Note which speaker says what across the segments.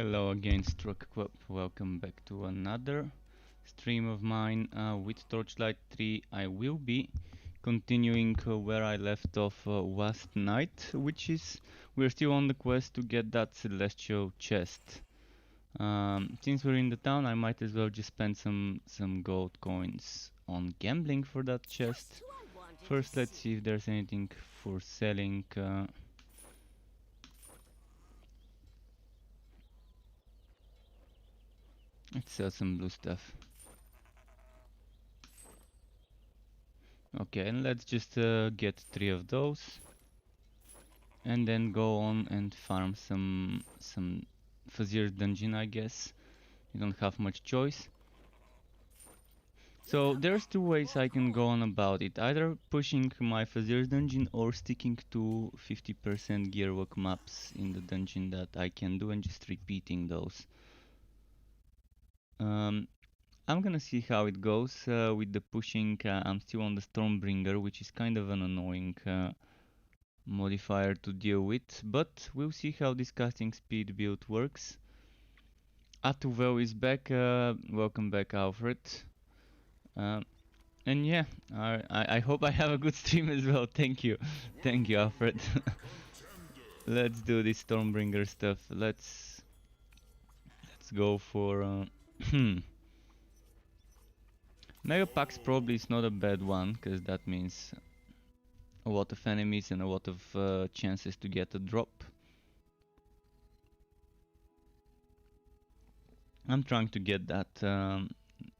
Speaker 1: Hello again, Struck. Welcome back to another stream of mine with Torchlight 3. I will be continuing where I left off last night, which is we're still on the quest to get that celestial chest. Since we're in the town, I might as well just spend some gold coins on gambling for that chest. First, let's see if there's anything for selling. Let's sell some blue stuff. Okay, and let's just get 3 of those. And then go on and farm some Fazir's dungeon, I guess. You don't have much choice. So there's 2 ways I can go on about it. Either pushing my Fazir's dungeon or sticking to 50% gearwork maps in the dungeon that I can do and just repeating those. I'm gonna see how it goes with the pushing. I'm still on the Stormbringer, which is kind of an annoying modifier to deal with, but we'll see how this casting speed build works. Atuvel is back. Welcome back, Alfred. And yeah, I hope I have a good stream as well. Thank you, Alfred. Let's do this Stormbringer stuff. Let's go for Mega Packs probably is not a bad one, because that means a lot of enemies and a lot of chances to get a drop. I'm trying to get that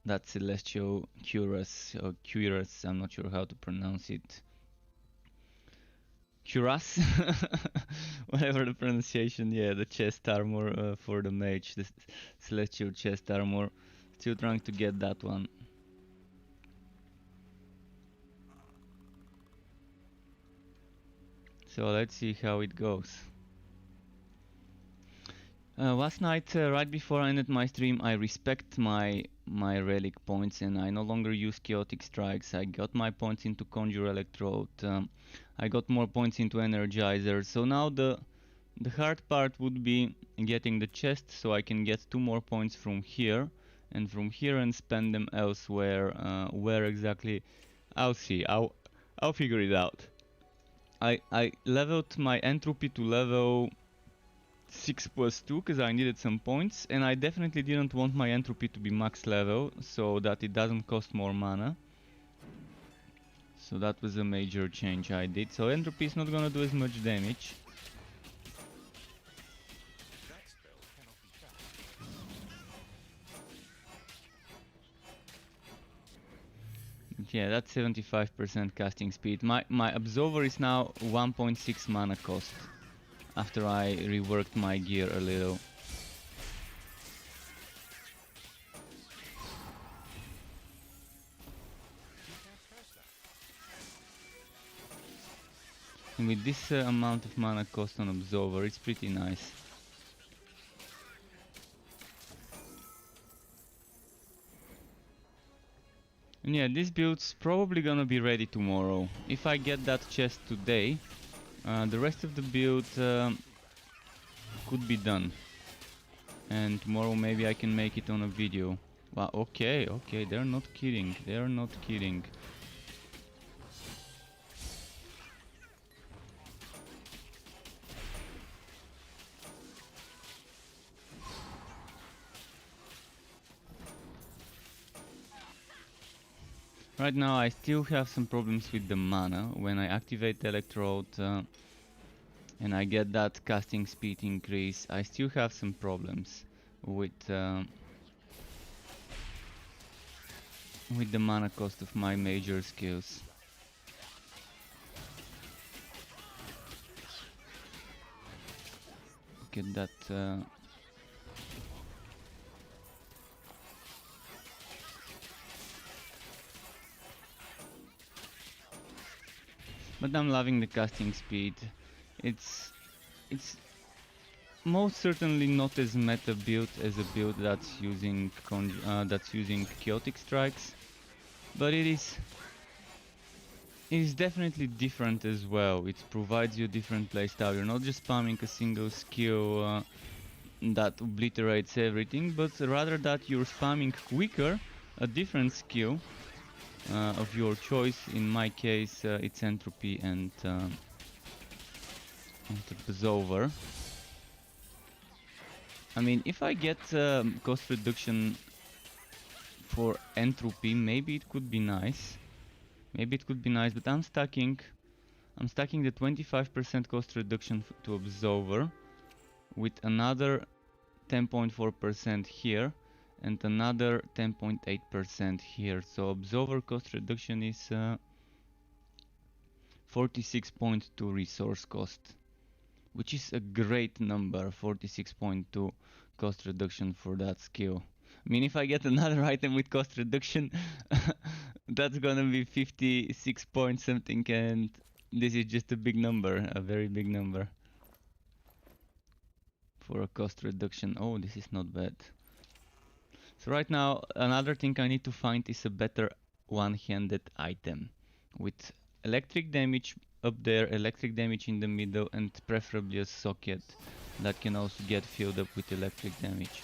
Speaker 1: that celestial cuirass, or cuirass, I'm not sure how to pronounce it. Cuirass? Whatever the pronunciation, yeah, the chest armor for the mage, the celestial chest armor. Still trying to get that one. So let's see how it goes. Last night, right before I ended my stream, I respect my relic points and I no longer use chaotic strikes. I got my points into conjure electrode. I got more points into energizer. So now the hard part would be getting the chest, so I can get 2 more points from here and spend them elsewhere. Where exactly? I'll see. I'll figure it out. I leveled my entropy to level 6+2 because I needed some points, and I definitely didn't want my entropy to be max level so that it doesn't cost more mana. So that was a major change I did. So entropy is not gonna do as much damage. Yeah, that's 75% casting speed. My Absolver is now 1.6 mana cost after I reworked my gear a little. And with this amount of mana cost on Absolver, it's pretty nice. And yeah, this build's probably gonna be ready tomorrow. If I get that chest today, the rest of the build could be done. And tomorrow maybe I can make it on a video. Wow, okay, they're not kidding. Right now I still have some problems with the mana. When I activate the Electrode and I get that casting speed increase, I still have some problems with the mana cost of my major skills. Look at that. But I'm loving the casting speed. It's most certainly not as meta build as a build that's using chaotic strikes, but it is definitely different as well. It provides you a different playstyle. You're not just spamming a single skill that obliterates everything, but rather that you're spamming quicker a different skill of your choice. In my case, it's Entropy and Absorber. I mean, if I get cost reduction for Entropy, maybe it could be nice. Maybe it could be nice, but I'm stacking the 25% cost reduction to Absorber with another 10.4% here and another 10.8% here. So Absorber cost reduction is 46.2 resource cost, which is a great number. 46.2 cost reduction for that skill. I mean, if I get another item with cost reduction, that's gonna be 56 point something, and this is just a big number, a very big number for a cost reduction. Oh, this is not bad. So right now, another thing I need to find is a better one-handed item with electric damage up there, electric damage in the middle, and preferably a socket that can also get filled up with electric damage.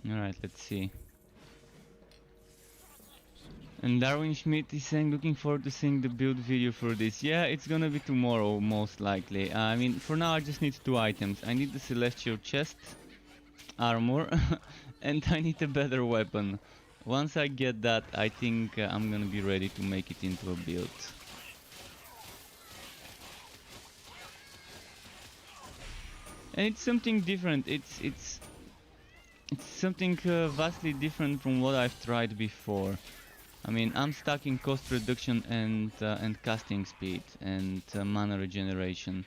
Speaker 1: Alright, let's see. And Darwin Schmidt is saying, looking forward to seeing the build video for this. Yeah, it's gonna be tomorrow, most likely. I mean, for now I just need 2 items. I need the Celestial Chest armor and I need a better weapon. Once I get that, I think I'm gonna be ready to make it into a build. And it's something different. It's something vastly different from what I've tried before. I mean, I'm stacking cost reduction and casting speed and mana regeneration.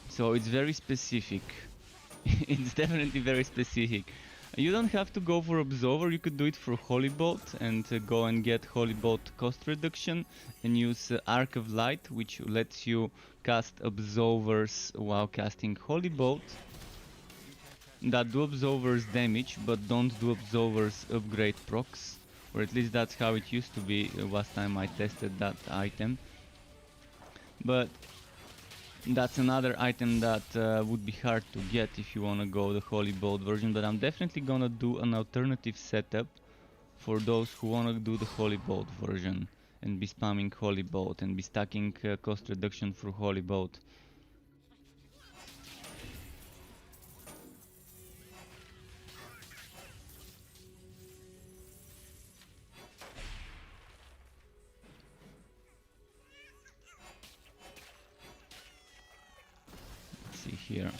Speaker 1: So it's very specific. It's definitely very specific. You don't have to go for Absorber, you could do it for Holy Bolt and go and get Holy Bolt cost reduction and use Arc of Light, which lets you cast Absorbers while casting Holy Bolt. That do Absorbers damage, but don't do Absorbers upgrade procs. Or at least that's how it used to be last time I tested that item. But that's another item that would be hard to get if you wanna go the Holy Bolt version, but I'm definitely gonna do an alternative setup for those who wanna do the Holy Bolt version and be spamming Holy Bolt and be stacking cost reduction for Holy Bolt. Let's see here.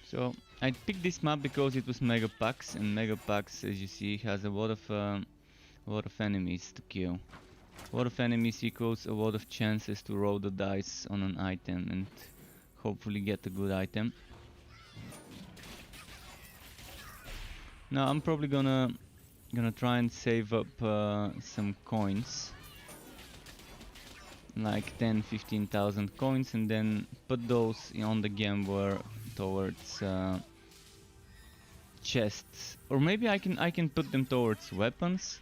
Speaker 1: So I picked this map because it was Mega Packs, and Mega Packs, as you see, has a lot of enemies to kill. A lot of enemies equals a lot of chances to roll the dice on an item and hopefully get a good item. Now I'm probably gonna try and save up some coins, like 10-15,000 coins, and then put those on the gambler towards chests, or maybe I can put them towards weapons.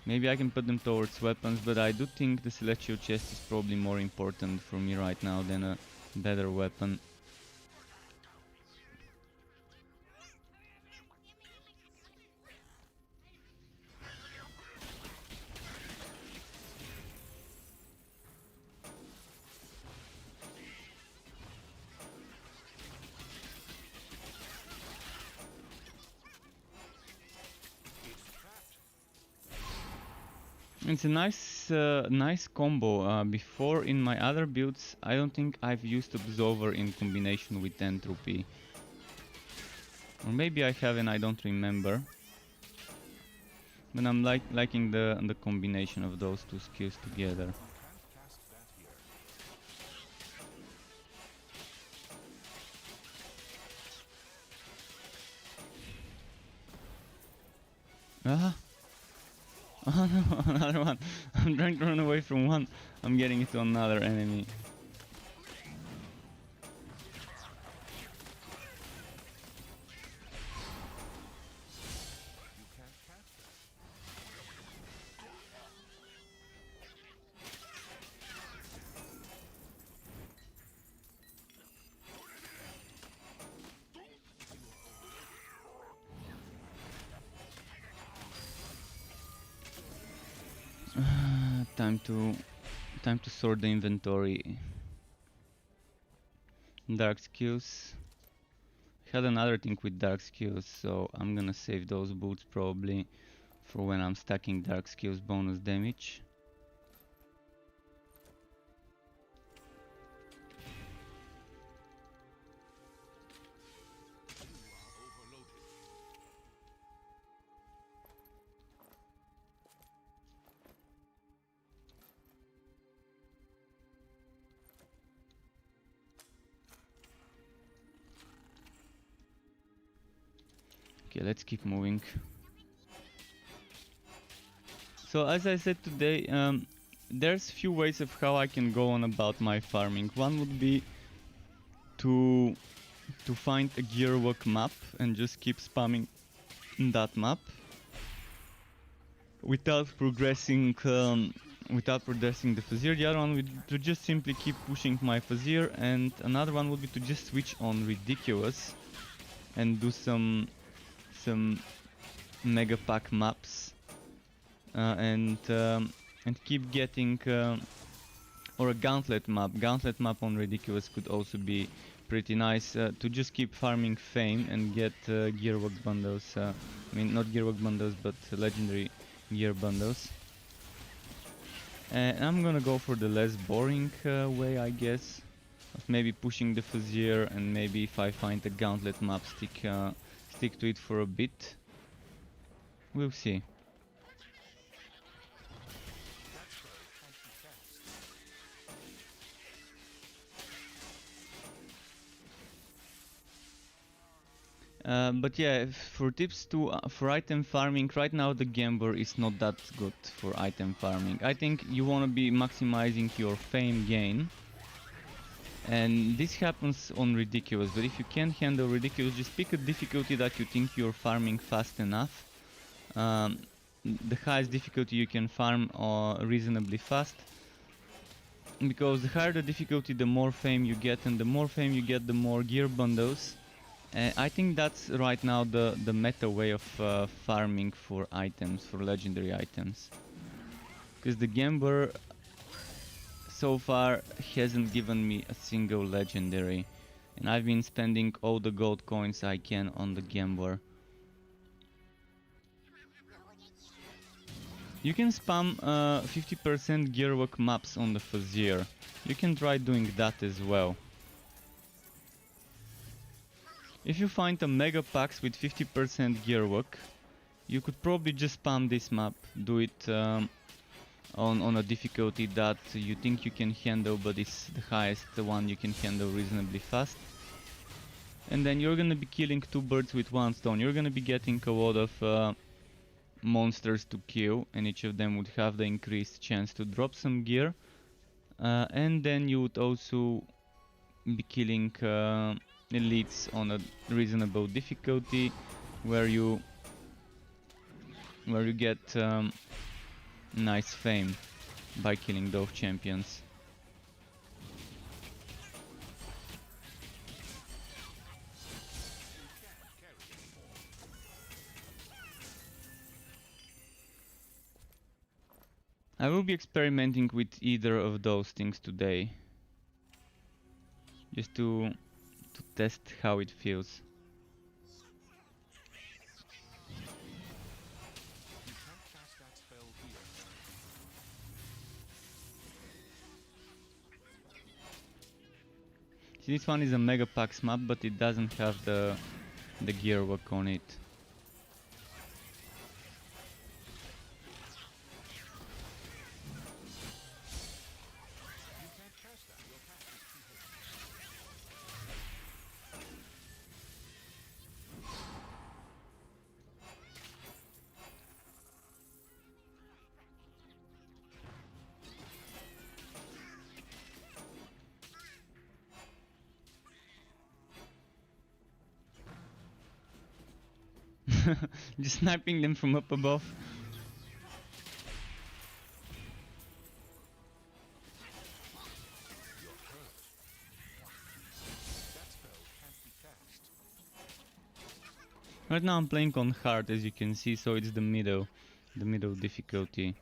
Speaker 1: Maybe I can put them towards weapons, but I do think the Celestial Chest is probably more important for me right now than a better weapon. It's a nice nice nice combo. Before in my other builds, I don't think I've used Absolver in combination with Entropy. Or maybe I have and I don't remember. But I'm liking the combination of those two skills together. Ah! Oh no, another one! I'm trying to run away from one. I'm getting into another enemy. Time to sort the inventory. Dark skills. Had another thing with dark skills, so I'm gonna save those boots probably for when I'm stacking dark skills bonus damage. Okay, let's keep moving. So as I said today, there's few ways of how I can go on about my farming. One would be to find a gearwork map and just keep spamming that map without progressing the Fazir. The other one would to just simply keep pushing my Fazir, and another one would be to just switch on Ridiculous and do some mega pack maps and keep getting or a gauntlet map on Ridiculous could also be pretty nice to just keep farming fame and get gearwork bundles. I mean, not gearwork bundles, but legendary gear bundles. And I'm gonna go for the less boring way, I guess, of maybe pushing the Fazir, and maybe if I find a gauntlet map, stick to it for a bit. We'll see. But yeah, for tips for item farming, right now the Gambler is not that good for item farming. I think you want to be maximizing your fame gain, and this happens on Ridiculous, but if you can't handle Ridiculous, just pick a difficulty that you think you're farming fast enough. The highest difficulty you can farm reasonably fast, because the higher the difficulty, the more fame you get, and the more fame you get, the more gear bundles. I think that's right now the meta way of farming for items, for legendary items. Because the Gambler so far hasn't given me a single legendary, and I've been spending all the gold coins I can on the Gambler. You can spam 50% gearwork maps on the Fazir. You can try doing that as well. If you find a mega packs with 50% gearwork, you could probably just spam this map, do it on a difficulty that you think you can handle, but it's the highest one you can handle reasonably fast. And then you're gonna be killing two birds with one stone. You're gonna be getting a lot of monsters to kill, and each of them would have the increased chance to drop some gear. And then you would also be killing elites on a reasonable difficulty, where you get nice fame by killing those champions. I will be experimenting with either of those things today, just to test how it feels. See, this one is a Mega Packs map, but it doesn't have the gearwork on it. Just sniping them from up above. Right now I'm playing on hard, as you can see, so it's the middle difficulty.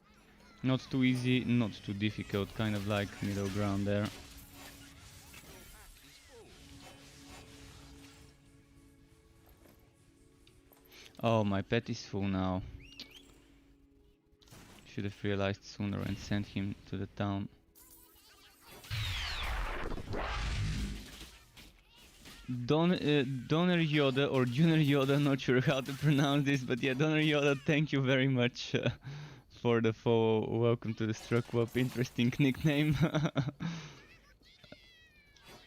Speaker 1: Not too easy, not too difficult, kind of like middle ground there. Oh, my pet is full now. Should have realized sooner and sent him to the town. Donor Yoda or Junior Yoda, not sure how to pronounce this, but yeah, Donor Yoda, thank you very much for the follow. Welcome to the Struckwap, interesting nickname.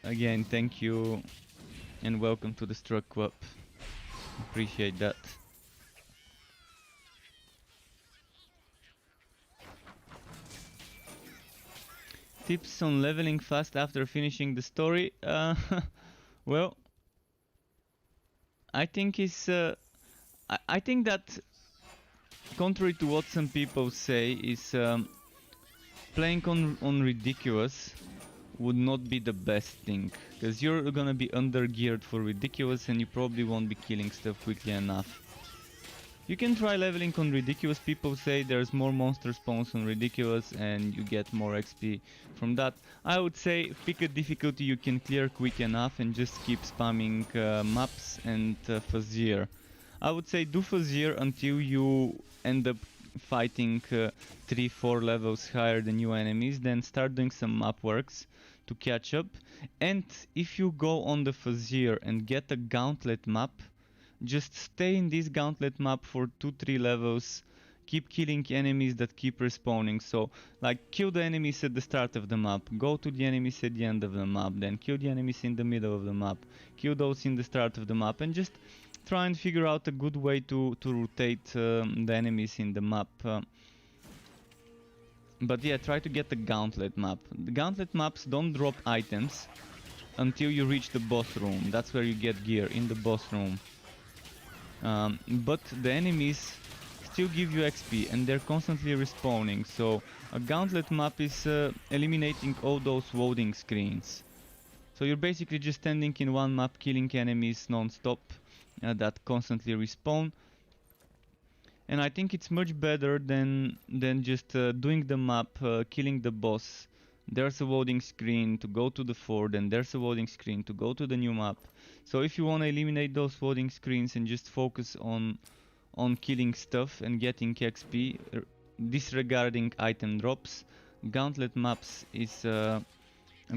Speaker 1: Again, thank you and welcome to the Struckwap. Appreciate that. Tips on leveling fast after finishing the story? Well, I think I think that, contrary to what some people say, is playing on ridiculous would not be the best thing, because you're gonna be under geared for ridiculous and you probably won't be killing stuff quickly enough. You can try leveling on ridiculous. People say there's more monster spawns on ridiculous and you get more XP from that. I would say pick a difficulty you can clear quick enough and just keep spamming maps and Fuzzier. I would say do Fuzzier until you end up fighting 3-4 levels higher than new enemies, then start doing some map works to catch up. And if you go on the Fuzzier and get a gauntlet map, just stay in this gauntlet map for 2-3 levels, keep killing enemies that keep respawning. So like kill the enemies at the start of the map, go to the enemies at the end of the map, then kill the enemies in the middle of the map, kill those in the start of the map, and just try and figure out a good way to rotate the enemies in the map. But yeah, try to get the gauntlet map. The gauntlet maps don't drop items until you reach the boss room. That's where you get gear, in the boss room. But the enemies still give you XP and they're constantly respawning, so a gauntlet map is eliminating all those loading screens. So you're basically just standing in one map killing enemies non-stop that constantly respawn. And I think it's much better than just doing the map, killing the boss. There's a loading screen to go to the fort, and there's a loading screen to go to the new map. So if you want to eliminate those loading screens and just focus on killing stuff and getting XP, disregarding item drops, gauntlet maps is a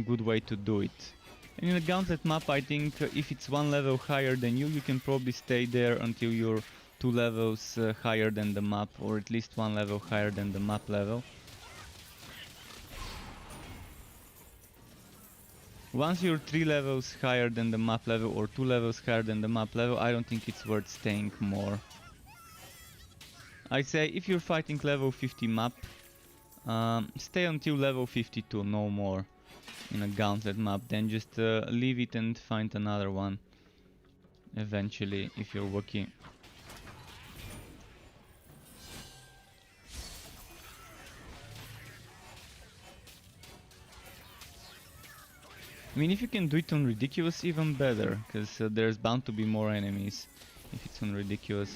Speaker 1: good way to do it. And in a gauntlet map, I think if it's one level higher than you can probably stay there until you're 2 levels higher than the map, or at least 1 level higher than the map level. Once you're 3 levels higher than the map level or 2 levels higher than the map level, I don't think it's worth staying more. I say if you're fighting level 50 map, stay until level 52, no more, in a gauntlet map, then just leave it and find another one eventually if you're lucky. I mean, if you can do it on ridiculous, even better, because there's bound to be more enemies if it's on ridiculous.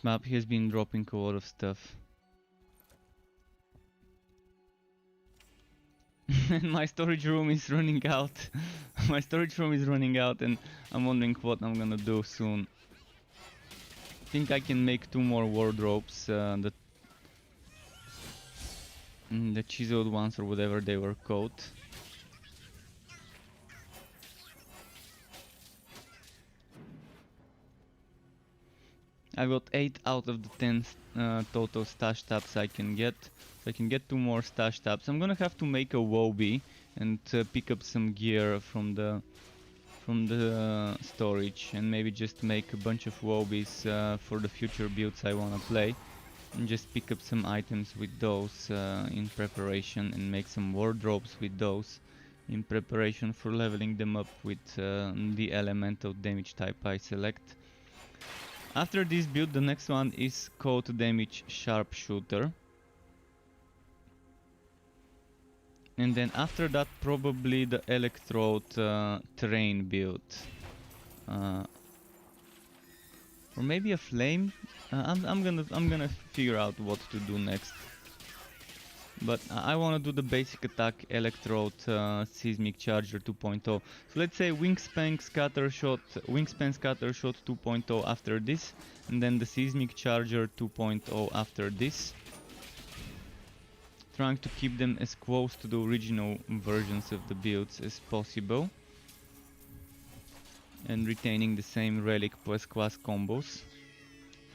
Speaker 1: this map he has been dropping a lot of stuff. And my storage room is running out. My storage room is running out and I'm wondering what I'm gonna do soon. I think I can make 2 more wardrobes, the chiseled ones or whatever they were called. I got 8 out of the 10 total stash tabs I can get. So I can get 2 more stash tabs. I'm gonna have to make a wobby and pick up some gear from the storage, and maybe just make a bunch of wobbies for the future builds I wanna play, and just pick up some items with those in preparation, and make some wardrobes with those in preparation for leveling them up with the elemental damage type I select. After this build, the next one is cold damage sharpshooter. And then after that, probably the electrode terrain build. Or maybe a flame. I'm gonna figure out what to do next. But I wanna do the basic attack electrode seismic charger 2.0. So let's say wingspan scatter shot 2.0 after this, and then the seismic charger 2.0 after this. Trying to keep them as close to the original versions of the builds as possible, and retaining the same relic plus class combos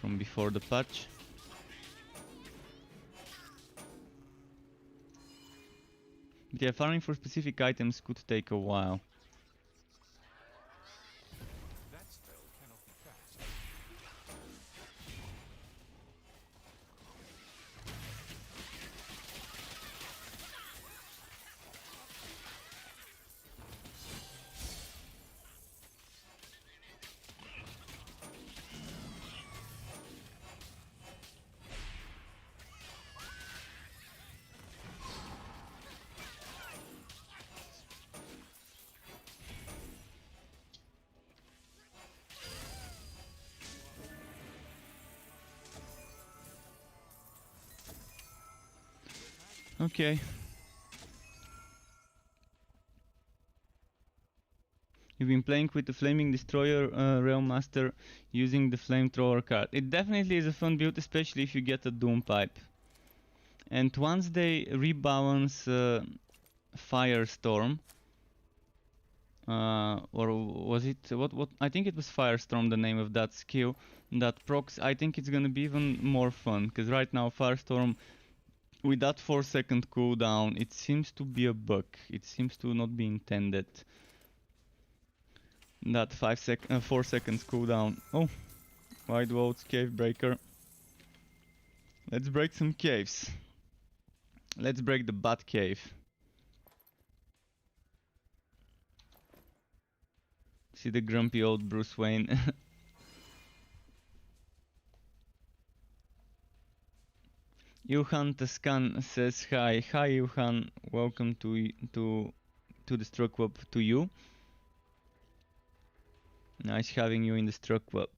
Speaker 1: from before the patch. But yeah, farming for specific items could take a while. Okay. You've been playing with the Flaming Destroyer Realm Master using the Flamethrower card. It definitely is a fun build, especially if you get a Doom Pipe. And once they rebalance Firestorm, or was it what? I think it was Firestorm, the name of that skill, that procs. I think it's gonna be even more fun, because right now Firestorm, with that 4-second cooldown, it seems to be a bug. It seems to not be intended. That 4 seconds cooldown. Oh, Wide World's Cave Breaker. Let's break some caves. Let's break the Bat Cave. See the grumpy old Bruce Wayne. Johan Tascan says hi. Hi Johan, welcome to the Struck Club to you. Nice having you in the Struck Club.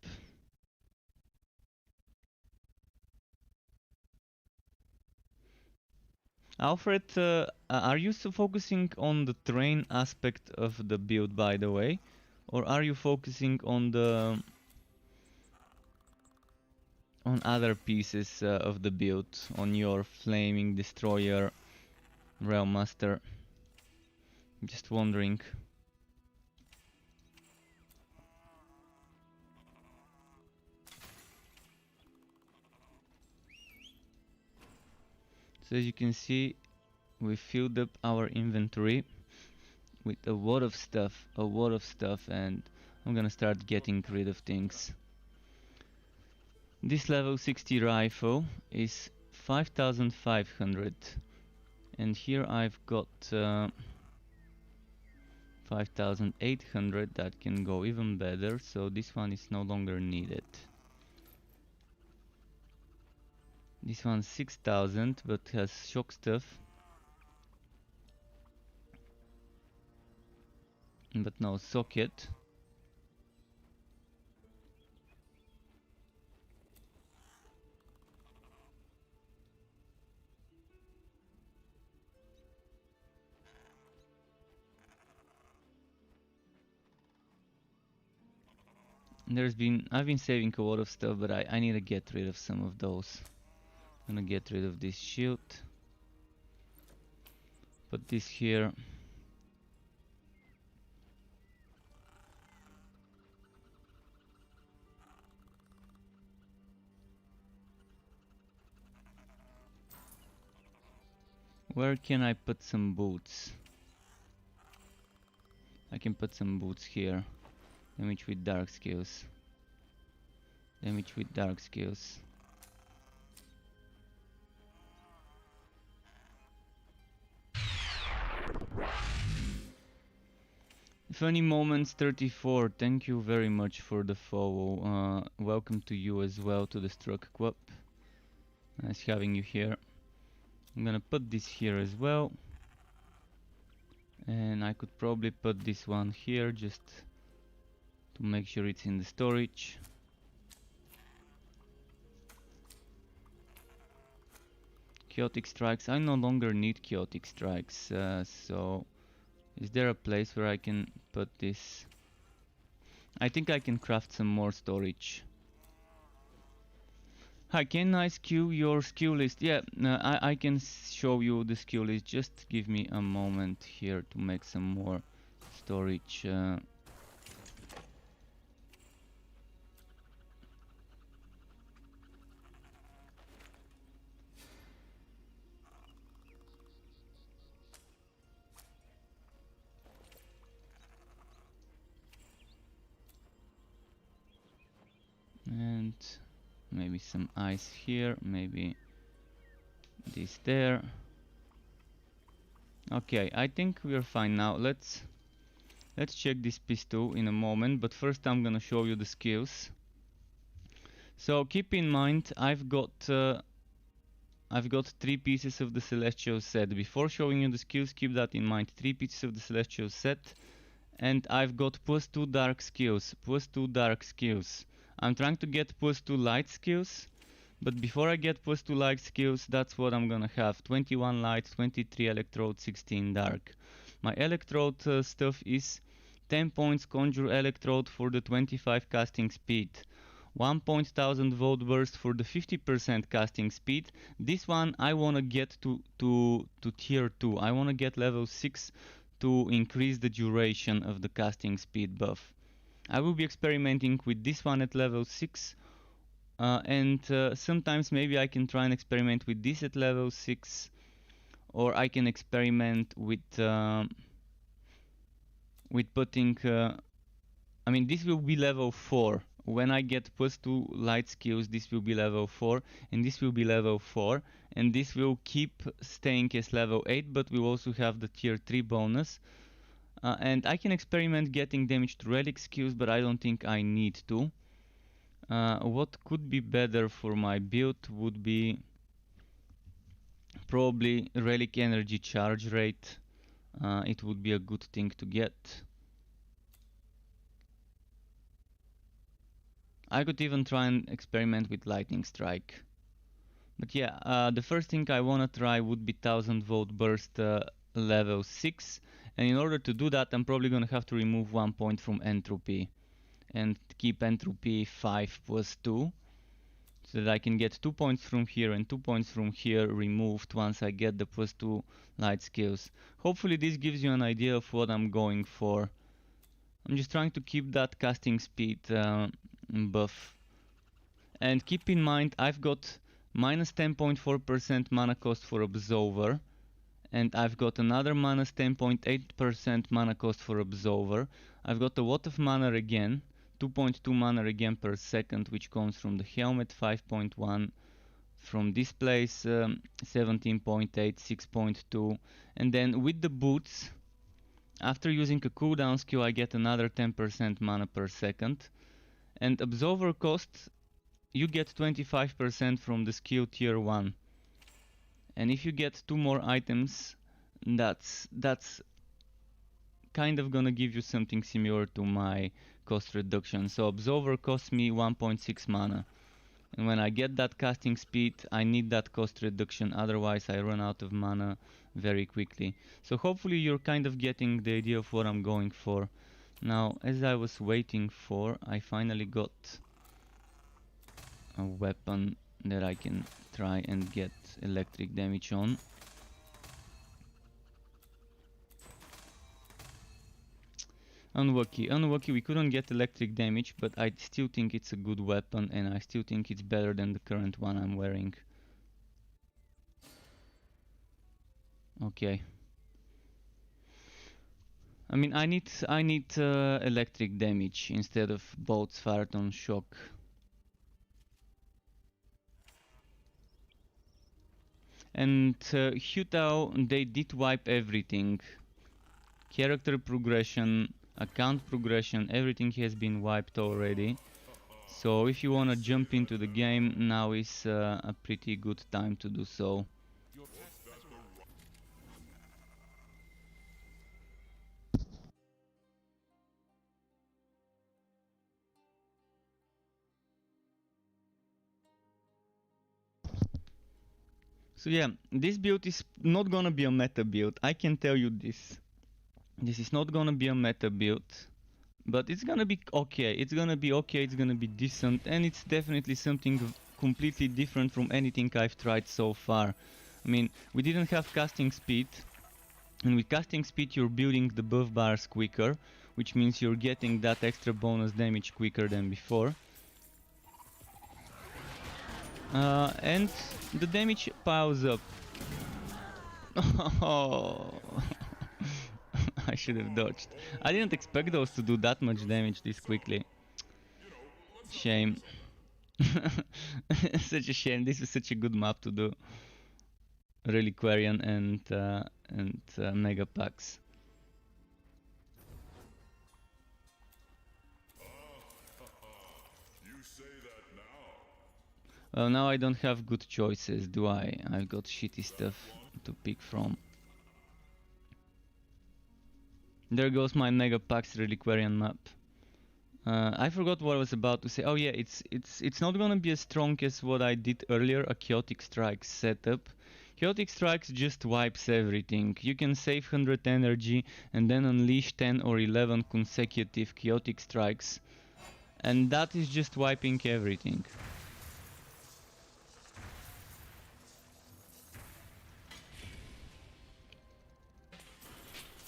Speaker 1: Alfred, are you focusing on the terrain aspect of the build, by the way? Or are you focusing on the other pieces of the build, on your Flaming Destroyer Realm Master? Just wondering. So as you can see, we filled up our inventory with a lot of stuff, and I'm gonna start getting rid of things. This level 60 rifle is 5,500, and here I've got 5,800 that can go even better, so this one is no longer needed. This one's 6,000 but has shock stuff, but no socket. I've been saving a lot of stuff, but I need to get rid of some of those. I'm gonna get rid of this shield. Put this here. Where can I put some boots? I can put some boots here. Damage with dark skills. Damage with dark skills. Funny Moments 34, thank you very much for the follow. Welcome to you as well to the Struck Club. Nice having you here. I'm gonna put this here as well. And I could probably put this one here just to make sure it's in the storage. Chaotic Strikes, I no longer need Chaotic Strikes, so is there a place where I can put this? I think I can craft some more storage. Hi, can I skew your skill list? Yeah, I can show you the skill list. Just give me a moment here to make some more storage. And maybe some ice here, maybe this there. Okay, I think we're fine now. Let's check this pistol in a moment, but first I'm gonna show you the skills. So keep in mind I've got 3 pieces of the Celestial set. Before showing you the skills, keep that in mind. 3 pieces of the Celestial set, and I've got +2 dark skills, +2 dark skills. I'm trying to get +2 light skills, but before I get +2 light skills, that's what I'm gonna have. 21 light, 23 electrode, 16 dark. My electrode stuff is 10 points conjure electrode for the 25 casting speed. 1,000 volt burst for the 50% casting speed. This one I wanna get to tier 2. I wanna get level 6 to increase the duration of the casting speed buff. I will be experimenting with this one at level 6, and sometimes maybe I can try and experiment with this at level 6, or I can experiment with putting, I mean, this will be level 4. When I get +2 light skills, this will be level 4, and this will be level 4, and this will keep staying as level 8, but we'll also have the tier 3 bonus. And I can experiment getting damage to relic skills, but I don't think I need to. What could be better for my build would be probably relic energy charge rate. It would be a good thing to get. I could even try and experiment with lightning strike. But yeah, the first thing I wanna try would be 1000 volt burst level 6. And in order to do that, I'm probably gonna have to remove 1 point from entropy and keep entropy 5 +2, so that I can get 2 points from here and 2 points from here removed once I get the +2 light skills. Hopefully this gives you an idea of what I'm going for. I'm just trying to keep that casting speed buff. And keep in mind I've got minus 10.4% mana cost for Absolver, and I've got another minus 10.8% mana cost for Absolver. I've got a lot of mana again, 2.2 mana again per second, which comes from the helmet, 5.1 from this place, 17.8, 6.2, and then with the boots, after using a cooldown skill, I get another 10% mana per second. And Absolver cost, you get 25% from the skill tier 1. And if you get 2 more items, that's kind of gonna give you something similar to my cost reduction. So Absolver costs me 1.6 mana. And when I get that casting speed, I need that cost reduction, otherwise I run out of mana very quickly. So hopefully you're kind of getting the idea of what I'm going for. Now, as I was waiting for, I finally got a weapon that I can try and get electric damage on. Unlucky, we couldn't get electric damage, but I still think it's a good weapon and I still think it's better than the current one I'm wearing. Okay. I mean, I need electric damage instead of bolts fired on shock. And Hutao, they did wipe everything. Character progression, account progression, everything has been wiped already. So if you wanna jump into the game, now is a pretty good time to do so. So yeah, this build is not gonna be a meta build, I can tell you this. This is not gonna be a meta build, but it's gonna be okay. It's gonna be okay, it's gonna be decent, and it's definitely something completely different from anything I've tried so far. I mean, we didn't have casting speed, and with casting speed you're building the buff bars quicker, which means you're getting that extra bonus damage quicker than before. And the damage piles up. Oh. I should have dodged. I didn't expect those to do that much damage this quickly. Shame. Such a shame. This is such a good map to do. Reliquarian and Mega Packs. Well, now I don't have good choices, do I? I've got shitty stuff to pick from. There goes my Mega Packs Reliquarian map. I forgot what I was about to say. Oh yeah, it's not gonna be as strong as what I did earlier, a Chaotic Strikes setup. Chaotic Strikes just wipes everything. You can save 100 energy and then unleash 10 or 11 consecutive Chaotic Strikes. And that is just wiping everything.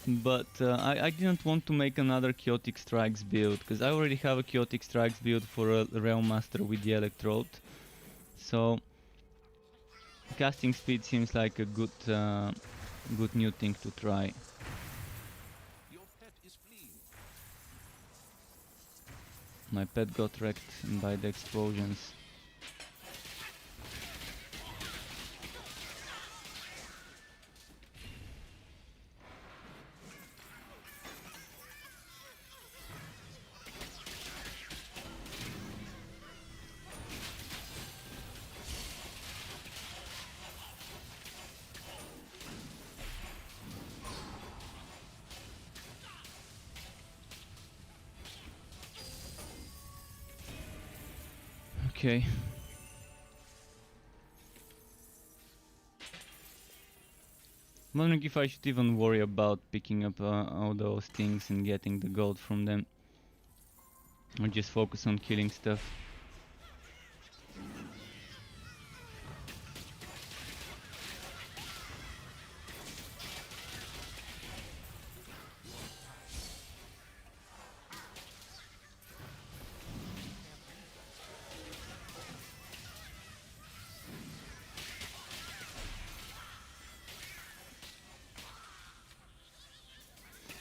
Speaker 1: But I didn't want to make another Chaotic Strikes build, because I already have a Chaotic Strikes build for a Realm Master with the Electrode. So casting speed seems like a good new thing to try. My pet got wrecked by the explosions. Okay. I'm wondering if I should even worry about picking up all those things and getting the gold from them, or just focus on killing stuff.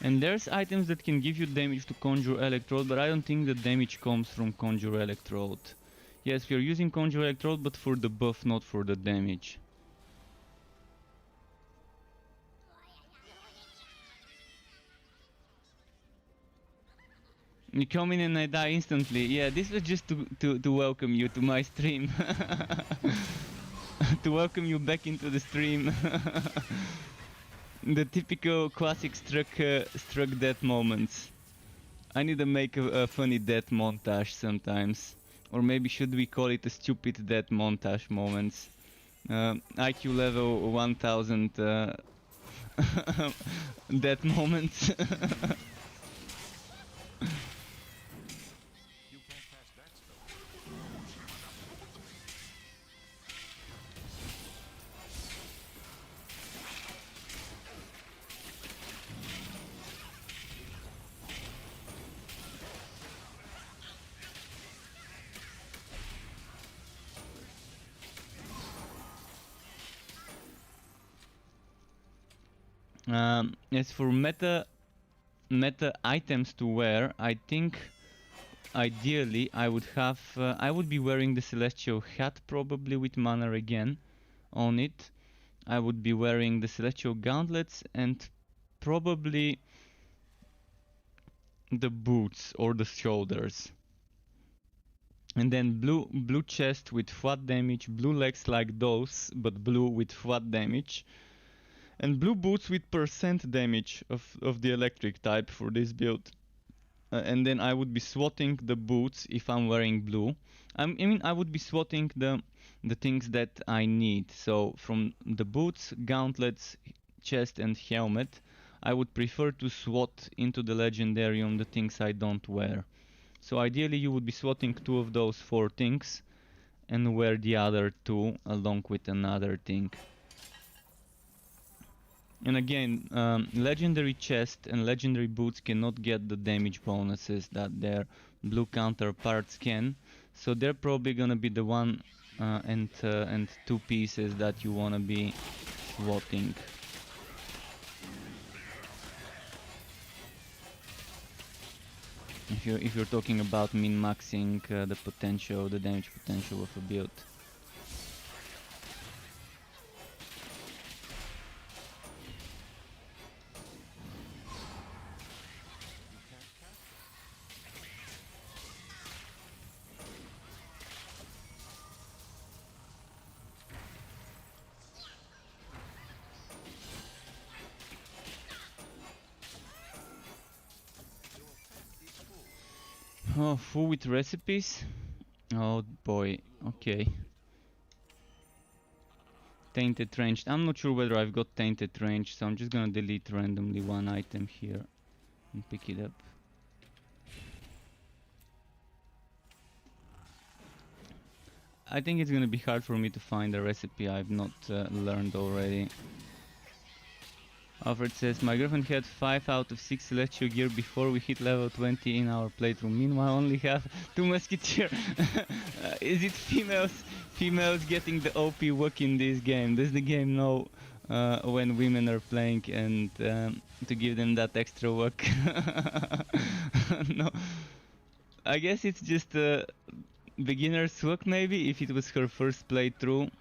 Speaker 1: And there's items that can give you damage to Conjure Electrode, but I don't think the damage comes from Conjure Electrode. Yes, we are using Conjure Electrode, but for the buff, not for the damage. You come in and I die instantly. Yeah, this was just to welcome you to my stream. To welcome you back into the stream. The typical classic struck death moments. I need to make a funny death montage sometimes. Or maybe should we call it a stupid death montage moments. IQ level 1000 death moments. As for meta items to wear, I think ideally I would be wearing the Celestial Hat probably with mana again on it. I would be wearing the Celestial Gauntlets and probably the boots or the shoulders. And then blue chest with flat damage, blue legs like those, but blue with flat damage. And blue boots with percent damage of the electric type for this build. And then I would be swatting the boots if I'm wearing blue. I mean, I would be swatting the things that I need. So from the boots, gauntlets, chest and helmet, I would prefer to swat into the legendarium the things I don't wear. So ideally you would be swatting 2 of those 4 things and wear the other 2 along with another thing. And again, legendary chest and legendary boots cannot get the damage bonuses that their blue counterparts can. So they're probably gonna be the 1 and 2 pieces that you wanna be swatting. If you're talking about min-maxing the potential, the damage potential of a build. Oh, full with recipes? Oh boy, okay. Tainted Range. I'm not sure whether I've got Tainted Range, so I'm just gonna delete randomly 1 item here and pick it up. I think it's gonna be hard for me to find a recipe I've not learned already. Alfred says, my girlfriend had 5 out of 6 celestial gear before we hit level 20 in our playthrough. Meanwhile, only have 2 musketeer. Is it females getting the OP work in this game? Does the game know when women are playing and to give them that extra work? No. I guess it's just a beginner's work maybe, if it was her first playthrough.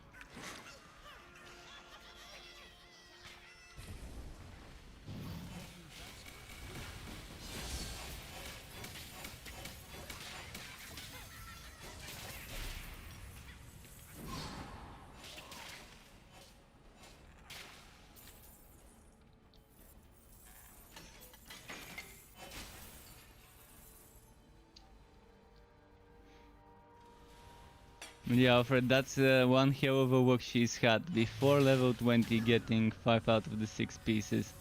Speaker 1: Yeah, Alfred, that's one hell of a work she's had. Before level 20 getting 5 out of the 6 pieces.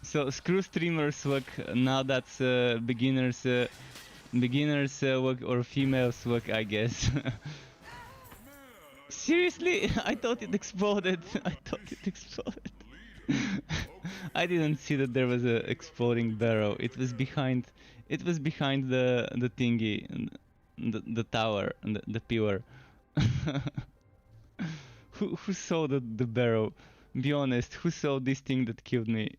Speaker 1: So screw streamers work, now that's beginners work or females work, I guess. Seriously? I thought it exploded. I thought it exploded. I didn't see that there was a exploding barrel. It was behind the thingy. The tower, the pillar. Who saw the barrel? Be honest, who saw this thing that killed me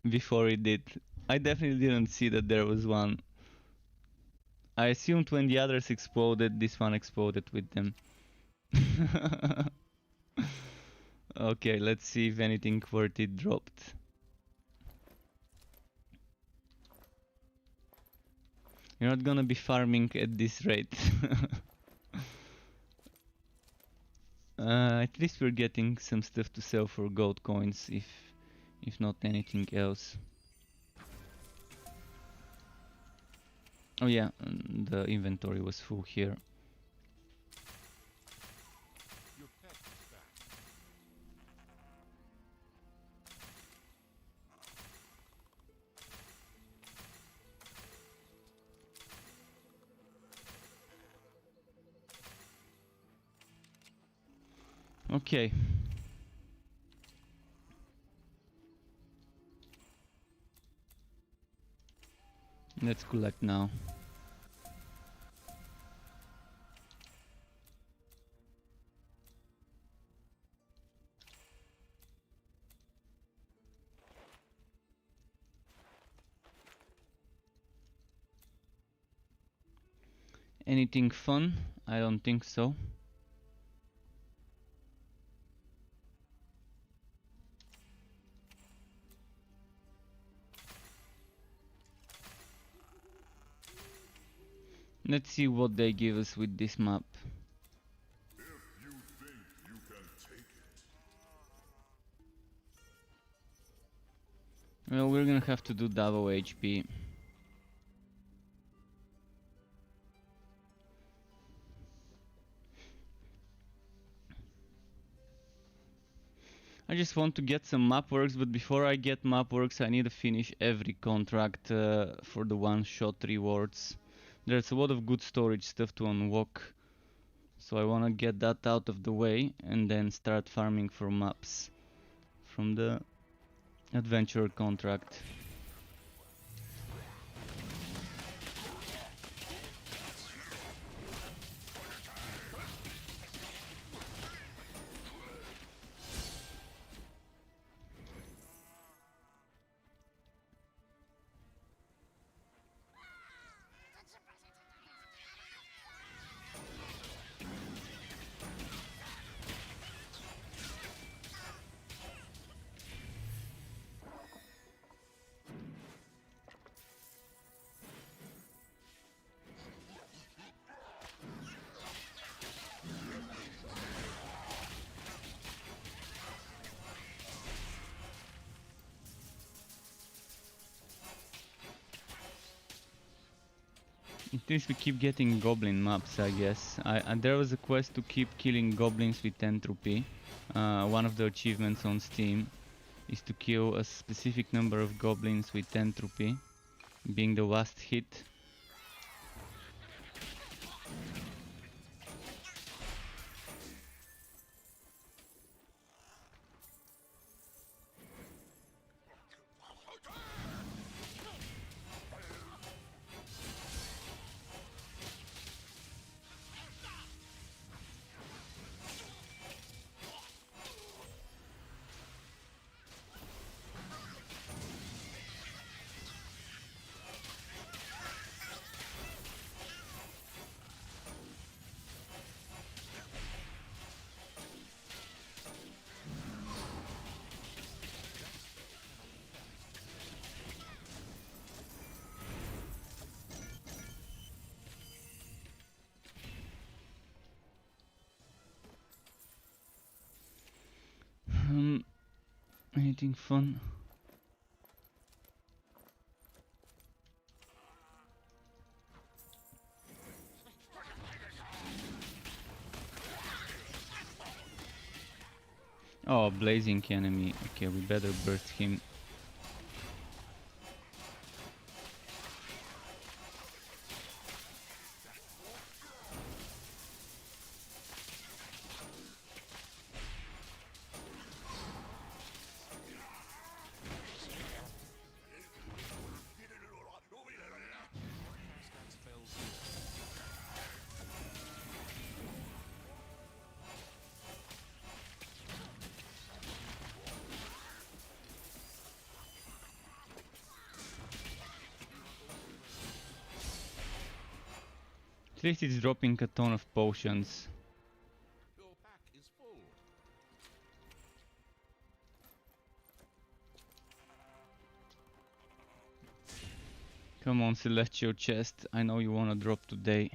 Speaker 1: before it did? I definitely didn't see that there was one. I assumed when the others exploded, this one exploded with them. Okay, let's see if anything worth it dropped. You're not gonna be farming at this rate. At least we're getting some stuff to sell for gold coins, if not anything else. Oh yeah, the inventory was full here. Okay. Let's collect now. Anything fun? I don't think so. Let's see what they give us with this map. Well, we're gonna have to do double HP. I just want to get some map works, but before I get map works I need to finish every contract for the one-shot rewards. There's a lot of good storage stuff to unlock, so I want to get that out of the way and then start farming for maps from the adventurer contract. It seems we keep getting goblin maps, I guess. There was a quest to keep killing goblins with entropy. One of the achievements on Steam is to kill a specific number of goblins with entropy, being the last hit. Anything fun? Oh, blazing enemy. Okay, we better burst him. At least it's dropping a ton of potions.
Speaker 2: Your pack is full.
Speaker 1: Come on, Celestial Chest. I know you wanna drop today.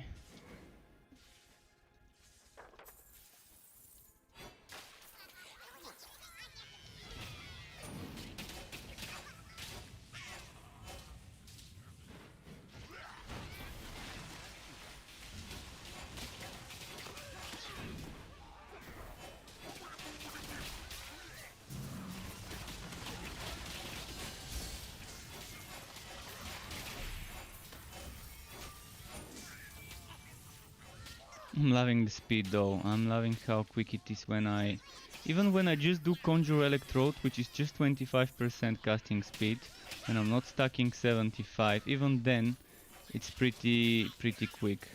Speaker 1: I'm loving the speed though. I'm loving how quick it is when even when I just do Conjure Electrode, which is just 25% casting speed, and I'm not stacking 75, even then it's pretty quick.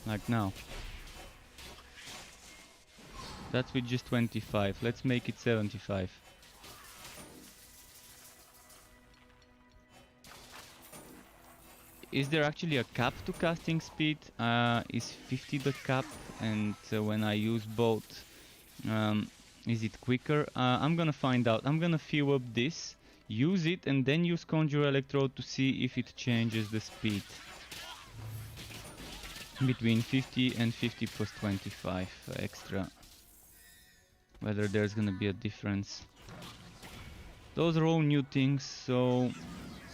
Speaker 1: Like now. That's with just 25. Let's make it 75. is there actually a cap to casting speed? Is 50 the cap? And when I use both, is it quicker? I'm gonna find out. I'm gonna fill up this, use it, and then use Conjure Electrode to see if it changes the speed between 50 and 50 plus 25 extra. Whether there's gonna be a difference. Those are all new things, so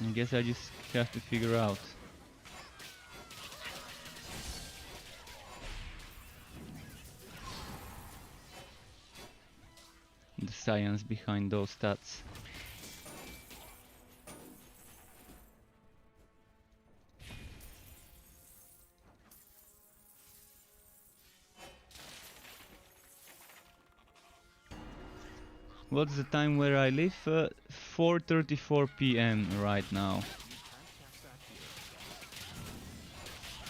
Speaker 1: I guess I just have to figure out. The science behind those stats. What's the time where I live? 4:34 p.m. right now.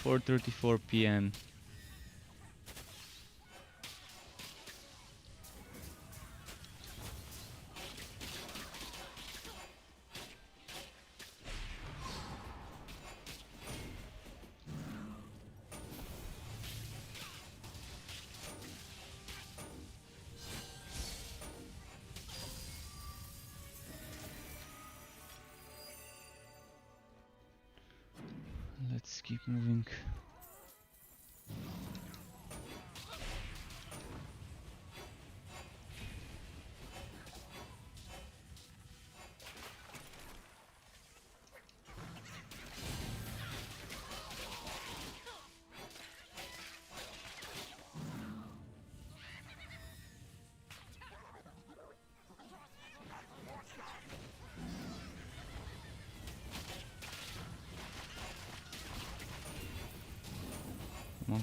Speaker 1: 4:34 p.m. Let's keep moving.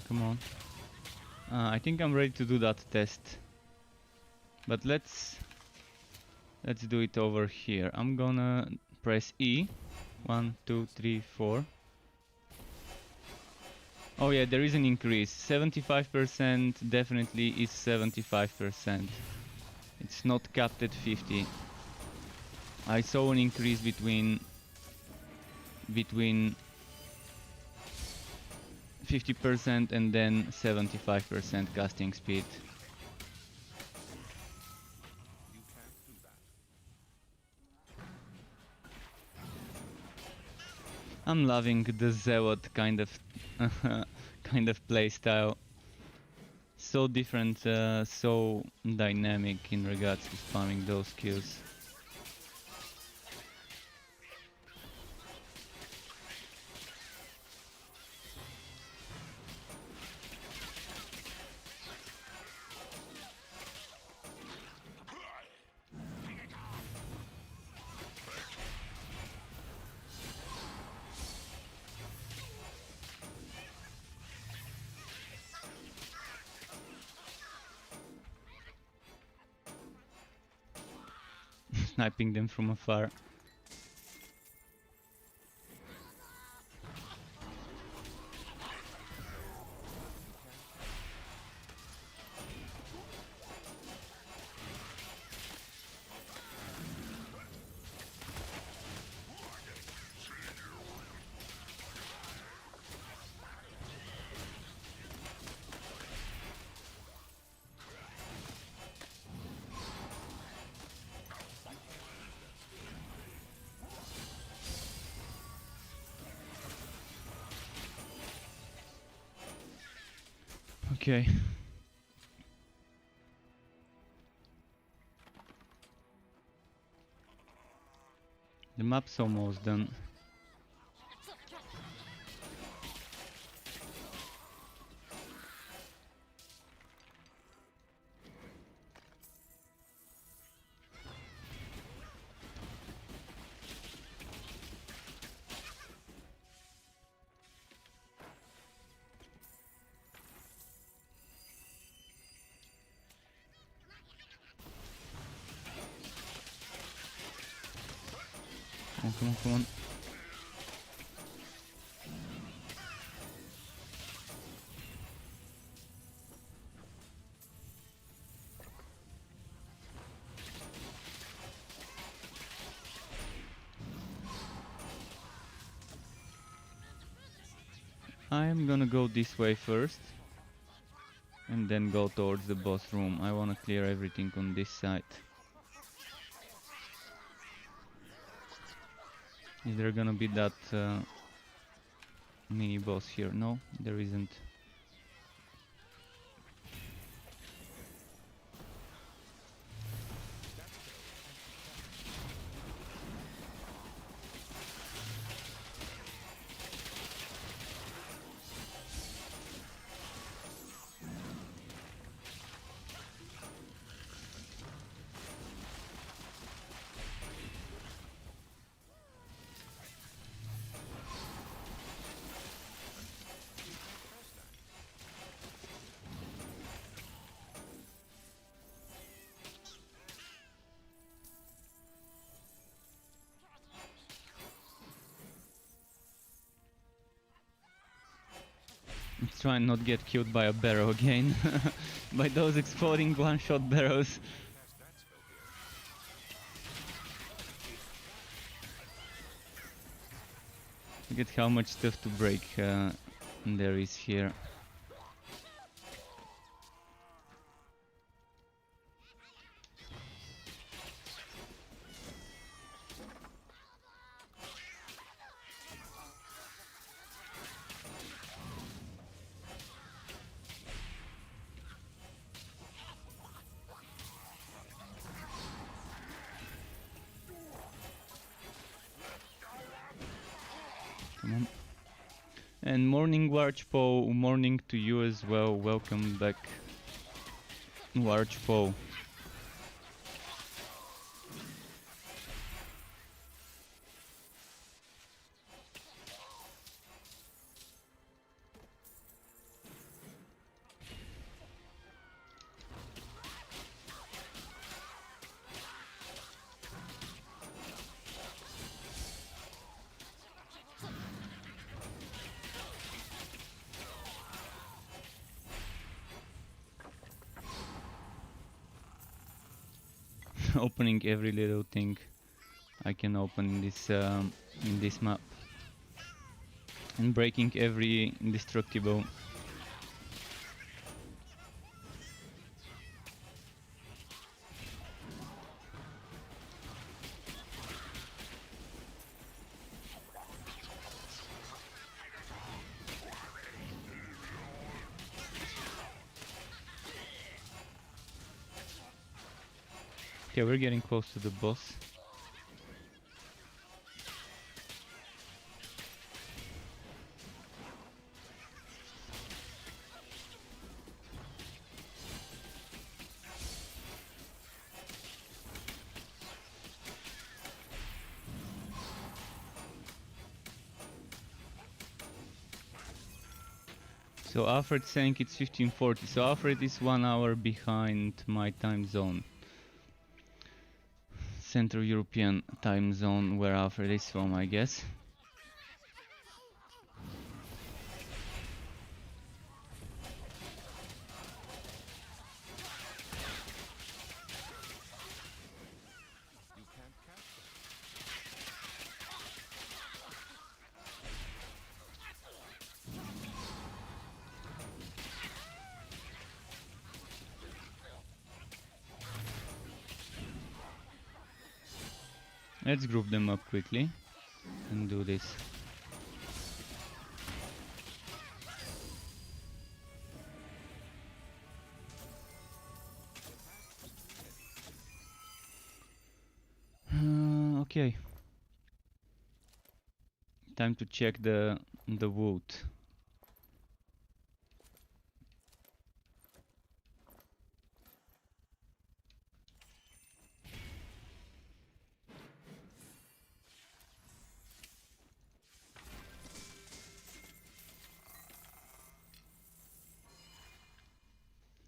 Speaker 1: Come on. I think I'm ready to do that test. But let's do it over here. I'm gonna press E. 1, 2, 3, 4. Oh yeah, there is an increase. 75% definitely is 75%. It's not capped at 50. I saw an increase between 50% and then 75% casting speed.
Speaker 2: You can't do that.
Speaker 1: I'm loving the Zealot kind of playstyle. So different, so dynamic in regards to spamming those skills. Sniping them from afar. Okay. The map's almost done. Come on, come on. I'm gonna go this way first and then go towards the boss room. I wanna clear everything on this side. Is there gonna be that mini boss here? No, there isn't. Let's try and not get killed by a barrow again. By those exploding one-shot barrows.
Speaker 2: Cast that spell here.
Speaker 1: Look at how much stuff to break there is here. Come on. And morning Warchpo, morning to you as well. Welcome back, Warchpo. Opening every little thing I can open in this map, and breaking every indestructible. Okay, we're getting close to the boss. So Alfred's saying it's 1540, so Alfred is 1 hour behind my time zone. Central European time zone, where Alfred is from, I guess.
Speaker 2: You can't cast
Speaker 1: Let's group them up quickly and do this. Okay. Time to check the wood.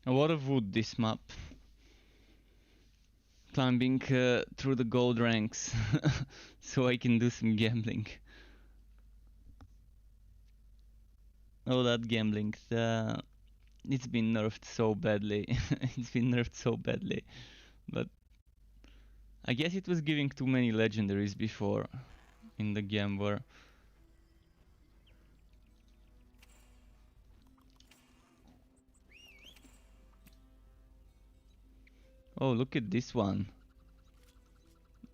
Speaker 1: A lot of wood this map. Climbing through the gold ranks so I can do some gambling. Oh, that gambling. It's been nerfed so badly. It's been nerfed so badly. But I guess it was giving too many legendaries before in the game war. Oh, look at this one.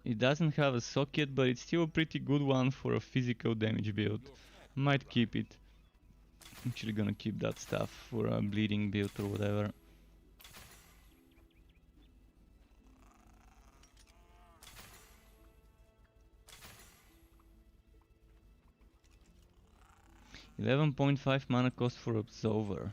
Speaker 1: It doesn't have a socket, but it's still a pretty good one for a physical damage build. Might keep it. Actually gonna keep that stuff for a bleeding build or whatever. $11.5 mana cost for Absolver.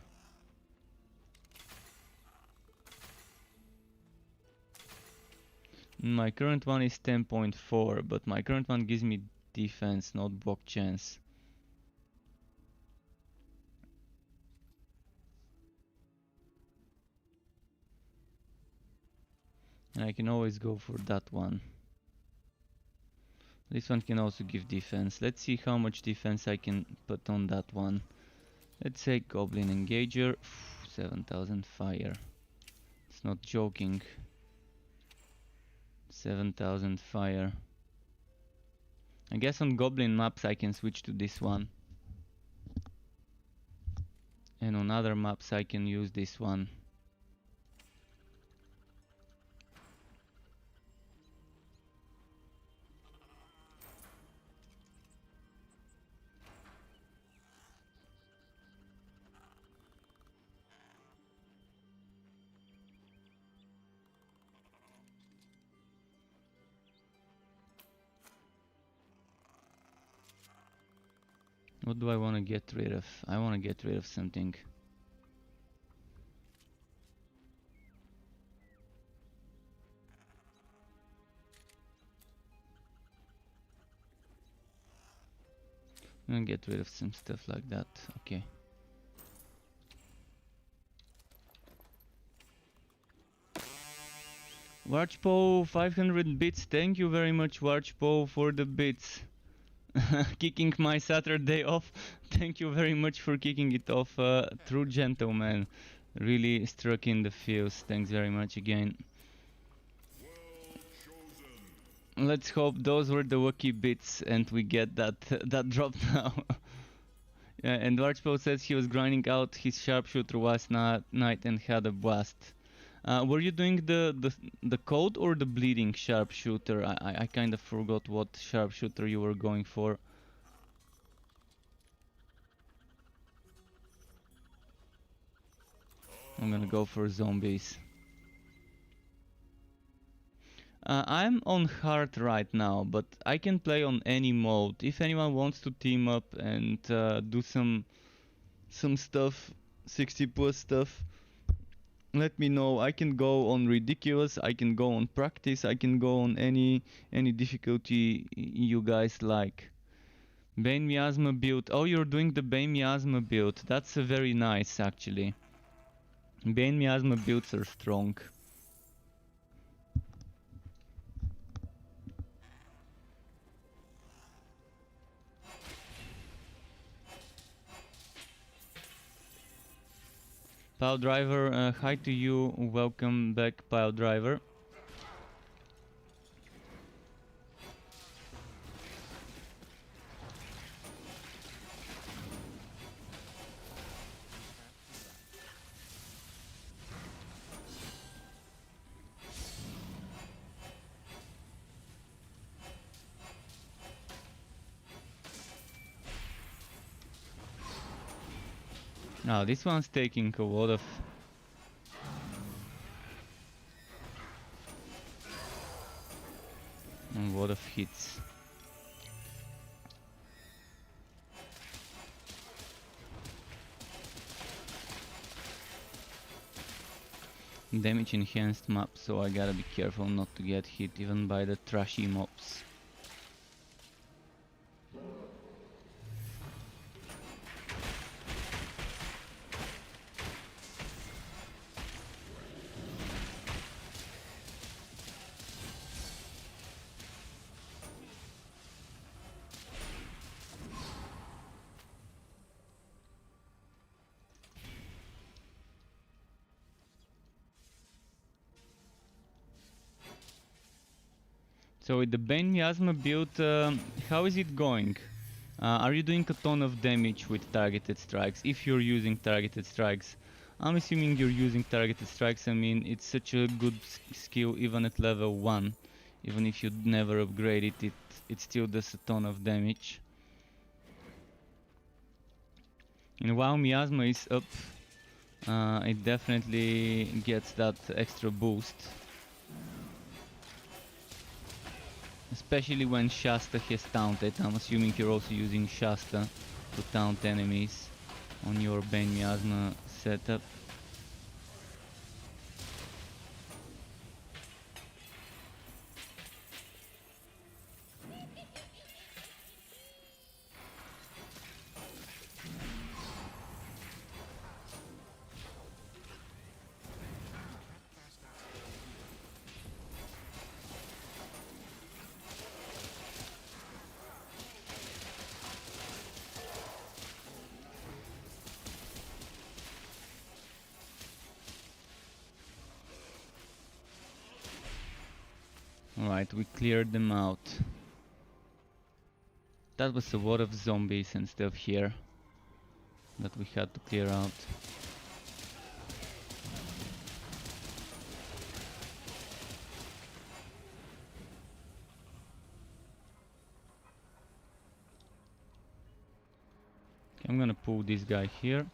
Speaker 1: My current one is 10.4, but my current one gives me defense, not block chance. And I can always go for that one. This one can also give defense. Let's see how much defense I can put on that one. Let's say Goblin Engager. 7,000 fire. It's not joking. 7,000 fire. I guess on Goblin maps I can switch to this one. And on other maps I can use this one. What do I want to get rid of? I want to get rid of something. I'm gonna get rid of some stuff like that. Okay. Warchpo 500 bits. Thank you very much, Warchpo, for the bits. Kicking my Saturday off. Thank you very much for kicking it off. True gentleman. Really struck in the feels. Thanks very much again. Let's hope those were the lucky bits and we get that that drop now. Yeah, and Warchpo says he was grinding out his sharpshooter last night and had a blast. Were you doing the code or the bleeding sharpshooter? I kind of forgot what sharpshooter you were going for. I'm gonna go for zombies. I'm on hard right now, but I can play on any mode. If anyone wants to team up and do some stuff, 60 plus stuff, let me know. I can go on ridiculous, I can go on practice, I can go on any difficulty you guys like. Bane Miasma build. Oh, you're doing the Bane Miasma build. That's very nice actually. Bane Miasma builds are strong. Pile Driver, hi to you, welcome back Pile Driver. Now this one's taking a lot of hits. Damage enhanced map, so I gotta be careful not to get hit even by the trashy mobs. So with the Bane Miasma build, how is it going? Are you doing a ton of damage with targeted strikes? If you're using targeted strikes, I'm assuming you're using targeted strikes. I mean, it's such a good skill even at level 1. Even if you never upgrade it, it still does a ton of damage. And while Miasma is up, it definitely gets that extra boost. Especially when Shasta has taunted. I'm assuming you're also using Shasta to taunt enemies on your Bane Miasma setup. Alright, we cleared them out. That was a lot of zombies and stuff here that we had to clear out. Okay, I'm gonna pull this guy here.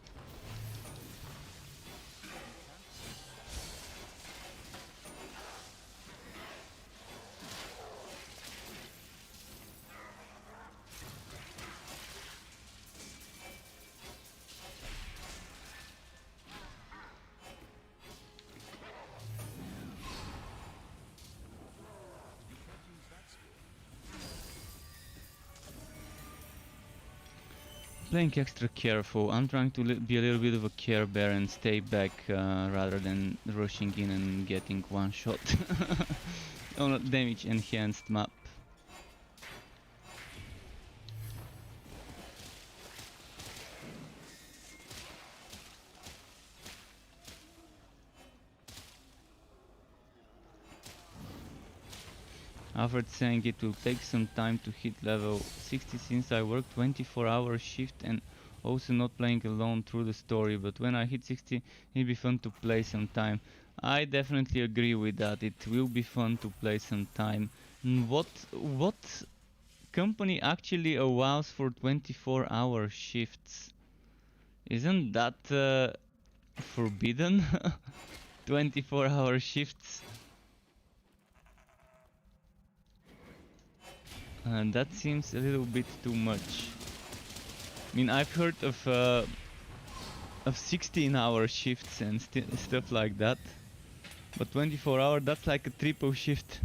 Speaker 1: Playing extra careful. I'm trying to be a little bit of a care bear and stay back rather than rushing in and getting one shot on a damage enhanced map. Alfred saying it will take some time to hit level 60 since I work 24-hour shift and also not playing alone through the story, but when I hit 60 it'll be fun to play some time. I definitely agree with that. It will be fun to play some time. What company actually allows for 24-hour shifts? Isn't that forbidden? 24-hour shifts? And that seems a little bit too much. I mean, I've heard of 16-hour shifts and stuff like that, but 24-hour, that's like a triple shift.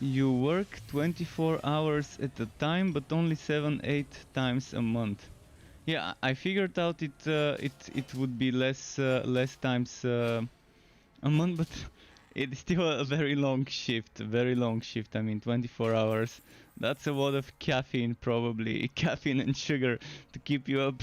Speaker 1: You work 24 hours at a time, but only 7-8 times a month. Yeah, I figured out it would be less times a month, but it's still a very long shift. Very long shift. I mean, 24 hours. That's a lot of caffeine, probably caffeine and sugar to keep you up.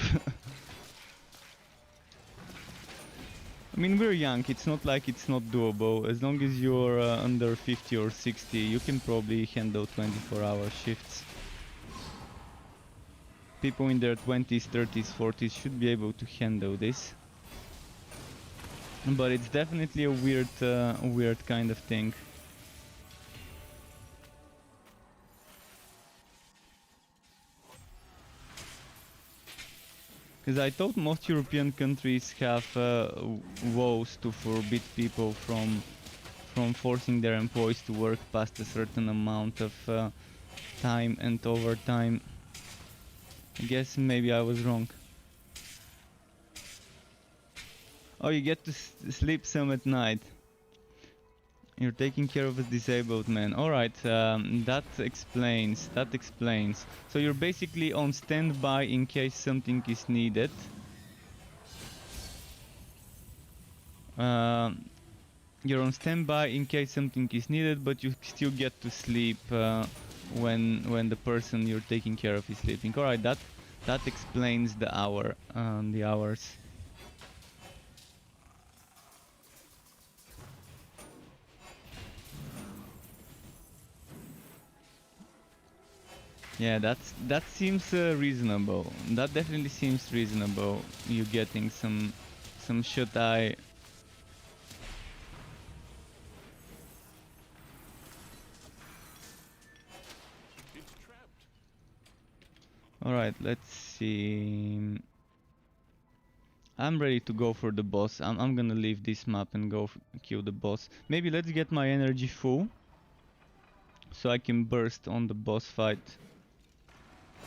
Speaker 1: I mean, we're young, it's not like it's not doable. As long as you're under 50 or 60, you can probably handle 24-hour shifts. People in their 20s, 30s, 40s should be able to handle this. But it's definitely a weird kind of thing. Because I thought most European countries have laws to forbid people from forcing their employees to work past a certain amount of time and overtime. I guess maybe I was wrong. Oh, you get to sleep some at night. You're taking care of a disabled man. Alright, that explains. So you're basically on standby in case something is needed. You're on standby in case something is needed, but you still get to sleep when the person you're taking care of is sleeping. Alright, that explains the hours. Yeah, that seems reasonable. That definitely seems reasonable. You getting some shut eye.
Speaker 2: It's trapped.
Speaker 1: All right, let's see. I'm ready to go for the boss. I'm gonna leave this map and go kill the boss. Maybe let's get my energy full, so I can burst on the boss fight.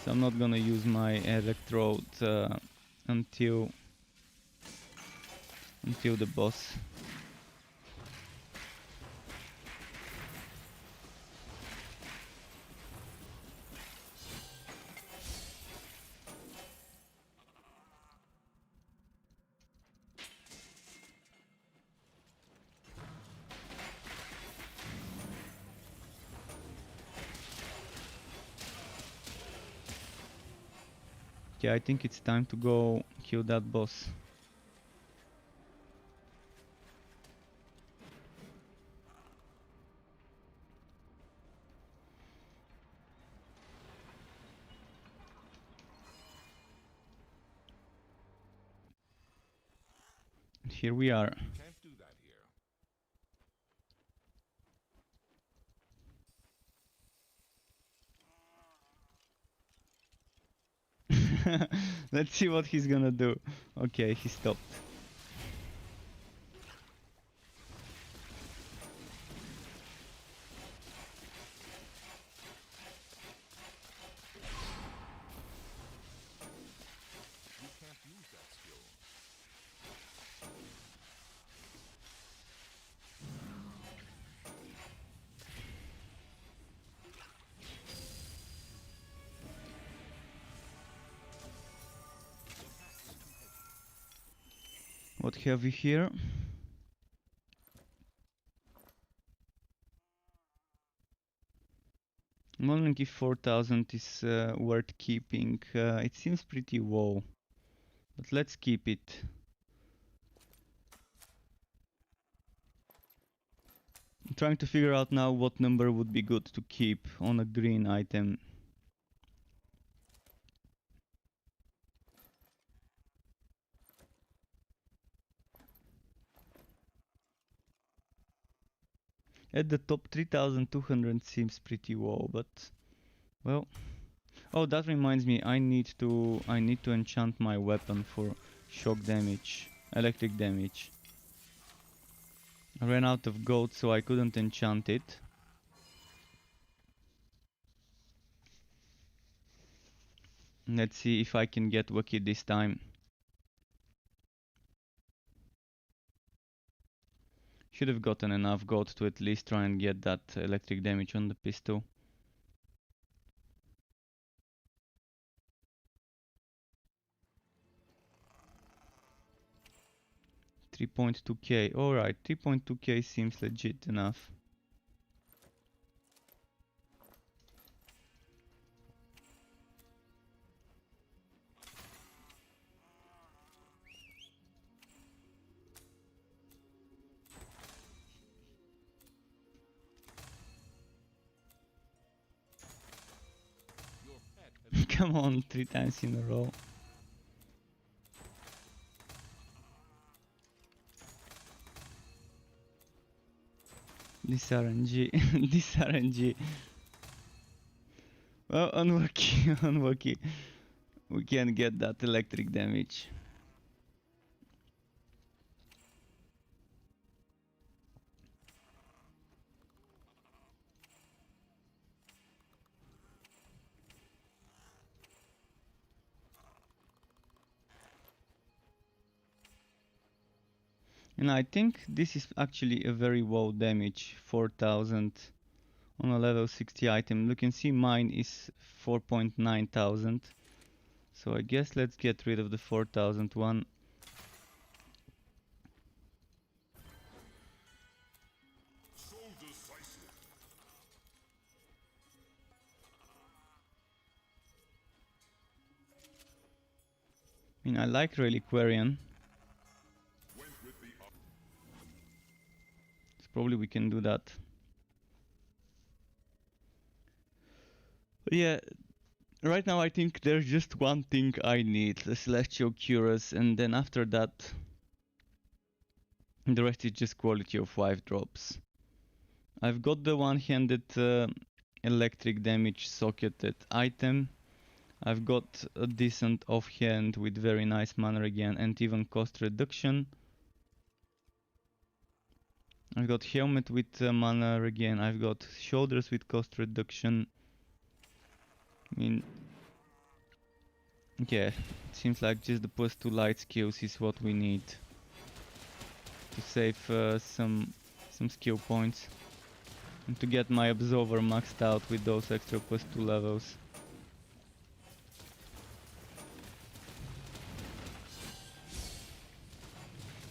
Speaker 1: So I'm not gonna use my electrode until the boss. Yeah, I think it's time to go kill that boss. Here we are.
Speaker 2: You can't do that here.
Speaker 1: Let's see what he's gonna do. Okay, he stopped.
Speaker 2: You can't use that skill.
Speaker 1: What have we here? I'm wondering if 4000 is worth keeping. It seems pretty low, but let's keep it. I'm trying to figure out now what number would be good to keep on a green item. At the top 3200 seems pretty low, but well. Oh, that reminds me, I need to enchant my weapon for shock damage, electric damage. I ran out of gold, so I couldn't enchant it. Let's see if I can get lucky this time. Should have gotten enough gold to at least try and get that electric damage on the pistol. 3.2k, alright, 3.2k seems legit enough.
Speaker 2: Your pet has
Speaker 1: Come on, 3 times in a row. This RNG, this RNG. Well, unlucky, unlucky. We can't get that electric damage. And I think this is actually a very low damage, 4000 on a level 60 item. You can see mine is 4.9 thousand. So I guess let's get rid of the 4000 one.
Speaker 2: So decisive.
Speaker 1: I mean, I like Reliquarian.
Speaker 2: Went with the
Speaker 1: So probably we can do that. But yeah, right now I think there's just one thing I need, the Celestial Curious, and then after that, the rest is just quality of life drops. I've got the one-handed electric damage socketed item. I've got a decent offhand with very nice mana regen and even cost reduction. I've got helmet with mana regen. I've got shoulders with cost reduction. I mean, yeah, it seems like just the plus 2 light skills is what we need to save some skill points and to get my Absolver maxed out with those extra plus 2 levels.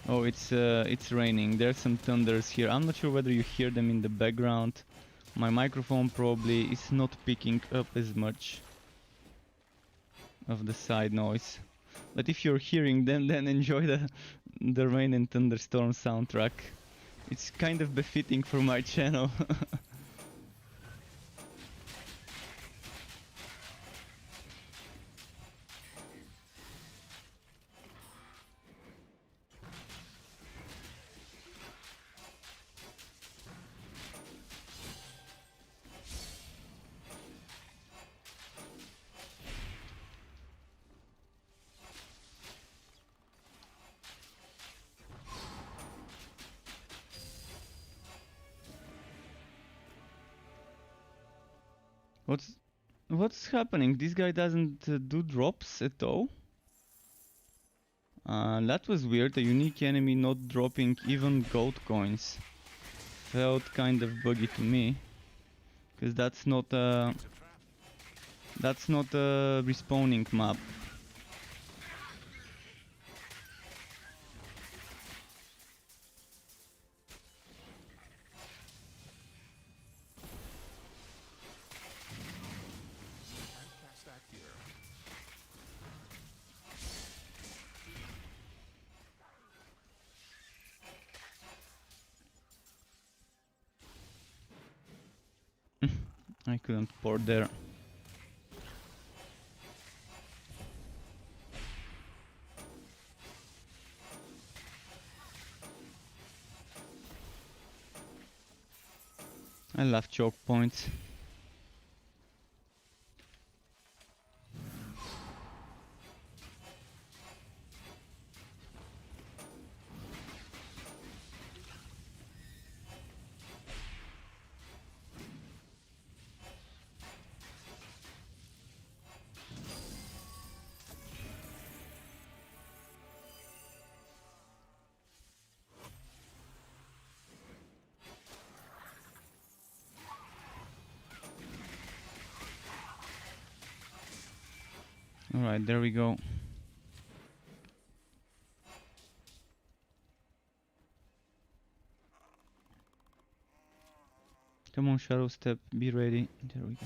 Speaker 1: Oh, it's raining. There's some thunders here. I'm not sure whether you hear them in the background. My microphone probably is not picking up as much of the side noise. But if you're hearing them, then enjoy the rain and thunderstorm soundtrack. It's kind of befitting for my channel. What's happening? This guy doesn't do drops at all. That was weird. A unique enemy not dropping even gold coins. Felt kind of buggy to me, because that's not a respawning map.
Speaker 2: can't cast that here.
Speaker 1: I couldn't port there. I love choke points. Alright, there we go. Come on, Shadow Step, be ready. There we go.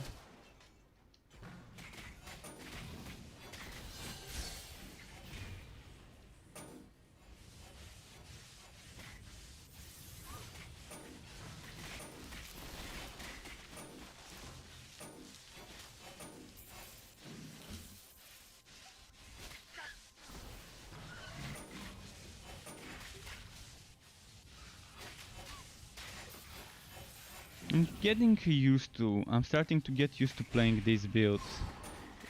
Speaker 1: I'm starting to get used to playing this build.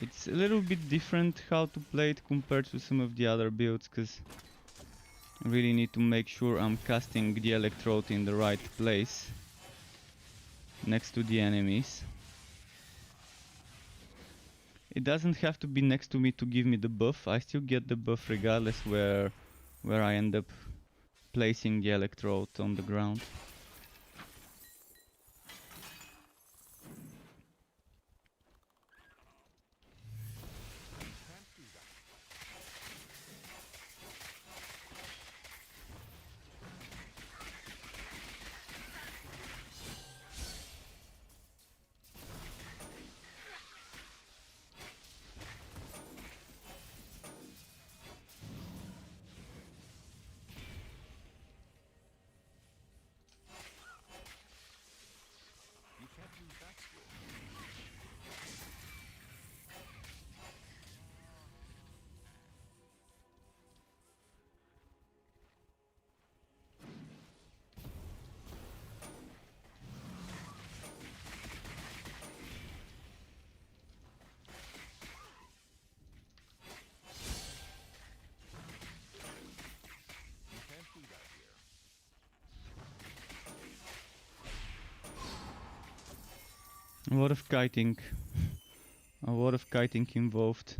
Speaker 1: It's a little bit different how to play it compared to some of the other builds, because I really need to make sure I'm casting the Electrode in the right place, next to the enemies. It doesn't have to be next to me to give me the buff. I still get the buff regardless where I end up placing the electrode on the ground.
Speaker 2: You can't use that skill. You can't do that here.
Speaker 1: A lot of kiting. A lot of kiting involved.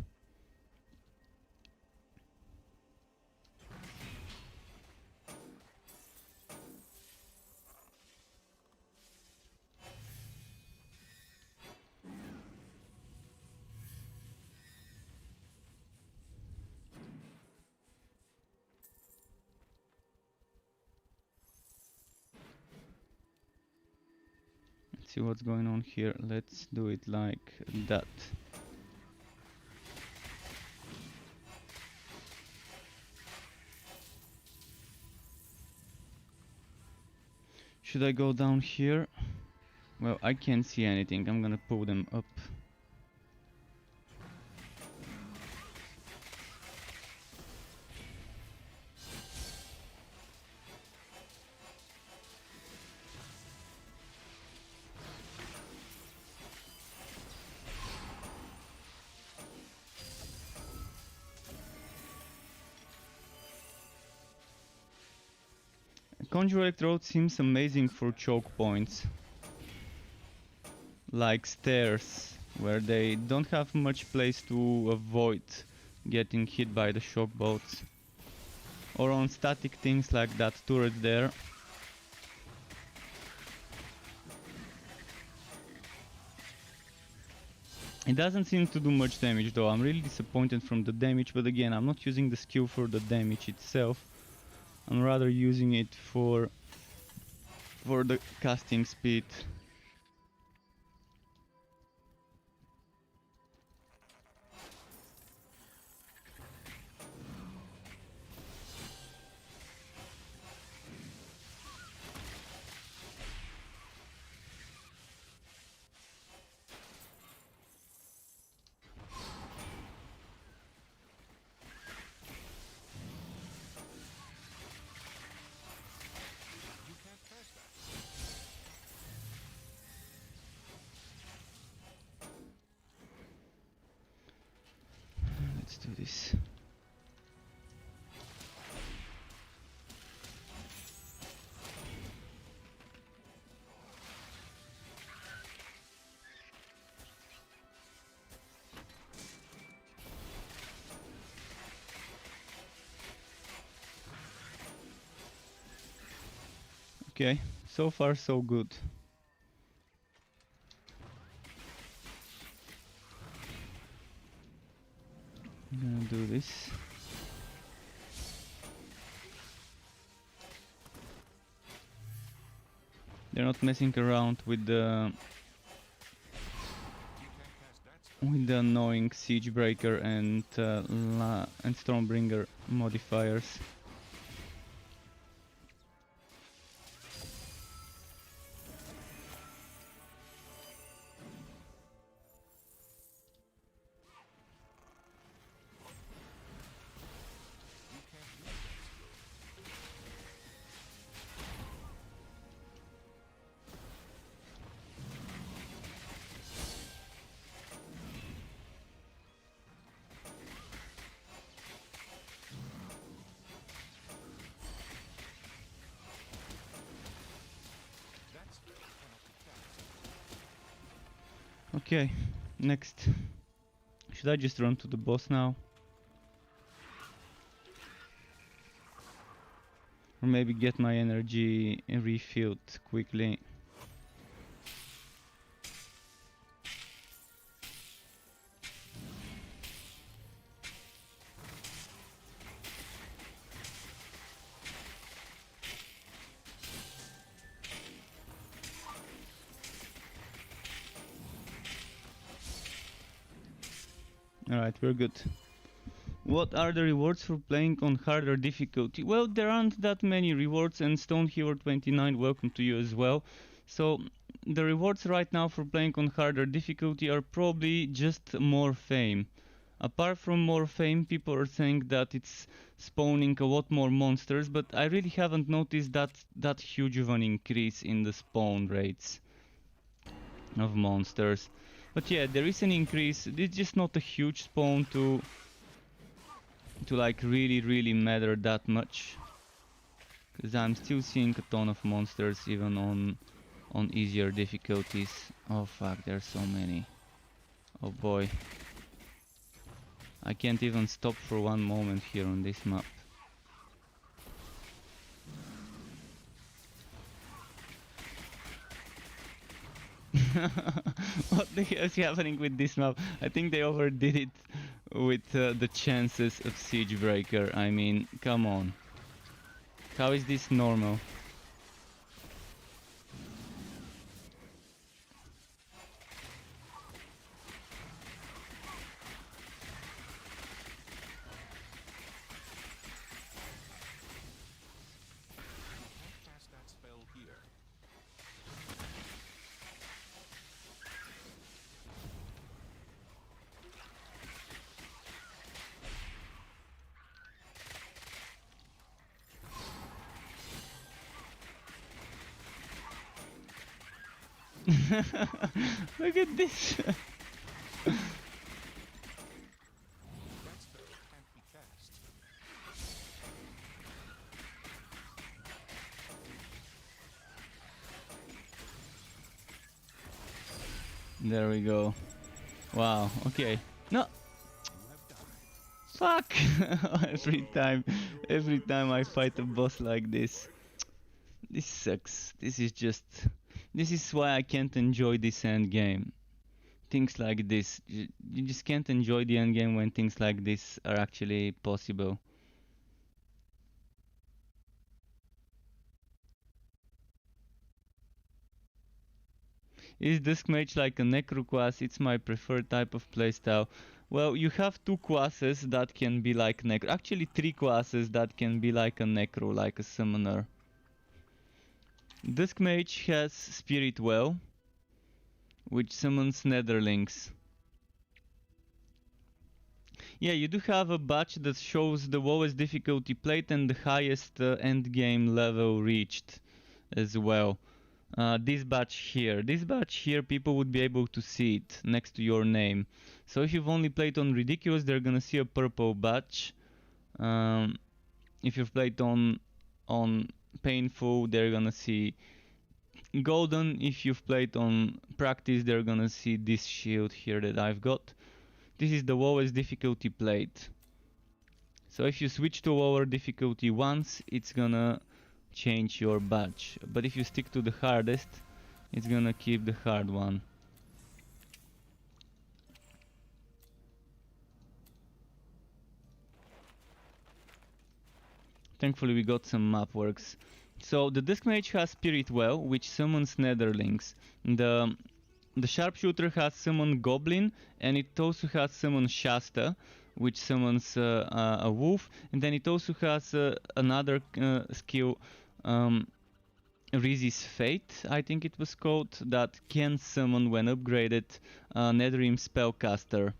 Speaker 1: Let's see what's going on here. Let's do it like that. Should I go down here? Well, I can't see anything. I'm gonna pull them up. Conjure Electrode seems amazing for choke points. Like stairs, where they don't have much place to avoid getting hit by the shock bolts. Or on static things like that turret there. It doesn't seem to do much damage though. I'm really disappointed from the damage, but again, I'm not using the skill for the damage itself. I'm rather using it for the casting speed.
Speaker 2: You can't cast that.
Speaker 1: Let's do this. Okay, so far so good. I'm gonna do this. They're not messing around with the
Speaker 2: You can't cast that skill.
Speaker 1: annoying Siege Breaker and Stormbringer modifiers.
Speaker 2: You can't use that skill. That skill cannot be cast.
Speaker 1: Okay, next. Should I just run to the boss now? Or maybe get my energy refilled quickly. Alright, we're good. What are the rewards for playing on harder difficulty? Well, there aren't that many rewards, and Stonehero29, welcome to you as well. So, the rewards right now for playing on harder difficulty are probably just more fame. Apart from more fame, people are saying that it's spawning a lot more monsters, but I really haven't noticed that huge of an increase in the spawn rates of monsters. But yeah, there is an increase. It's just not a huge spawn to like really matter that much, because I'm still seeing a ton of monsters even on easier difficulties. Oh fuck, there's so many. Oh boy, I can't even stop for one moment here on this map. What the hell is happening with this map? I think they overdid it with the chances of Siege Breaker. I mean, come on. How is this normal?
Speaker 2: Can't cast that spell here.
Speaker 1: Look at this.
Speaker 2: That spell can't be cast.
Speaker 1: There we go. Wow, okay. No!
Speaker 2: You have died.
Speaker 1: Fuck! every time I fight a boss like this. This sucks. This is why I can't enjoy this end game. Things like this. You just can't enjoy the end game when things like this are actually possible. Is Dusk Mage like a Necro class? It's my preferred type of playstyle. Well, you have two classes that can be like Necro. Actually, three classes that can be like a Necro, like a Summoner. Dusk Mage has Spirit Well, which summons Netherlings. Yeah, you do have a badge that shows the lowest difficulty played and the highest end game level reached as well. This badge here, people would be able to see it next to your name. So if you've only played on Ridiculous, they're gonna see a purple badge. If you've played on Painful, they're gonna see golden. If you've played on Practice, they're gonna see this shield here that I've got. This is the lowest difficulty played. So if you switch to lower difficulty once, it's gonna change your badge. But if you stick to the hardest, it's gonna keep the hard one. Thankfully we got some map works. So the Dusk Mage has Spirit Well, which summons Netherlings. The Sharpshooter has Summon Goblin, and it also has Summon Shasta, which summons a wolf. And then it also has another skill, Rizzy's Fate, I think it was called, that can summon, when upgraded, Netherrealm Spellcaster.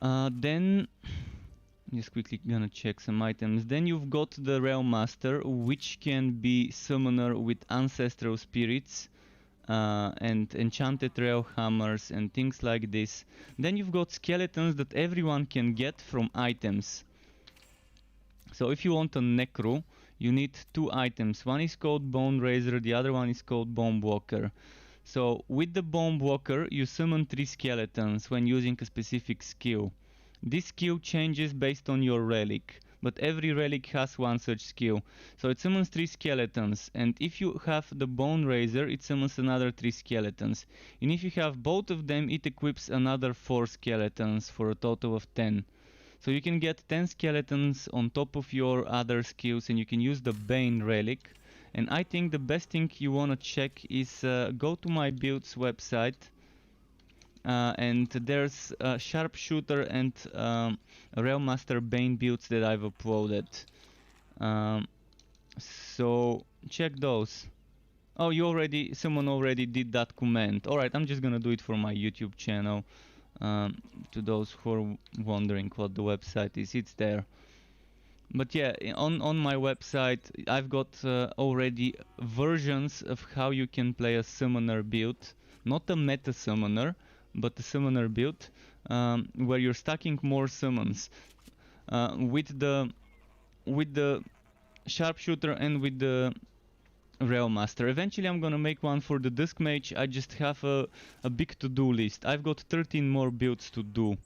Speaker 1: Then... just quickly gonna check some items. Then you've got the Realm Master, which can be summoner with ancestral spirits and enchanted rail hammers and things like this. Then you've got skeletons that everyone can get from items. So if you want a Necro, you need two items. One is called Bone Razor, the other one is called Bone Walker. So with the Bone Walker, you summon 3 skeletons when using a specific skill. This skill changes based on your relic. but every relic has one such skill. So it summons 3 skeletons, and if you have the Bone Razor, it summons another 3 skeletons. And if you have both of them, it equips another 4 skeletons for a total of 10. So you can get 10 skeletons on top of your other skills, and you can use the Bane relic. And I think the best thing you want to check is go to my builds website, and there's Sharpshooter and Realmaster Bane builds that I've uploaded. So check those. Oh, someone already did that command. Alright, I'm just gonna do it for my YouTube channel. To those who are wondering what the website is, it's there. But yeah, on my website I've got already versions of how you can play a summoner build. Not a meta summoner, but a summoner build, where you're stacking more summons with the Sharpshooter and with the Realmaster. Eventually I'm gonna make one for the Dusk Mage. I just have a big to-do list. I've got 13 more builds to do.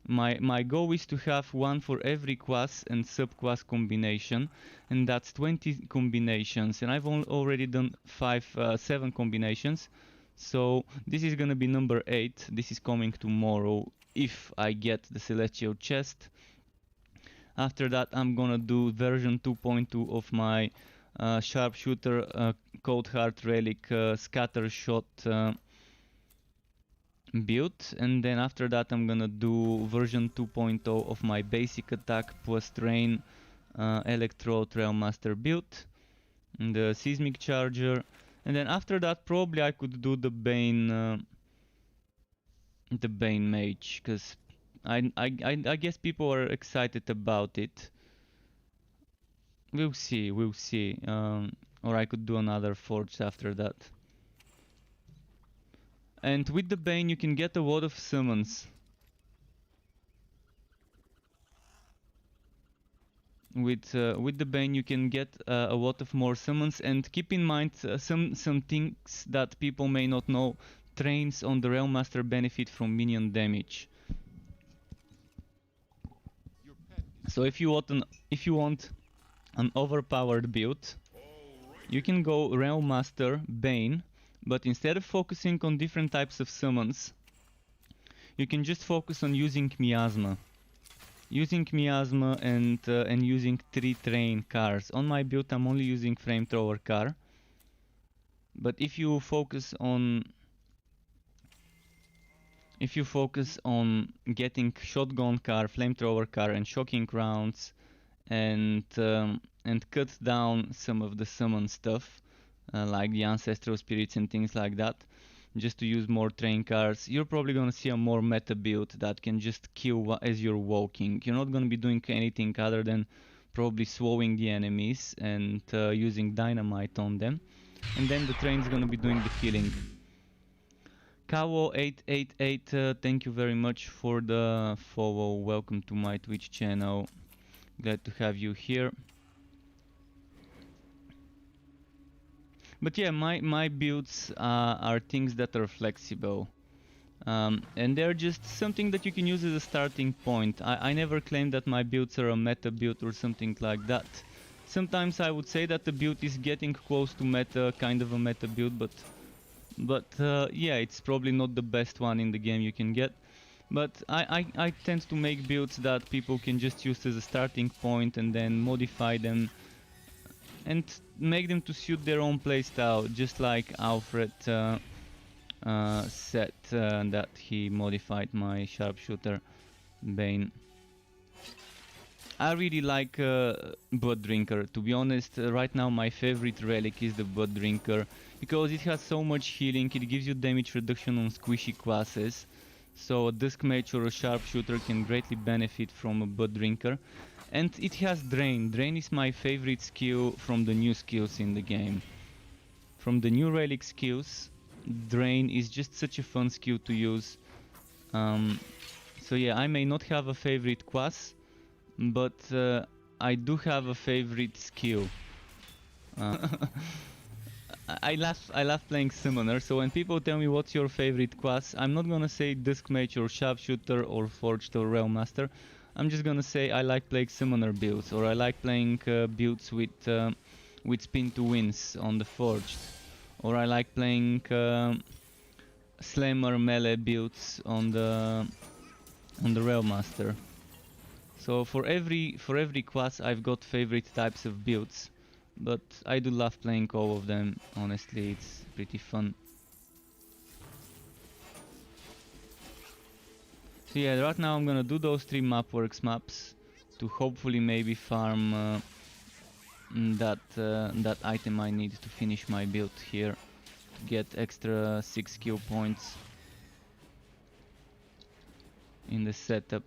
Speaker 1: My goal is to have one for every class and sub-class combination, and that's 20 combinations, and I've already done 7 combinations. So this is gonna be number 8. This is coming tomorrow if I get the Celestial Chest. After that I'm gonna do version 2.2 of my Sharpshooter Cold Heart Relic Scatter Shot build, and then after that I'm gonna do version 2.0 of my basic attack plus train Electrode Trailmaster build, and the Seismic Charger, and then after that probably I could do the Bane Mage, because I guess people are excited about it. We'll see. Or I could do another Forge after that. And with the Bane you can get a lot of summons. With the Bane you can get a lot of more summons, and keep in mind some things that people may not know. Trains on the Realmaster benefit from minion damage. So if you want an overpowered build, you can go Realmaster Bane, but instead of focusing on different types of summons, you can just focus on using Miasma. And using 3 train cars. On my build I'm only using Flamethrower car. But if you focus on getting Shotgun car, Flamethrower car and Shocking rounds, and cut down some of the summon stuff, like the Ancestral Spirits and things like that, just to use more train cars, you're probably gonna see a more meta build that can just kill as you're walking. You're not gonna be doing anything other than probably swallowing the enemies and using dynamite on them, and then the train's gonna be doing the killing. Kawo888, thank you very much for the follow. Welcome to my Twitch channel. Glad to have you here. But yeah, my builds are things that are flexible. And they're just something that you can use as a starting point. I never claim that my builds are a meta build or something like that. Sometimes I would say that the build is getting close to meta, kind of a meta build, but yeah, it's probably not the best one in the game you can get. But I tend to make builds that people can just use as a starting point and then modify them and make them to suit their own playstyle, just like Alfred said that he modified my Sharpshooter Bane. I really like Blood Drinker. To be honest, right now my favorite relic is the Blood Drinker, because it has so much healing, it gives you damage reduction on squishy classes, so a Dusk Mage or a Sharpshooter can greatly benefit from a Blood Drinker. And it has Drain. Drain is my favorite skill from the new skills in the game. From the new relic skills, Drain is just such a fun skill to use. So yeah, I may not have a favorite class, but I do have a favorite skill. I love playing Summoner, so when people tell me what's your favorite class, I'm not gonna say Dusk Mage or Sharpshooter or Forged or Realmaster. I'm just gonna say I like playing summoner builds, or I like playing builds with spin to wins on the forged, or I like playing slammer melee builds on the Railmaster. So for every class I've got favorite types of builds, but I do love playing all of them. Honestly, it's pretty fun. So yeah, right now I'm gonna do those 3 Mapworks maps to hopefully maybe farm that item I need to finish my build here, to get extra 6 skill points in the setup.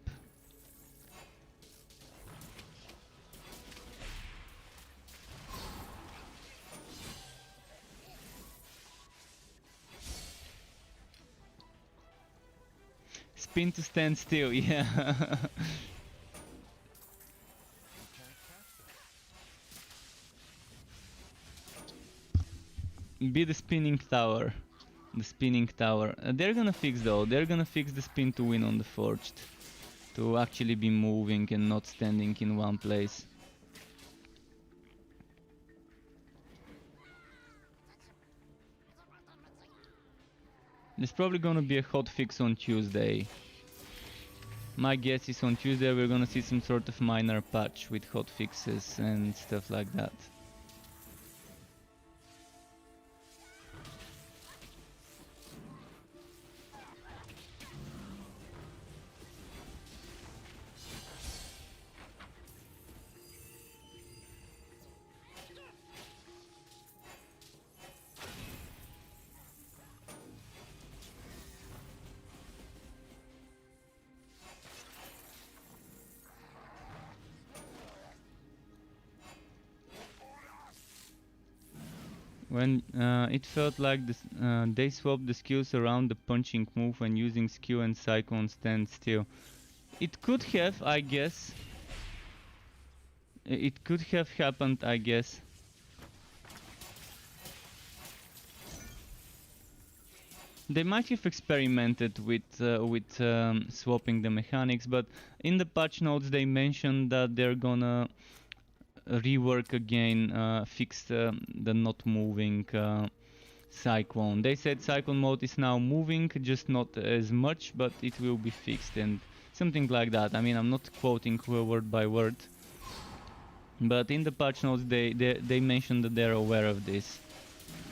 Speaker 1: Spin to stand still, yeah. Be the spinning tower. The spinning tower. They're gonna fix though. They're gonna fix the spin to win on the forged, to actually be moving and not standing in one place. There's probably gonna be a hotfix on Tuesday. My guess is on Tuesday we're gonna see some sort of minor patch with hotfixes and stuff like that. When it felt like they swapped the skills around the punching move when using skew and cyclone stand still. It could have, I guess. It could have happened, I guess. They might have experimented with swapping the mechanics, but in the patch notes they mentioned that they're gonna rework again, fix the not moving cyclone. They said cyclone mode is now moving, just not as much, but it will be fixed and something like that. I mean, I'm not quoting word by word, but in the patch notes they mentioned that they're aware of this.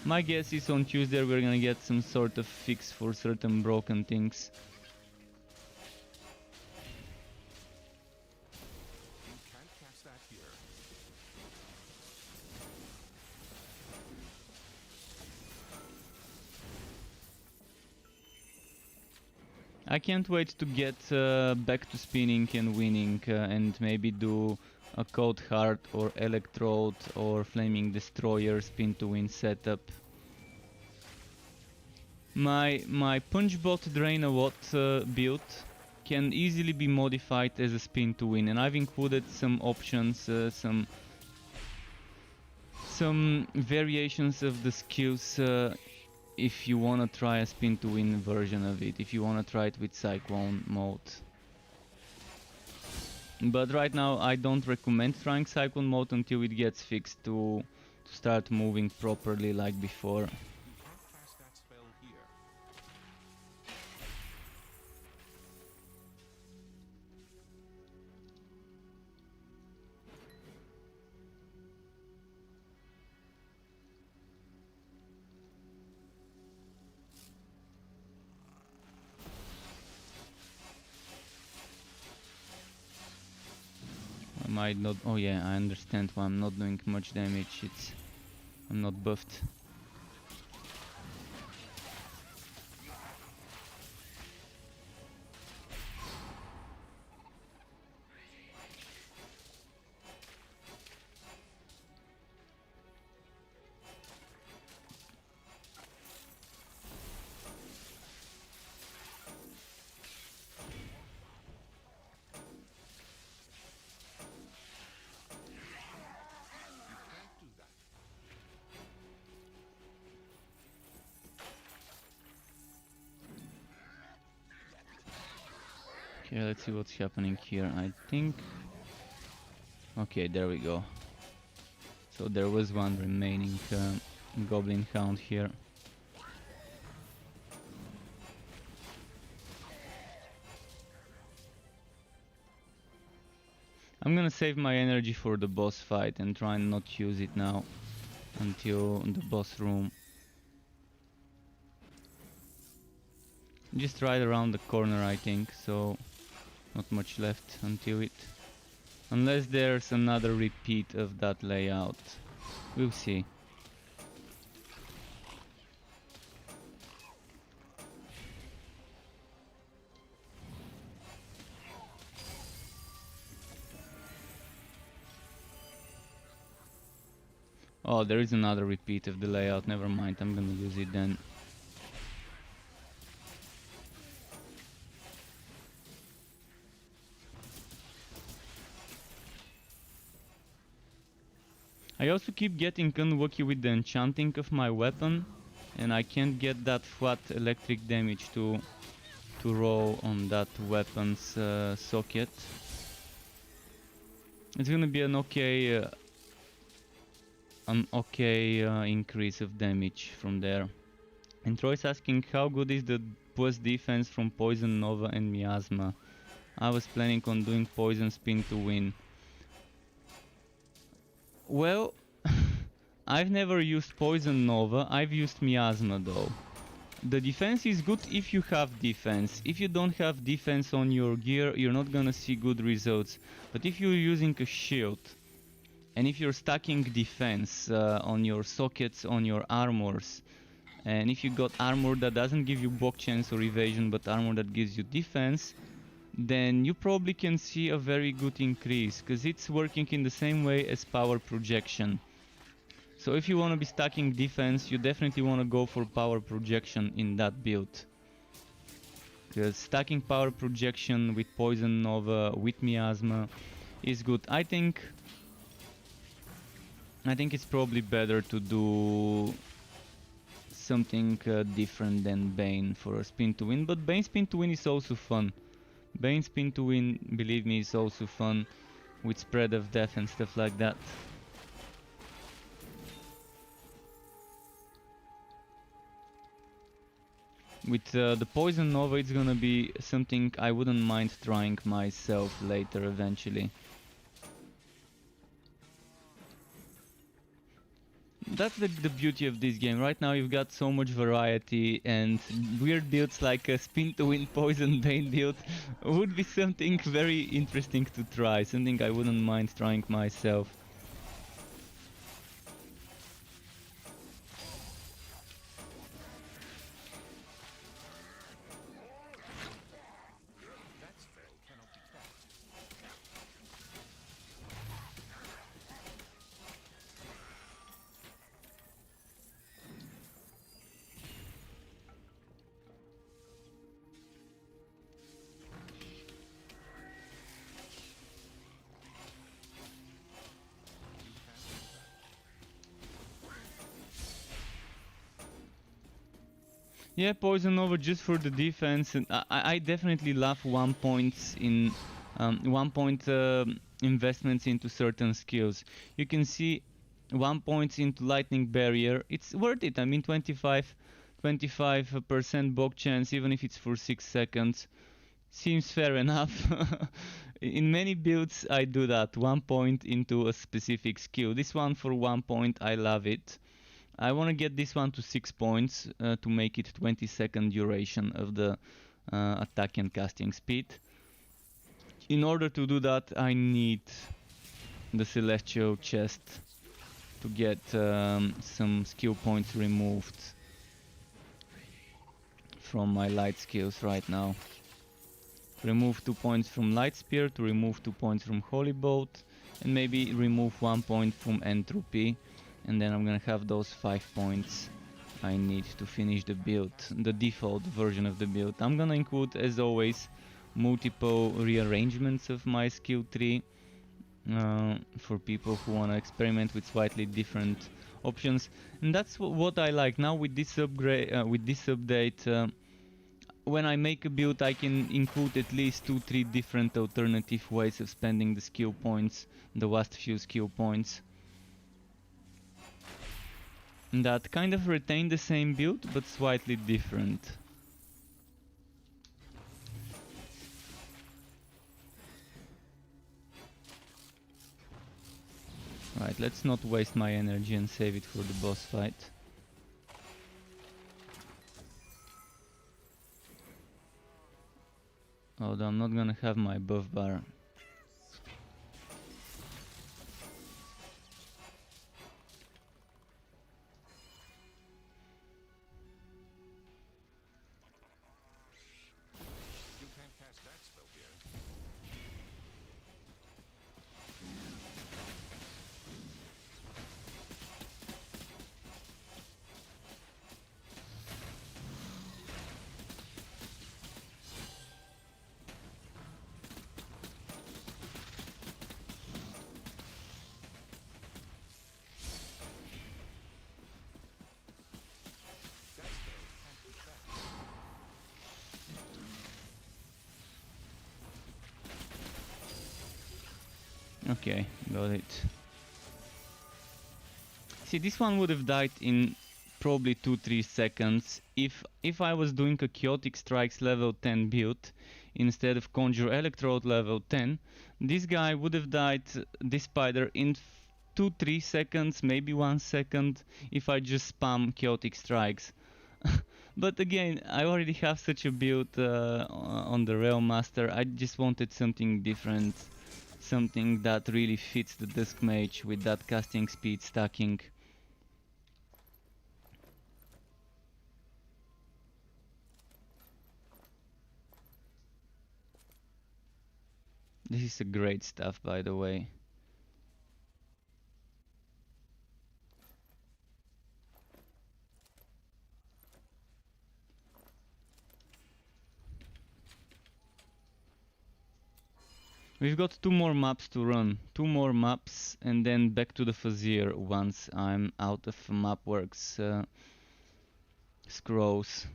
Speaker 1: My guess is on Tuesday we're gonna get some sort of fix for certain broken things.
Speaker 2: You can't cast that here.
Speaker 1: I can't wait to get back to spinning and winning and maybe do a Cold Heart or Electrode or Flaming Destroyer spin to win setup. My Punchbot Drain a Lot build can easily be modified as a spin to win, and I've included some options, some variations of the skills if you wanna try a spin to win version of it, if you wanna try it with Cyclone mode. But right now I don't recommend trying Cyclone mode until it gets fixed to start moving properly like before.
Speaker 2: You can't cast that spell here.
Speaker 1: I might not. Oh yeah, I understand why I'm not doing much damage. I'm not buffed. Okay, let's see what's happening here. I think... Okay, there we go. So there was one remaining Goblin Hound here. I'm gonna save my energy for the boss fight and try and not use it now until the boss room. Just right around the corner, I think, so not much left until it. Unless there's another repeat of that layout. We'll see. Oh, there is another repeat of the layout, never mind, I'm gonna use it then. I also keep getting unlucky with the enchanting of my weapon, and I can't get that flat electric damage to roll on that weapon's socket. It's gonna be an okay increase of damage from there. And Troy's asking how good is the plus defense from Poison Nova and Miasma. I was planning on doing Poison Spin to win. Well, I've never used Poison Nova, I've used Miasma though. The defense is good if you have defense. If you don't have defense on your gear, you're not gonna see good results. But if you're using a shield, and if you're stacking defense on your sockets, on your armors, and if you got armor that doesn't give you block chance or evasion, but armor that gives you defense, then you probably can see a very good increase, because it's working in the same way as power projection. So if you want to be stacking defense, you definitely want to go for power projection in that build. Because stacking power projection with Poison Nova, with Miasma is good. I think it's probably better to do something different than Bane for a spin to win, but Bane spin to win is also fun. Bane spin to win, believe me, is also fun with spread of death and stuff like that. With the Poison Nova, it's gonna be something I wouldn't mind trying myself later eventually. That's the beauty of this game. Right now you've got so much variety, and weird builds like a spin to win Poison Bane build would be something very interesting to try, something I wouldn't mind trying myself. Yeah, Poison Nova just for the defense, and I definitely love 1 points in 1 point investments into certain skills. You can see 1 point into Lightning Barrier. It's worth it. I mean, 25% block chance, even if it's for 6 seconds, seems fair enough. In many builds, I do that. 1 point into a specific skill. This one for 1 point, I love it. I want to get this one to 6 points to make it 20-second duration of the attack and casting speed. In order to do that, I need the Celestial chest to get some skill points removed from my light skills right now. To remove 2 points from Light Spear, to remove 2 points from Holy Bolt, and maybe remove 1 point from Entropy. And then I'm gonna have those 5 points I need to finish the build, the default version of the build. I'm gonna include, as always, multiple rearrangements of my skill tree for people who wanna experiment with slightly different options. And that's what I like now with this upgrade, with this update. when I make a build, I can include at least 2-3 different alternative ways of spending the skill points, the last few skill points. That kind of retain the same build, but slightly different. Right, let's not waste my energy and save it for the boss fight. Although I'm not gonna have my buff bar.
Speaker 2: You can't cast that spell here. That spell can't be fast.
Speaker 1: Okay, got it. See, this one would have died in probably 2-3 seconds if I was doing a Chaotic Strikes level 10 build instead of Conjure Electrode level 10. This guy would have died, this spider, in 2-3 seconds, maybe 1 second, if I just spam Chaotic Strikes. But again, I already have such a build on the Realm Master. I just wanted something different, something that really fits the Dusk Mage with that casting speed stacking. This is a great stuff, by the way. We've got 2 more maps to run. 2 more maps and then back to the Fazir once I'm out of Mapworks scrolls.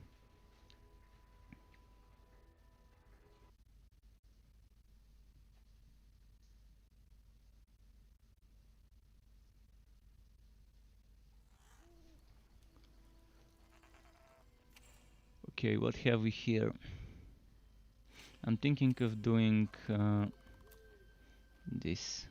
Speaker 1: Okay, what have we here? I'm thinking of doing this.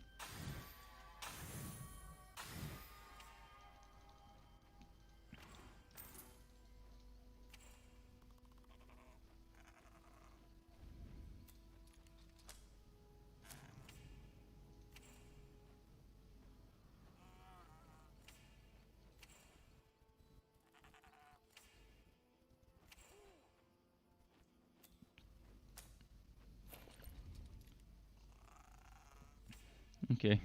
Speaker 1: Okay.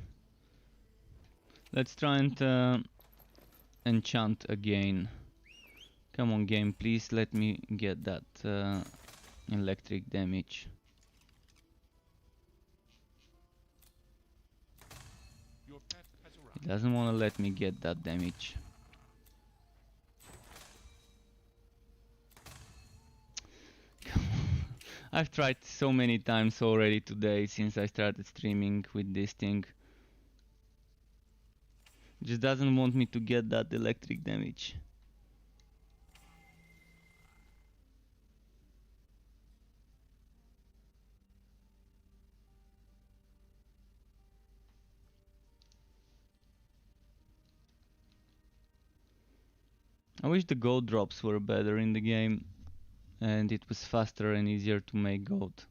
Speaker 1: Let's try and enchant again. Come on, game, please let me get that electric damage.
Speaker 2: Your pet has
Speaker 1: It
Speaker 2: arrived.
Speaker 1: doesn't want to let me get that damage. I've tried so many times already today since I started streaming with this thing. Just doesn't want me to get that electric damage. I wish the gold drops were better in the game and it was faster and easier to make gold.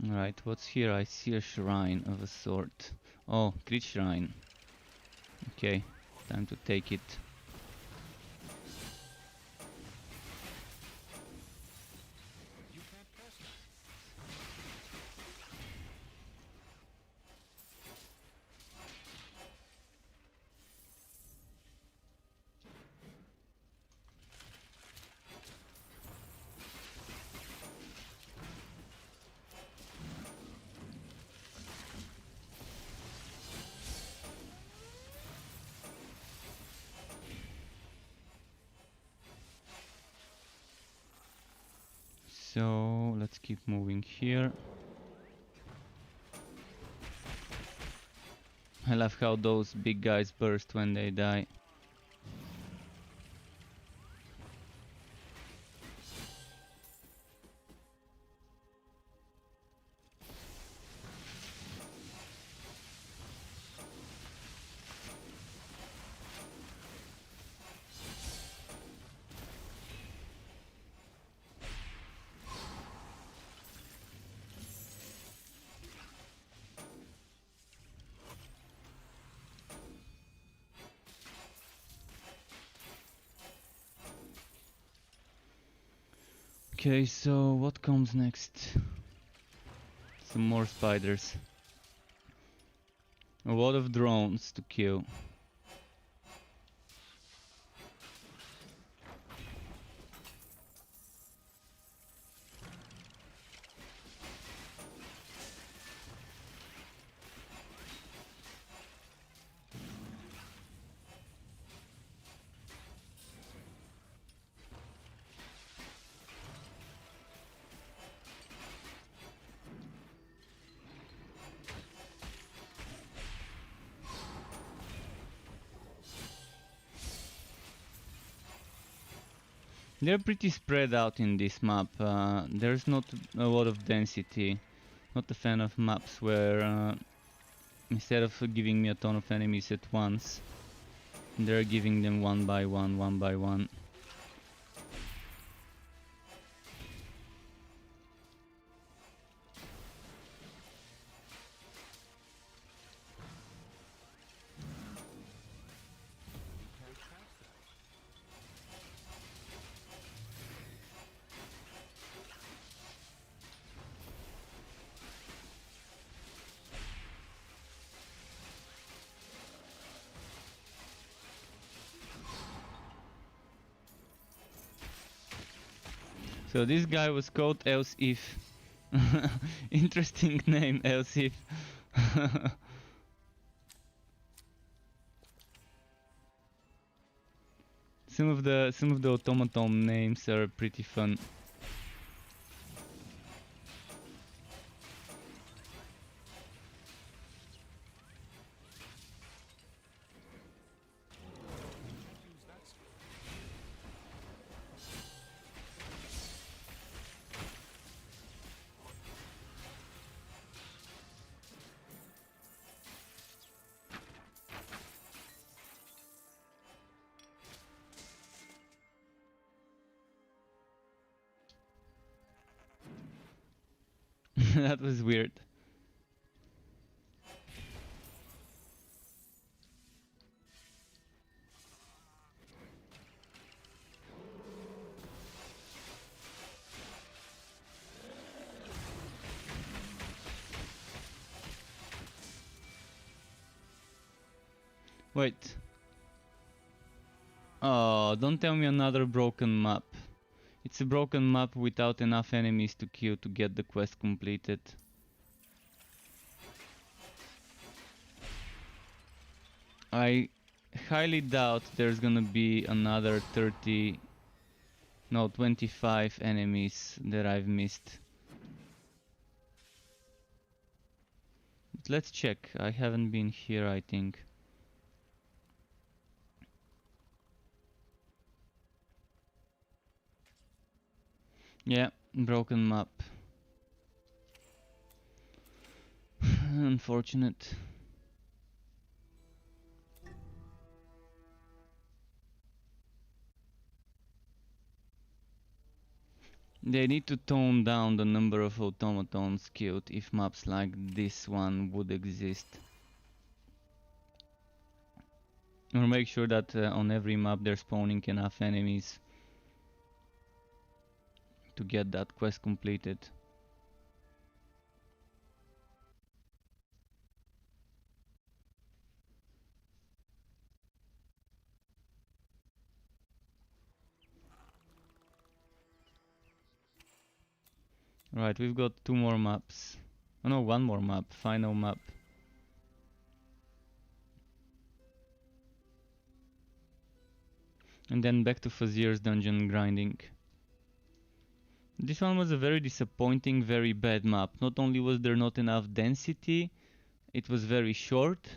Speaker 1: Right, what's here? I see a shrine of a sort. Oh, crit shrine. Okay, time to take it.
Speaker 2: You can't cast that.
Speaker 1: So let's keep moving here. I love how those big guys burst when they die. Okay, so what comes next? Some more spiders. A lot of drones to kill. They're pretty spread out in this map. There's not a lot of density. Not a fan of maps where instead of giving me a ton of enemies at once, they're giving them one by one, one by one. So this guy was called Else If. Interesting name, Else If. Some of the automaton names are pretty fun. That was weird. Wait. Oh, don't tell me another broken map. It's a broken map without enough enemies to kill to get the quest completed. I highly doubt there's gonna be another 30, no, 25 enemies that I've missed. But let's check. I haven't been here, I think. Yeah, broken map. Unfortunate. They need to tone down the number of automatons killed if maps like this one would exist. Or make sure that on every map they're spawning enough enemies to get that quest completed. Right, we've got 2 more maps. Oh no, 1 more map, final map. And then back to Fazir's dungeon grinding. This one was a very disappointing, very bad map. Not only was there not enough density, it was very short.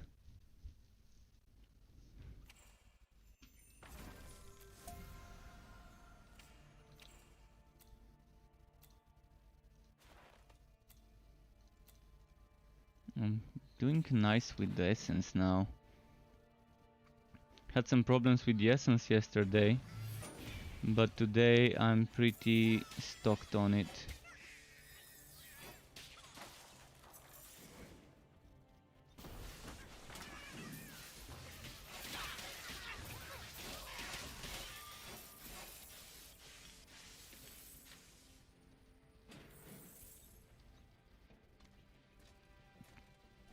Speaker 1: I'm doing nice with the essence now. Had some problems with the essence yesterday, but today I'm pretty stocked on it.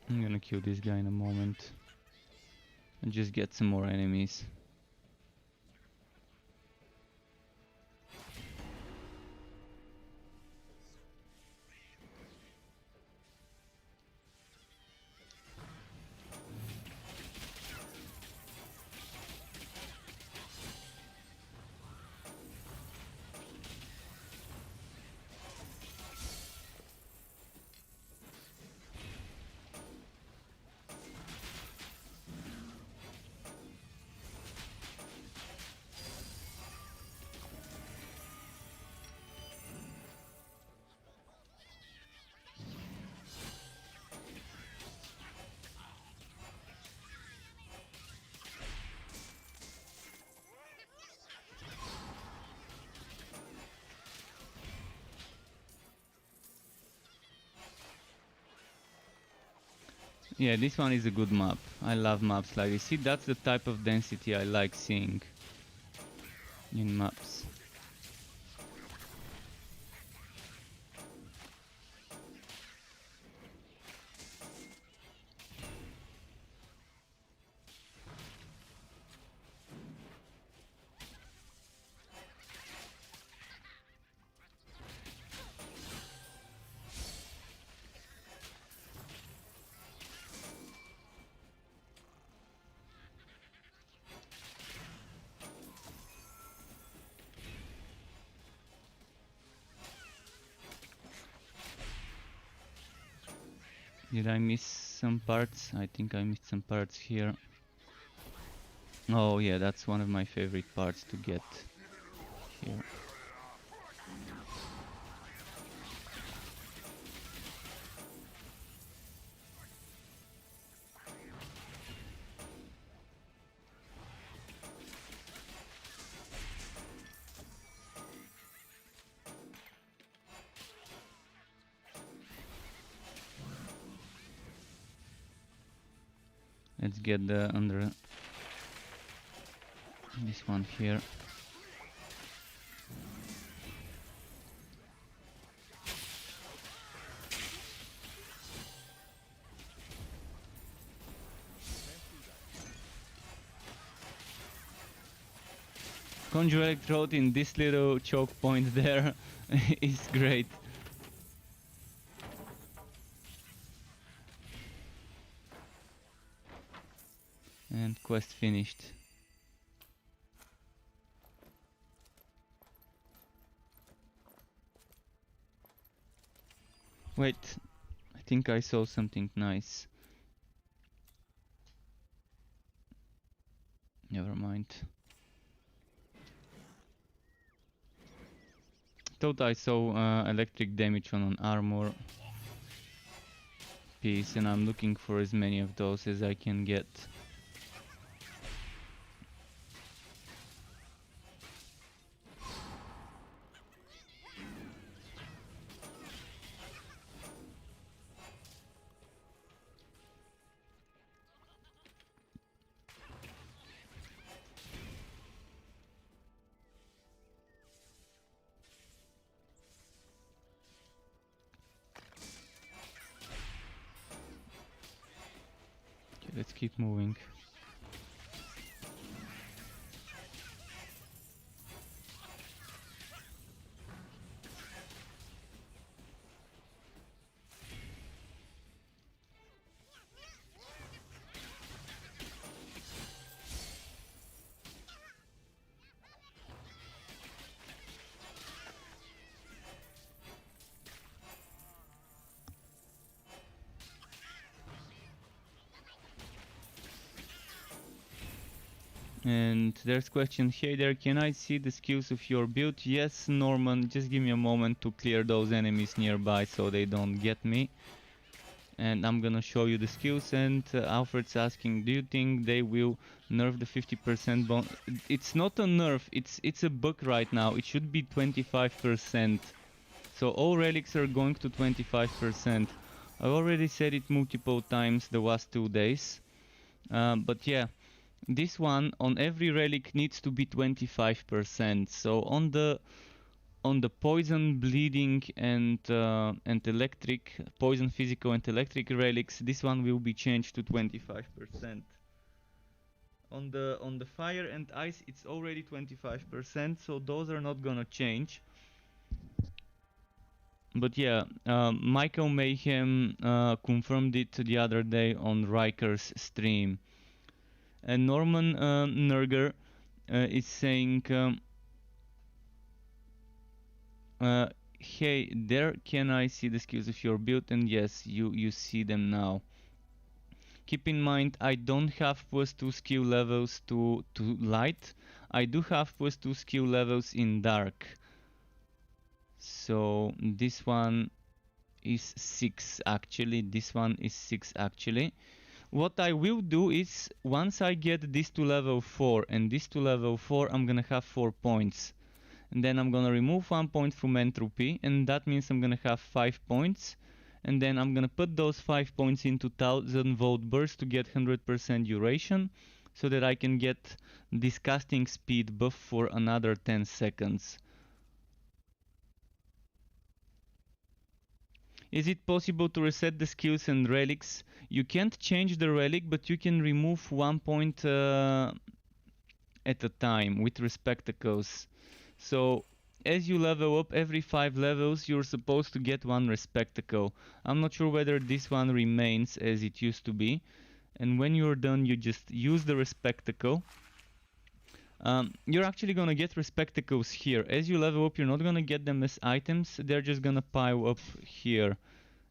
Speaker 1: I'm gonna kill this guy in a moment and just get some more enemies. Yeah, this one is a good map. I love maps like this. See, that's the type of density I like seeing in maps. Did I miss some parts? I think I missed some parts here. Oh yeah, that's one of my favorite parts to get here. Let's get the under this one here. Conjure Electrode in this little choke point there is great. And quest finished. Wait, I think I saw something nice. Never mind. Thought I saw electric damage on an armor piece, and I'm looking for as many of those as I can get. Okay, let's keep moving. And there's question, hey there, can I see the skills of your build? Yes, Norman, just give me a moment to clear those enemies nearby so they don't get me. And I'm gonna show you the skills. And Alfred's asking, do you think they will nerf the 50% bone? It's not a nerf, it's a bug right now. It should be 25%. So all relics are going to 25%. I've already said it multiple times the last 2 days. But yeah. This one on every relic needs to be 25%. So on the poison, bleeding, and electric, poison, physical, and electric relics, this one will be changed to 25%. On the fire and ice, it's already 25%. So those are not gonna change. But yeah, Michael Mayhem confirmed it the other day on Riker's stream. And Norman Nerger is saying, hey, there can I see the skills of your build? And yes, you see them now. Keep in mind, I don't have +2 skill levels to light. I do have +2 skill levels in dark. So this one is 6 actually. This one is 6 actually. What I will do is, once I get this to level 4 and this to level 4, I'm gonna have 4 points. And then I'm gonna remove 1 point from entropy, and that means I'm gonna have 5 points. And then I'm gonna put those 5 points into 1000-volt burst to get 100% duration, so that I can get this casting speed buff for another 10 seconds. Is it possible to reset the skills and relics? You can't change the relic, but you can remove 1 point at a time with respectacles. So as you level up, every 5 levels you're supposed to get 1 respectacle. I'm not sure whether this one remains as it used to be. And when you're done, you just use the respectacle. You're actually gonna get respectacles here. As you level up, you're not gonna get them as items. They're just gonna pile up here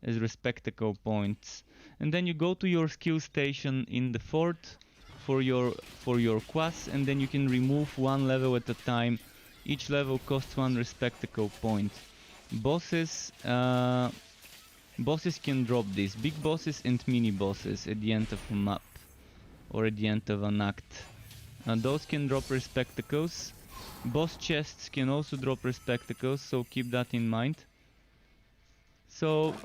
Speaker 1: as respectacle points. And then you go to your skill station in the fort for your quests, and then you can remove 1 level at a time. Each level costs 1 respectacle point. Bosses can drop this. Big bosses and mini bosses at the end of a map or at the end of an act. Those can drop respectacles. Boss chests can also drop respectacles, so keep that in mind. So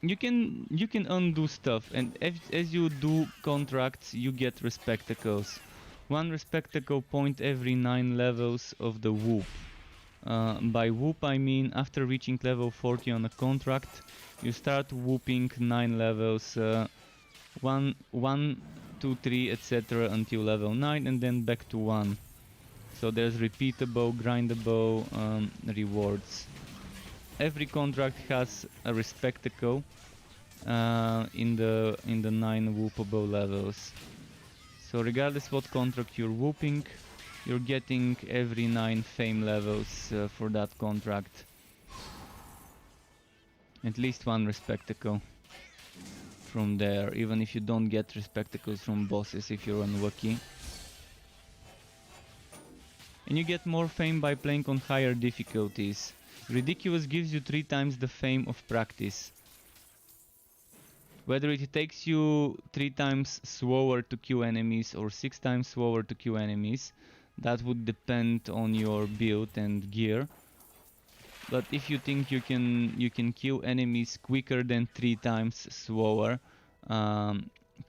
Speaker 1: you can undo stuff, and as you do contracts, you get respectacles. 1 respectacle point every 9 levels of the whoop. By whoop I mean after reaching level 40 on a contract, you start whooping 9 levels, 1, 2, 3, etc. until level 9, and then back to 1. So there's repeatable, grindable rewards. Every contract has a respectacle in the 9 whoopable levels. So regardless what contract you're whooping, you're getting every 9 fame levels for that contract. At least 1 respectacle from there, even if you don't get respectacles from bosses if you're unlucky. And you get more fame by playing on higher difficulties. Ridiculous gives you 3 times the fame of practice. Whether it takes you 3 times slower to kill enemies or 6 times slower to kill enemies, that would depend on your build and gear. But if you think you can kill enemies quicker than 3 times slower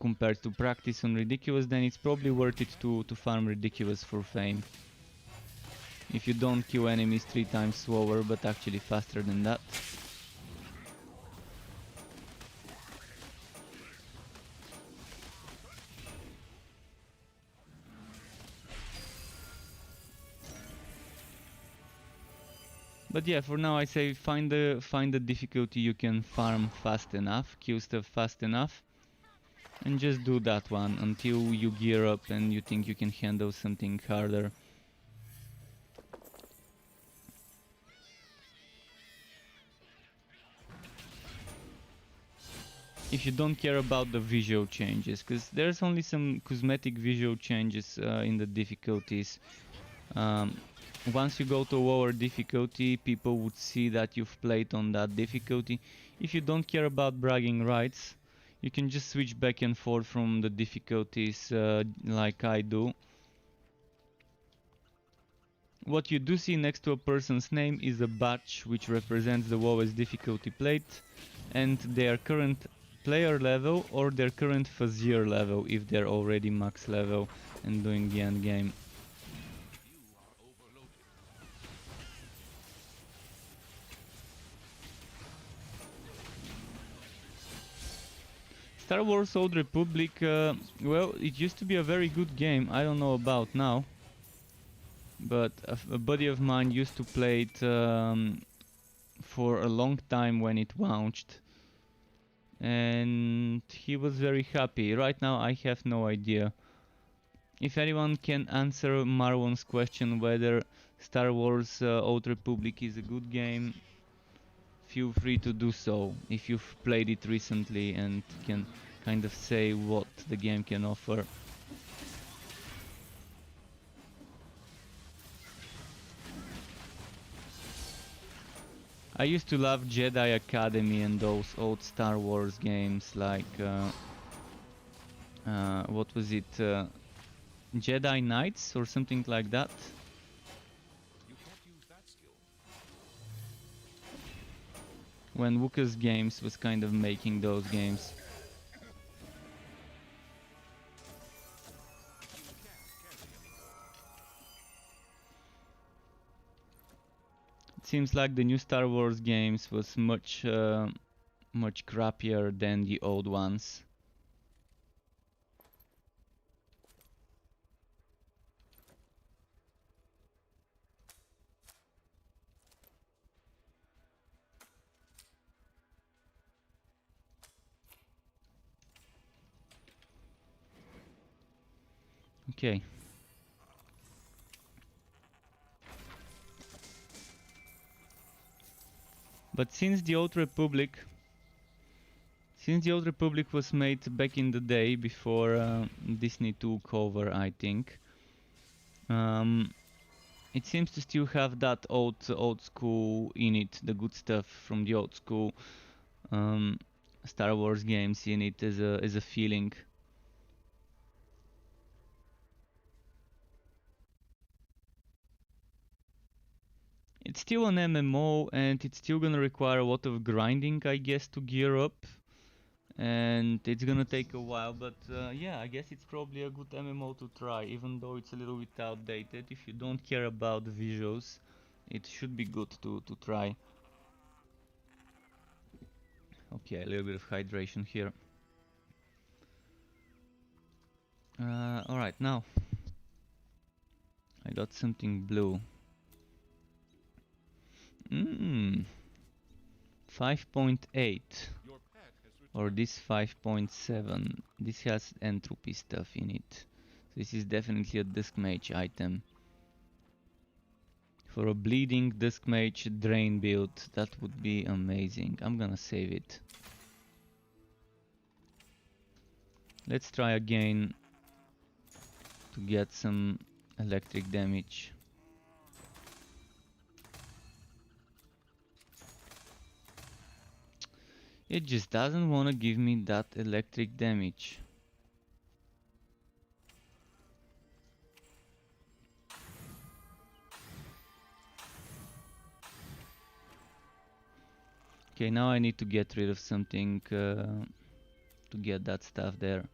Speaker 1: compared to practice on Ridiculous, then it's probably worth it to farm Ridiculous for fame. If you don't kill enemies 3 times slower but actually faster than that. But yeah, for now I say find the difficulty you can farm fast enough, kill stuff fast enough, and just do that one until you gear up and you think you can handle something harder. if you don't care about the visual changes, because there's only some cosmetic visual changes in the difficulties. Once you go to lower difficulty, people would see that you've played on that difficulty. If you don't care about bragging rights, you can just switch back and forth from the difficulties like I do. What you do see next to a person's name is a badge which represents the lowest difficulty played and their current player level or their current Fazier level if they're already max level and doing the end game. Star Wars Old Republic, well, it used to be a very good game. I don't know about now, but a buddy of mine used to play it for a long time when it launched, and he was very happy. Right now I have no idea. If anyone can answer Marlon's question whether Star Wars Old Republic is a good game, feel free to do so if you've played it recently and can kind of say what the game can offer. I used to love Jedi Academy and those old Star Wars games like what was it, Jedi Knights or something like that.
Speaker 2: You can't use that skill.
Speaker 1: When Lucas Games was kind of making those games. It seems like the new Star Wars games was much crappier than the old ones. Okay. But since the Old Republic was made back in the day before Disney took over, I think, it seems to still have that old school in it, the good stuff from the old school Star Wars games in it as a feeling. It's still an MMO and it's still gonna require a lot of grinding, I guess, to gear up. And it's gonna take a while, but yeah, I guess it's probably a good MMO to try, even though it's a little bit outdated. If you don't care about the visuals, it should be good to try. Okay, a little bit of hydration here. Alright, now I got something blue. 5.8 or this 5.7. This has entropy stuff in it. This is definitely a Dusk Mage item. For a bleeding Dusk Mage drain build, that would be amazing. I'm gonna save it. Let's try again to get some electric damage. It just doesn't want to give me that electric damage. Okay, now I need to get rid of something to get that stuff there.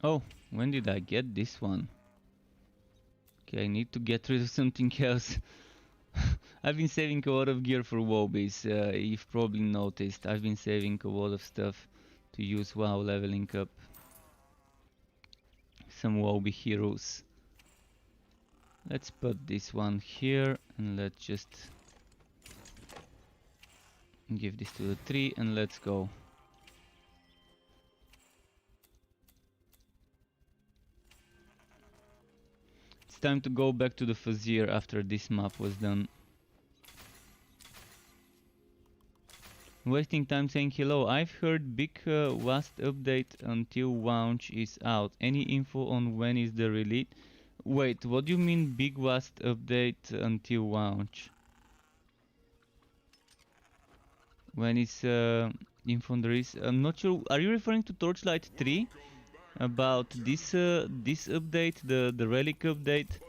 Speaker 1: Oh, when did I get this one? Okay, I need to get rid of something else. I've been saving a lot of gear for Wobbies. You've probably noticed. I've been saving a lot of stuff to use while leveling up some Wobby heroes. Let's put this one here and let's just give this to the tree and let's go. It's time to go back to the Fazir after this map was done. Wasting time saying hello. I've heard big WAST update until launch is out. Any info on when is the release? Wait, what do you mean big WAST update until launch? When is info on the release? I'm not sure. Are you referring to Torchlight 3? About this update, the relic update?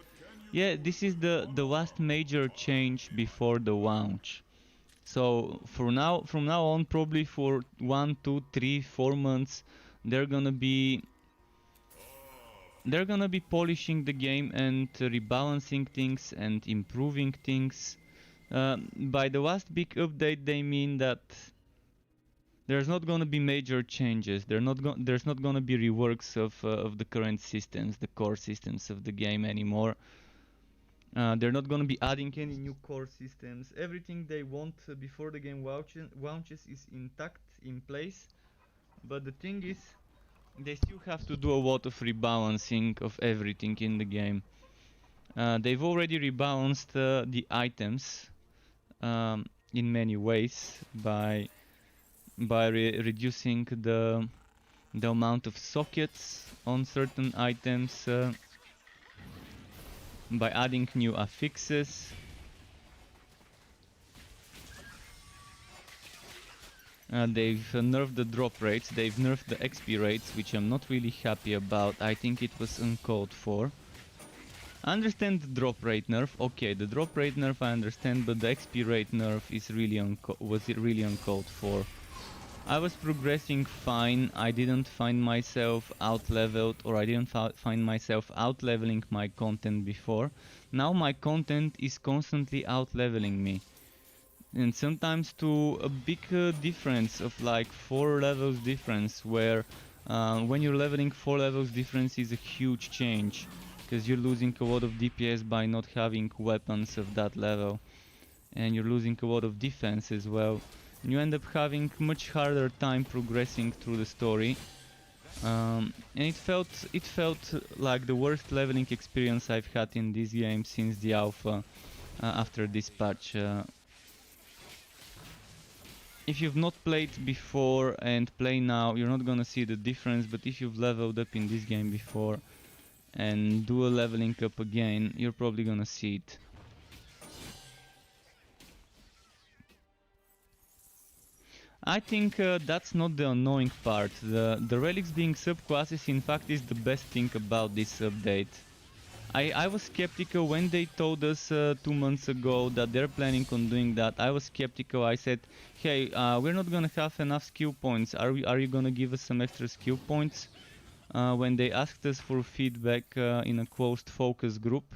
Speaker 1: Yeah, this is the last major change before the launch. So from now on, probably for 1, 2, 3, 4 months, they're gonna be polishing the game and rebalancing things and improving things. By the last big update, they mean that there's not gonna be major changes. There's not gonna be reworks of the current systems, the core systems of the game anymore. They're not gonna be adding any new core systems. Everything they want before the game launches is intact, in place. But the thing is, they still have to do a lot of rebalancing of everything in the game. They've already rebalanced the items in many ways by reducing the amount of sockets on certain items, by adding new affixes. They've nerfed the drop rates, they've nerfed the XP rates, which I'm not really happy about. I think it was uncalled for. I understand the drop rate nerf. Okay, the drop rate nerf I understand, but the XP rate nerf is really really uncalled for. I was progressing fine. I didn't find myself out-leveled, or I didn't find myself out-leveling my content before. Now my content is constantly out-leveling me. And sometimes to a big difference of like 4 levels difference, where when you're leveling 4 levels difference is a huge change, because you're losing a lot of DPS by not having weapons of that level, and you're losing a lot of defense as well. And you end up having much harder time progressing through the story. And it felt like the worst leveling experience I've had in this game since the alpha, after this patch. If you've not played before and play now, you're not gonna see the difference, but if you've leveled up in this game before and do a leveling up again, you're probably gonna see it. I think that's not the annoying part. The relics being subclasses in fact is the best thing about this update. I was skeptical when they told us 2 months ago that they're planning on doing that. I was skeptical. I said, hey, we're not gonna have enough skill points. Are you gonna give us some extra skill points? When they asked us for feedback in a closed focus group,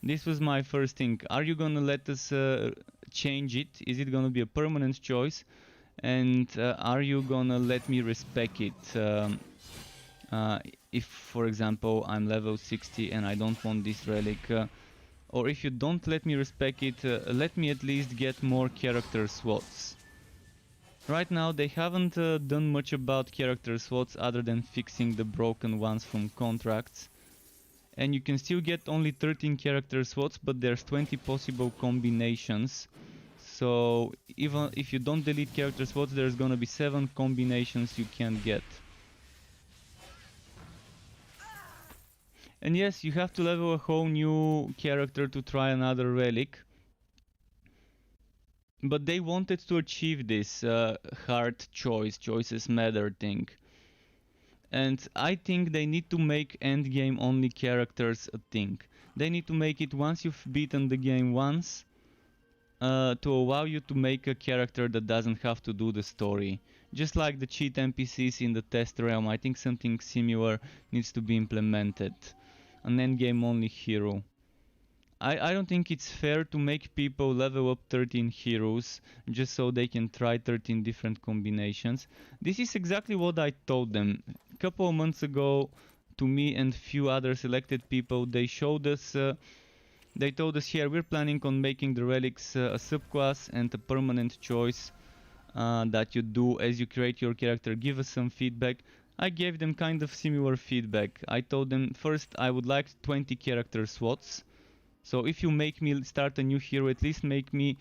Speaker 1: this was my first thing. Are you gonna let us change it? Is it gonna be a permanent choice? And are you gonna let me respec it? If, for example, I'm level 60 and I don't want this relic, or if you don't let me respec it, let me at least get more character slots. Right now they haven't done much about character slots other than fixing the broken ones from contracts. And you can still get only 13 character slots, but there's 20 possible combinations. So even if you don't delete character slots, there's gonna be 7 combinations you can get. And yes, you have to level a whole new character to try another relic. But they wanted to achieve this hard choices matter thing. And I think they need to make endgame only characters a thing. They need to make it once you've beaten the game once, to allow you to make a character that doesn't have to do the story. Just like the cheat NPCs in the test realm, I think something similar needs to be implemented. An endgame only hero. I don't think it's fair to make people level up 13 heroes just so they can try 13 different combinations. This is exactly what I told them. A couple of months ago, to me and few other selected people, they showed us, they told us here we're planning on making the relics a subclass and a permanent choice that you do as you create your character. Give us some feedback. I gave them kind of similar feedback. I told them first I would like 20 character slots. So if you make me start a new hero, at least make me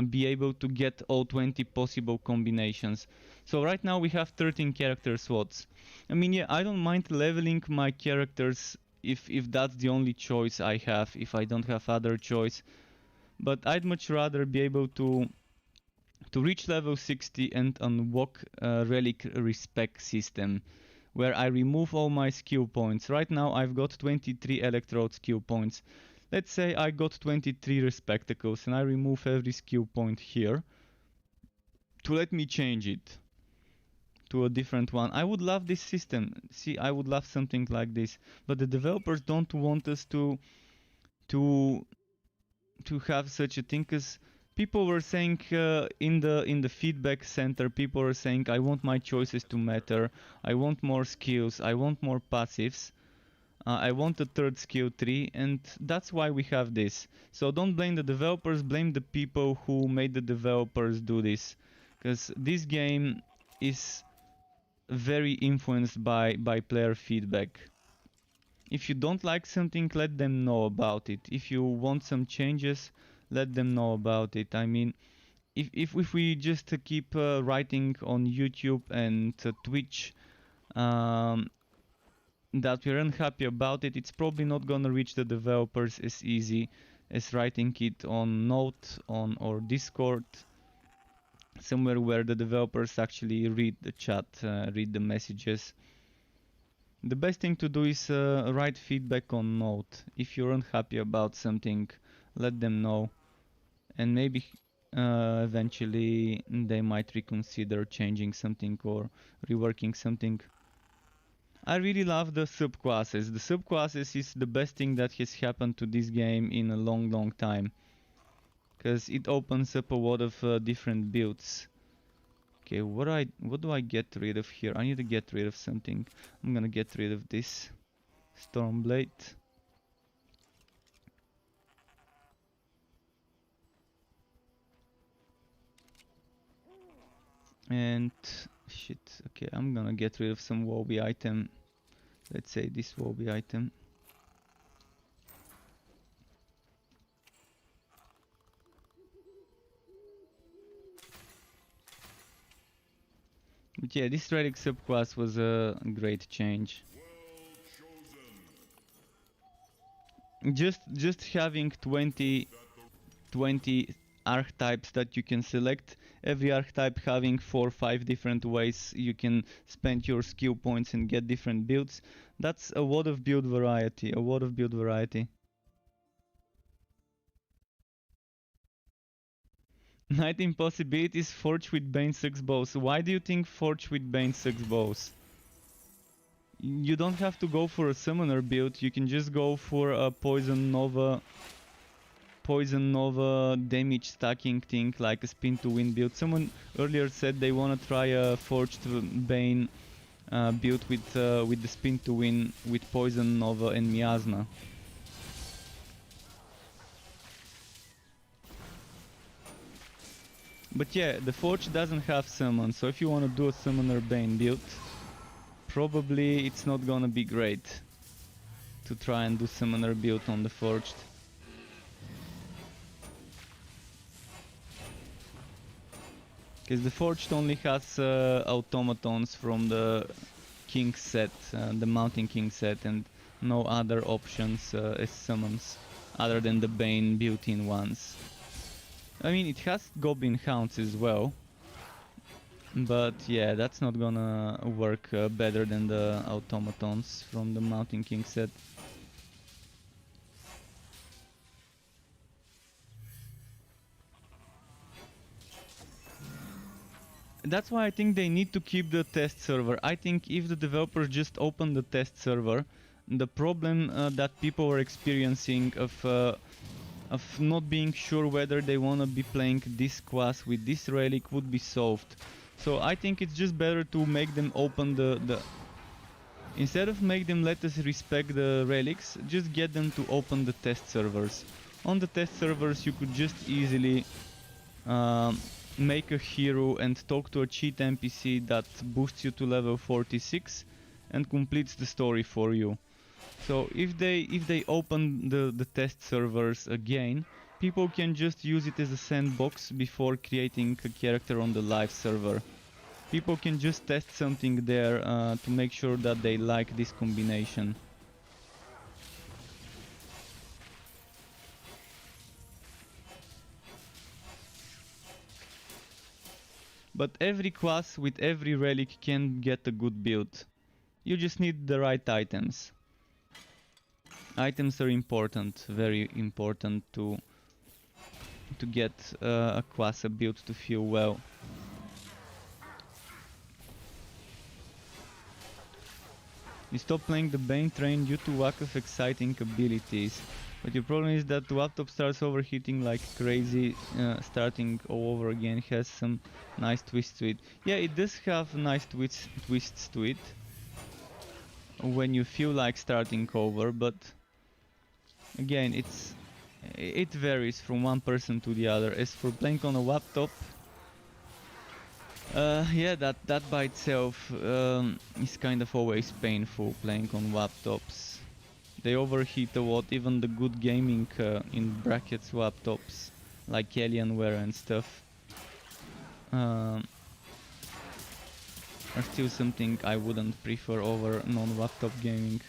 Speaker 1: be able to get all 20 possible combinations. So right now we have 13 character slots. I mean, yeah, I don't mind leveling my characters if that's the only choice I have, if I don't have other choice. But I'd much rather be able to reach level 60 and unlock a relic respec system where I remove all my skill points. Right now I've got 23 electrode skill points. Let's say I got 23 respectacles and I remove every skill point here to let me change it to a different one. I would love this system. See, I would love something like this, but the developers don't want us to have such a thing, because people were saying in the feedback center, people were saying I want my choices to matter, I want more skills, I want more passives, I want a third skill tree, and that's why we have this. So don't blame the developers, blame the people who made the developers do this, because this game is very influenced by player feedback. If you don't like something, let them know about it. If you want some changes, let them know about it. I mean, if we just keep writing on YouTube and Twitch that we're unhappy about it, it's probably not gonna reach the developers as easy as writing it on Note or Discord, somewhere where the developers actually read the chat, read the messages. The best thing to do is write feedback on Note. If you're unhappy about something, let them know, and maybe eventually they might reconsider changing something or reworking something. I really love the subclasses. The subclasses is the best thing that has happened to this game in a long time, because it opens up a lot of different builds. Okay, what do I get rid of here? I need to get rid of something. I'm gonna get rid of this Stormblade. And shit, okay, I'm gonna get rid of some Wobby item. Let's say this Wobby item. But yeah, this relic subclass was a great change. Just having 20 archetypes that you can select, every archetype having 4 or 5 different ways you can spend your skill points and get different builds. That's a lot of build variety, Night Impossibilities, Forge with Bane sucks balls. Why do you think Forge with Bane sucks balls? You don't have to go for a summoner build, you can just go for a Poison Nova damage stacking thing, like a spin to win build. Someone earlier said they wanna try a Forged Bane build with the spin to win with Poison Nova and Miasma. But yeah, the Forge doesn't have summon, so if you wanna do a Summoner Bane build, probably it's not gonna be great to try and do Summoner build on the Forged. Because the Forged only has automatons from the King set, the Mountain King set, and no other options as summons other than the Bane built-in ones. I mean, it has Goblin Hounds as well, but yeah, that's not gonna work better than the automatons from the Mountain King set. That's why I think they need to keep the test server. I think if the developers just open the test server, the problem that people were experiencing of of not being sure whether they wanna be playing this class with this relic would be solved. So I think it's just better to make them open the instead of make them let us respect the relics, just get them to open the test servers. On the test servers you could just easily make a hero and talk to a cheat NPC that boosts you to level 46 and completes the story for you. So if they open the test servers again, people can just use it as a sandbox before creating a character on the live server. People can just test something there to make sure that they like this combination. But every class with every relic can get a good build. You just need the right items. Items are important, very important to get a class build to feel well. You stop playing the Bane train due to lack of exciting abilities. But your problem is that the laptop starts overheating like crazy. Starting all over again has some nice twists to it. Yeah, it does have nice twists to it when you feel like starting over, but again, it varies from one person to the other. As for playing on a laptop, yeah, that by itself is kind of always painful, playing on laptops. They overheat a lot, even the good gaming in brackets laptops, like Alienware and stuff, are still something I wouldn't prefer over non-laptop gaming.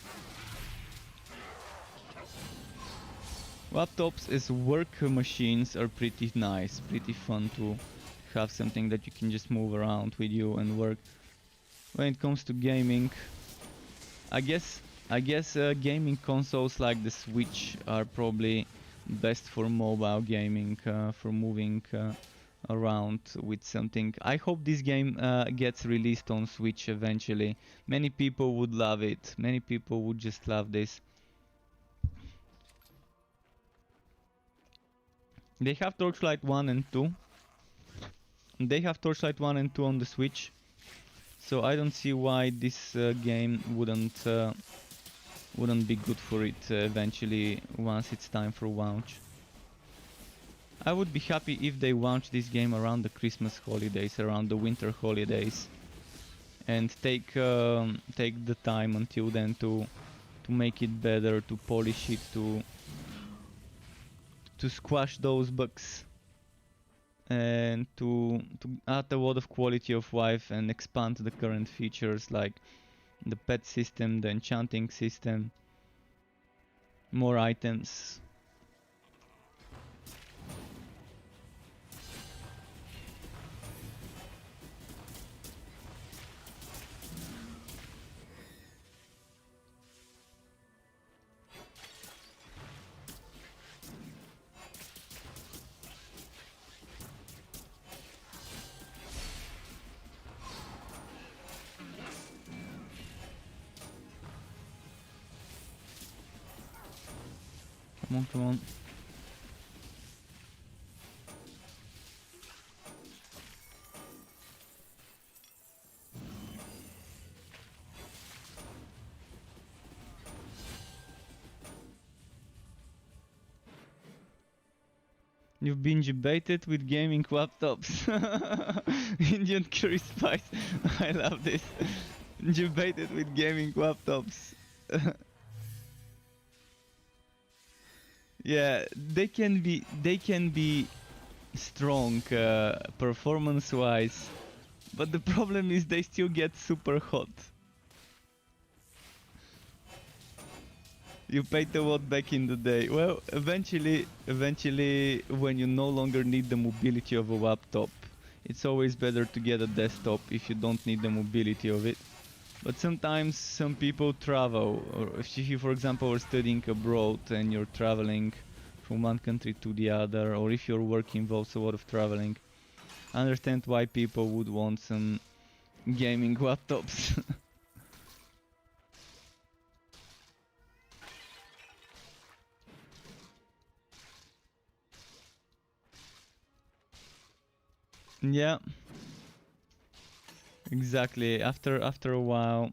Speaker 1: Laptops as work machines are pretty nice, pretty fun to have something that you can just move around with you and work. When it comes to gaming, I guess gaming consoles like the Switch are probably best for mobile gaming, for moving around with something. I hope this game gets released on Switch eventually. Many people would love it. Many people would just love this. They have Torchlight 1 and 2. They have Torchlight 1 and 2 on the Switch. So I don't see why this game wouldn't be good for it eventually once it's time for launch. I would be happy if they launch this game around the Christmas holidays, around the winter holidays, and take the time until then to make it better, to polish it, to squash those bugs, and to add a lot of quality of life and expand the current features like the pet system, the enchanting system, more items. Come on. You've been debated with gaming laptops. Indian curry spice. I love this. Debated with gaming laptops. Yeah, they can be strong performance-wise, but the problem is they still get super hot. You paid a lot back in the day. Well, eventually, when you no longer need the mobility of a laptop, it's always better to get a desktop if you don't need the mobility of it. But sometimes some people travel, or if you, for example, are studying abroad and you're traveling from one country to the other, or if your work involves a lot of traveling, I understand why people would want some gaming laptops. Yeah, exactly. After a while,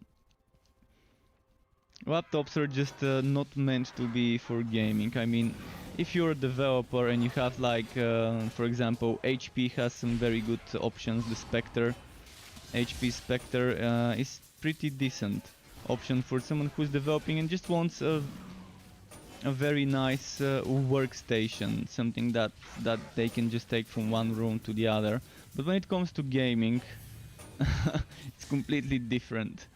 Speaker 1: laptops are just not meant to be for gaming. I mean, if you're a developer and you have like, for example, HP has some very good options. The Spectre, HP Spectre is pretty decent option for someone who's developing and just wants a very nice workstation, something that they can just take from one room to the other. But when it comes to gaming, it's completely different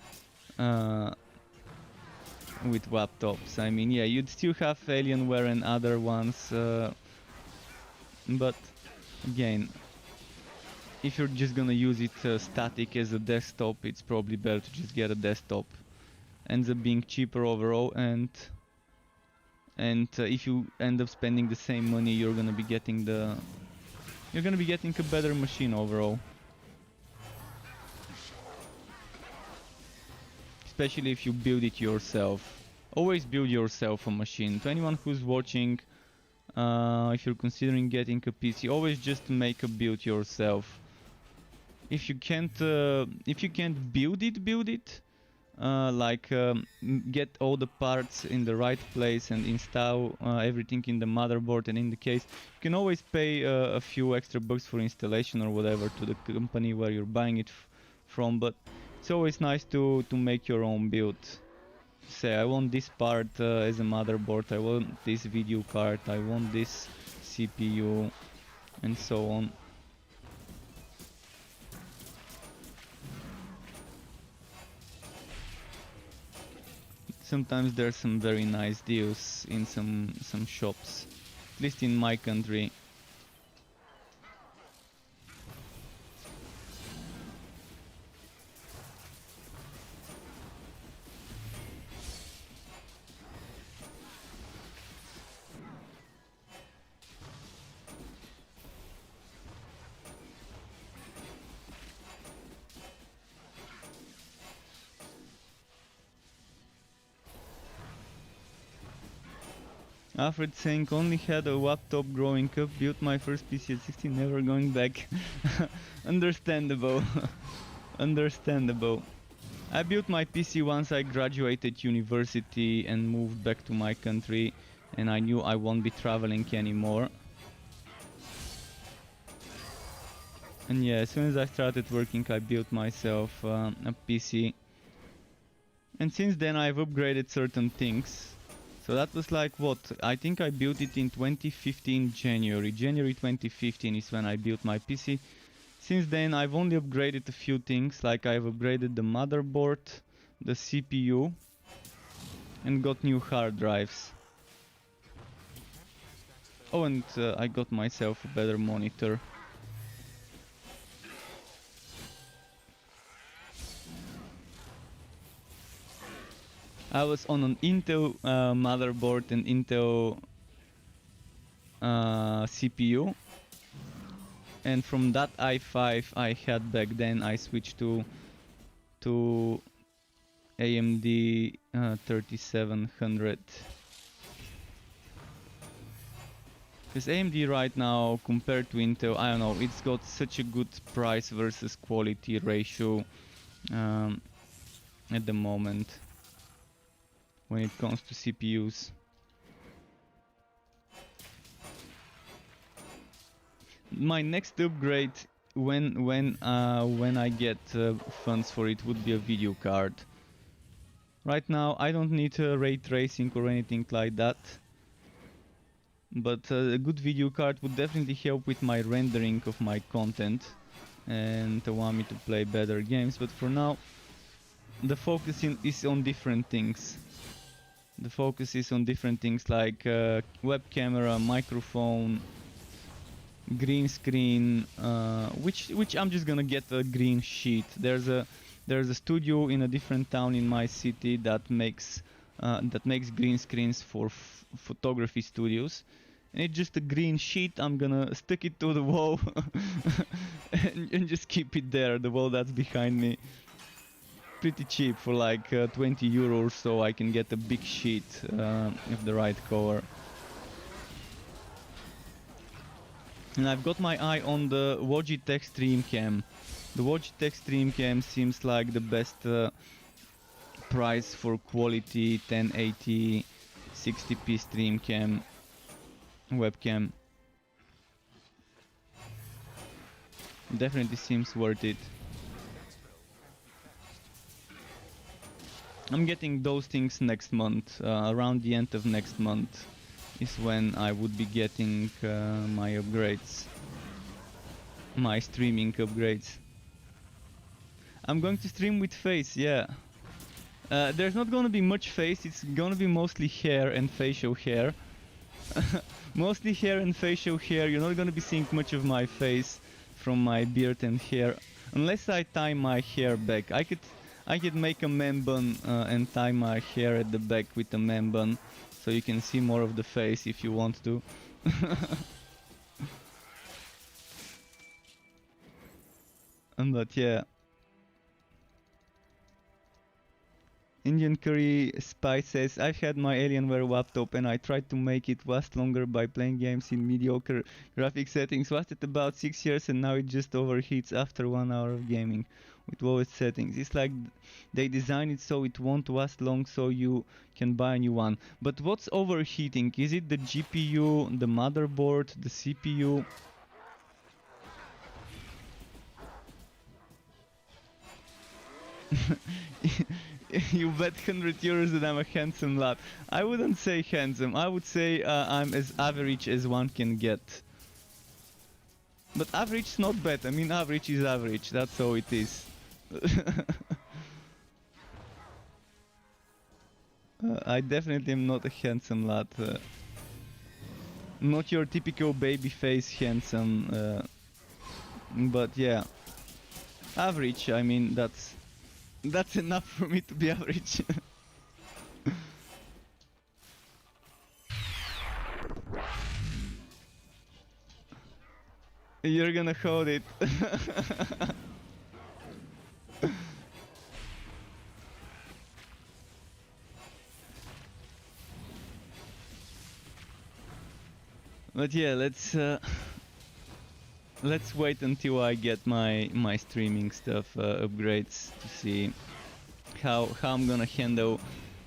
Speaker 1: with laptops. I mean, yeah, you'd still have Alienware and other ones, but again, if you're just gonna use it static as a desktop, it's probably better to just get a desktop. Ends up being cheaper overall, and if you end up spending the same money, you're gonna be getting a better machine overall. Especially if you build it yourself. Always build yourself a machine. To anyone who's watching, if you're considering getting a PC, always just make a build yourself. If you can't build it, get all the parts in the right place and install everything in the motherboard and in the case, you can always pay a few extra bucks for installation or whatever to the company where you're buying it from, but it's always nice to make your own build. Say, I want this part as a motherboard, I want this video card, I want this CPU, and so on. Sometimes there's some very nice deals in some shops, at least in my country. Alfred saying, only had a laptop growing up, built my first PC at 16, never going back. Understandable. Understandable. I built my PC once I graduated university and moved back to my country, and I knew I won't be traveling anymore. And yeah, as soon as I started working, I built myself a PC. And since then I've upgraded certain things. So that was like what? I think I built it in 2015 January. January 2015 is when I built my PC. Since then I've only upgraded a few things, like I've upgraded the motherboard, the CPU, and got new hard drives. Oh, and I got myself a better monitor. I was on an Intel motherboard and Intel CPU, and from that i5 I had back then, I switched to AMD 3700. Because AMD right now, compared to Intel, I don't know, it's got such a good price versus quality ratio at the moment when it comes to CPUs. My next upgrade, when I get funds for it, would be a video card. Right now I don't need ray tracing or anything like that, but a good video card would definitely help with my rendering of my content and allow me to play better games. But for now, the focus is on different things. The focus is on different things like web camera, microphone, green screen, which I'm just gonna get a green sheet. There's a studio in a different town in my city that makes green screens for photography studios, and it's just a green sheet. I'm gonna stick it to the wall and just keep it there, the wall that's behind me. Pretty cheap, for like 20 euros, so I can get a big sheet of the right color. And I've got my eye on the Logitech Stream Cam. The Logitech Stream Cam seems like the best price for quality 1080 60p Stream Cam webcam. Definitely seems worth it. I'm getting those things next month. Around the end of next month is when I would be getting my upgrades. My streaming upgrades. I'm going to stream with face, yeah. There's not gonna be much face, it's gonna be mostly hair and facial hair. Mostly hair and facial hair, you're not gonna be seeing much of my face from my beard and hair. Unless I tie my hair back. I could make a man bun and tie my hair at the back with a man bun. So you can see more of the face if you want to. But yeah. Indian curry spices. I've had my Alienware laptop and I tried to make it last longer by playing games in mediocre graphic settings. Lasted about 6 years and now it just overheats after 1 hour of gaming with lowest settings. It's like they design it so it won't last long so you can buy a new one. But what's overheating? Is it the GPU, the motherboard, the CPU? You bet 100 euros that I'm a handsome lad. I wouldn't say handsome, I would say I'm as average as one can get. But average is not bad, I mean average is average, that's how it is. I definitely am not a handsome lad. Not your typical baby face handsome. But yeah. Average, I mean that's enough for me to be average. You're gonna hold it. But yeah, let's wait until I get my streaming stuff upgrades to see how I'm gonna handle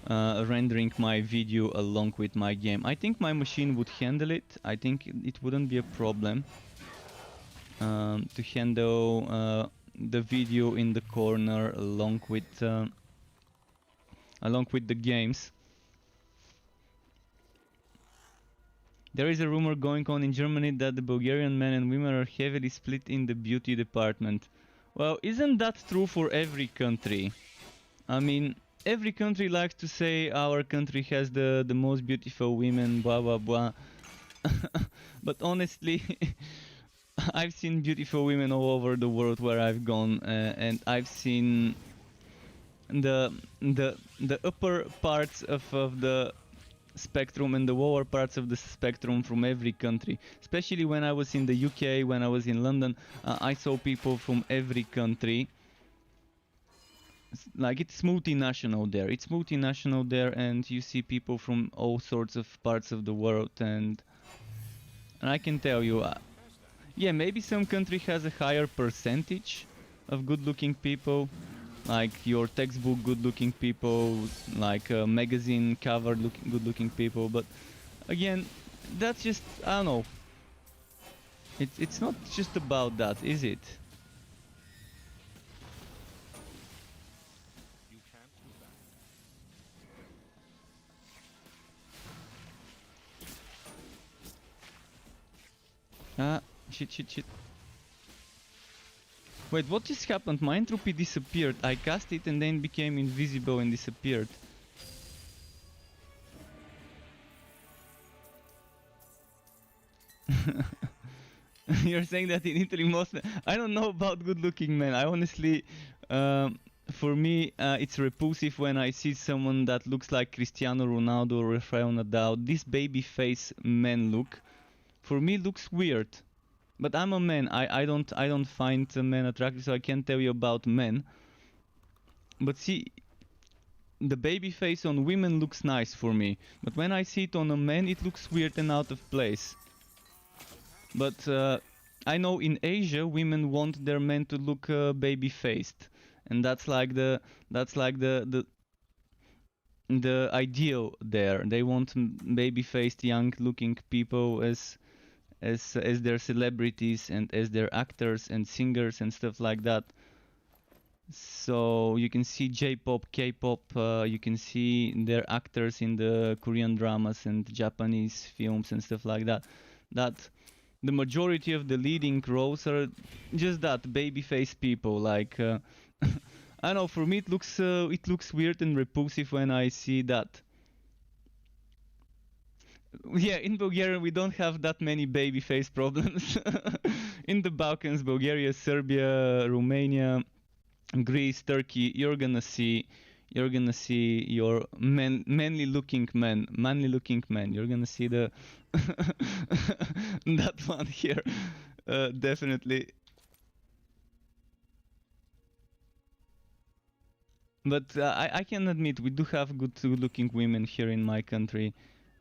Speaker 1: rendering my video along with my game. I think my machine would handle it. I think it wouldn't be a problem to handle the video in the corner along with the games. There is a rumor going on in Germany that the Bulgarian men and women are heavily split in the beauty department. Well, isn't that true for every country? I mean, every country likes to say our country has the most beautiful women, blah blah blah. But honestly, I've seen beautiful women all over the world where I've gone, and I've seen the upper parts of the spectrum and the lower parts of the spectrum from every country. Especially when I was in the UK, when I was in London, I saw people from every country. Like it's multinational there. It's multinational there, and you see people from all sorts of parts of the world, and I can tell you, yeah, maybe some country has a higher percentage of good-looking people. Like your textbook good-looking people, like magazine cover good-looking people, but again, that's just, I don't know. It's not just about that, is it?
Speaker 2: You can't do that.
Speaker 1: Shit. Wait, what just happened? My entropy disappeared. I cast it and then became invisible and disappeared. You're saying that in Italy most... I don't know about good-looking men. I honestly... for me, it's repulsive when I see someone that looks like Cristiano Ronaldo or Rafael Nadal. This baby face man look, for me, looks weird. But I'm a man. I don't find men attractive, so I can't tell you about men. But see, the baby face on women looks nice for me. But when I see it on a man, it looks weird and out of place. But I know in Asia women want their men to look baby-faced, and that's like the ideal there. They want baby-faced, young-looking people as their celebrities and as their actors and singers and stuff like that. So you can see J-pop, K-pop, you can see their actors in the Korean dramas and Japanese films and stuff like that. That the majority of the leading roles are just that baby-faced people. Like I don't know, for me it looks weird and repulsive when I see that. Yeah, in Bulgaria we don't have that many baby-face problems. In the Balkans, Bulgaria, Serbia, Romania, Greece, Turkey, you're gonna see your manly looking men. You're gonna see the that one here, definitely. But I can admit we do have good looking women here in my country.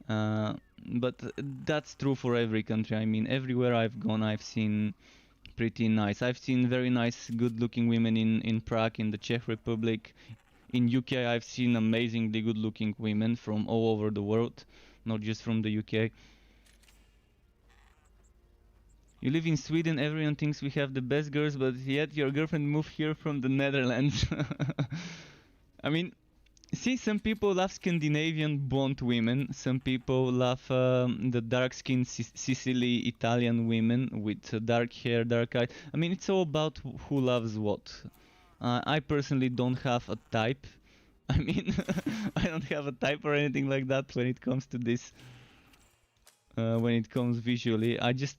Speaker 1: But that's true for every country. I mean, everywhere I've gone, I've seen pretty nice. I've seen very nice, good-looking women in Prague, in the Czech Republic. In UK, I've seen amazingly good-looking women from all over the world, not just from the UK. You live in Sweden, everyone thinks we have the best girls, but yet your girlfriend moved here from the Netherlands. I mean, see, some people love Scandinavian blonde women. Some people love the dark-skinned Sicily Italian women with dark hair, dark eyes. I mean, it's all about who loves what. I personally don't have a type. I mean, I don't have a type or anything like that when it comes to this. When it comes visually, I just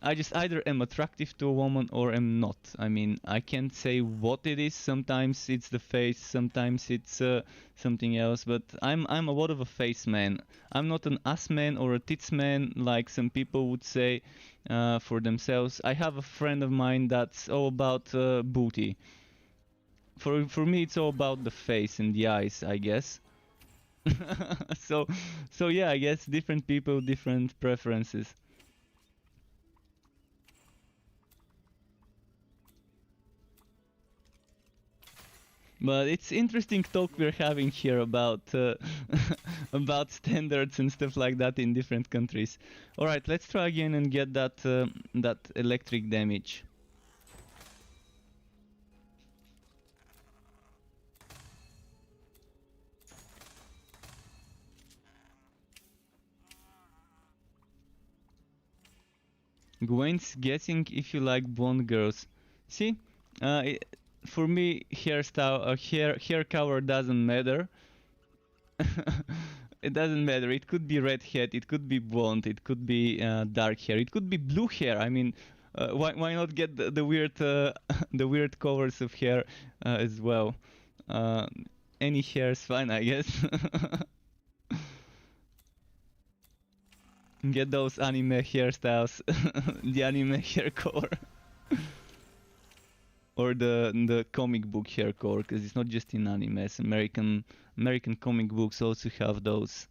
Speaker 1: either am attractive to a woman or am not. I mean, I can't say what it is. Sometimes it's the face, sometimes it's something else. But I'm a lot of a face man. I'm not an ass man or a tits man like some people would say for themselves. I have a friend of mine that's all about booty. For me, it's all about the face and the eyes, I guess. So yeah, I guess different people, different preferences. But it's interesting talk we're having here about about standards and stuff like that in different countries. All right, let's try again and get that that electric damage. Gwen's guessing if you like blonde girls. See, for me, hairstyle, hair color doesn't matter. It doesn't matter. It could be redhead, it could be blonde, it could be dark hair, it could be blue hair. I mean, why not get the weird the weird colors of hair as well? Any hair is fine, I guess. Get those anime hairstyles, the anime hair color, or the comic book hair color, because it's not just in animes. American comic books also have those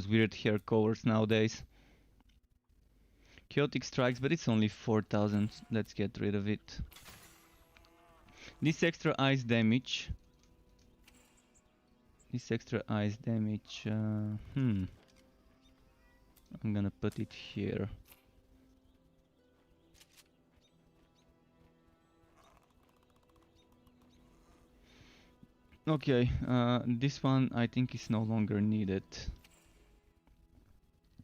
Speaker 1: weird hair colors nowadays. Chaotic strikes, but it's only 4,000. Let's get rid of it. This extra ice damage. I'm gonna put it here. Okay, this one I think is no longer needed.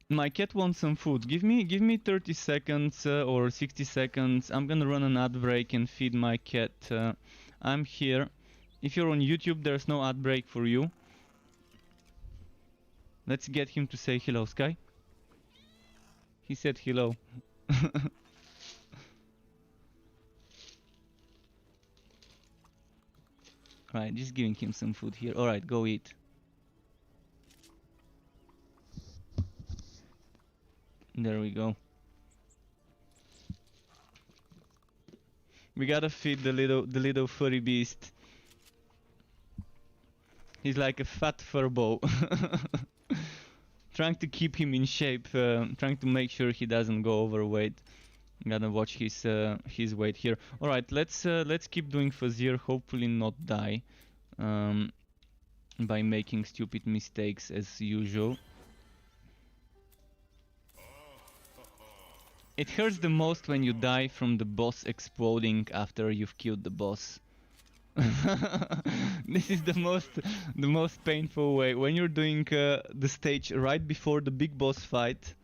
Speaker 1: My cat wants some food. Give me 30 seconds or 60 seconds. I'm gonna run an ad break and feed my cat. I'm here. If you're on YouTube, there's no ad break for you. Let's get him to say hello, Sky. He said hello. Right, just giving him some food here. Alright, go eat. There we go. We gotta feed the little furry beast. He's like a fat furbo. trying to keep him in shape, trying to make sure he doesn't go overweight. Gotta watch his weight here. All right, let's keep doing Fazir. Hopefully not die by making stupid mistakes as usual. It hurts the most when you die from the boss exploding after you've killed the boss. This is the most painful way when you're doing the stage right before the big boss fight,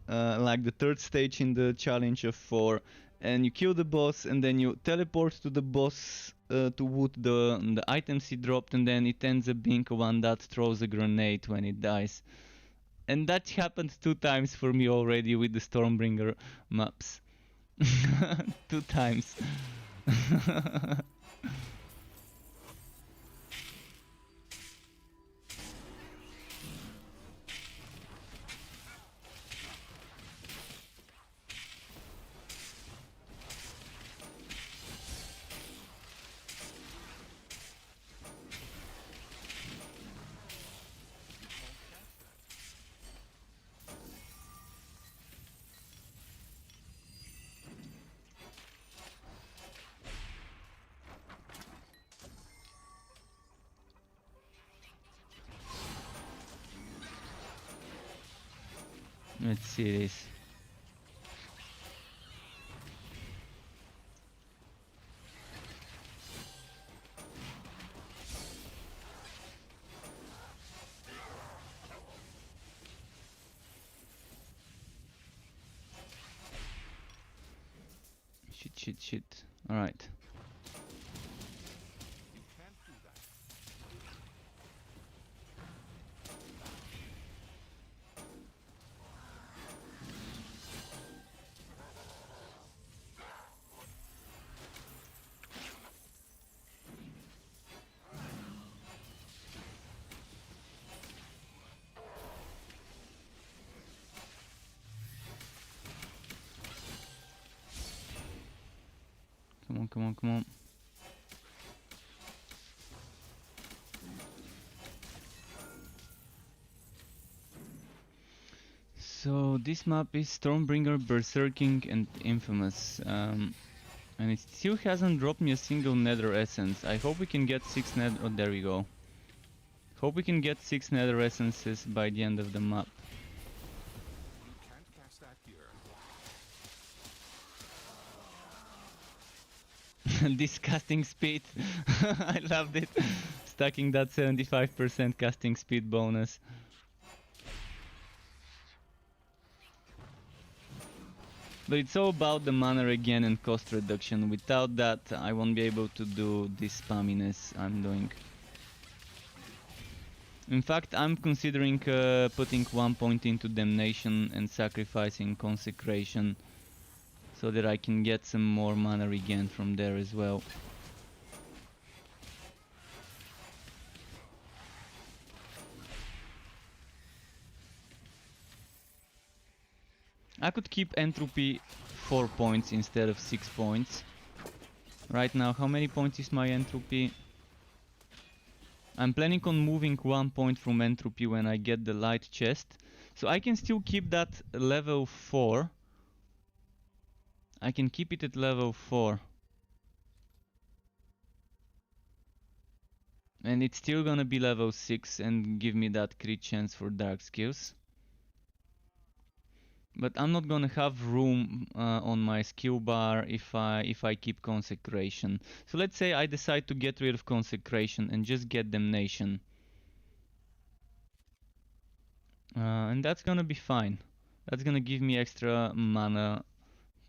Speaker 1: like the third stage in the challenge of 4, and you kill the boss and then you teleport to the boss to wood the items he dropped, and then it ends up being one that throws a grenade when it dies. And that happened 2 times for me already with the Stormbringer maps. 2 times. Let's see this. Shit. Alright. Come on. So this map is Stormbringer, Berserking and Infamous. And it still hasn't dropped me a single Nether Essence. I hope we can get 6 Nether... Oh, there we go. Hope we can get 6 Nether Essences by the end of the map.
Speaker 2: You can't cast that here.
Speaker 1: This casting speed. I loved it. Stacking that 75% casting speed bonus. But it's all about the mana regen and cost reduction. Without that, I won't be able to do this spamminess I'm doing. In fact, I'm considering putting 1 point into Damnation and sacrificing Consecration, so that I can get some more mana regen from there as well. I could keep Entropy 4 points instead of 6 points. Right now, how many points is my Entropy? I'm planning on moving 1 point from Entropy when I get the light chest. So I can still keep that level 4. I can keep it at level 4. And it's still gonna be level 6 and give me that crit chance for dark skills. But I'm not gonna have room on my skill bar if I keep Consecration. So let's say I decide to get rid of Consecration and just get Damnation. And that's gonna be fine. That's gonna give me extra mana,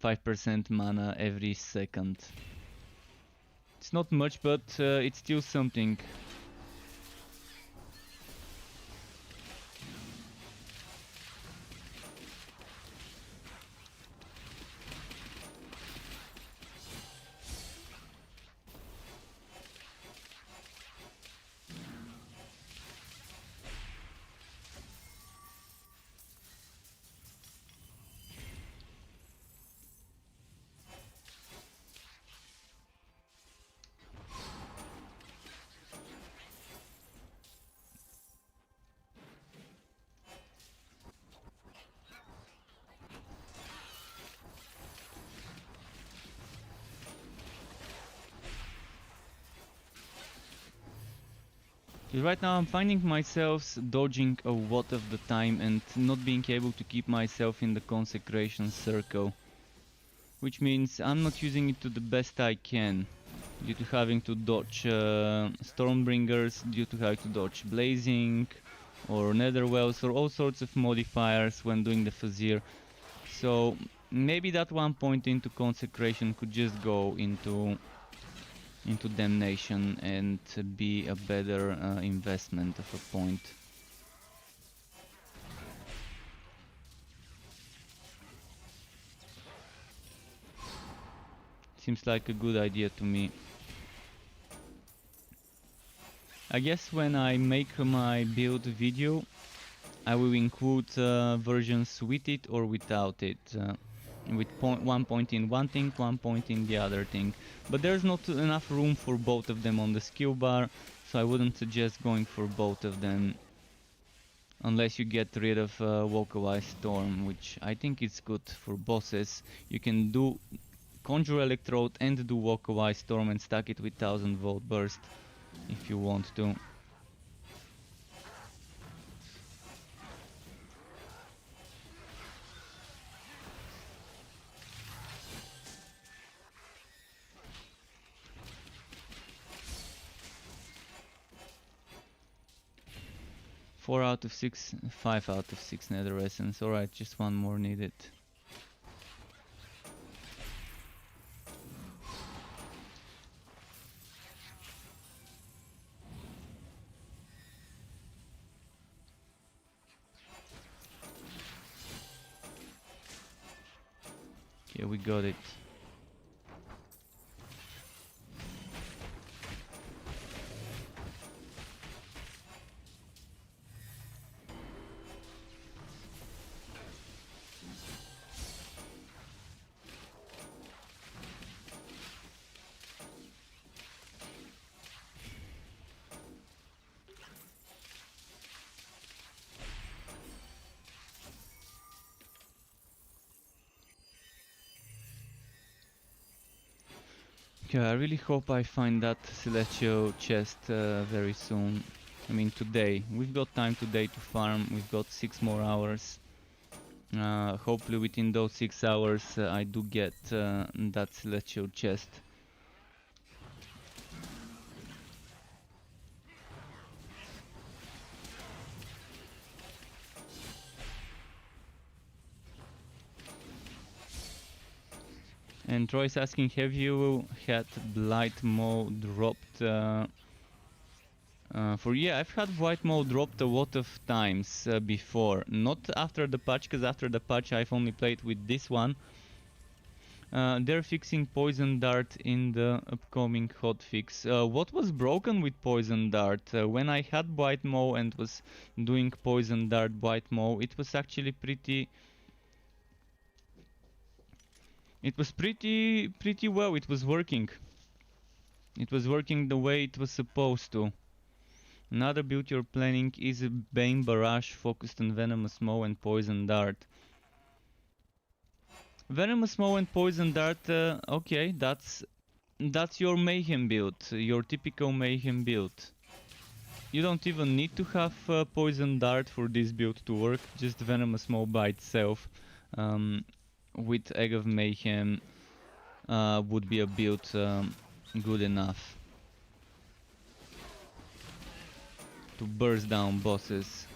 Speaker 1: 5% mana every second. It's not much, but it's still something. Right now I'm finding myself dodging a lot of the time and not being able to keep myself in the consecration circle. Which means I'm not using it to the best I can. Due to having to dodge Stormbringers, due to having to dodge Blazing or Netherwells or all sorts of modifiers when doing the Fazir. So maybe that one point into consecration could just go into damnation and be a better investment of a point. Seems like a good idea to me. I guess when I make my build video, I will include versions with it or without it. With one point in one thing, one point in the other thing. But there's not enough room for both of them on the skill bar, so I wouldn't suggest going for both of them. Unless you get rid of Vocalized Storm, which I think is good for bosses. You can do Conjure Electrode and do Vocalized Storm and stack it with 1000 volt burst if you want to. 4 out of 6, 5 out of 6 Nether Essence. Alright, just one more needed. Okay, we got it. Okay, I really hope I find that celestial chest very soon. I mean today. We've got time today to farm. We've got 6 more hours. Hopefully within those 6 hours I do get that celestial chest. And Troy's asking, have you had Blight Maw dropped? Yeah, I've had Blight Maw dropped a lot of times before. Not after the patch, because after the patch I've only played with this one. They're fixing Poison Dart in the upcoming hotfix. What was broken with Poison Dart? When I had Blight Maw and was doing Poison Dart Blight Maw, it was actually pretty... It was pretty well. It was working. It was working the way it was supposed to. Another build you're planning is a Bane Barrage focused on Venomous Maw and Poison Dart. Venomous Maw and Poison Dart, okay, that's your Mayhem build, your typical Mayhem build. You don't even need to have Poison Dart for this build to work, just Venomous Maw by itself. With Egg of Mayhem would be a build good enough to burst down bosses.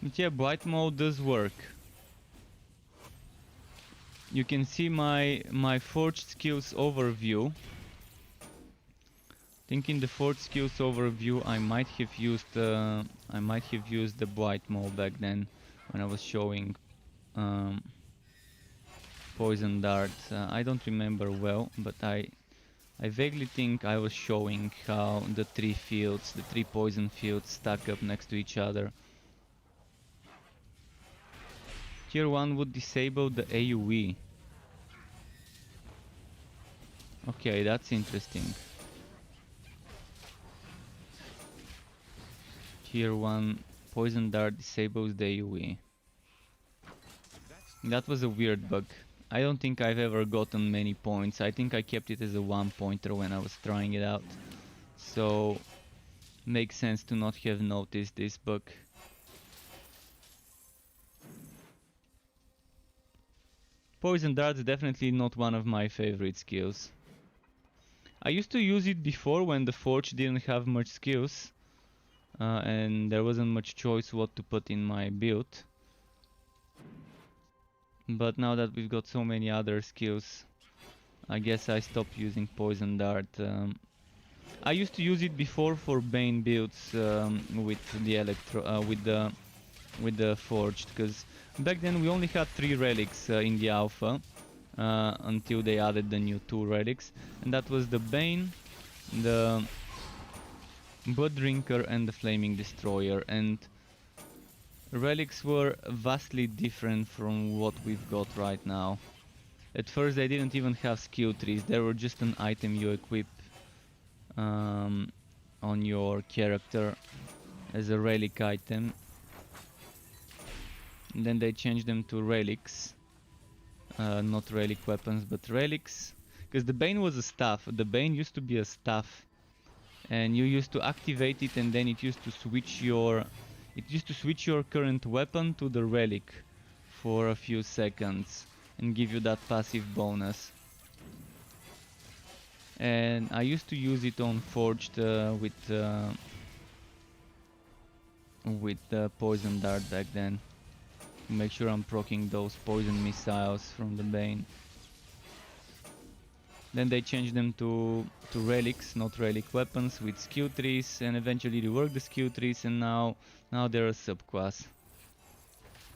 Speaker 1: But yeah, Blight Maw does work. You can see my Forged Skills overview. I think in the Forged Skills overview I might have used the Blight Maw back then when I was showing Poison Dart. I don't remember well, but I vaguely think I was showing how the 3 fields, the 3 poison fields stack up next to each other. Tier 1 would disable the AoE. Okay, that's interesting. Tier 1 Poison Dart disables the AoE. That was a weird bug. I don't think I've ever gotten many points. I think I kept it as a 1-pointer when I was trying it out. So makes sense to not have noticed this bug. Poison Dart's definitely not one of my favorite skills. I used to use it before when the Forge didn't have much skills. And there wasn't much choice what to put in my build. But now that we've got so many other skills, I guess I stopped using Poison Dart. I used to use it before for Bane builds with the Forged, because back then we only had 3 relics in the alpha until they added the new 2 relics, and that was the Bane, the Blood Drinker, and the Flaming Destroyer. And relics were vastly different from what we've got right now. At first they didn't even have skill trees, they were just an item you equip on your character as a relic item. And then they changed them to relics, not relic weapons but relics, because the Bane was a staff. The Bane used to be a staff, and you used to activate it, and then it used to switch your current weapon to the relic for a few seconds and give you that passive bonus. And I used to use it on Forged with Poison Dart back then, to make sure I'm proccing those poison missiles from the Bane. Then they changed them to relics, not relic weapons, with skill trees, and eventually reworked the skill trees, and now they're a subclass.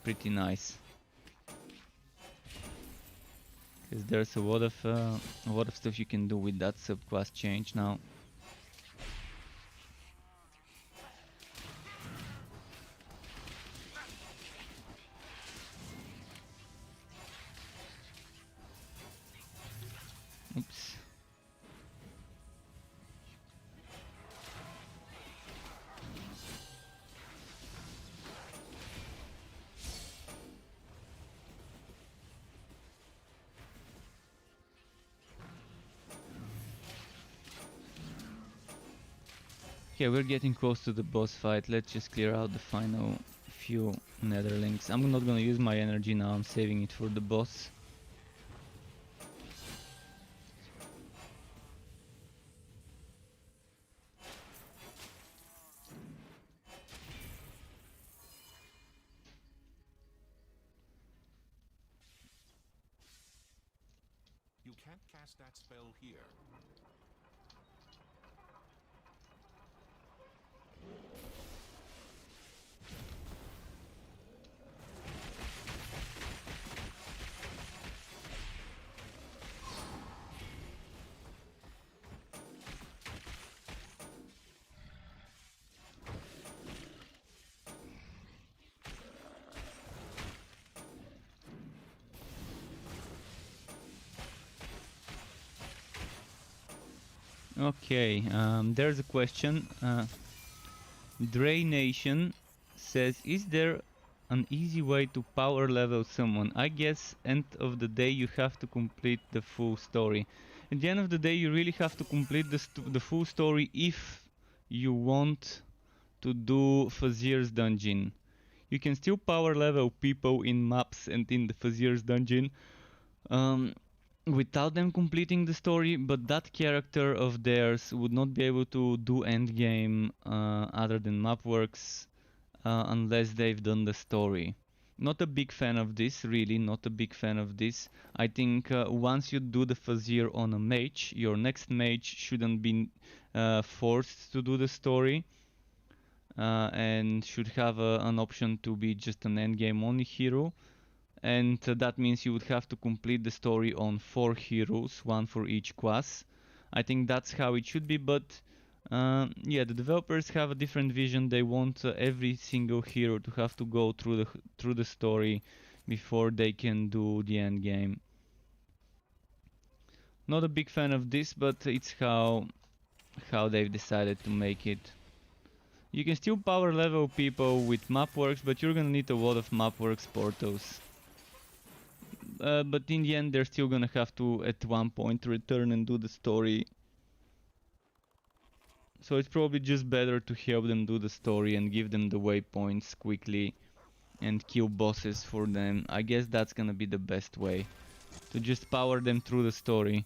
Speaker 1: Pretty nice, because there's a lot of stuff you can do with that subclass change now. Oops. Okay, we're getting close to the boss fight. Let's just clear out the final few netherlinks. I'm not gonna use my energy now, I'm saving it for the boss.
Speaker 2: You can't cast that spell here.
Speaker 1: Okay, there's a question. Dre Nation says, is there an easy way to power level someone? I guess end of the day you have to complete the full story. At the end of the day you really have to complete the full story if you want to do Fazir's dungeon. You can still power level people in maps and in the Fazir's dungeon without them completing the story, but that character of theirs would not be able to do endgame other than mapworks unless they've done the story. Not a big fan of this, really, not a big fan of this. I think once you do the Fazir on a mage, your next mage shouldn't be forced to do the story, and should have an option to be just an endgame only hero. And that means you would have to complete the story on 4 heroes, 1 for each class. I think that's how it should be, but yeah, the developers have a different vision. They want every single hero to have to go through the story before they can do the end game. Not a big fan of this, but it's how they've decided to make it. You can still power level people with mapworks, but you're gonna need a lot of mapworks portals. but in the end they're still gonna have to at one point return and do the story. So it's probably just better to help them do the story and give them the waypoints quickly and kill bosses for them. I guess that's gonna be the best way, to just power them through the story.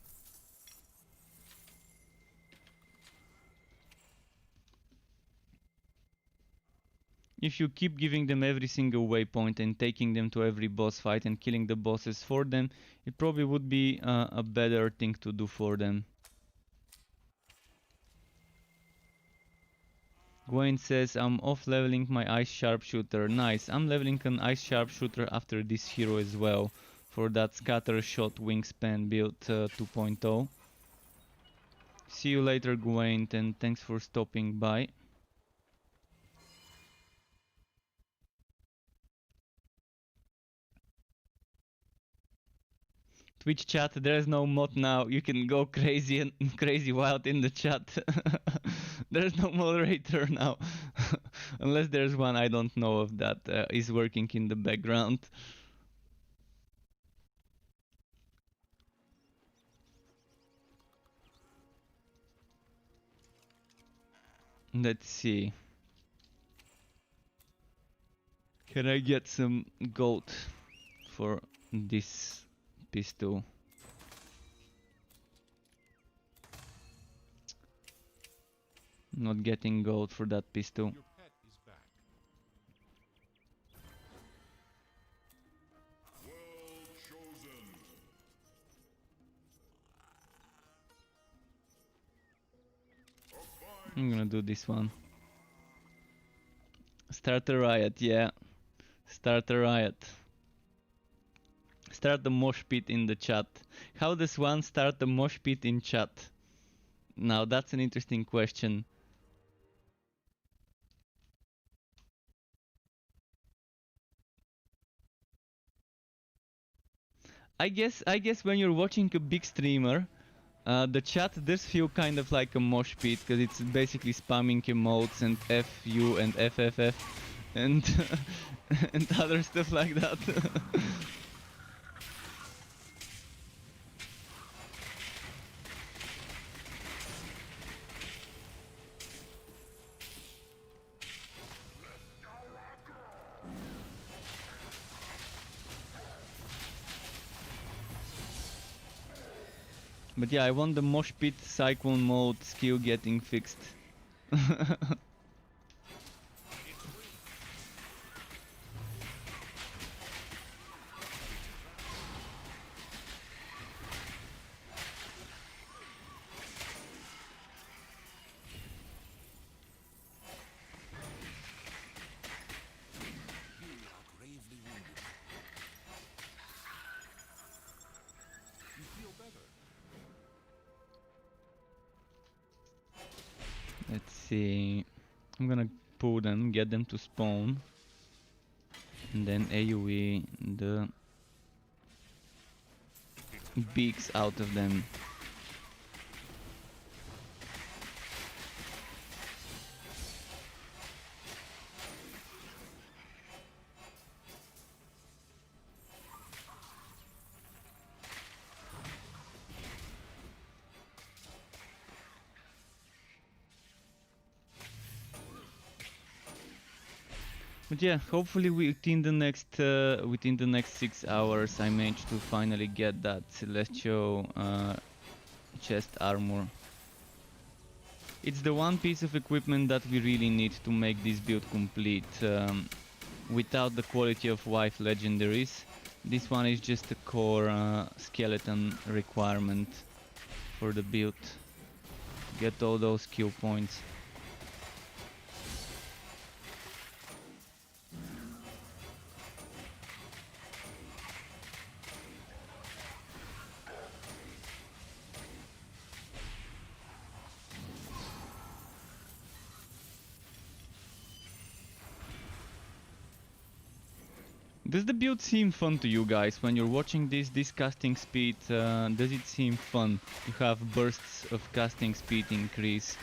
Speaker 1: If you keep giving them every single waypoint and taking them to every boss fight and killing the bosses for them, it probably would be a better thing to do for them. Gwen says, I'm off leveling my ice sharpshooter. Nice, I'm leveling an ice sharpshooter after this hero as well, for that scatter shot wingspan build 2.0. See you later, Gwen, and thanks for stopping by. Twitch chat, there's no mod now. You can go crazy and crazy wild in the chat. There's no moderator now. Unless there's one, I don't know of that is working in the background. Let's see. Can I get some gold for this pistol? Not getting gold for that pistol.
Speaker 2: Your pet is back. Well chosen.
Speaker 1: I'm gonna do this one. Start a riot, yeah. Start a riot. Start the mosh pit in the chat. How does one start the mosh pit in chat? Now that's an interesting question. I guess when you're watching a big streamer, the chat does feel kind of like a mosh pit, because it's basically spamming emotes and FU and FFF and and other stuff like that. But yeah, I want the mosh pit cyclone mode skill getting fixed. Let's see. I'm gonna pull them, get them to spawn, and then AoE the beaks out of them. But yeah, hopefully within the next 6 hours I manage to finally get that celestial chest armor. It's the one piece of equipment that we really need to make this build complete. Without the quality of wife legendaries, this one is just a core skeleton requirement for the build. Get all those skill points. Does the build seem fun to you guys when you're watching this casting speed? Does it seem fun? You have bursts of casting speed increase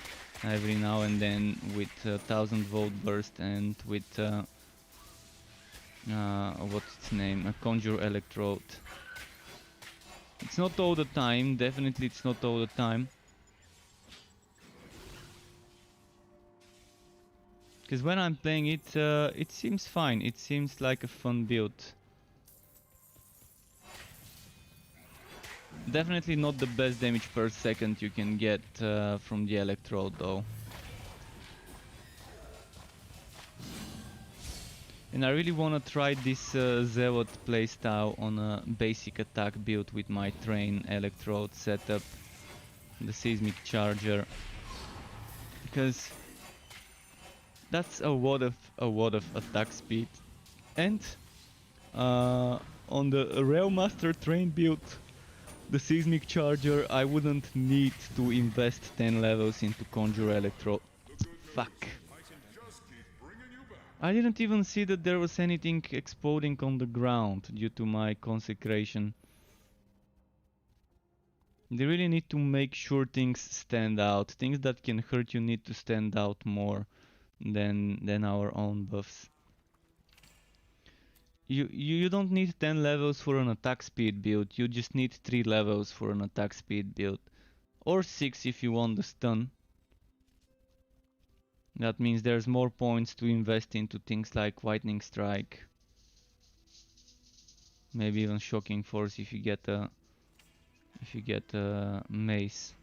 Speaker 1: every now and then with 1000 volt burst and with what's its name? A conjure electrode. It's not all the time, definitely it's not all the time. Because when I'm playing it, it seems fine, it seems like a fun build. Definitely not the best damage per second you can get from the Electrode though. And I really wanna try this Zealot playstyle on a basic attack build with my Train Electrode setup, the Seismic Charger, because that's a lot of attack speed. And on the Railmaster Train build, the Seismic Charger, I wouldn't need to invest 10 levels into Conjure Electrode. Fuck. I didn't even see that there was anything exploding on the ground due to my consecration. They really need to make sure things stand out. Things that can hurt you need to stand out more than our own buffs. You don't need 10 levels for an attack speed build, you just need 3 levels for an attack speed build. Or 6 if you want the stun. That means there's more points to invest into things like Lightning Strike. Maybe even Shocking Force if you get a mace.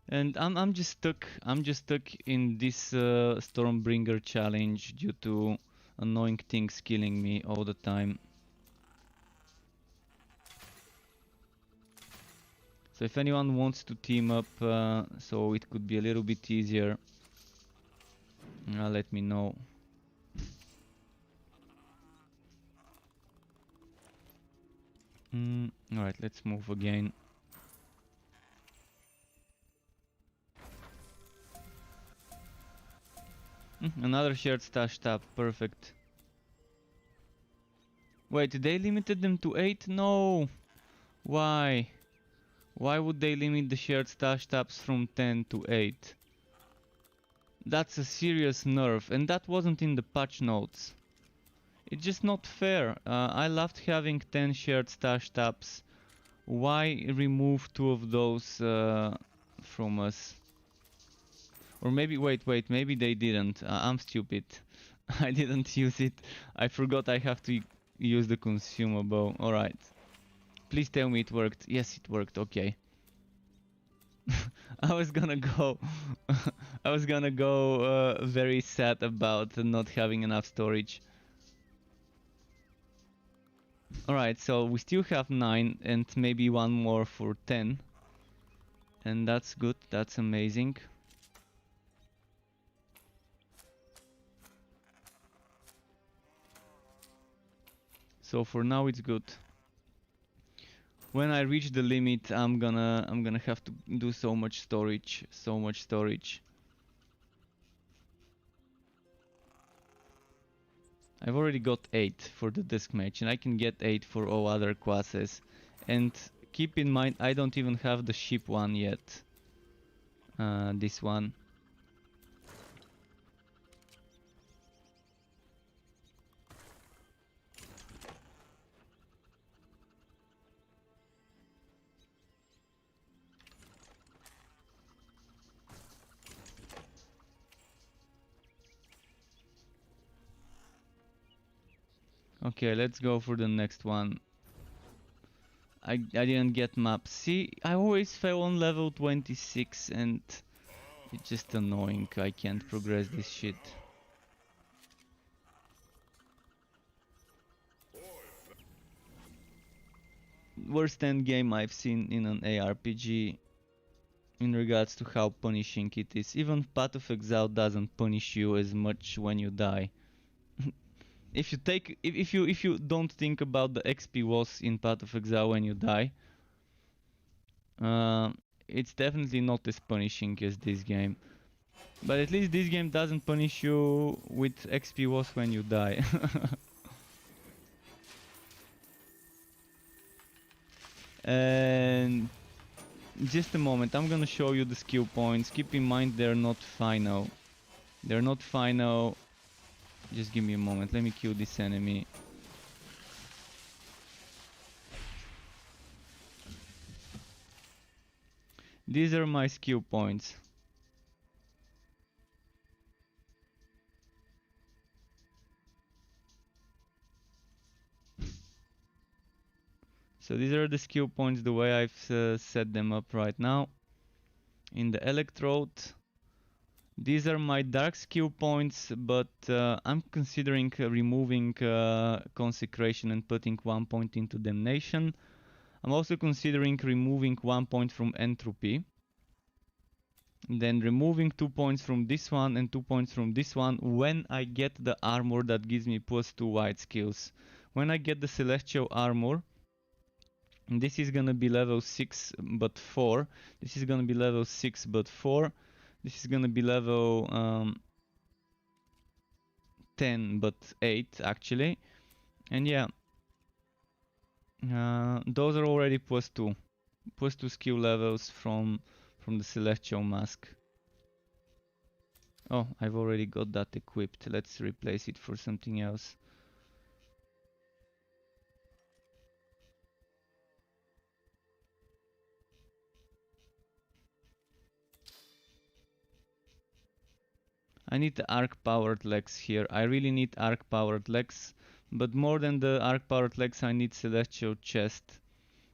Speaker 1: And I'm just stuck in this Stormbringer challenge due to annoying things killing me all the time. So if anyone wants to team up so it could be a little bit easier, let me know. Alright, let's move again. Another shared stash tab, perfect. Wait, they limited them to 8? No! Why? Why would they limit the shared stash tabs from 10 to 8? That's a serious nerf, and that wasn't in the patch notes. It's just not fair. I loved having 10 shared stash tabs. Why remove 2 of those from us? Or maybe, wait, maybe they didn't. I'm stupid. I didn't use it. I forgot I have to use the consumable. Alright. Please tell me it worked. Yes, it worked. Okay. I was gonna go very sad about not having enough storage. Alright, so we still have 9 and maybe one more for 10. And that's good, that's amazing. So for now it's good. When I reach the limit, I'm gonna have to do so much storage. I've already got 8 for the Dusk Mage, and I can get 8 for all other classes. And keep in mind, I don't even have the ship one yet. This one. Okay, let's go for the next one. I didn't get maps. See, I always fell on level 26 and it's just annoying. I can't progress this shit. Worst end game I've seen in an ARPG in regards to how punishing it is. Even Path of Exile doesn't punish you as much when you die. If you don't think about the XP loss in Path of Exile when you die, it's definitely not as punishing as this game. But at least this game doesn't punish you with XP loss when you die. And just a moment, I'm gonna show you the skill points. Keep in mind they're not final. They're not final. Just give me a moment, let me kill this enemy. These are my skill points. So these are the skill points the way I've set them up right now. In the Electrode, these are my dark skill points, but I'm considering removing Consecration and putting 1 point into Damnation. I'm also considering removing 1 point from Entropy. Then removing 2 points from this one and 2 points from this one when I get the armor that gives me +2 white skills. When I get the Celestial Armor, this is gonna be level 6 but 4. This is gonna be level 6 but 4. This is gonna be level 10 but 8 actually. And yeah, those are already +2. +2 skill levels from the Celestial Mask. Oh, I've already got that equipped. Let's replace it for something else. I need the arc powered legs here. I really need arc powered legs, but more than the arc powered legs I need Celestial Chest.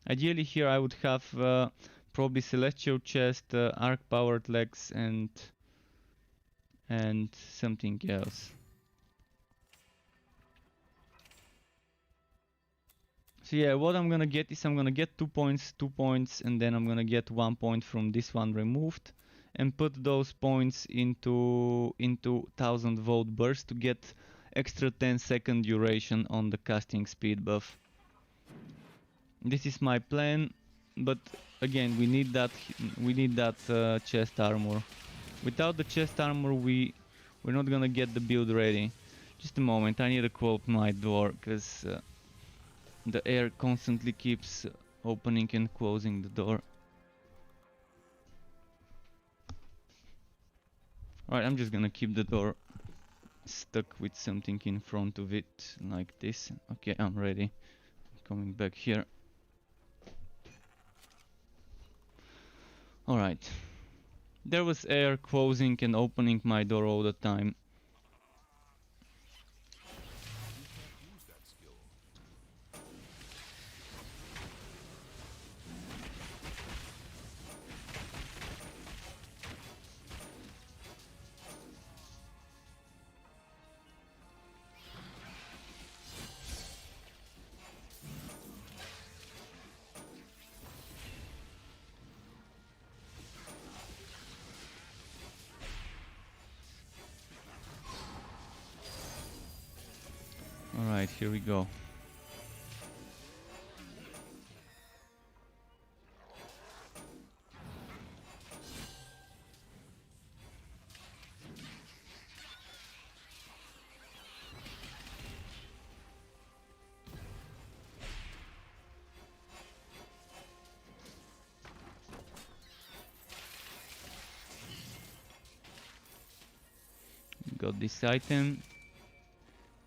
Speaker 1: Ideally here I would have probably Celestial Chest, arc powered legs and something else. So yeah, what I'm gonna get is I'm gonna get 2 points, and then I'm gonna get 1 point from this one removed, and put those points into 1000 volt burst to get extra 10-second duration on the casting speed buff. This is my plan, but again we need that chest armor. Without the chest armor we're not gonna get the build ready. Just a moment, I need to close my door because the air constantly keeps opening and closing the door. Alright, I'm just gonna keep the door stuck with something in front of it, like this. Okay, I'm ready. Coming back here. Alright. There was air closing and opening my door all the time. Alright, here we go. Got this item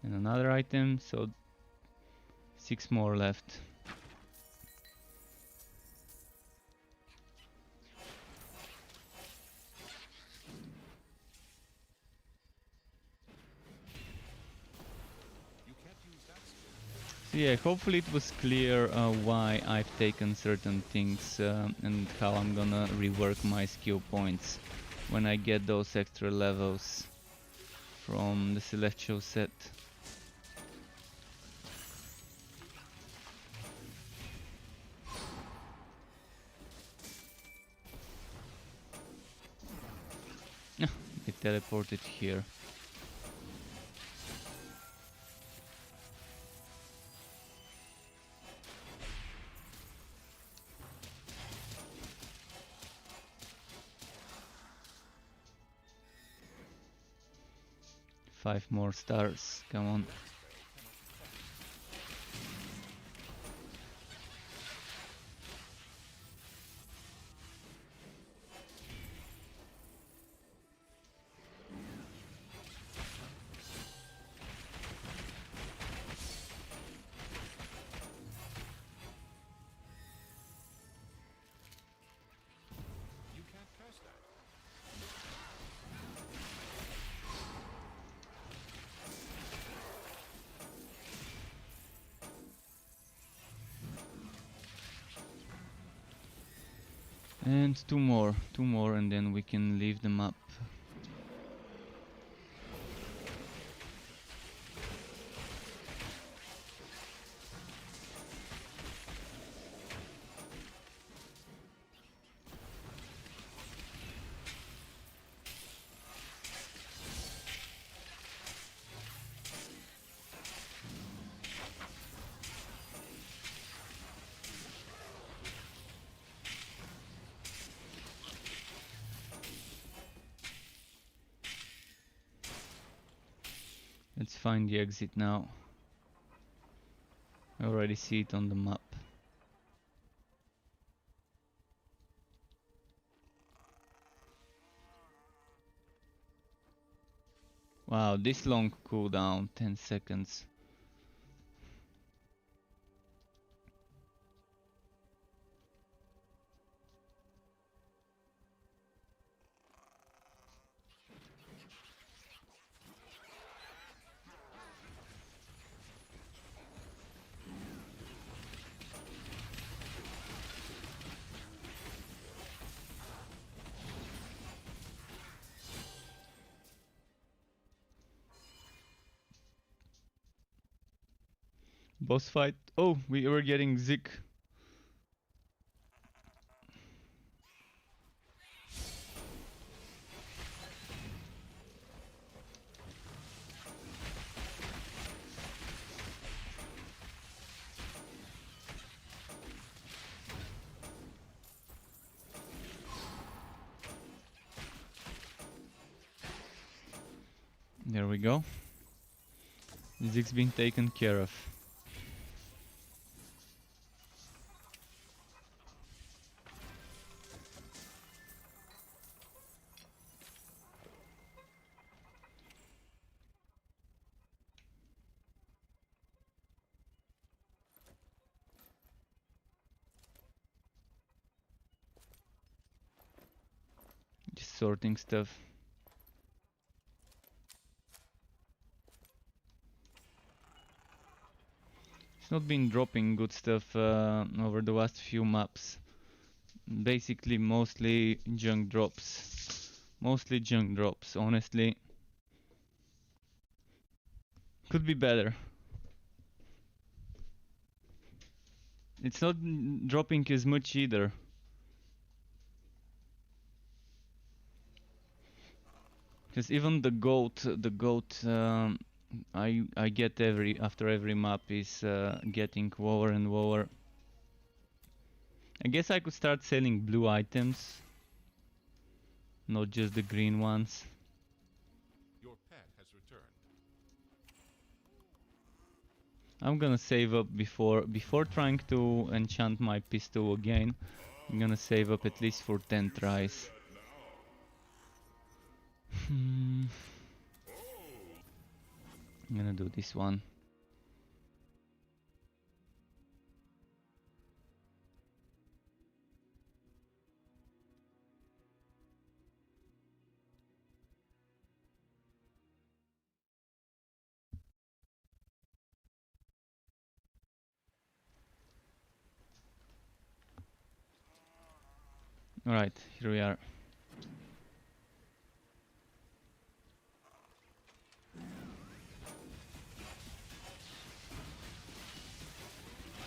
Speaker 1: and another item, so 6 more left. So yeah, hopefully it was clear why I've taken certain things and how I'm gonna rework my skill points when I get those extra levels from the Celestial set. It teleported here. Five more stars, come on. And two more, and then we can leave the map. Let's find the exit now. I already see it on the map. Wow, this long cooldown, 10 seconds. Boss fight. Oh, we were getting Zik. There we go. Zig's been taken care of. Just sorting stuff. It's not been dropping good stuff over the last few maps. Basically mostly junk drops. Mostly junk drops, honestly. Could be better. It's not dropping as much either. Because even the goat, I get after every map is getting lower and lower. I guess I could start selling blue items, not just the green ones.
Speaker 2: Your pet has returned.
Speaker 1: I'm gonna save up before trying to enchant my pistol again. I'm gonna save up at least for 10 tries. I'm gonna do this one. Alright, here we are.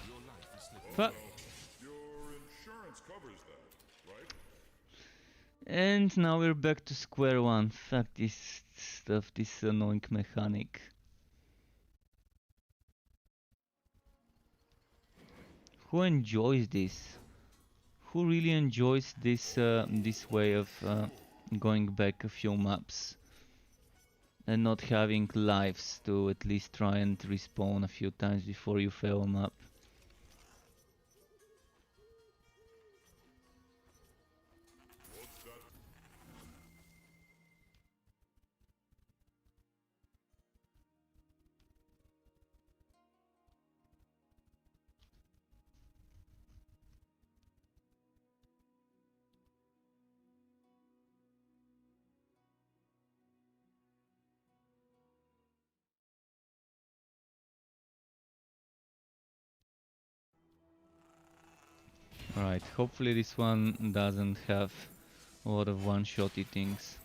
Speaker 2: Your life is slipping.
Speaker 1: But
Speaker 2: Your insurance covers that, right?
Speaker 1: and now we're back to square one. Fuck this stuff, this annoying mechanic. Who enjoys this? Who really enjoys this way of going back a few maps and not having lives to at least try and respawn a few times before you fail a map? Alright, hopefully this one doesn't have a lot of one-shotty things.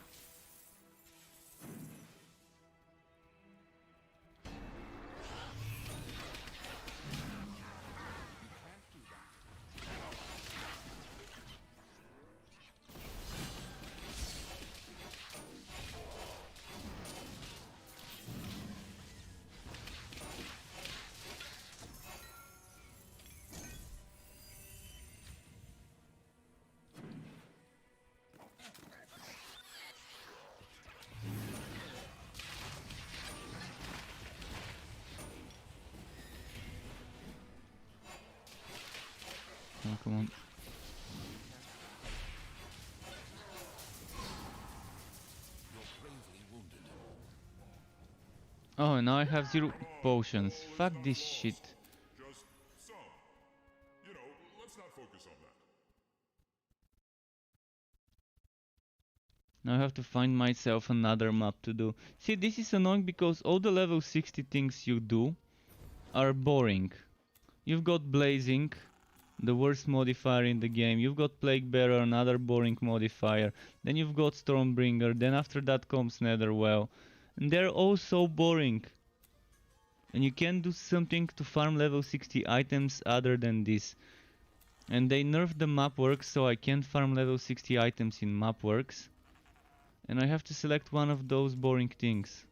Speaker 1: Oh, come on. Oh, now I have 0 potions. Fuck this shit.
Speaker 2: Just some. You know, let's not focus on that.
Speaker 1: Now I have to find myself another map to do. See, this is annoying because all the level 60 things you do are boring. You've got Blazing, the worst modifier in the game. You've got Plague Bearer, another boring modifier. Then you've got Stormbringer. Then after that comes Netherwell. And they're all so boring. And you can't do something to farm level 60 items other than this. And they nerfed the map works, so I can't farm level 60 items in map works. And I have to select one of those boring things.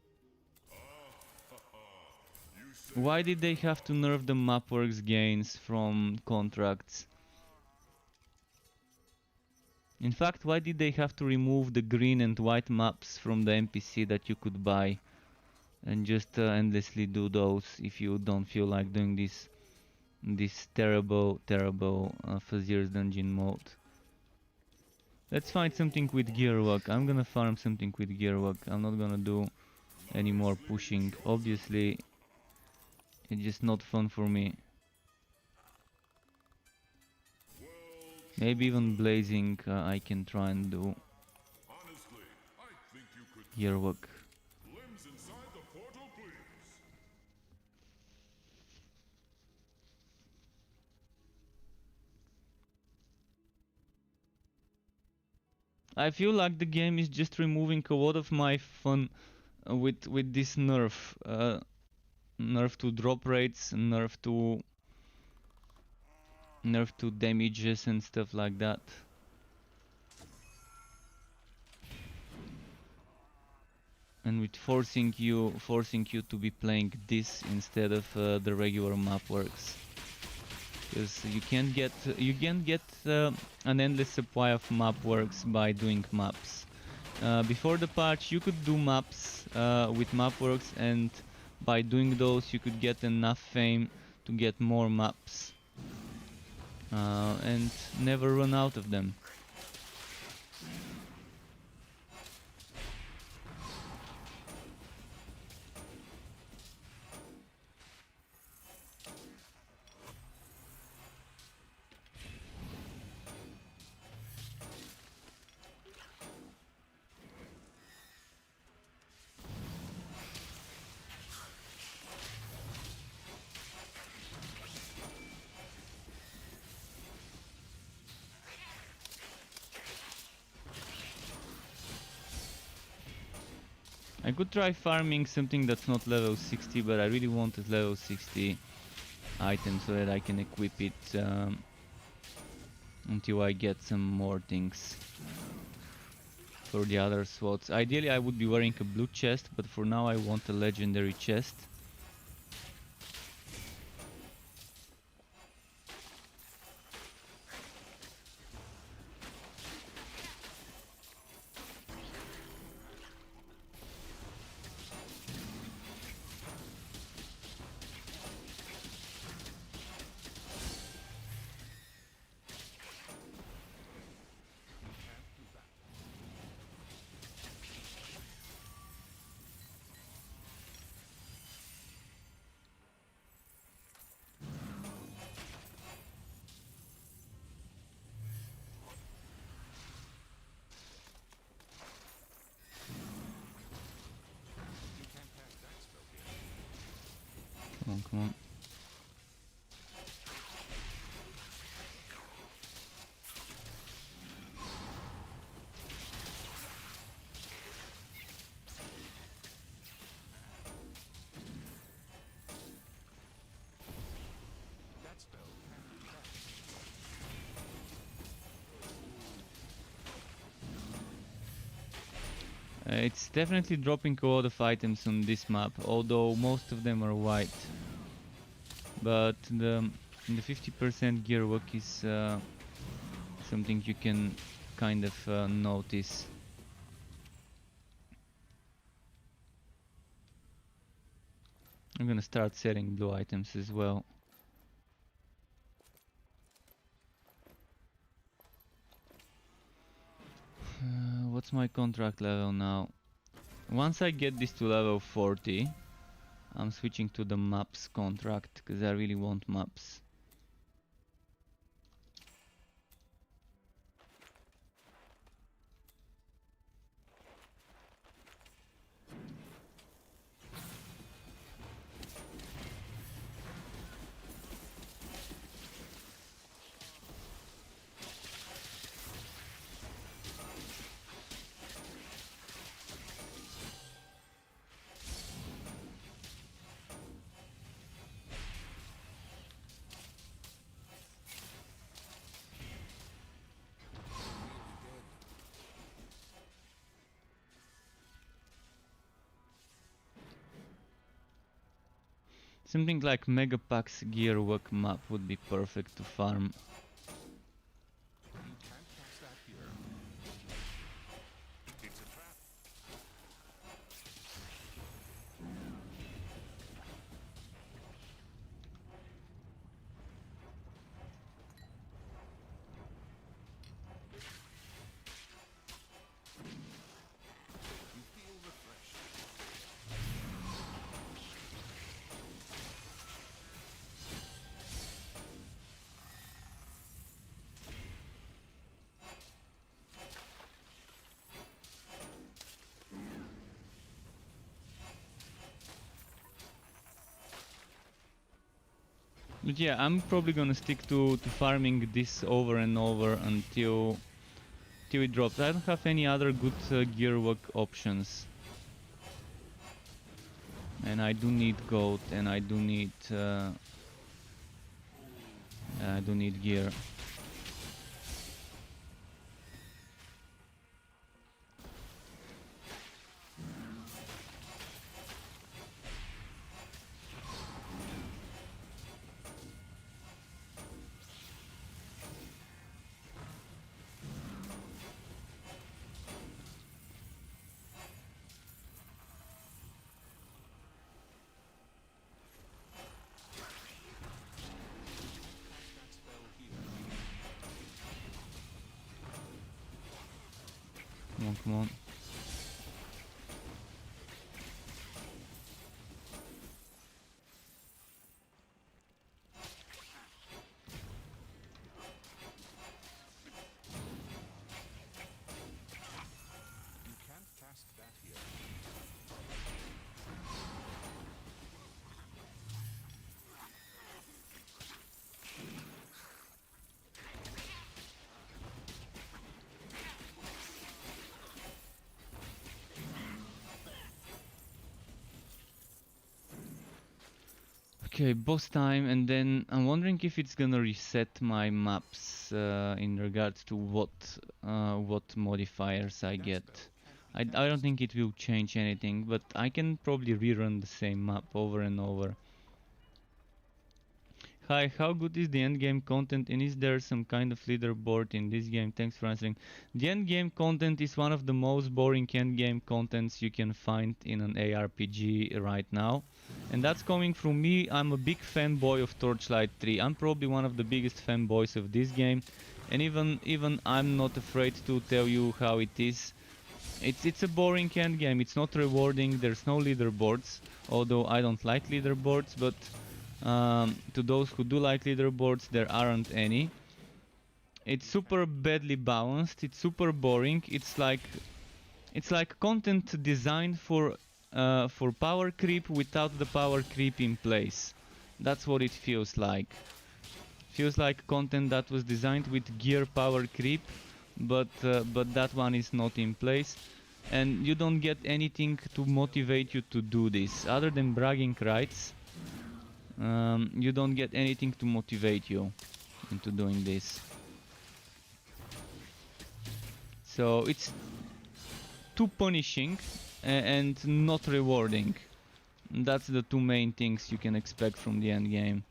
Speaker 1: Why did they have to nerf the mapworks gains from contracts? In fact, why did they have to remove the green and white maps from the NPC that you could buy? And just endlessly do those if you don't feel like doing this terrible Fazier's dungeon mode. Let's find something with gearwork. I'm gonna farm something with gearwork. I'm not gonna do any more pushing. Obviously, it's just not fun for me. Maybe even blazing I can try and do.
Speaker 2: Honestly, I think you could.
Speaker 1: Gearwork.
Speaker 2: Limbs inside the portal, please.
Speaker 1: I feel like the game is just removing a lot of my fun with this nerf. Nerf to drop rates, nerf to damages and stuff like that. And with forcing you to be playing this instead of the regular map works. Because you can't get an endless supply of map works by doing maps. Before the patch you could do maps with map works, and by doing those you could get enough fame to get more maps and never run out of them. I could try farming something that's not level 60, but I really wanted level 60 item so that I can equip it until I get some more things for the other slots. Ideally I would be wearing a blue chest, but for now I want a legendary chest. Come on, come on. It's definitely dropping a lot of items on this map, although most of them are white. But the 50% gear work is something you can kind of notice. I'm gonna start selling blue items as well. What's my contract level now? Once I get this to level 40, I'm switching to the maps contract, because I really want maps. Something like Megapack's gear work map would be perfect to farm.
Speaker 2: You can't catch that here. It's a trap. You feel refreshed.
Speaker 1: But yeah, I'm probably gonna stick to farming this over and over until it drops. I don't have any other good gear work options. And I do need gold, and I do need gear.
Speaker 2: That spell here.
Speaker 1: Come on, come on.
Speaker 2: You can't cast that here.
Speaker 1: Okay, boss time, and then I'm wondering if it's gonna reset my maps in regards to what modifiers I
Speaker 2: That
Speaker 1: get.
Speaker 2: spell
Speaker 1: I
Speaker 2: can't be
Speaker 1: don't
Speaker 2: cast.
Speaker 1: think it will change anything, but I can probably rerun the same map over and over. Hi, how good is the endgame content, and is there some kind of leaderboard in this game? Thanks for answering. The endgame content is one of the most boring endgame contents you can find in an ARPG right now. And that's coming from me. I'm a big fanboy of Torchlight 3. I'm probably one of the biggest fanboys of this game. And even I'm not afraid to tell you how it is. It's a boring endgame. It's not rewarding. There's no leaderboards. Although I don't like leaderboards, but to those who do like leaderboards, there aren't any. It's super badly balanced. It's super boring. It's like content designed for power creep without the power creep in place. That's what it feels like. Feels like content that was designed with gear power creep, but that one is not in place, and you don't get anything to motivate you to do this other than bragging rights. You don't get anything to motivate you into doing this. So too punishing and not rewarding. That's the two main things you can expect from the end game.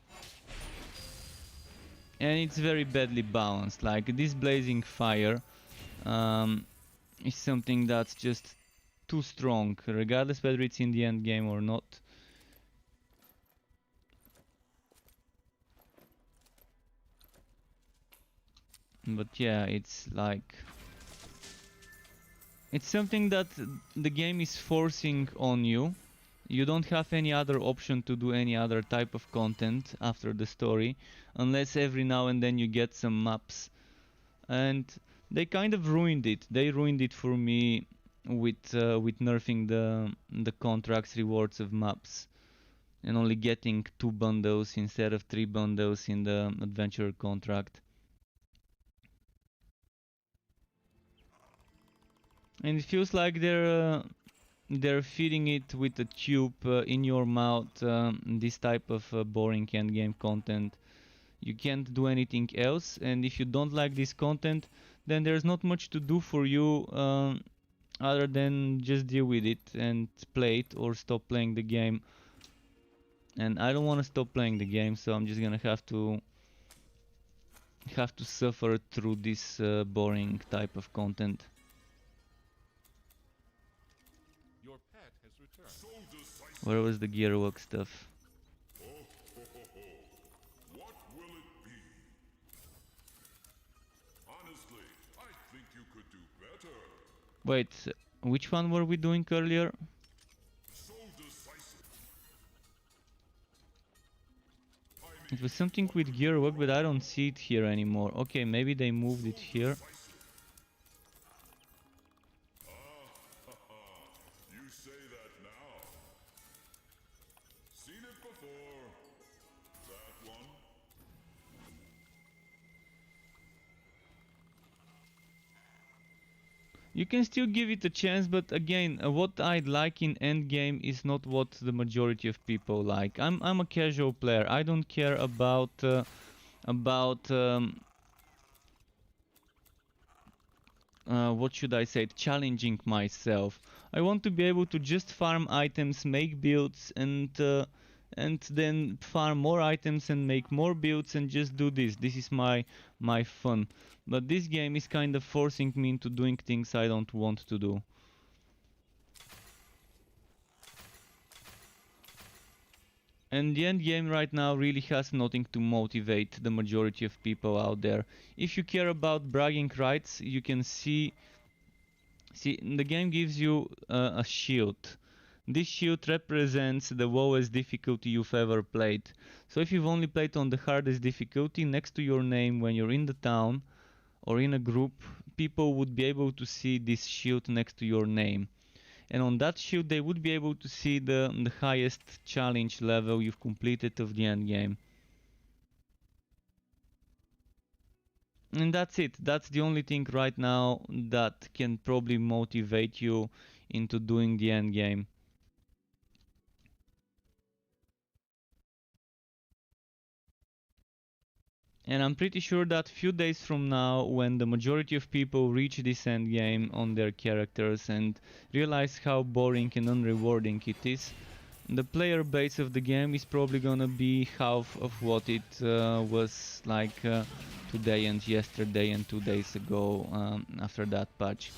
Speaker 1: And it's very badly balanced. Like this blazing fire is something that's just too strong, regardless whether it's in the end game or not. But yeah, it's like, it's something that the game is forcing on you. You don't have any other option to do any other type of content after the story, unless every now and then you get some maps. And they kind of ruined it. They ruined it for me with nerfing the contracts rewards of maps and only getting 2 bundles instead of 3 bundles in the adventure contract. And it feels like they're feeding it with a tube in your mouth, this type of boring endgame content. You can't do anything else, and if you don't like this content, then there's not much to do for you other than just deal with it and play it or stop playing the game. And I don't want to stop playing the game, so I'm just gonna have to suffer through this boring type of content.
Speaker 2: Your pet has returned.
Speaker 1: Where was the gearwork stuff?
Speaker 2: What will it be? Honestly, I think you could do better.
Speaker 1: Wait, which one were we doing earlier?
Speaker 2: So decisive.
Speaker 1: It was something with gearwork, but I don't see it here anymore. Okay, maybe they moved it here.
Speaker 2: You say that now. Seen it before. That one.
Speaker 1: You can still give it a chance, but again, what I like in endgame is not what the majority of people like. I'm a casual player. I don't care about what should I say, challenging myself. I want to be able to just farm items, make builds, and then farm more items and make more builds and just do this. This is my fun. But this game is kind of forcing me into doing things I don't want to do. And the end game right now really has nothing to motivate the majority of people out there. If you care about bragging rights, you can see the game gives you a shield. This shield represents the lowest difficulty you've ever played. So if you've only played on the hardest difficulty, next to your name when you're in the town or in a group, people would be able to see this shield next to your name. And on that shield they would be able to see the highest challenge level you've completed of the end game. And that's it. That's the only thing right now that can probably motivate you into doing the end game. And I'm pretty sure that few days from now, when the majority of people reach this end game on their characters and realize how boring and unrewarding it is, the player base of the game is probably gonna be half of what it was like today and yesterday and 2 days ago after that patch.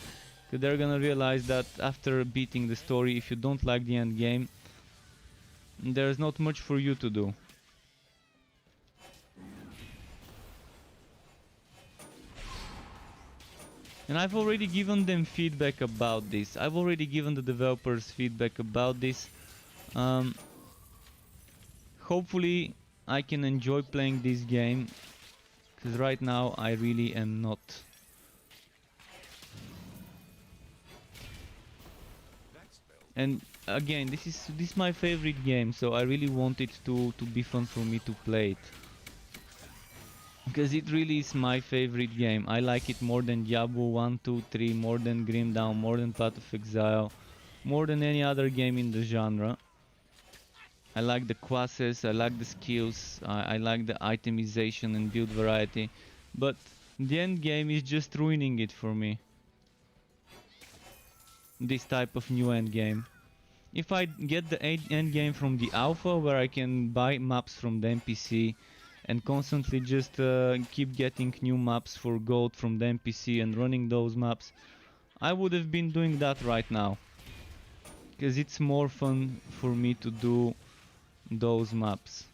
Speaker 1: So they're gonna realize that after beating the story, if you don't like the end game, there's not much for you to do. And I've already given them feedback about this. I've already given the developers feedback about this. Hopefully I can enjoy playing this game, because right now I really am not. And again, this is my favorite game, so I really want it to be fun for me to play it. Because it really is my favorite game. I like it more than Diablo 1, 2, 3, more than Grim Dawn, more than Path of Exile, more than any other game in the genre. I like the classes, I like the skills, I like the itemization and build variety, but the end game is just ruining it for me. this type of new endgame. If I get the endgame from the alpha, where I can buy maps from the NPC and constantly just keep getting new maps for gold from the NPC and running those maps, I would have been doing that right now. Because it's more fun for me to do those maps.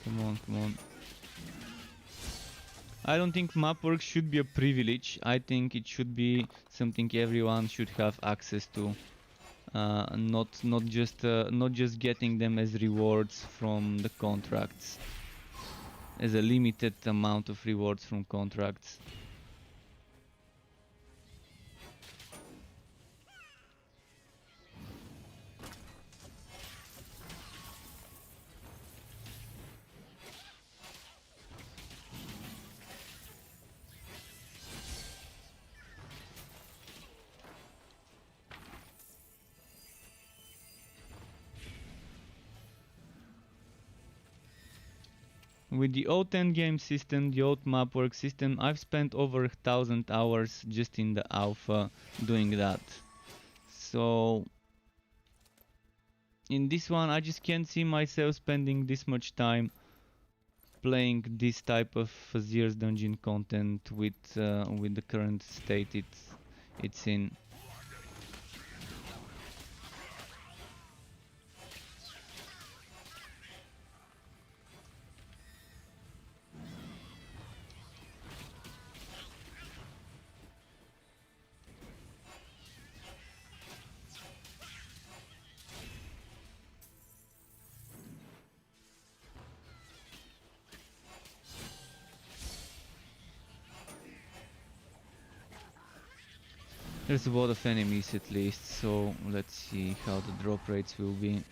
Speaker 1: Come on, come on. I don't think map work should be a privilege. I think it should be something everyone should have access to. Not just getting them as rewards from the contracts. As a limited amount of rewards from contracts. With the old endgame system, the old map work system, I've spent over 1,000 hours just in the alpha doing that. So in this one, I just can't see myself spending this much time playing this type of Fazier's dungeon content with the current state it's in. There's a lot of enemies at least, so let's see how the drop rates will be.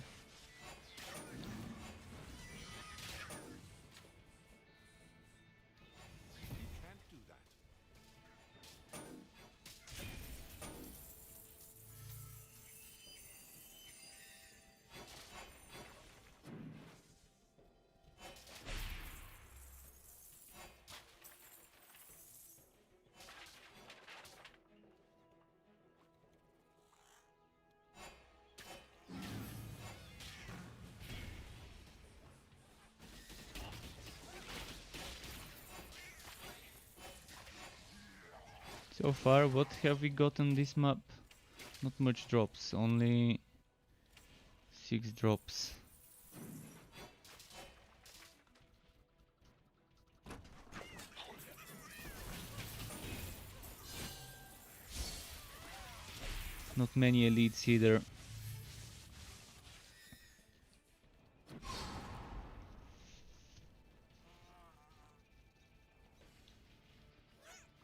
Speaker 1: So far, what have we got on this map? Not much drops, only 6 drops. Not many elites either.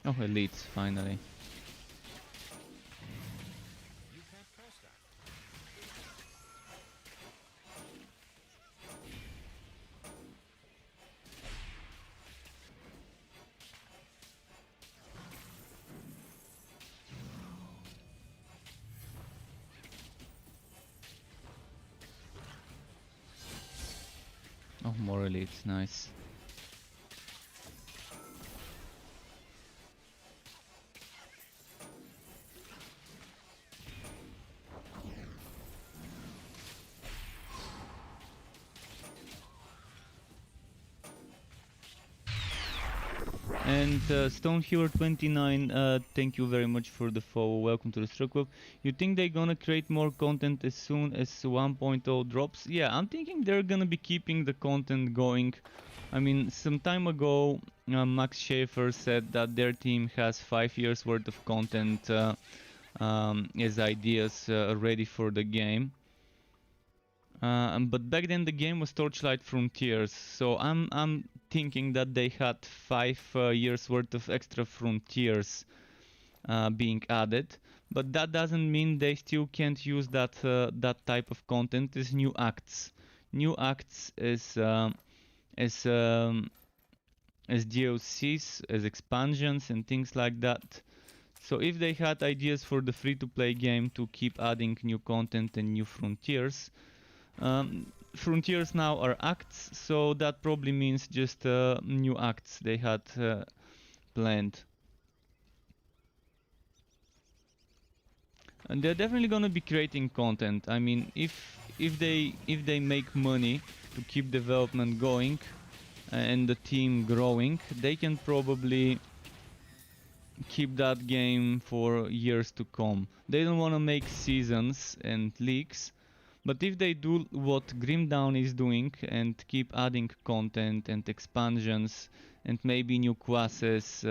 Speaker 1: Oh, elites, finally. Oh, more elites, nice. And Stonehero29, thank you very much for the follow. Welcome to the Struck Club. You think they're gonna create more content as soon as 1.0 drops? Yeah, I'm thinking they're gonna be keeping the content going. I mean, some time ago, Max Schaefer said that their team has 5 years worth of content as ideas ready for the game. But back then the game was Torchlight Frontiers, so I'm thinking that they had 5 years worth of extra frontiers being added, but that doesn't mean they still can't use that that type of content as new acts. New acts is as DLCs, as expansions and things like that. So if they had ideas for the free-to-play game to keep adding new content and new frontiers, frontiers now are acts, so that probably means just new acts they had planned. And they're definitely gonna be creating content. I mean, if they make money to keep development going and the team growing, they can probably keep that game for years to come. They don't want to make seasons and leaks, but if they do what Grim Dawn is doing and keep adding content and expansions and maybe new classes,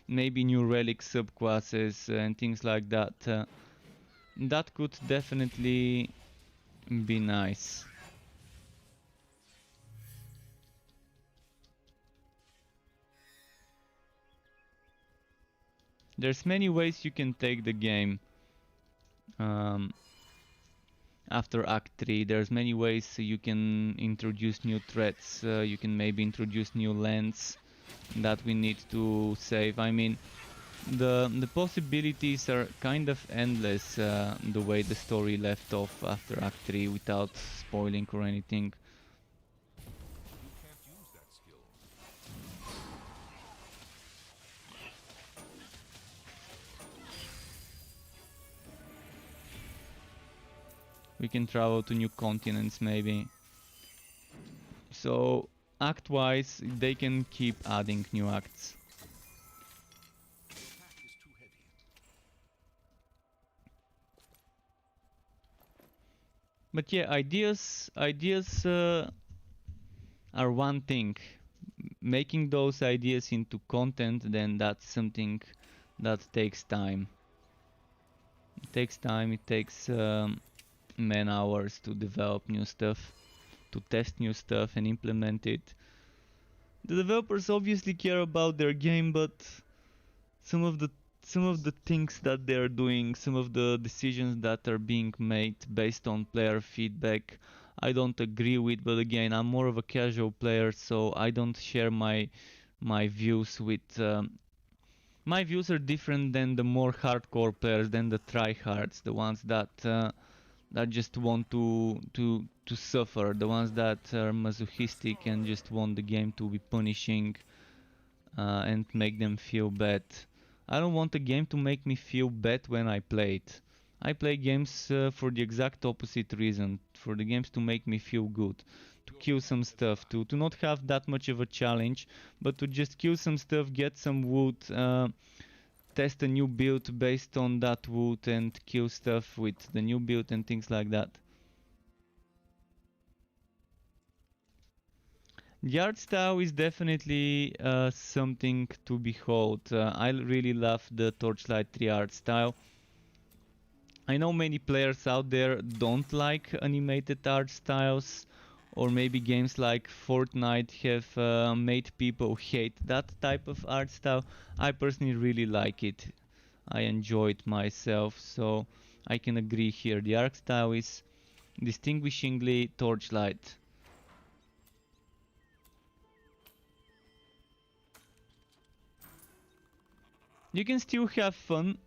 Speaker 1: maybe new relic subclasses and things like that, that could definitely be nice. There's many ways you can take the game. After Act 3, there's many ways you can introduce new threats, you can maybe introduce new lands that we need to save. I mean, the possibilities are kind of endless, the way the story left off after Act 3 without spoiling or anything. We can travel to new continents maybe. So act-wise, they can keep adding new acts. But yeah, ideas are one thing. Making those ideas into content, then that's something that takes time. It takes time, it takes man hours to develop new stuff, to test new stuff and implement it. The developers obviously care about their game, but some of the things that they're doing, some of the decisions that are being made based on player feedback, I don't agree with. But again, I'm more of a casual player, so I don't share my views with. My views are different than the more hardcore players, than the tryhards, the ones that just want to suffer, the ones that are masochistic and just want the game to be punishing and make them feel bad. I don't want a game to make me feel bad when I play it. I play games for the exact opposite reason, for the games to make me feel good, to kill some stuff, to not have that much of a challenge, but to just kill some stuff, get some wood, test a new build based on that wood and kill stuff with the new build and things like that. The art style is definitely something to behold. I really love the Torchlight 3 art style. I know many players out there don't like animated art styles, or maybe games like Fortnite have made people hate that type of art style. I personally really like it. I enjoy it myself, so I can agree here. The art style is distinguishingly Torchlight. You can still have fun,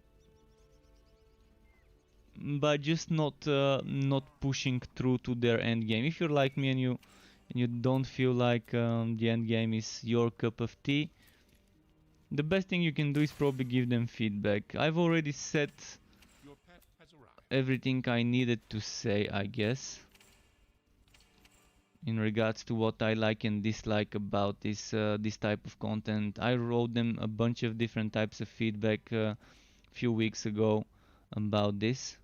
Speaker 1: but just not pushing through to their end game. If you're like me and you don't feel like the end game is your cup of tea, the best thing you can do is probably give them feedback. I've already said everything I needed to say, I guess, in regards to what I like and dislike about this type of content. I wrote them a bunch of different types of feedback a few weeks ago about this.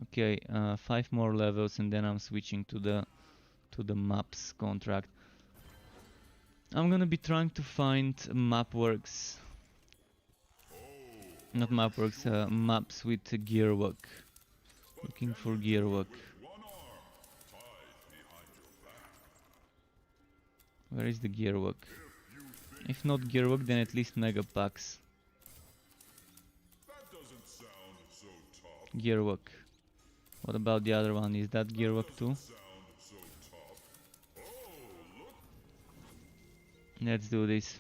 Speaker 1: Okay, 5 more levels and then I'm switching to the maps contract. I'm gonna be trying to find Mapworks. Not Mapworks, maps with gear work. Looking for gear work. Where is the gear work? If not gear work, then at least mega packs. Gear work. What about the other one? Is that gear work too? Let's do this.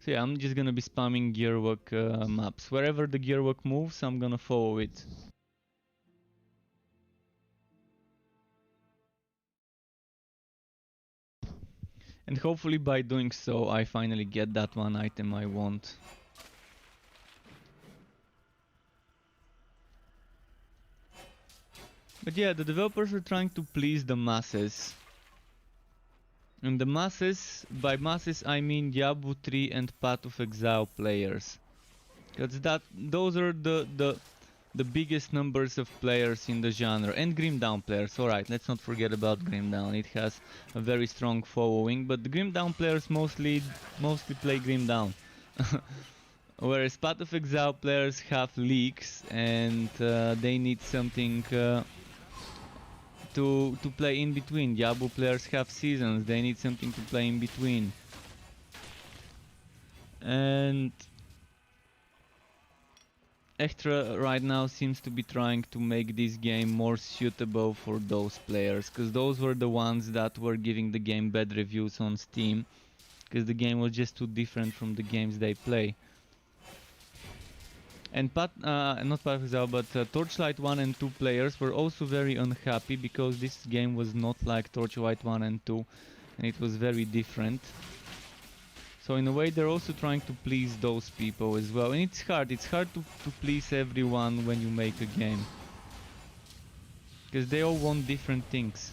Speaker 1: So yeah, I'm just gonna be spamming gearwork maps. Wherever the gearwork moves, I'm gonna follow it. And hopefully by doing so, I finally get that one item I want. But yeah, the developers are trying to please the masses. And the masses, by masses I mean Diablo 3 and Path of Exile players. Because those are the biggest numbers of players in the genre. And Grim Dawn players, alright, let's not forget about Grim Dawn. It has a very strong following, but the Grim Dawn players mostly play Grim Dawn. Whereas Path of Exile players have leaks and they need something to play in between. Diablo players have seasons, they need something to play in between. And Extra right now seems to be trying to make this game more suitable for those players, because those were the ones that were giving the game bad reviews on Steam, because the game was just too different from the games they play. And not Path of Exile, but Torchlight 1 and 2 players were also very unhappy because this game was not like Torchlight 1 and 2, and it was very different. So in a way they're also trying to please those people as well, and it's hard to please everyone when you make a game, because they all want different things.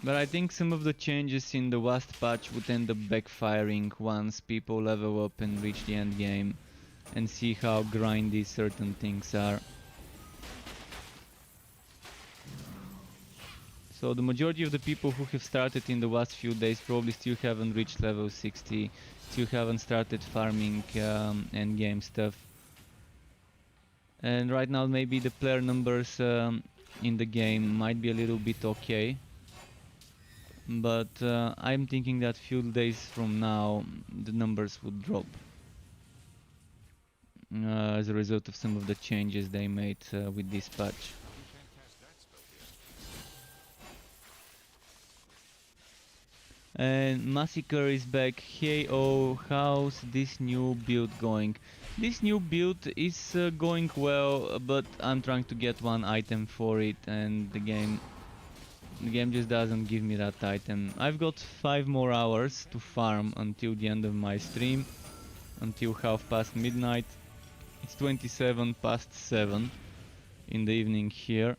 Speaker 1: But I think some of the changes in the last patch would end up backfiring once people level up and reach the end game and see how grindy certain things are. So the majority of the people who have started in the last few days probably still haven't reached level 60, still haven't started farming endgame stuff. And right now maybe the player numbers in the game might be a little bit okay. But I'm thinking that few days from now the numbers would drop as a result of some of the changes they made with this patch. And Massacre is back. Hey, oh, how's this new build going? This new build is going well, but I'm trying to get one item for it, and the game just doesn't give me that item. I've got 5 more hours to farm until the end of my stream, until half past midnight. It's 27 past 7 in the evening here.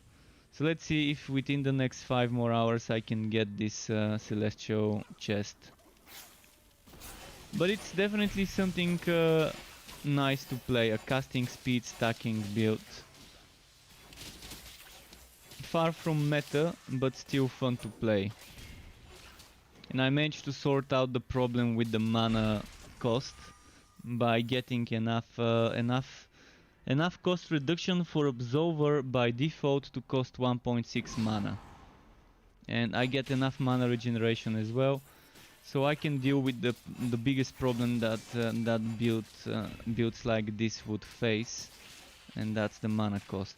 Speaker 1: So let's see if within the next 5 more hours I can get this celestial chest. But it's definitely something nice to play, a casting speed stacking build. Far from meta, but still fun to play. And I managed to sort out the problem with the mana cost by getting enough cost reduction for Absolver by default to cost 1.6 mana. And I get enough mana regeneration as well, so I can deal with the biggest problem that builds like this would face, and that's the mana cost.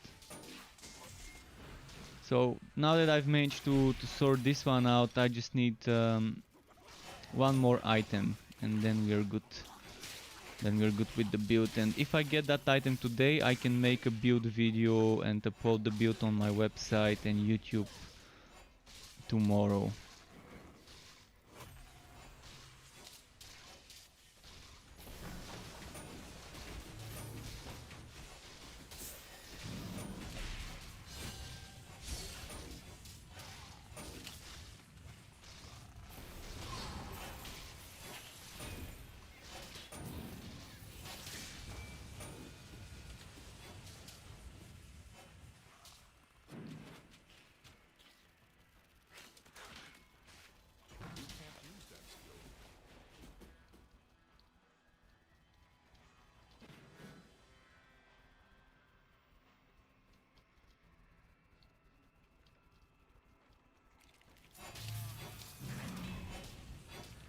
Speaker 1: So now that I've managed to sort this one out, I just need one more item, and then we're good. Then we're good with the build, and if I get that item today, I can make a build video and upload the build on my website and YouTube tomorrow.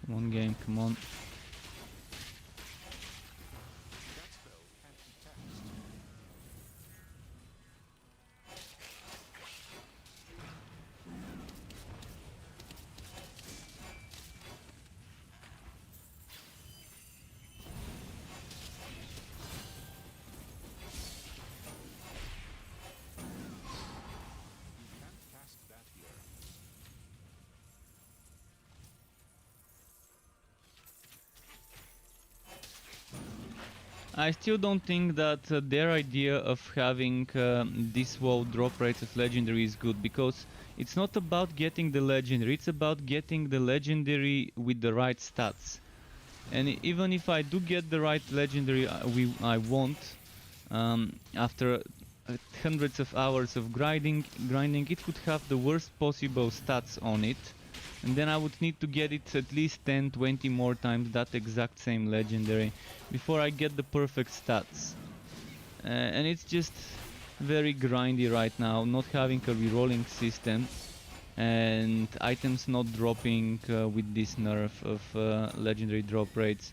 Speaker 1: Come on game, come on. I still don't think that their idea of having this low drop rates of legendary is good, because it's not about getting the legendary, it's about getting the legendary with the right stats. And even if I do get the right legendary I want, after hundreds of hours of grinding, it would have the worst possible stats on it. And then I would need to get it at least 10-20 more times that exact same legendary before I get the perfect stats. And it's just very grindy right now, not having a rerolling system and items not dropping with this nerf of legendary drop rates.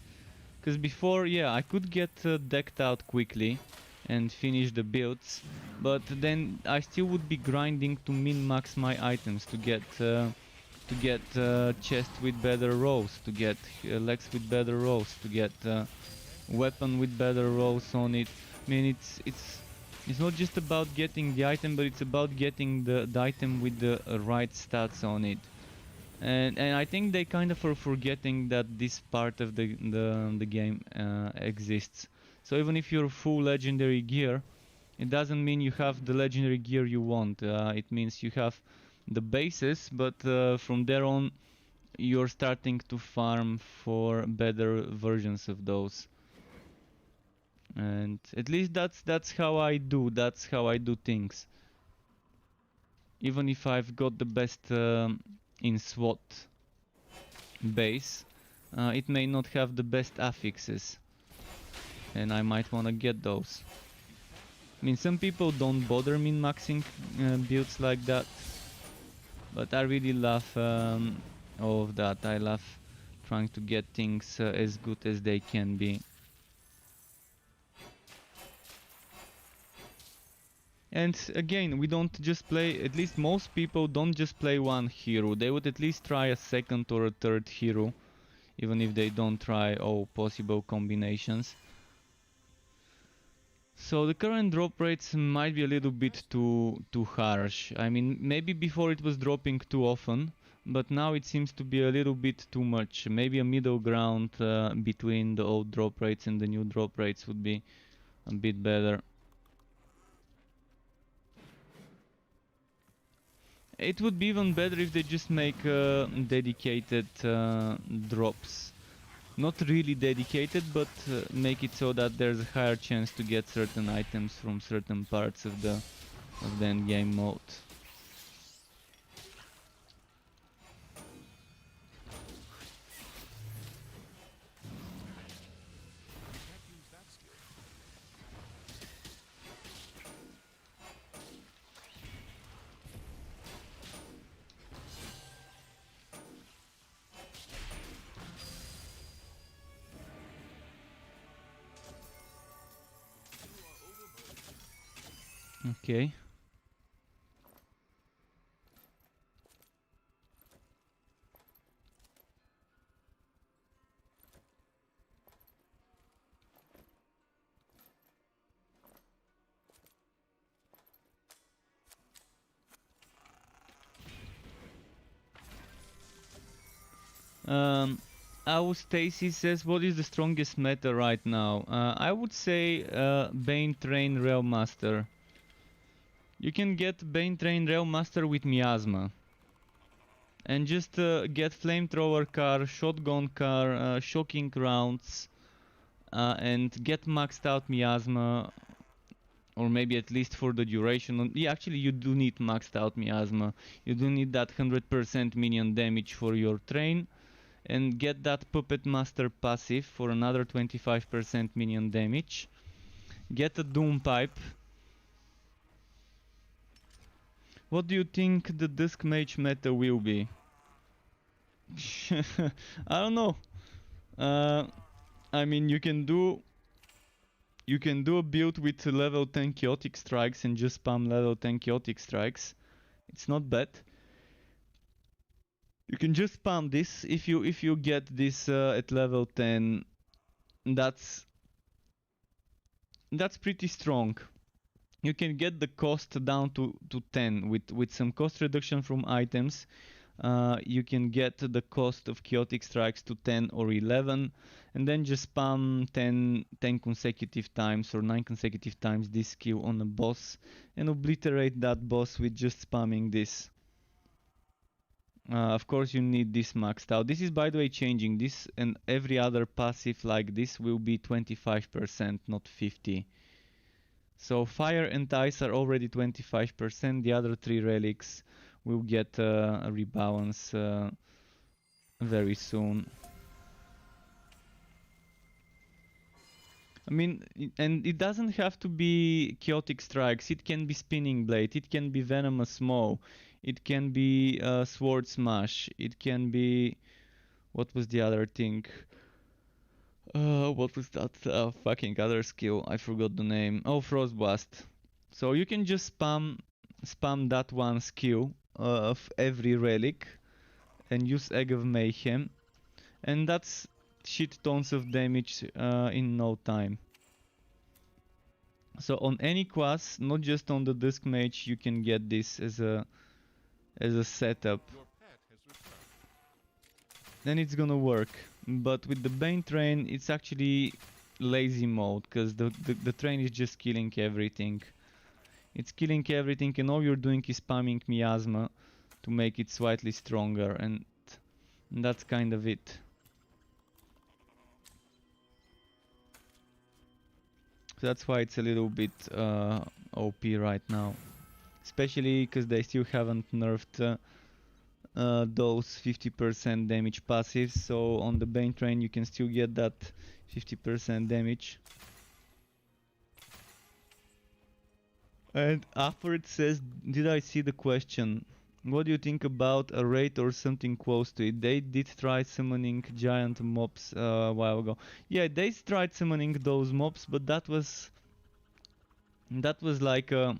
Speaker 1: Because before, yeah, I could get decked out quickly and finish the builds, but then I still would be grinding to min-max my items to get chest with better rolls, to get legs with better rolls, to get weapon with better rolls on it. I mean, it's not just about getting the item, but it's about getting the item with the right stats on it. And I think they kind of are forgetting that this part of the game exists. So even if you're full legendary gear, it doesn't mean you have the legendary gear you want. It means you have the bases, but from there on you're starting to farm for better versions of those. And at least that's how I do. That's how I do things. Even if I've got the best in SWAT base, it may not have the best affixes, and I might want to get those. I mean, some people don't bother min-maxing builds like that, but I really love all of that. I love trying to get things as good as they can be. And again, we don't just play, at least most people don't just play one hero. They would at least try a second or a third hero, even if they don't try all possible combinations. So the current drop rates might be a little bit too harsh. I mean, maybe before it was dropping too often, but now it seems to be a little bit too much. Maybe a middle ground between the old drop rates and the new drop rates would be a bit better. It would be even better if they just make dedicated drops. Not really dedicated, but make it so that there's a higher chance to get certain items from certain parts of the end game mode. Okay. Our Stacy says, what is the strongest meta right now? I would say Bane Train Railmaster. You can get Bane Train Railmaster with Miasma. And just get Flamethrower car, Shotgun car, Shocking rounds, and get maxed out Miasma. Or maybe at least for the duration. Yeah, actually you do need maxed out Miasma. You do need that 100% minion damage for your train. And get that Puppet Master passive for another 25% minion damage. Get a Doom Pipe. What do you think the Dusk Mage meta will be? I don't know. I mean, you can do a build with level 10 chaotic strikes and just spam level 10 chaotic strikes. It's not bad. You can just spam this. If you get this at level 10, that's pretty strong. You can get the cost down to 10 with some cost reduction from items. you can get the cost of chaotic strikes to 10 or 11, and then just spam 10 consecutive times or 9 consecutive times this skill on a boss and obliterate that boss with just spamming this. Of course you need this maxed out. This is, by the way, changing. This and every other passive like this will be 25%, not 50. So fire and ice are already 25%. The other 3 relics will get a rebalance very soon. I mean, and it doesn't have to be chaotic strikes. It can be spinning blade. It can be venomous maw. It can be sword smash. It can be, what was the other thing? What was that fucking other skill? I forgot the name. Oh, Frostblast. So you can just spam that one skill of every relic and use Egg of Mayhem, and that's shit tons of damage in no time. So on any class, not just on the Dusk Mage, you can get this as a setup. Then it's gonna work. But with the Bane train, it's actually lazy mode, because the train is just killing everything. It's killing everything, and all you're doing is spamming miasma to make it slightly stronger, and that's kind of it. So that's why it's a little bit OP right now. Especially because they still haven't nerfed those 50% damage passives, so on the Bane train you can still get that 50% damage. And afterwards says, did I see the question? What do you think about a raid or something close to it? They did try summoning giant mobs a while ago. Yeah, they tried summoning those mobs, but that was like a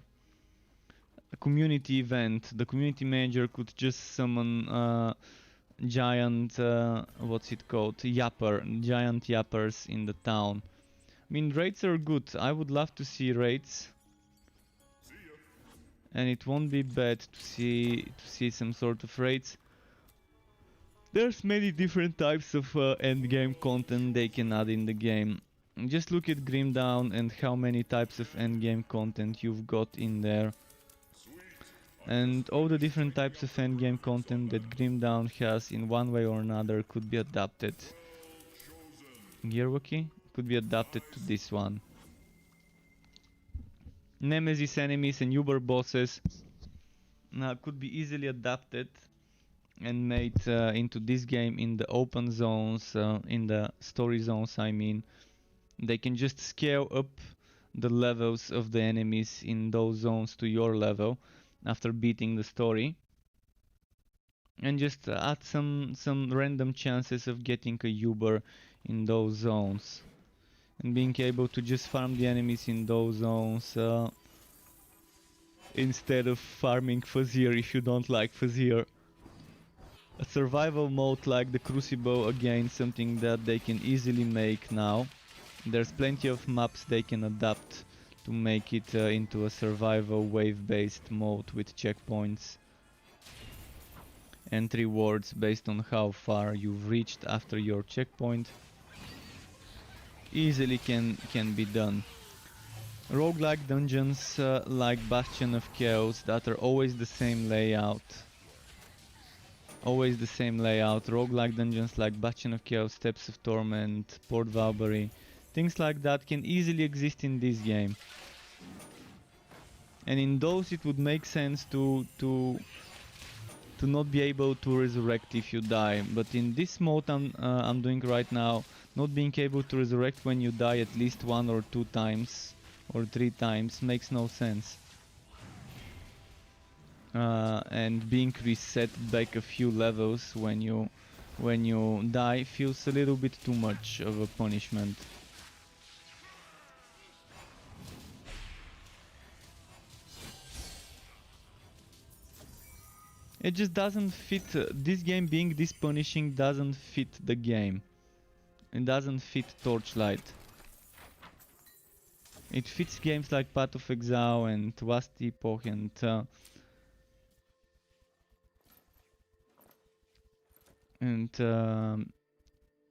Speaker 1: community event. The community manager could just summon giant, what's it called? Giant yappers in the town. I mean, raids are good. I would love to see raids. And it won't be bad to see some sort of raids. There's many different types of end game content they can add in the game. Just look at Grimdown and how many types of end game content you've got in there. And all the different types of end game content that Grimdown has in one way or another could be adapted. Gearwalkie could be adapted to this one. Nemesis enemies and Uber bosses could be easily adapted and made into this game in the open zones, in the story zones I mean. They can just scale up the levels of the enemies in those zones to your level after beating the story. And just add some random chances of getting a Uber in those zones. And being able to just farm the enemies in those zones instead of farming Fuzzier if you don't like Fuzzier. A survival mode like the Crucible, again, something that they can easily make now. There's plenty of maps they can adapt to make it into a survival wave-based mode with checkpoints and rewards based on how far you've reached after your checkpoint. Easily can be done. Roguelike dungeons like Bastion of Chaos that are always the same layout. Roguelike dungeons like Bastion of Chaos, Steps of Torment, Port Valbury, things like that can easily exist in this game. And in those it would make sense to not be able to resurrect if you die. But in this mode I'm doing right now, not being able to resurrect when you die at least 1 or 2 times or 3 times makes no sense. And being reset back a few levels when you die feels a little bit too much of a punishment. It just doesn't fit. This game being this punishing doesn't fit the game. It doesn't fit Torchlight. It fits games like Path of Exile and Last Epoch and and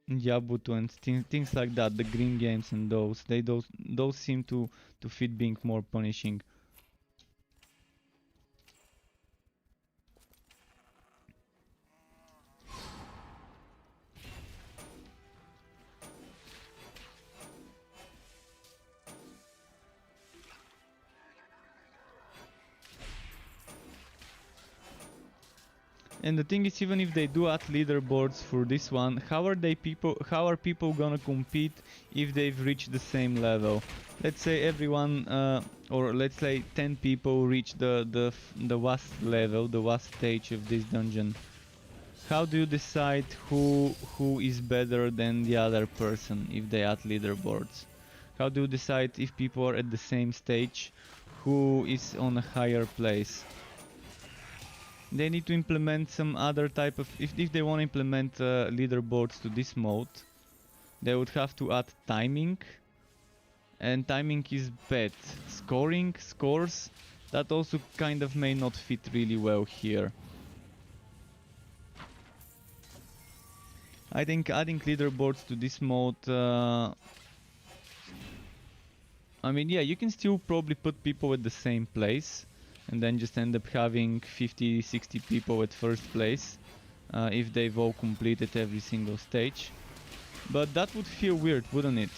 Speaker 1: Yabuto and things like that, the green games and those seem to fit being more punishing. And the thing is, even if they do add leaderboards for this one, how are people gonna compete if they've reached the same level? Let's say everyone, or let's say 10 people reach the last level, the last stage of this dungeon. How do you decide who is better than the other person if they add leaderboards? How do you decide if people are at the same stage, who is on a higher place? They need to implement some other type of... If they want to implement leaderboards to this mode, they would have to add timing. And timing is bad. Scores, that also kind of may not fit really well here. I think adding leaderboards to this mode... I mean, yeah, you can still probably put people at the same place. And then just end up having 50-60 people at first place if they've all completed every single stage. But that would feel weird, wouldn't it?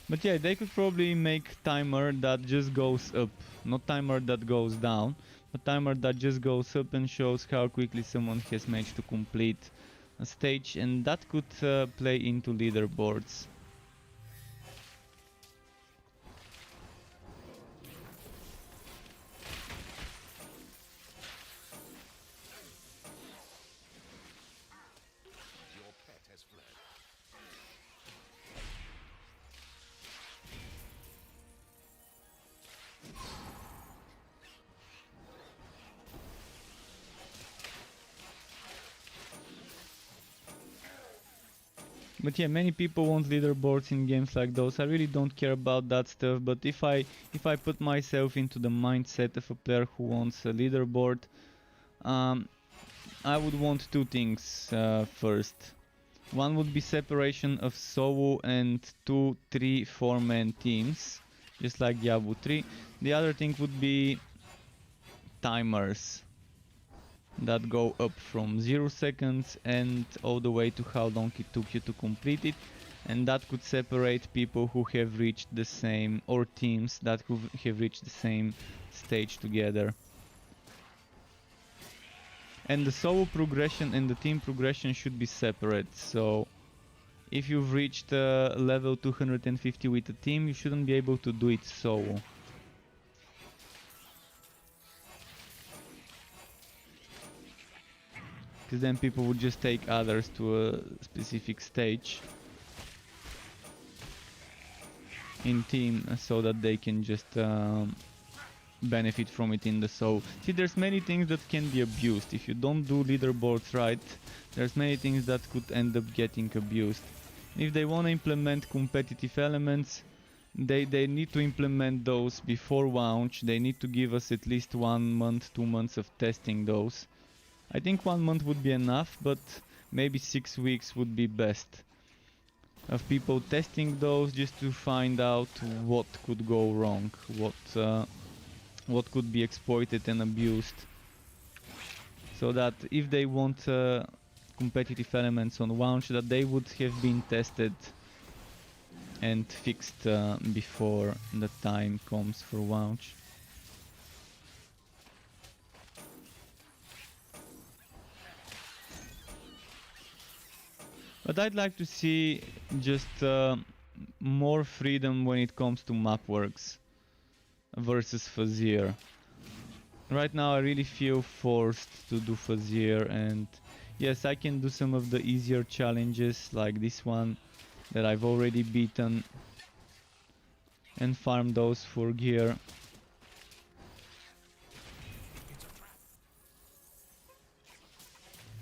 Speaker 1: But yeah, they could probably make timer that just goes up, not timer that goes down, but timer that just goes up and shows how quickly someone has managed to complete a stage, and that could play into leaderboards. But yeah, many people want leaderboards in games like those. I really don't care about that stuff, but if I put myself into the mindset of a player who wants a leaderboard, I would want two things first. One would be separation of solo and 2, 3, 4-man teams, just like Diablo 3. The other thing would be timers that go up from 0 seconds and all the way to how long it took you to complete it, and that could separate people who have reached the same, or teams that have reached the same stage together. And the solo progression and the team progression should be separate, so if you've reached level 250 with a team, you shouldn't be able to do it solo. Because then people would just take others to a specific stage in team so that they can just benefit from it in the solo. See, there's many things that can be abused. If you don't do leaderboards right, there's many things that could end up getting abused. If they want to implement competitive elements, they need to implement those before launch. They need to give us at least 1 month, 2 months of testing those. I think 1 month would be enough, but maybe 6 weeks would be best. Of people testing those just to find out what could go wrong, what could be exploited and abused. So that if they want competitive elements on launch, that they would have been tested and fixed before the time comes for launch. But I'd like to see just more freedom when it comes to map works versus Fazir. Right now I really feel forced to do Fazir, and yes, I can do some of the easier challenges like this one that I've already beaten and farm those for gear.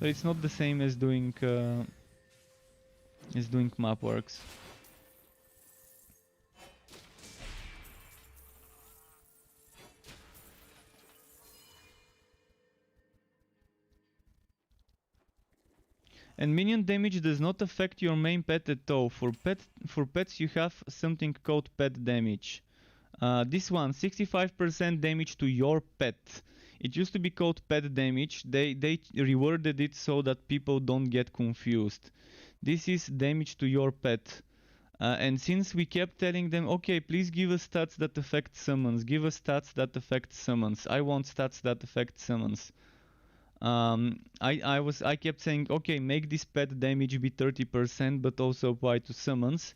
Speaker 1: but it's not the same as doing map works. And minion damage does not affect your main pet at all. For pets you have something called pet damage. This one, 65% damage to your pet. It used to be called pet damage. They reworded it so that people don't get confused. This is damage to your pet. And since we kept telling them, okay, please give us stats that affect summons, give us stats that affect summons. I want stats that affect summons. I kept saying, okay, make this pet damage be 30%, but also apply to summons.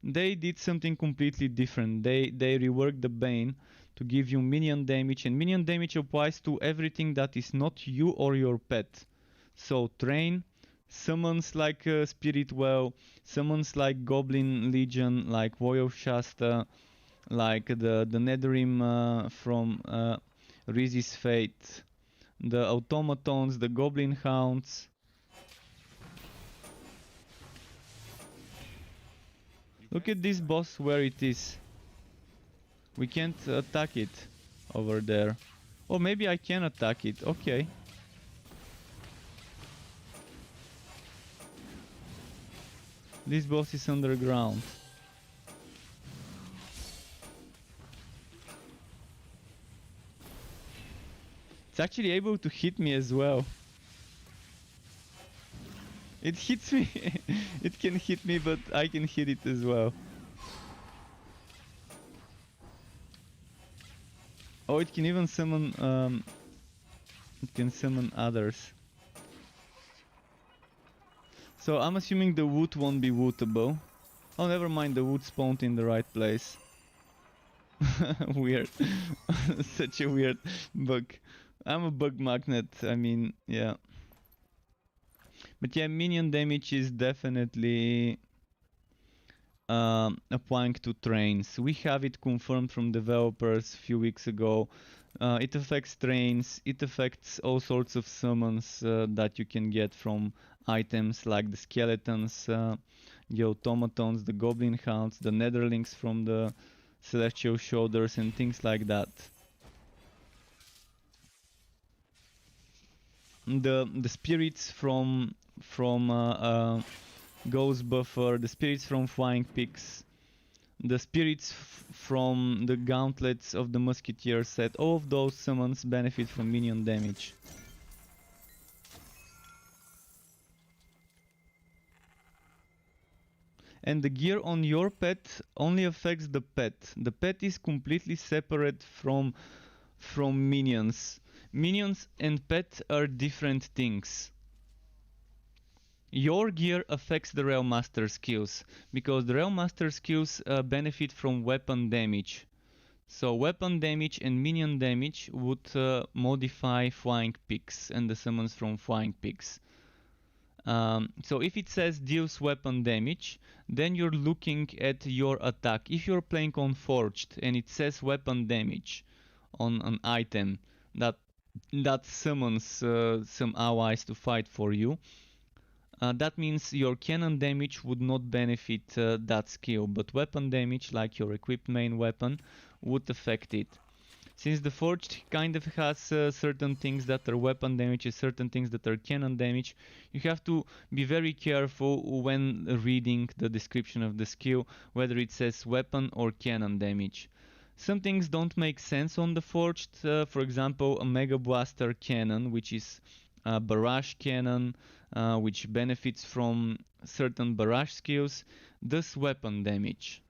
Speaker 1: They did something completely different. They reworked the Bane to give you minion damage, and minion damage applies to everything that is not you or your pet. So train, summons like Spirit Well, summons like Goblin Legion, like Void of Shasta, like the Netherim from Riz's Fate, the automatons, the goblin hounds. Look at this boss where it is. We can't attack it over there. Or maybe I can attack it. Okay. This boss is underground. It's actually able to hit me as well. It hits me. It can hit me, but I can hit it as well. Oh, it can even summon. It can summon others. So I'm assuming the wood won't be wootable. Oh, never mind. The wood spawned in the right place. Weird. Such a weird bug. I'm a bug magnet. I mean, yeah. But yeah, minion damage is definitely applying to trains. We have it confirmed from developers a few weeks ago. It affects trains, it affects all sorts of summons that you can get from items like the skeletons, the automatons, the goblin hounds, the netherlings from the celestial shoulders and things like that. The spirits from Ghost Buffer, the spirits from Flying Pigs, the spirits from the gauntlets of the Musketeer set, all of those summons benefit from minion damage. And the gear on your pet only affects the pet. The pet is completely separate from minions. Minions and pet are different things. Your gear affects the Realm Master skills, because the Realm Master skills benefit from weapon damage. So weapon damage and minion damage would modify Flying Pigs and the summons from Flying Pigs. So if it says deals weapon damage, then you're looking at your attack. If you're playing on Forged and it says weapon damage on an item that summons some allies to fight for you, that means your cannon damage would not benefit that skill, but weapon damage, like your equipped main weapon, would affect it. Since the Forged kind of has certain things that are weapon damage and certain things that are cannon damage, you have to be very careful when reading the description of the skill, whether it says weapon or cannon damage. Some things don't make sense on the Forged, for example a Mega Blaster cannon, which is a barrage cannon, which benefits from certain barrage skills, does weapon damage.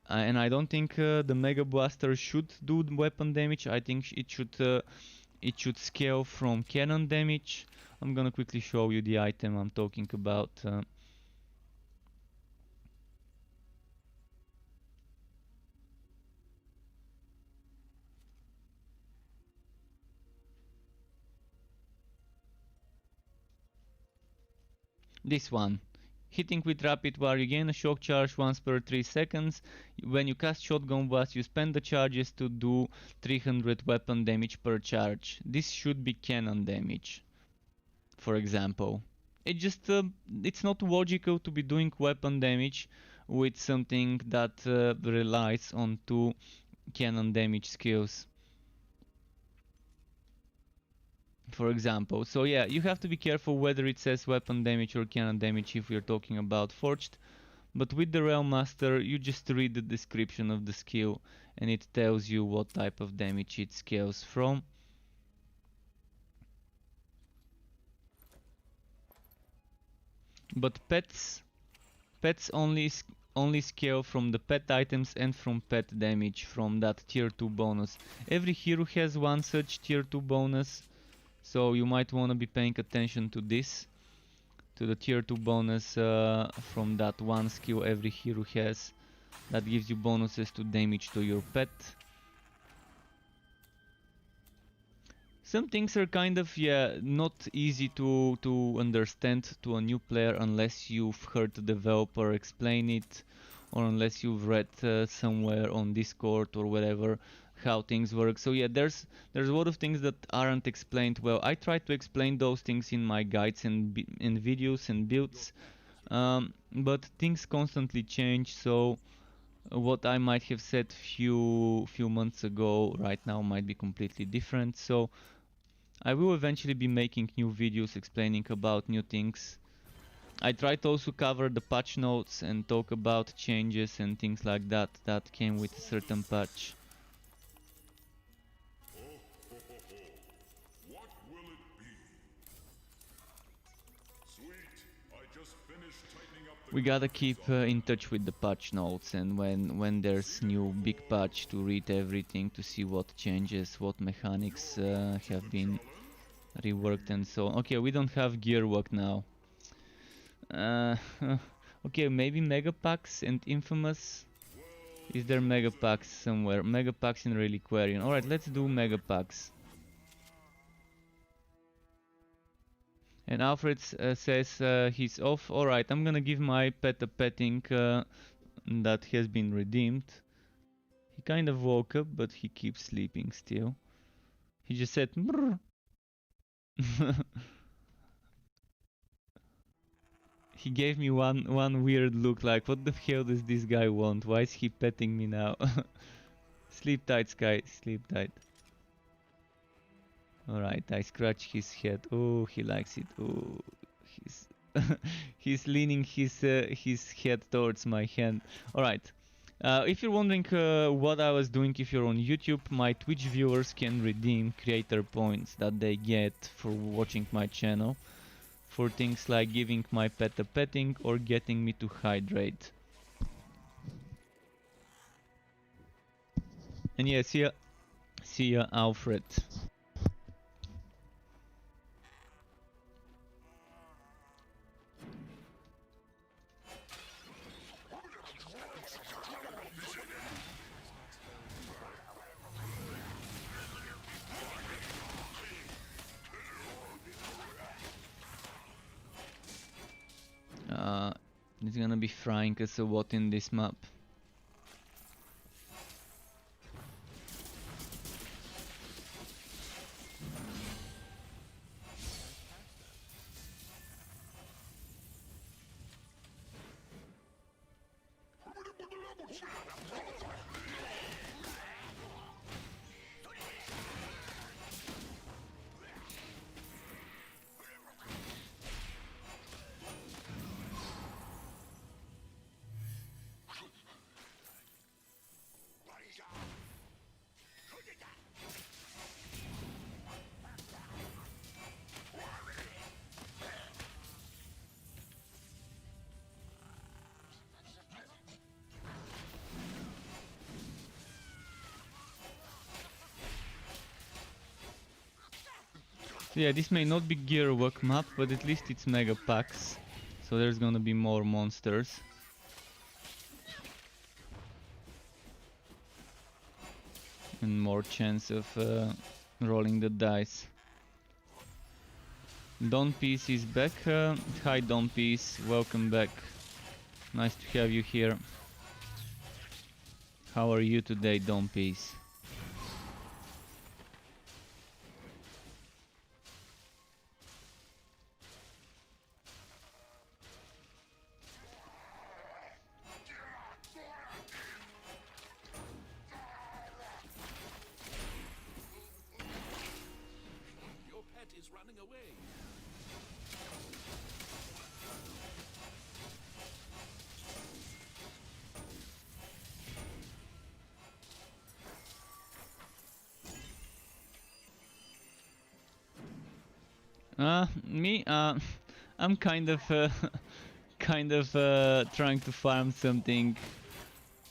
Speaker 1: And I don't think the Mega Blaster should do weapon damage. I think it should scale from cannon damage. I'm gonna quickly show you the item I'm talking about. This one. Hitting with rapid fire, you gain a shock charge once per 3 seconds. When you cast shotgun blast, you spend the charges to do 300 weapon damage per charge. This should be cannon damage. for example. It just it's not logical to be doing weapon damage with something that relies on 2 cannon damage skills, for example. So yeah, you have to be careful whether it says weapon damage or cannon damage if we're talking about Forged. But with the Realm Master, you just read the description of the skill and it tells you what type of damage it scales from. But pets only scale from the pet items and from pet damage from that tier 2 bonus. Every hero has one such tier 2 bonus, so you might want to be paying attention to this, to the tier 2 bonus from that one skill every hero has that gives you bonuses to damage to your pet. Some things are kind of, yeah, not easy to understand to a new player unless you've heard the developer explain it, or unless you've read somewhere on Discord or whatever how things work. So yeah, there's a lot of things that aren't explained well. I try to explain those things in my guides and in videos and builds, but things constantly change. So what I might have said few months ago right now might be completely different. So I will eventually be making new videos explaining about new things. I try to also cover the patch notes and talk about changes and things like that that came with a certain patch.
Speaker 2: What will it be? Sweet, I just finished tightening up the
Speaker 1: We gotta keep in touch with the patch notes, and when there's new big patch, to read everything to see what changes, what mechanics have been reworked and so on. Okay, we don't have gear work now. Okay, maybe Mega Packs and Infamous. Is there Mega Packs somewhere? Mega Packs in Reliquarian. Alright, let's do Mega Packs. And Alfred says he's off. Alright, I'm gonna give my pet a petting that has been redeemed. He kind of woke up, but he keeps sleeping still. He just said brrr. He gave me one weird look, like, what the hell does this guy want? Why is he petting me now? Sleep tight, Sky, sleep tight. Alright, I scratch his head. Oh, he likes it. Oh, he's he's leaning his head towards my hand. Alright. If you're wondering what I was doing, if you're on YouTube, my Twitch viewers can redeem creator points that they get for watching my channel for things like giving my pet a petting or getting me to hydrate. And yeah, see ya, Alfred. It's gonna be frying us a lot in this map. So yeah, this may not be gear work map, but at least it's mega packs. So there's gonna be more monsters. And more chance of rolling the dice. Don Peace is back. Hi Don Peace, welcome back. Nice to have you here. How are you today, Don Peace?
Speaker 2: running away.
Speaker 1: Me, I'm kind of, trying to farm something,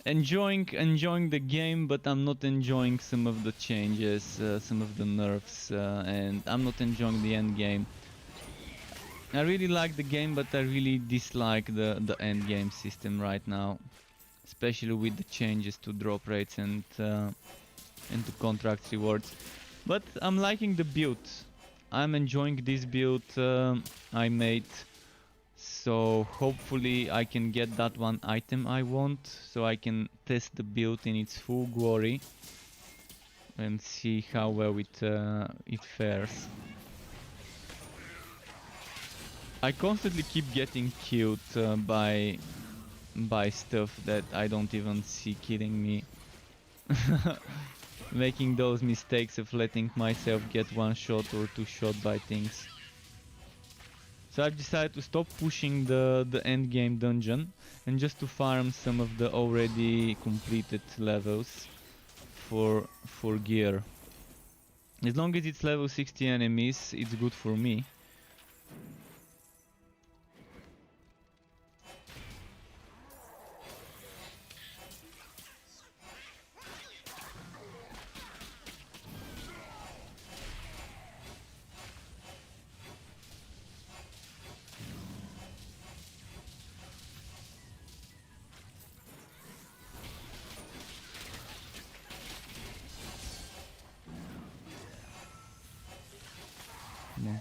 Speaker 1: enjoying the game, but I'm not enjoying some of the changes, some of the nerfs, and I'm not enjoying the end game. I really like the game, but I really dislike the end game system right now, especially with the changes to drop rates and to contract rewards. But I'm liking the build. I'm enjoying this build I made, so hopefully I can get that one item I want, so I can test the build in its full glory and see how well it fares. I constantly keep getting killed by stuff that I don't even see killing me. Making those mistakes of letting myself get one shot or two shot by things. So I've decided to stop pushing the end game dungeon and just to farm some of the already completed levels for gear. As long as it's level 60 enemies, it's good for me.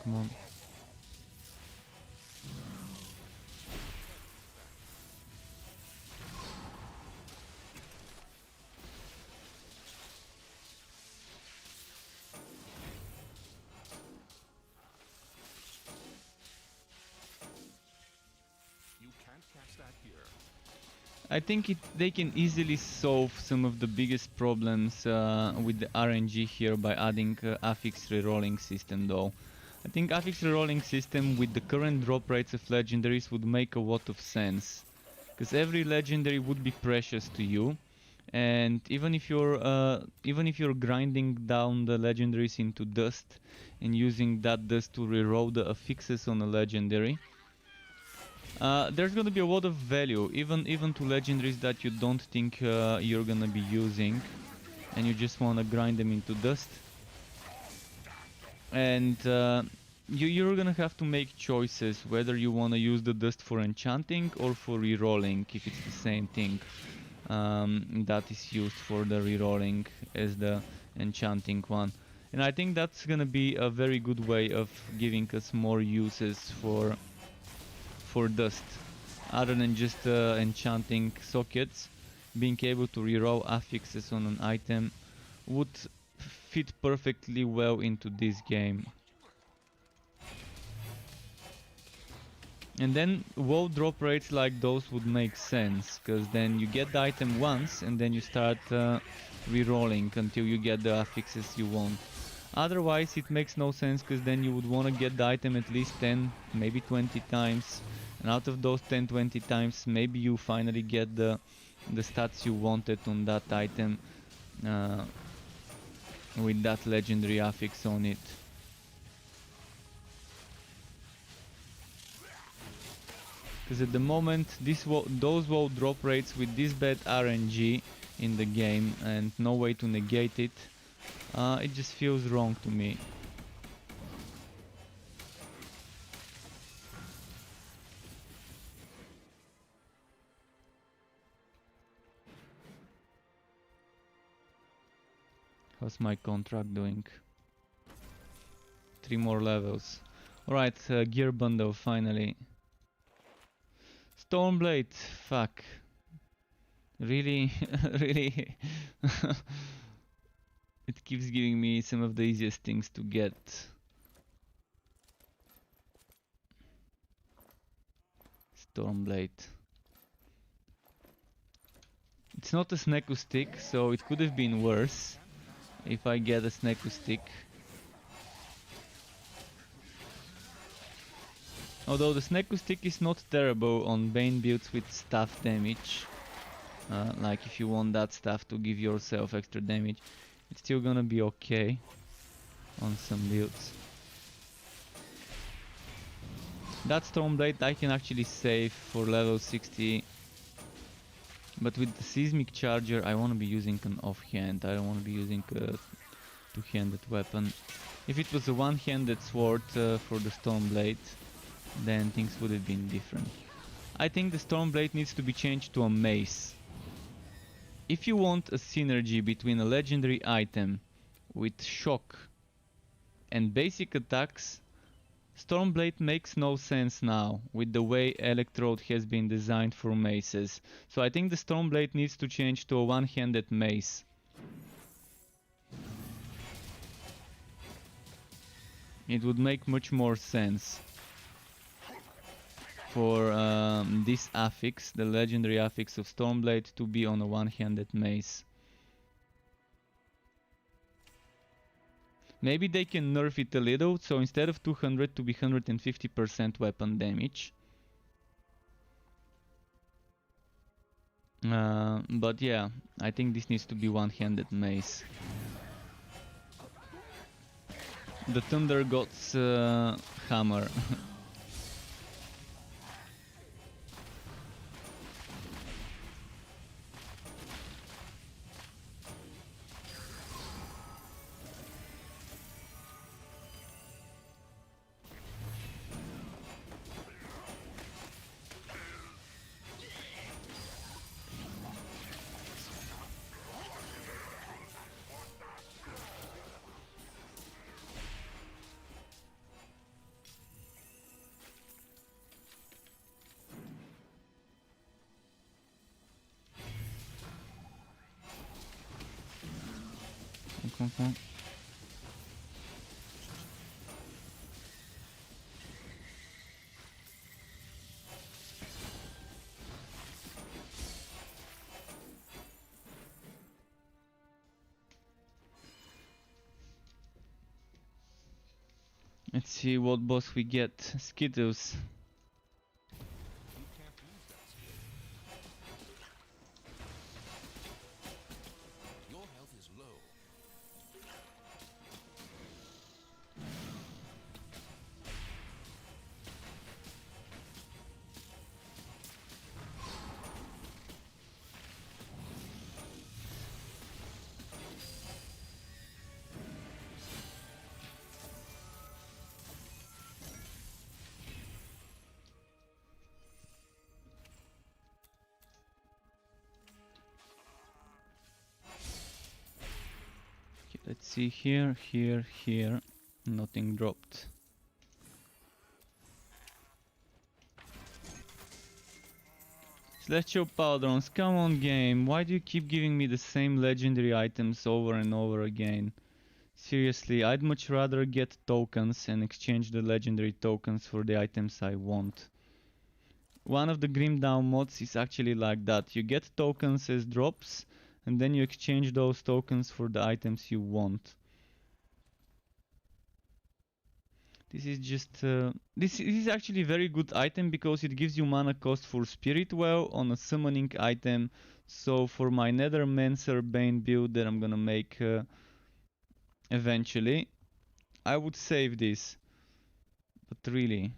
Speaker 1: Come on.
Speaker 2: You can't catch that here.
Speaker 1: I think they can easily solve some of the biggest problems with the RNG here by adding affix rerolling system though. I think affix rerolling system with the current drop rates of legendaries would make a lot of sense. Because every legendary would be precious to you. And even if you're grinding down the legendaries into dust and using that dust to reroll the affixes on a legendary, there's gonna be a lot of value, even to legendaries that you don't think you're gonna be using, and you just wanna grind them into dust. And you're gonna have to make choices whether you wanna use the dust for enchanting or for rerolling, if it's the same thing that is used for the rerolling as the enchanting one. And I think that's gonna be a very good way of giving us more uses for dust, other than just enchanting sockets. Being able to reroll affixes on an item would fit perfectly well into this game. And then low drop rates like those would make sense, because then you get the item once and then you start rerolling until you get the affixes you want. Otherwise it makes no sense, because then you would want to get the item at least 10, maybe 20 times. And out of those 10-20 times, maybe you finally get the stats you wanted on that item with that legendary affix on it. Because at the moment, those low drop rates with this bad RNG in the game and no way to negate it, it just feels wrong to me. How's my contract doing? 3 more levels. Alright, gear bundle finally. Stormblade, fuck. Really, really. It keeps giving me some of the easiest things to get. Stormblade. It's not a Sneku stick, so it could have been worse if I get a Sneku stick. Although the Sneku Stick is not terrible on Bane builds with staff damage. Like if you want that staff to give yourself extra damage, it's still gonna be okay on some builds. That Stormblade I can actually save for level 60. But with the Seismic Charger I wanna be using an offhand. I don't wanna be using a two-handed weapon. If it was a one-handed sword for the Stormblade, then things would have been different. I think the Stormblade needs to be changed to a mace. If you want a synergy between a legendary item with shock and basic attacks, Stormblade makes no sense now with the way Electrode has been designed for maces. So I think the Stormblade needs to change to a one-handed mace. It would make much more sense for this affix, the legendary affix of Stormblade, to be on a one-handed mace. Maybe they can nerf it a little, so instead of 200 to be 150% weapon damage. But yeah, I think this needs to be one-handed mace. The Thunder God's hammer. Come on. Let's see what boss we get. Skittles.
Speaker 3: Your health is low.
Speaker 1: Okay, let's see here, here, here. Nothing dropped. Celestial Pauldrons, come on game, why do you keep giving me the same legendary items over and over again? Seriously, I'd much rather get tokens and exchange the legendary tokens for the items I want. One of the Grim Dawn mods is actually like that. You get tokens as drops and then you exchange those tokens for the items you want. This is just this is actually a very good item because it gives you mana cost for Spirit Well on a summoning item. So for my Nethermancer Bane build that I'm gonna make eventually, I would save this. But really,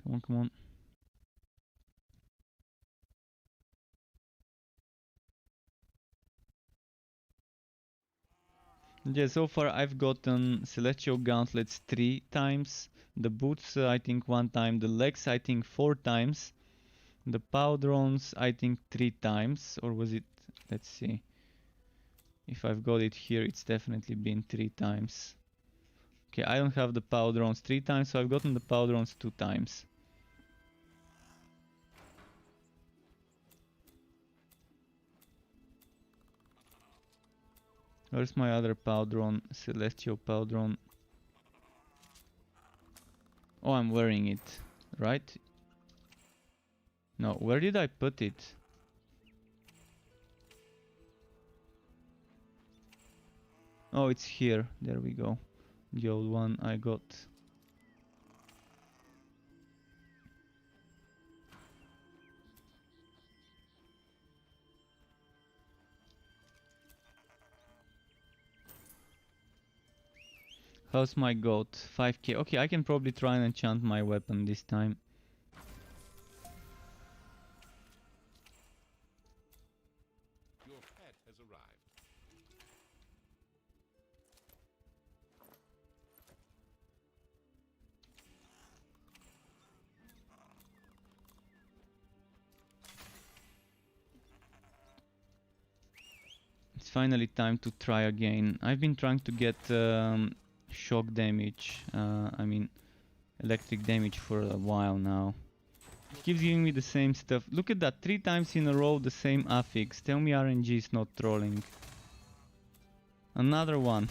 Speaker 1: come on, come on. Yeah, so far I've gotten Celestial Gauntlets 3 times, the boots I think 1 time, the legs I think 4 times, the Powdrons I think 3 times, or was it, let's see, if I've got it here it's definitely been 3 times. Okay, I don't have the Powdrons 3 times, so I've gotten the Powdrons 2 times. Where's my other Powdron, Celestial Powdron? Oh, I'm wearing it, right? No, where did I put it? Oh, it's here. There we go. The old one I got. How's my goat? 5k. Okay, I can probably try and enchant my weapon this time.
Speaker 3: Your pet has arrived.
Speaker 1: It's finally time to try again. I've been trying to get shock damage, I mean electric damage for a while now. It keeps giving me the same stuff. Look at that, 3 times in a row the same affix. Tell me RNG is not trolling. Another one.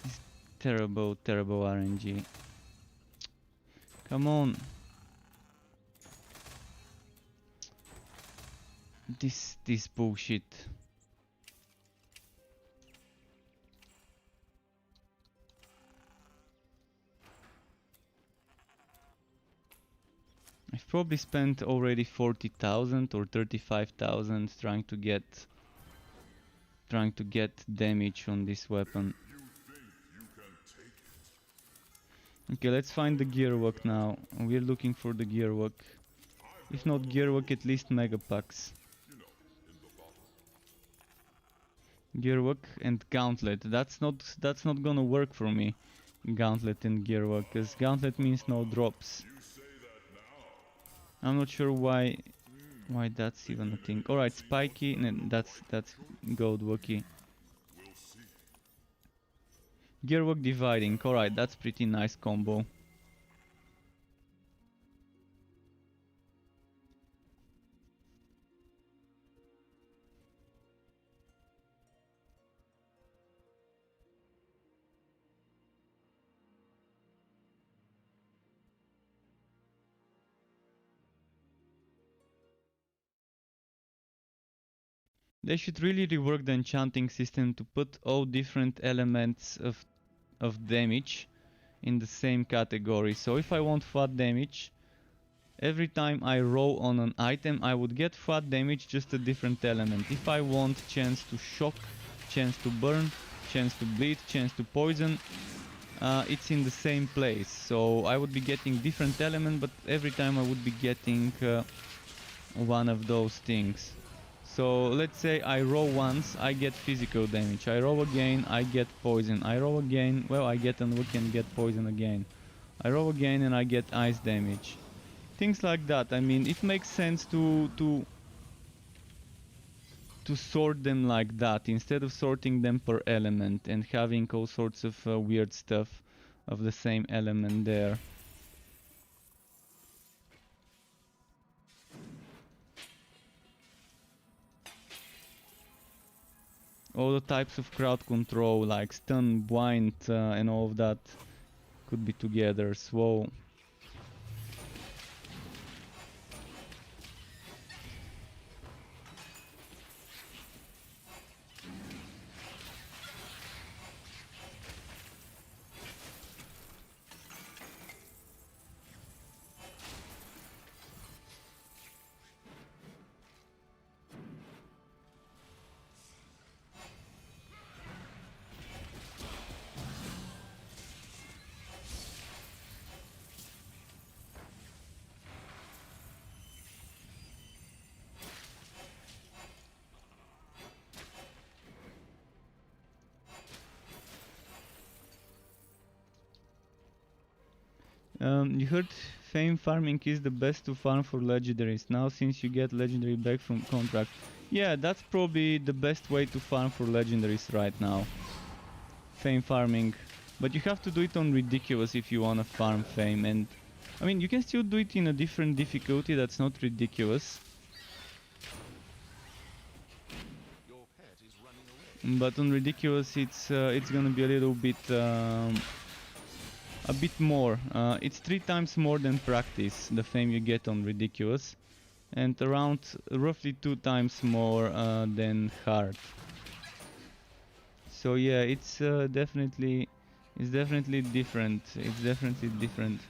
Speaker 1: It's terrible, terrible RNG. Come on. This bullshit. I've probably spent already 40,000 or 35,000 trying to get damage on this weapon. Okay, let's find the gearwork now. We're looking for the gearwork. If not gearwork, at least mega packs. Gearwork and gauntlet. That's not gonna work for me. Gauntlet and gearwork, because gauntlet means no drops. I'm not sure why that's even a thing. Alright, spiky, and that's gold wookie. Gearwork dividing. Alright, that's pretty nice combo. They should really rework the enchanting system to put all different elements of damage in the same category. So if I want flat damage, every time I roll on an item I would get flat damage, just a different element. If I want chance to shock, chance to burn, chance to bleed, chance to poison, it's in the same place. So I would be getting different element, but every time I would be getting one of those things. So let's say I roll once, I get physical damage. I roll again, I get poison. I roll again, well, I get unlucky and get poison again. I roll again and I get ice damage. Things like that. I mean, it makes sense to sort them like that instead of sorting them per element and having all sorts of weird stuff of the same element there. All the types of crowd control like stun, blind and all of that could be together. So you heard fame farming is the best to farm for legendaries. Now since you get legendary back from contract. Yeah, that's probably the best way to farm for legendaries right now. Fame farming. But you have to do it on ridiculous if you wanna farm fame, and I mean you can still do it in a different difficulty that's not ridiculous.
Speaker 3: Your pet is running away.
Speaker 1: but on ridiculous it's gonna be a little bit a bit more. It's 3 times more than practice, the fame you get on ridiculous, and around roughly 2 times more than hard. So yeah, it's definitely different. It's definitely different.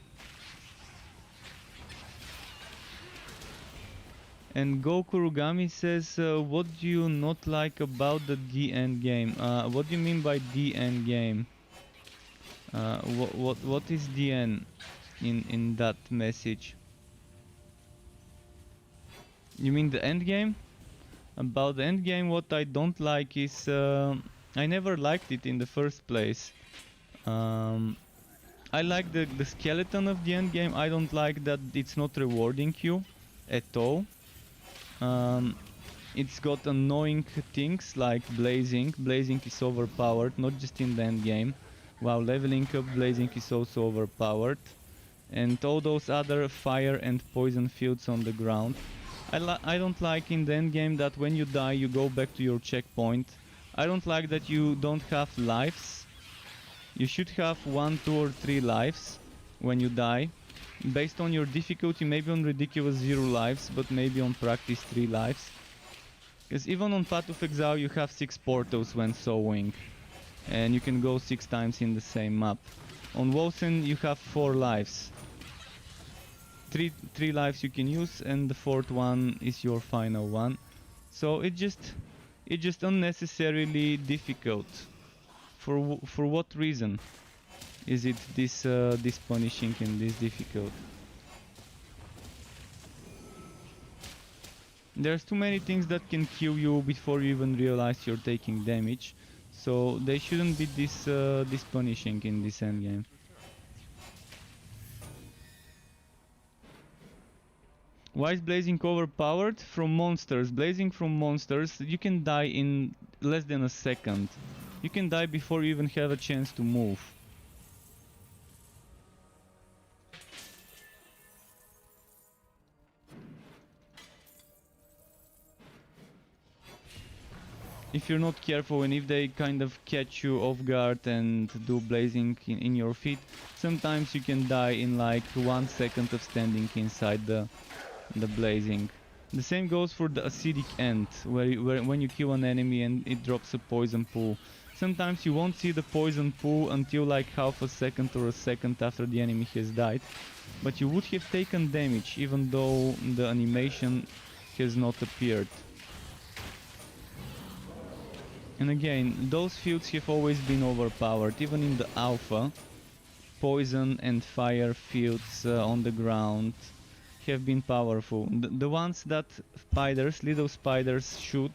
Speaker 1: And Gokurugami says, what do you not like about the D end game? What do you mean by D end game? What is DN in that message? You mean the end game? About the end game, what I don't like is I never liked it in the first place. I like the skeleton of the end game. I don't like that it's not rewarding you at all. It's got annoying things like blazing. Blazing is overpowered, not just in the end game. While leveling up, blazing is also overpowered. And all those other fire and poison fields on the ground. I don't like in the end game that when you die you go back to your checkpoint. I don't like that you don't have lives. You should have 1, 2 or 3 lives when you die. Based on your difficulty, maybe on ridiculous 0 lives, but maybe on practice 3 lives. Because even on Path of Exile you have 6 portals when sowing. And you can go 6 times in the same map. On Wosen you have 4 lives. 3 lives you can use, and the 4th one is your final one. So it's just unnecessarily difficult. For what reason is it this punishing and this difficult? There's too many things that can kill you before you even realize you're taking damage. So they shouldn't be this punishing in this endgame. Why is blazing overpowered? From monsters. Blazing from monsters, you can die in less than a second. You can die before you even have a chance to move. If you're not careful and if they kind of catch you off guard and do blazing in your feet, sometimes you can die in like 1 second of standing inside the blazing. The same goes for the acidic end, where when you kill an enemy and it drops a poison pool. Sometimes you won't see the poison pool until like half a second or a second after the enemy has died, but you would have taken damage even though the animation has not appeared. And again, those fields have always been overpowered, even in the alpha. Poison and fire fields on the ground have been powerful. The ones that little spiders shoot,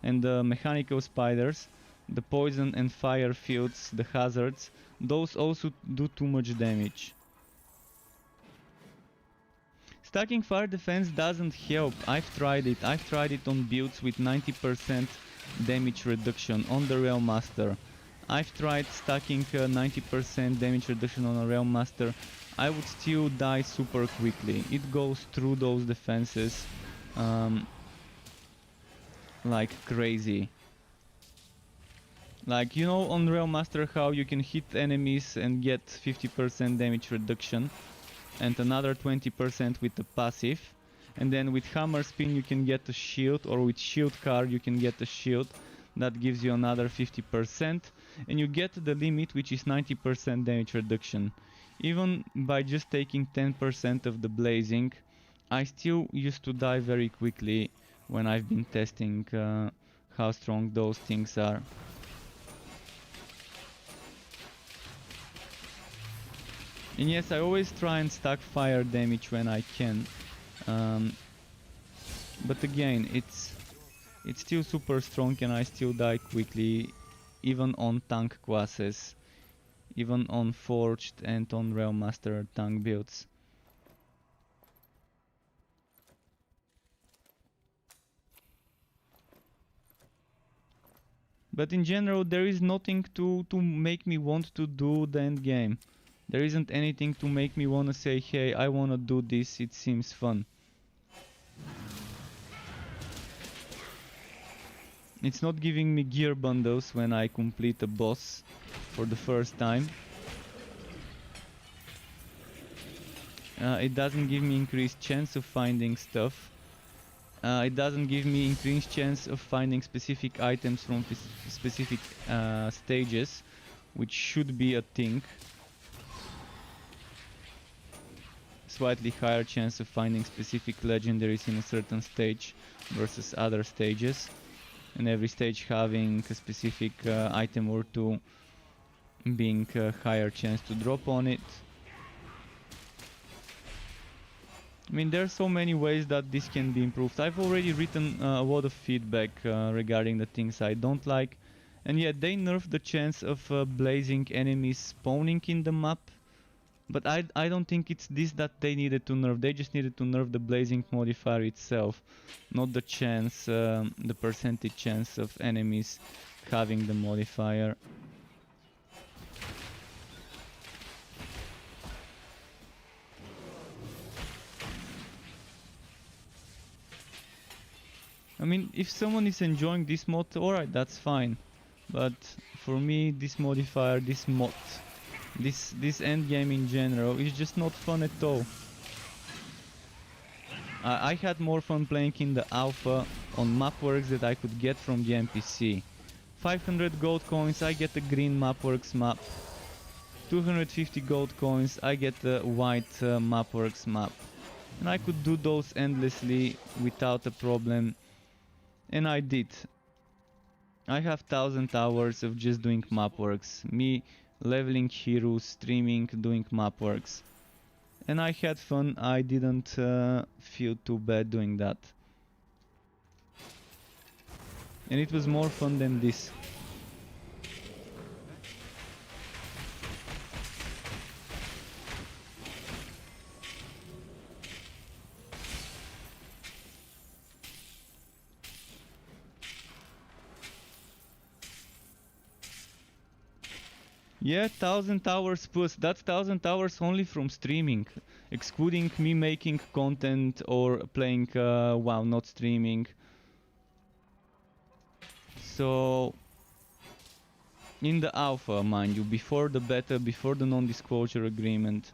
Speaker 1: and the mechanical spiders, the poison and fire fields, the hazards, those also do too much damage. Stacking fire defense doesn't help. I've tried it. I've tried it on builds with 90% damage reduction on the Realm Master. I've tried stacking 90% damage reduction on a Realm Master. I would still die super quickly. It goes through those defenses like crazy. Like, you know on Realm Master how you can hit enemies and get 50% damage reduction and another 20% with the passive, and then with Hammer Spin you can get a shield, or with Shield Card you can get a shield that gives you another 50%, and you get the limit, which is 90% damage reduction. Even by just taking 10% of the blazing, I still used to die very quickly when I've been testing how strong those things are. And yes, I always try and stack fire damage when I can. But again, it's still super strong and I still die quickly, even on tank classes, even on Forged and on Realm Master tank builds. But in general, there is nothing to make me want to do the end game. There isn't anything to make me wanna say, hey, I wanna do this, it seems fun. It's not giving me gear bundles when I complete a boss for the first time. It doesn't give me increased chance of finding stuff. It doesn't give me increased chance of finding specific items from specific stages, which should be a thing. Slightly higher chance of finding specific legendaries in a certain stage versus other stages, and every stage having a specific item or two being a higher chance to drop on it. I mean, there are so many ways that this can be improved. I've already written a lot of feedback regarding the things I don't like, and yet they nerfed the chance of blazing enemies spawning in the map. But I don't think it's this that they needed to nerf. They just needed to nerf the blazing modifier itself, not the chance, the percentage chance of enemies having the modifier. I mean, if someone is enjoying this mod, alright, that's fine. But for me, this modifier, this mod, this endgame in general is just not fun at all. I had more fun playing in the alpha on mapworks that I could get from the NPC. 500 gold coins, I get the green mapworks map. 250 gold coins, I get the white mapworks map. And I could do those endlessly without a problem. And I did. I have 1000 hours of just doing mapworks. Me leveling heroes, streaming, doing mapworks. And I had fun. I didn't feel too bad doing that. And it was more fun than this. Yeah, 1000 hours plus. That's 1000 hours only from streaming, excluding me making content or playing while not streaming. So, in the alpha, mind you, before the beta, before the non-disclosure agreement.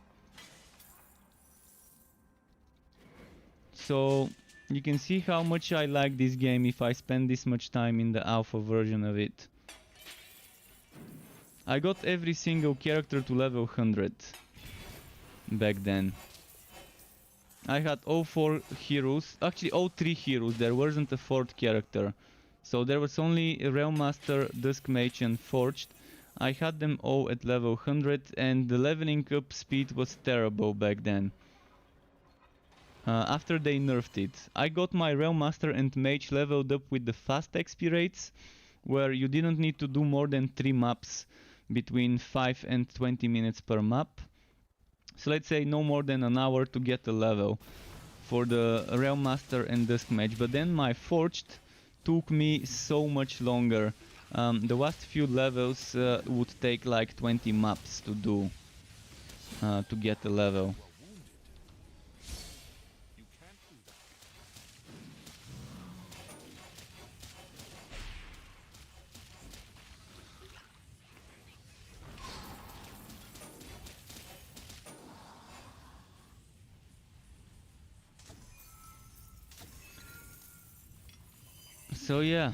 Speaker 1: So, you can see how much I like this game if I spend this much time in the alpha version of it. I got every single character to level 100 back then. I had all 4 heroes, actually all 3 heroes, there wasn't a 4th character. So there was only Realm Master, Dusk Mage and Forged. I had them all at level 100 and the leveling up speed was terrible back then. After they nerfed it, I got my Realm Master and Mage leveled up with the fast XP rates, where you didn't need to do more than 3 maps between 5 and 20 minutes per map. So let's say no more than an hour to get a level for the Realm Master and Dusk Mage. But then my Forged took me so much longer. The last few levels would take like 20 maps to do to get a level. So yeah,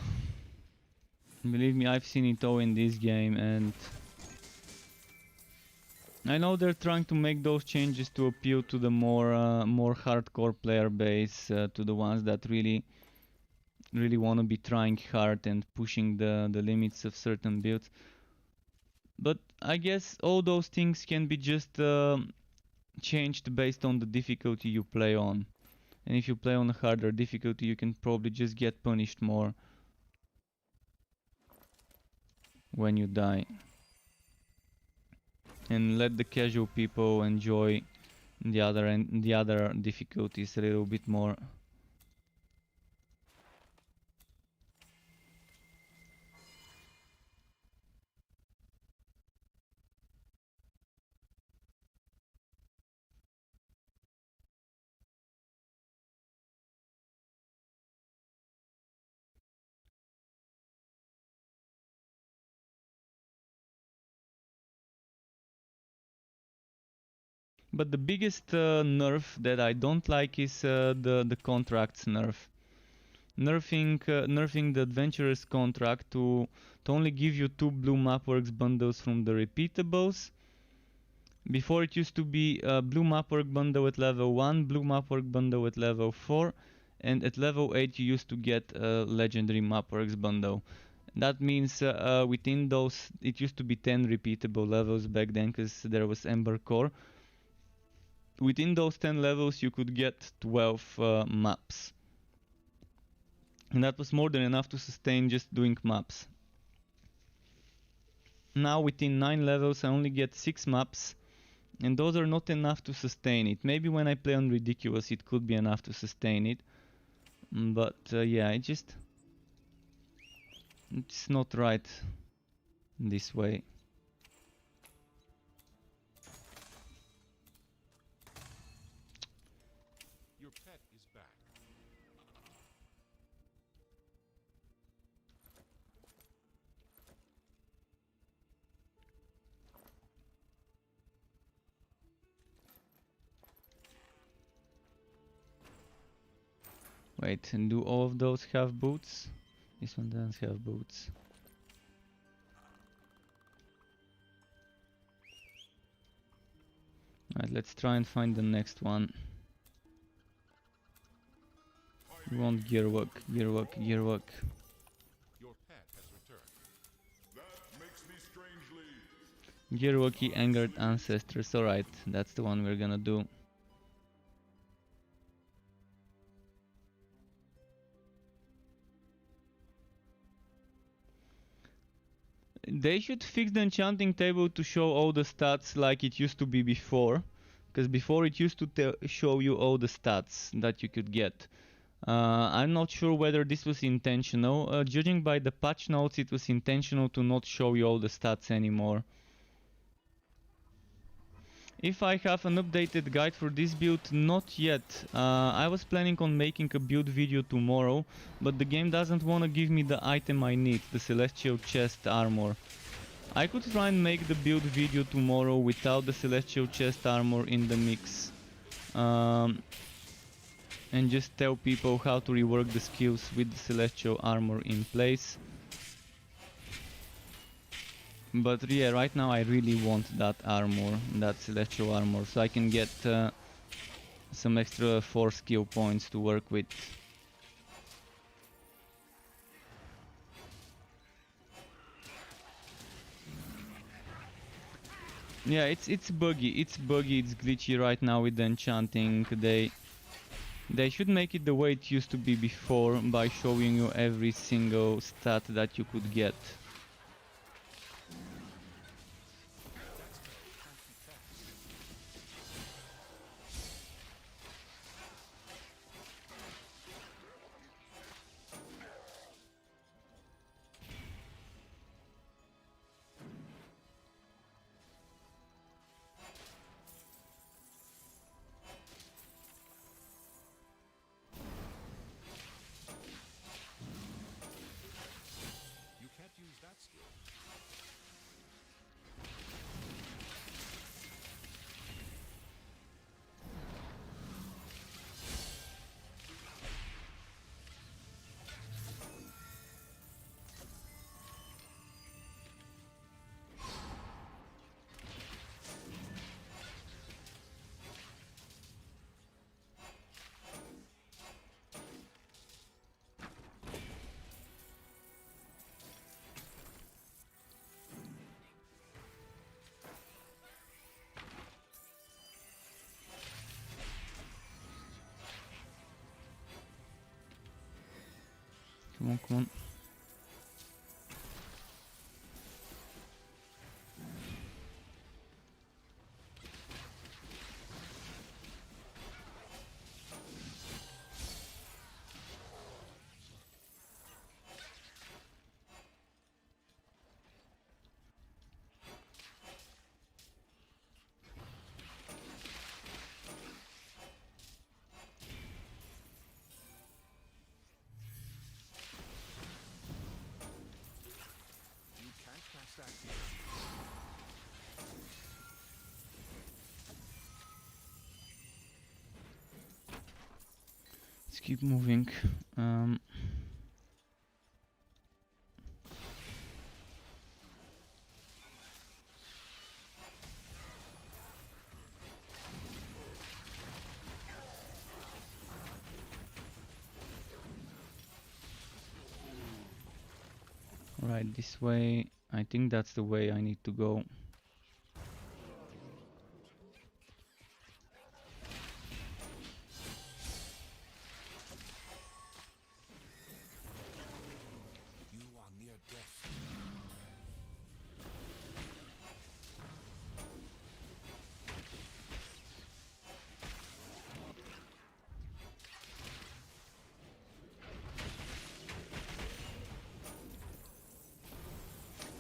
Speaker 1: believe me, I've seen it all in this game, and I know they're trying to make those changes to appeal to the more hardcore player base, to the ones that really want to be trying hard and pushing the limits of certain builds. But I guess all those things can be just changed based on the difficulty you play on. And if you play on a harder difficulty, you can probably just get punished more when you die. And let the casual people enjoy the other difficulties a little bit more. But the biggest nerf that I don't like is the contracts nerf. Nerfing the adventurer's contract to only give you 2 blue mapworks bundles from the repeatables. Before it used to be a blue mapwork bundle at level 1, blue mapwork bundle at level 4, and at level 8 you used to get a legendary mapworks bundle. That means within those, it used to be 10 repeatable levels back then because there was Ember Core. Within those 10 levels you could get 12 maps. And that was more than enough to sustain just doing maps. Now within 9 levels I only get 6 maps, and those are not enough to sustain it. Maybe when I play on Ridiculous it could be enough to sustain it. But yeah, it's not right this way.
Speaker 3: Your pet is back.
Speaker 1: Wait, and do all of those have boots? This one doesn't have boots. Alright, let's try and find the next one. We want gearwork, gearwork, gearwork.
Speaker 3: Your pet has returned.
Speaker 2: That makes me strangely.
Speaker 1: Gearworky Angered Ancestors, alright, that's the one we're gonna do. They should fix the enchanting table to show all the stats like it used to be before. Because before it used to show you all the stats that you could get. I'm not sure whether this was intentional. Judging by the patch notes, it was intentional to not show you all the stats anymore. If I have an updated guide for this build, not yet. I was planning on making a build video tomorrow, but the game doesn't want to give me the item I need, the Celestial Chest Armor. I could try and make the build video tomorrow without the Celestial Chest Armor in the mix. And just tell people how to rework the skills with the Celestial Armor in place. But yeah, right now I really want that armor, that Celestial Armor, so I can get some extra 4 skill points to work with. Yeah, it's buggy, it's glitchy right now with the enchanting. They should make it the way it used to be before by showing you every single stat that you could get.
Speaker 3: You can't use that skill.
Speaker 1: Come on, come on. Let's keep moving. Right, this way. I think that's the way I need to go.
Speaker 3: You are near death.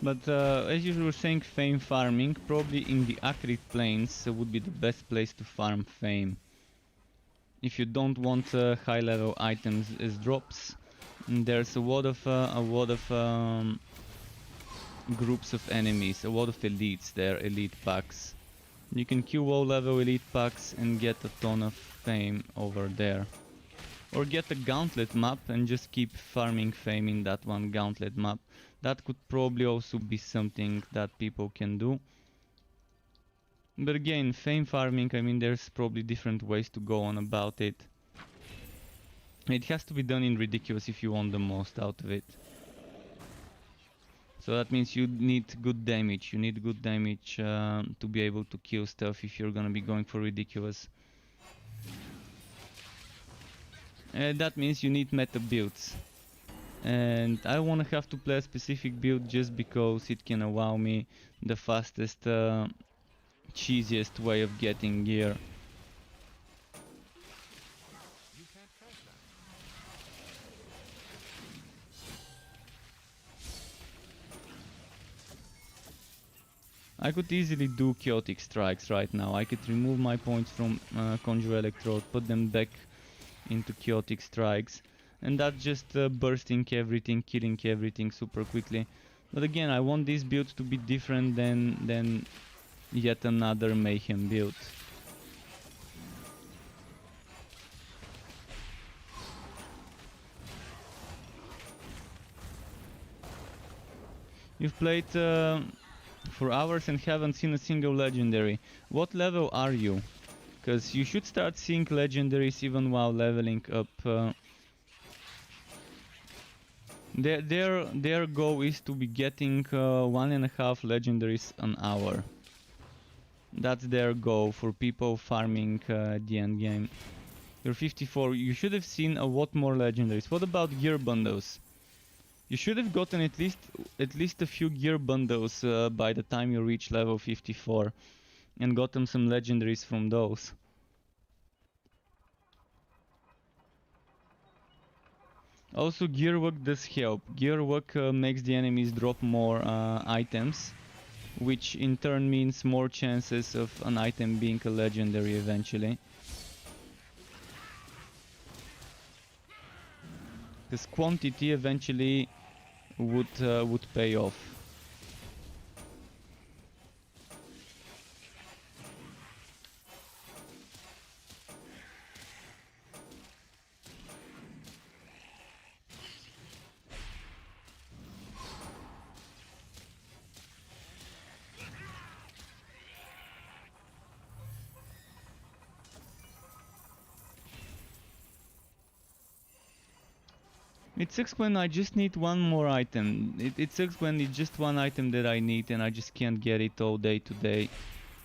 Speaker 1: But as you were saying, fame farming, probably in the Acrid Plains would be the best place to farm fame. If you don't want high level items as drops, there's a lot of groups of enemies, a lot of elites there, elite packs. You can queue low level elite packs and get a ton of fame over there. Or get a gauntlet map and just keep farming fame in that one gauntlet map. That could probably also be something that people can do. But again, fame farming, I mean, there's probably different ways to go on about it. It has to be done in ridiculous if you want the most out of it. So that means you need good damage. You need good damage to be able to kill stuff if you're gonna be going for ridiculous. That means you need meta builds. And I wanna have to play a specific build just because it can allow me the fastest, cheesiest way of getting gear.
Speaker 3: You can't crash that.
Speaker 1: I could easily do chaotic strikes right now. I could remove my points from Conjure Electrode, put them back into chaotic strikes, and that's just bursting everything, killing everything super quickly. But again, I want this build to be different than yet another mayhem build. You've played for hours and haven't seen a single legendary. What level are you? Because you should start seeing legendaries even while leveling up. Their goal is to be getting 1.5 legendaries an hour. That's their goal for people farming the end game. You're 54. You should have seen a lot more legendaries. What about gear bundles? You should have gotten at least a few gear bundles by the time you reach level 54 and gotten some legendaries from those. Also, gear work does help. Gear work makes the enemies drop more items, which in turn means more chances of an item being a legendary eventually. Because quantity eventually would pay off. It sucks when I just need one more item. It sucks when it's just one item that I need and I just can't get it all day today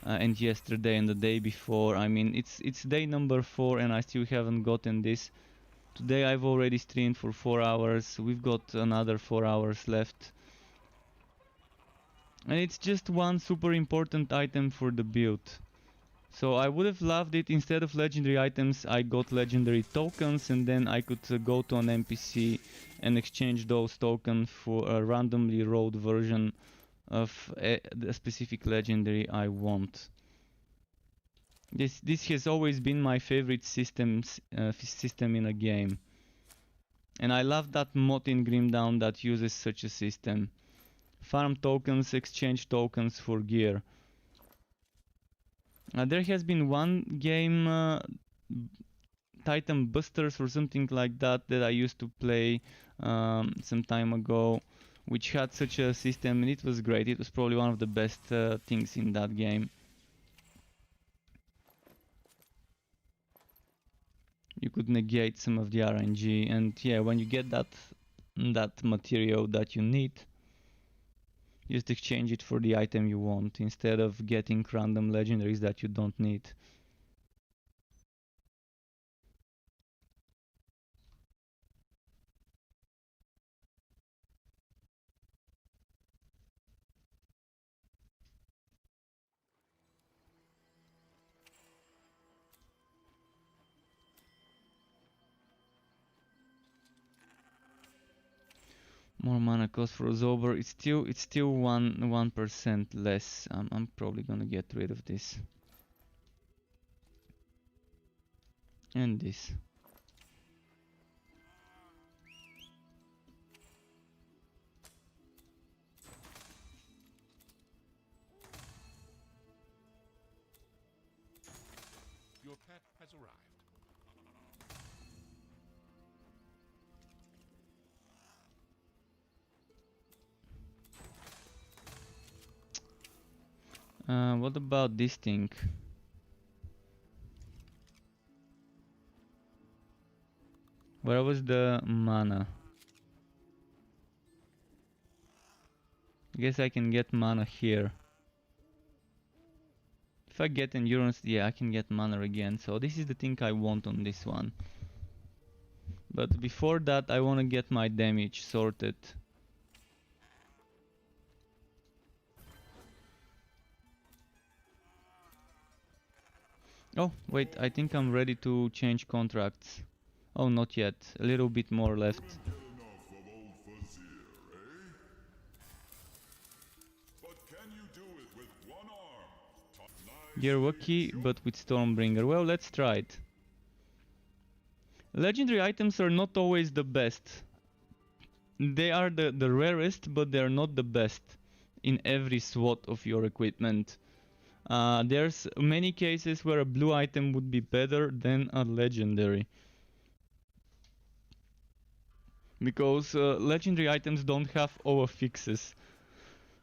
Speaker 1: and yesterday and the day before. I mean, it's day number 4 and I still haven't gotten this. Today I've already streamed for 4 hours. We've got another 4 hours left. And it's just one super important item for the build. So I would have loved it, instead of legendary items I got legendary tokens, and then I could go to an NPC and exchange those tokens for a randomly rolled version of the specific legendary I want. This has always been my favorite system in a game. And I love that mod in Grimdown that uses such a system. Farm tokens, exchange tokens for gear. There has been one game Titan Busters or something like that I used to play some time ago, which had such a system, and it was great. It was probably one of the best things in that game. You could negate some of the RNG, and yeah, when you get that material that you need, just exchange it for the item you want instead of getting random legendaries that you don't need. More mana cost for Zober. It's still 1% less. I'm probably gonna get rid of this. And this.
Speaker 3: Your pet has arrived.
Speaker 1: What about this thing? Where was the mana? I guess I can get mana here. If I get endurance, yeah, I can get mana again. So this is the thing I want on this one. But before that, I want to get my damage sorted. Oh, wait, I think I'm ready to change contracts. Oh, not yet. A little bit more left.
Speaker 2: Get enough of old Fazir, eh? But can you do it with one arm? Nice
Speaker 1: Yerwaki, but with Stormbringer. Well, let's try it. Legendary items are not always the best. They are the rarest, but they're not the best in every SWAT of your equipment. There's many cases where a blue item would be better than a legendary. Because legendary items don't have all fixes.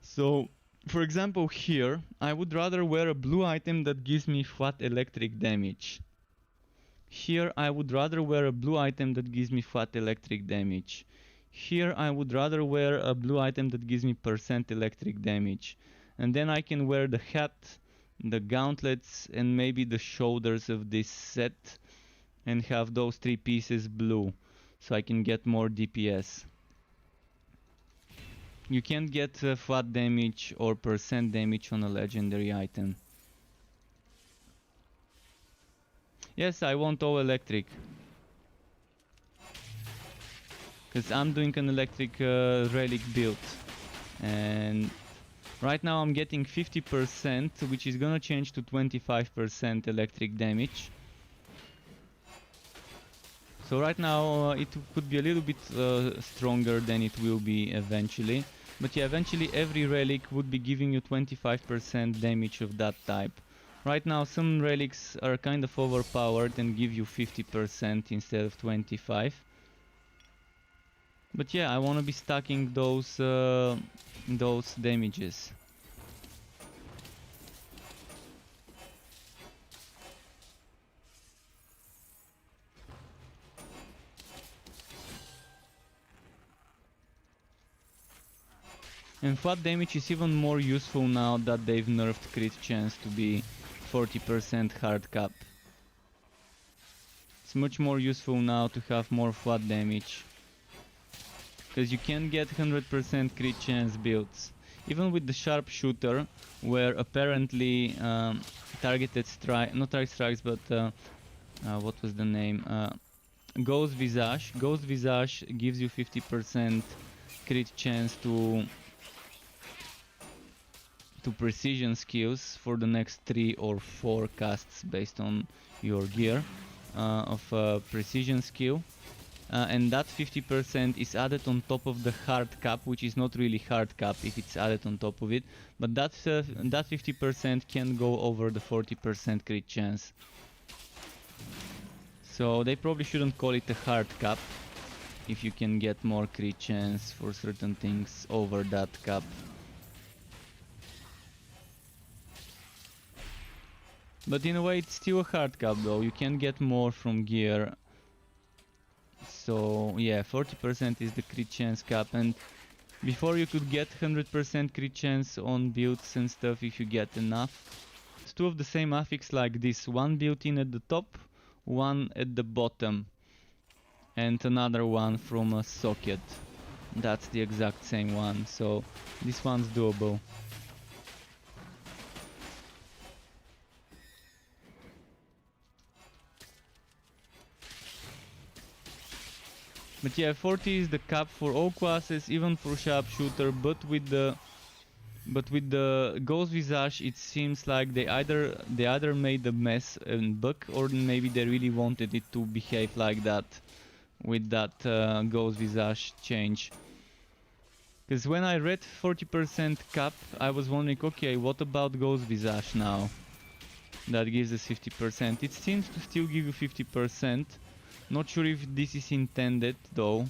Speaker 1: So, for example here, I would rather wear a blue item that gives me flat electric damage. Here I would rather wear a blue item that gives me flat electric damage. Here I would rather wear a blue item that gives me % electric damage. And then I can wear the hat, the gauntlets, and maybe the shoulders of this set, and have those 3 pieces blue, so I can get more DPS. You can't get flat damage or % damage on a legendary item. Yes, I want all electric. Because I'm doing an electric relic build. And right now I'm getting 50%, which is gonna change to 25% electric damage. So right now it could be a little bit stronger than it will be eventually. But yeah, eventually every relic would be giving you 25% damage of that type. Right now some relics are kind of overpowered and give you 50% instead of 25%. But yeah, I want to be stacking those damages. And flat damage is even more useful now that they've nerfed crit chance to be 40% hard cap. It's much more useful now to have more flat damage. Because you can get 100% crit chance builds. Even with the sharpshooter, where apparently targeted strike, not target strikes, but what was the name? Ghost Visage. Ghost Visage gives you 50% crit chance to precision skills for the next 3 or 4 casts based on your gear of precision skill. And that 50% is added on top of the hard cap, which is not really hard cap if it's added on top of it, but that 50% can go over the 40% crit chance. So they probably shouldn't call it a hard cap if you can get more crit chance for certain things over that cap. But in a way it's still a hard cap though, you can get more from gear. So yeah, 40% is the crit chance cap, and before you could get 100% crit chance on builds and stuff if you get enough. It's two of the same affix like this, one built in at the top, one at the bottom, and another one from a socket. That's the exact same one, so this one's doable. But yeah, 40 is the cap for all classes, even for sharpshooter, but with the Ghost Visage it seems like they either made a mess and bug, or maybe they really wanted it to behave like that with that Ghost Visage change. Because when I read 40% cap, I was wondering, okay, what about Ghost Visage now? That gives us 50%. It seems to still give you 50%. Not sure if this is intended though.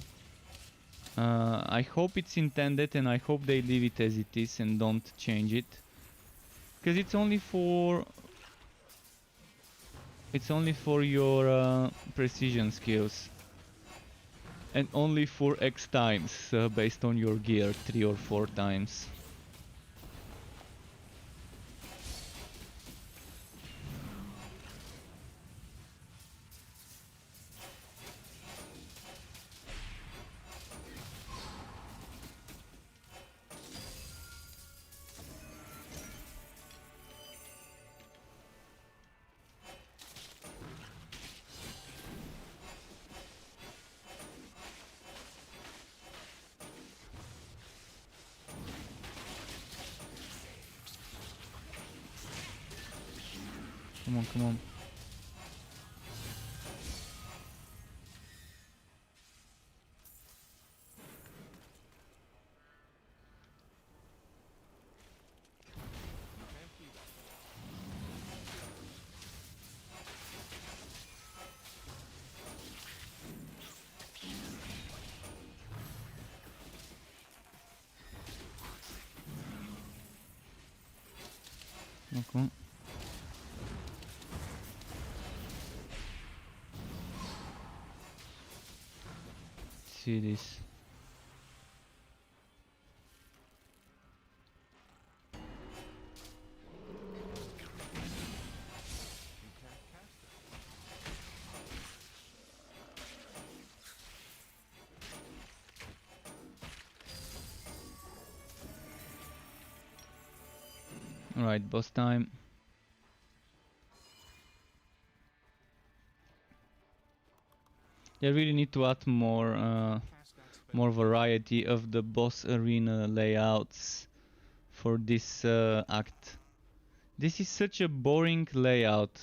Speaker 1: I hope it's intended, and I hope they leave it as it is and don't change it. Because it's only for your precision skills. And only for X times, based on your gear, 3 or 4 times. Come on, come on. Okay. See this. Alright, boss time. They really need to add more variety of the boss arena layouts for this act. This is such a boring layout.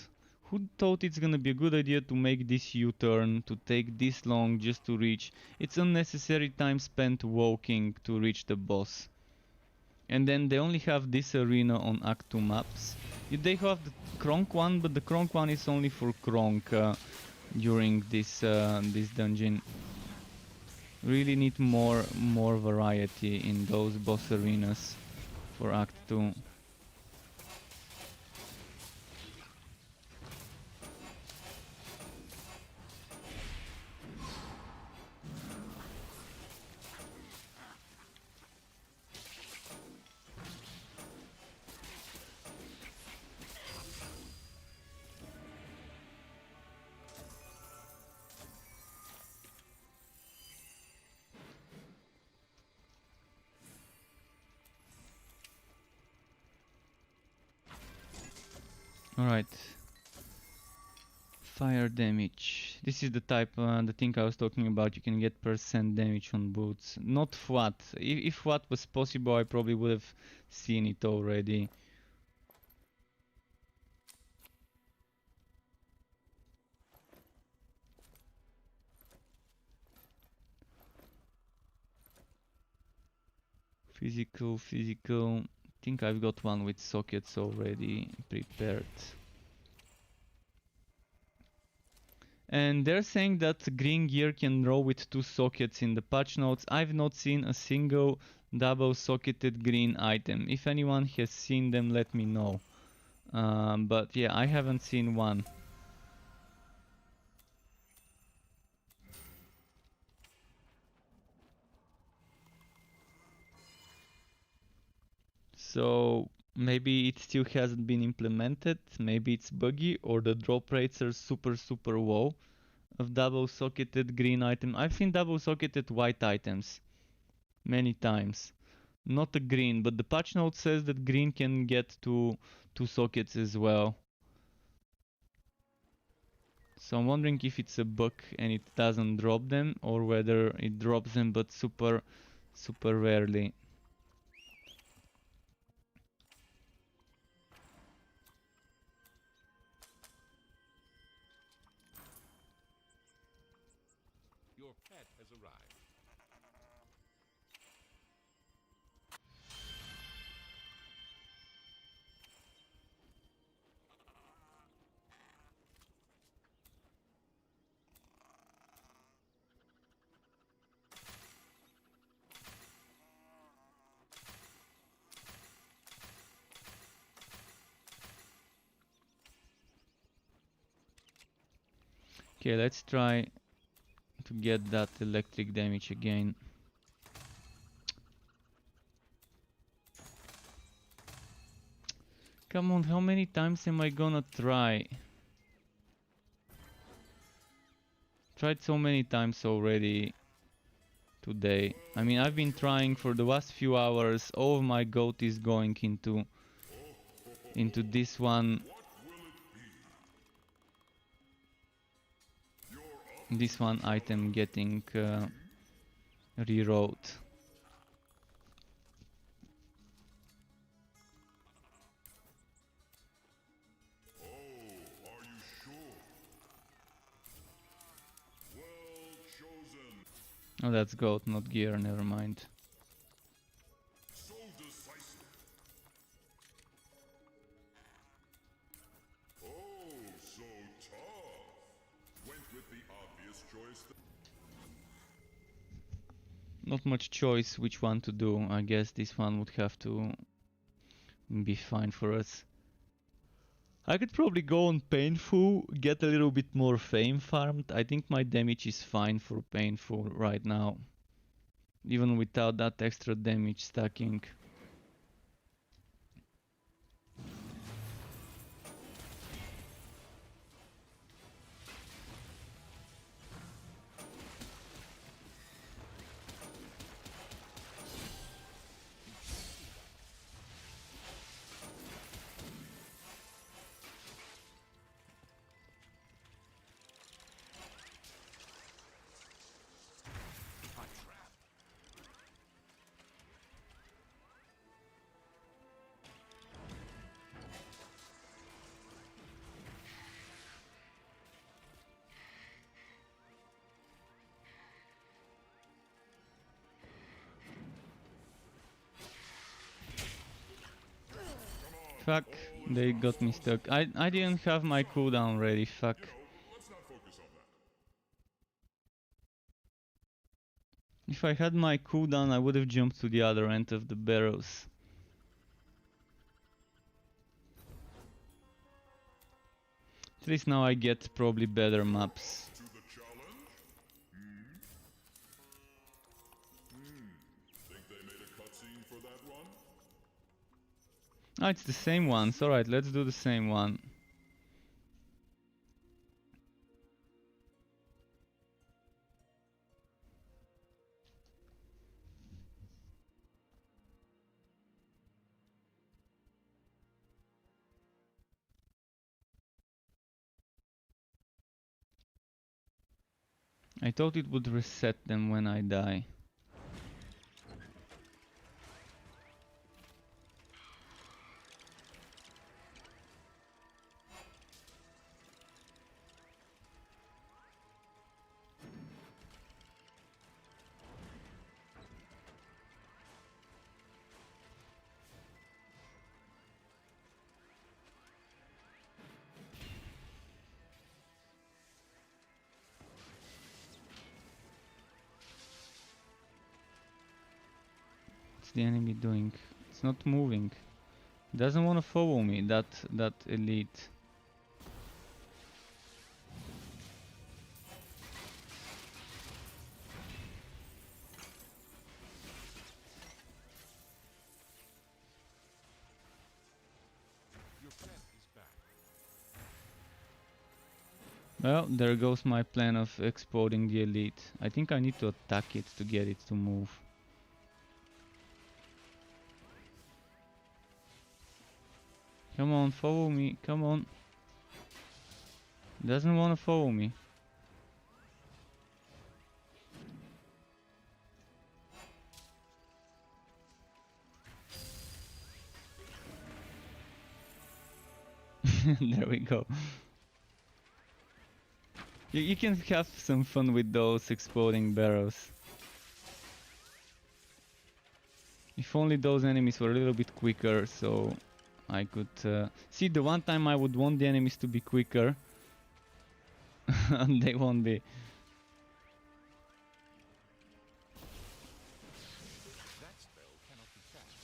Speaker 1: Who thought it's gonna be a good idea to make this U-turn, to take this long just to reach? It's unnecessary time spent walking to reach the boss. And then they only have this arena on Act 2 maps. They have the Kronk one, but the Kronk one is only for Kronk during this dungeon. Really need more variety in those boss arenas for Act 2. Alright. Fire damage. This is the type, the thing I was talking about. You can get percent damage on boots. Not FWAT. If FWAT was possible, I probably would have seen it already. Physical. I think I've got one with sockets already prepared. And they're saying that green gear can draw with 2 sockets in the patch notes. I've not seen a single double socketed green item. If anyone has seen them, let me know. But yeah, I haven't seen one. So maybe it still hasn't been implemented, maybe it's buggy, or the drop rates are super low of double socketed green item. I've seen double socketed white items many times. Not a green, but the patch note says that green can get to 2 sockets as well. So I'm wondering if it's a bug and it doesn't drop them, or whether it drops them but super rarely.
Speaker 3: Your pet has arrived.
Speaker 1: Okay, let's try to get that electric damage again. Come on, how many times am I gonna try? Tried so many times already today. I mean, I've been trying for the last few hours. All of my goat is going into this one. This one item getting rewrote.
Speaker 2: Are you sure? Well chosen.
Speaker 1: Oh, that's goat, not gear, never mind.
Speaker 2: So decisive. Oh, so tough. Went with the obvious choice.
Speaker 1: Not much choice which one to do. I guess this one would have to be fine for us. I could probably go on painful, get a little bit more fame farmed. I think my damage is fine for painful right now, even without that extra damage stacking. Fuck, they got me stuck. I didn't have my cooldown ready, fuck.
Speaker 2: Let's not focus on that.
Speaker 1: If I had my cooldown, I would have jumped to the other end of the barrels. At least now I get probably better maps.
Speaker 2: To the challenge? Think they made a cutscene for that one?
Speaker 1: Ah, it's the same ones. Alright, let's do the same one. I thought it would reset them when I die. What's the enemy doing? It's not moving. Doesn't want to follow me, that elite.
Speaker 3: Your pet is back.
Speaker 1: Well, there goes my plan of exploding the elite. I think I need to attack it to get it to move. Come on, follow me, come on. Doesn't want to follow me. There we go. You can have some fun with those exploding barrels. If only those enemies were a little bit quicker, so I could... See, the one time I would want the enemies to be quicker, and they won't be.
Speaker 3: That spell cannot be cast.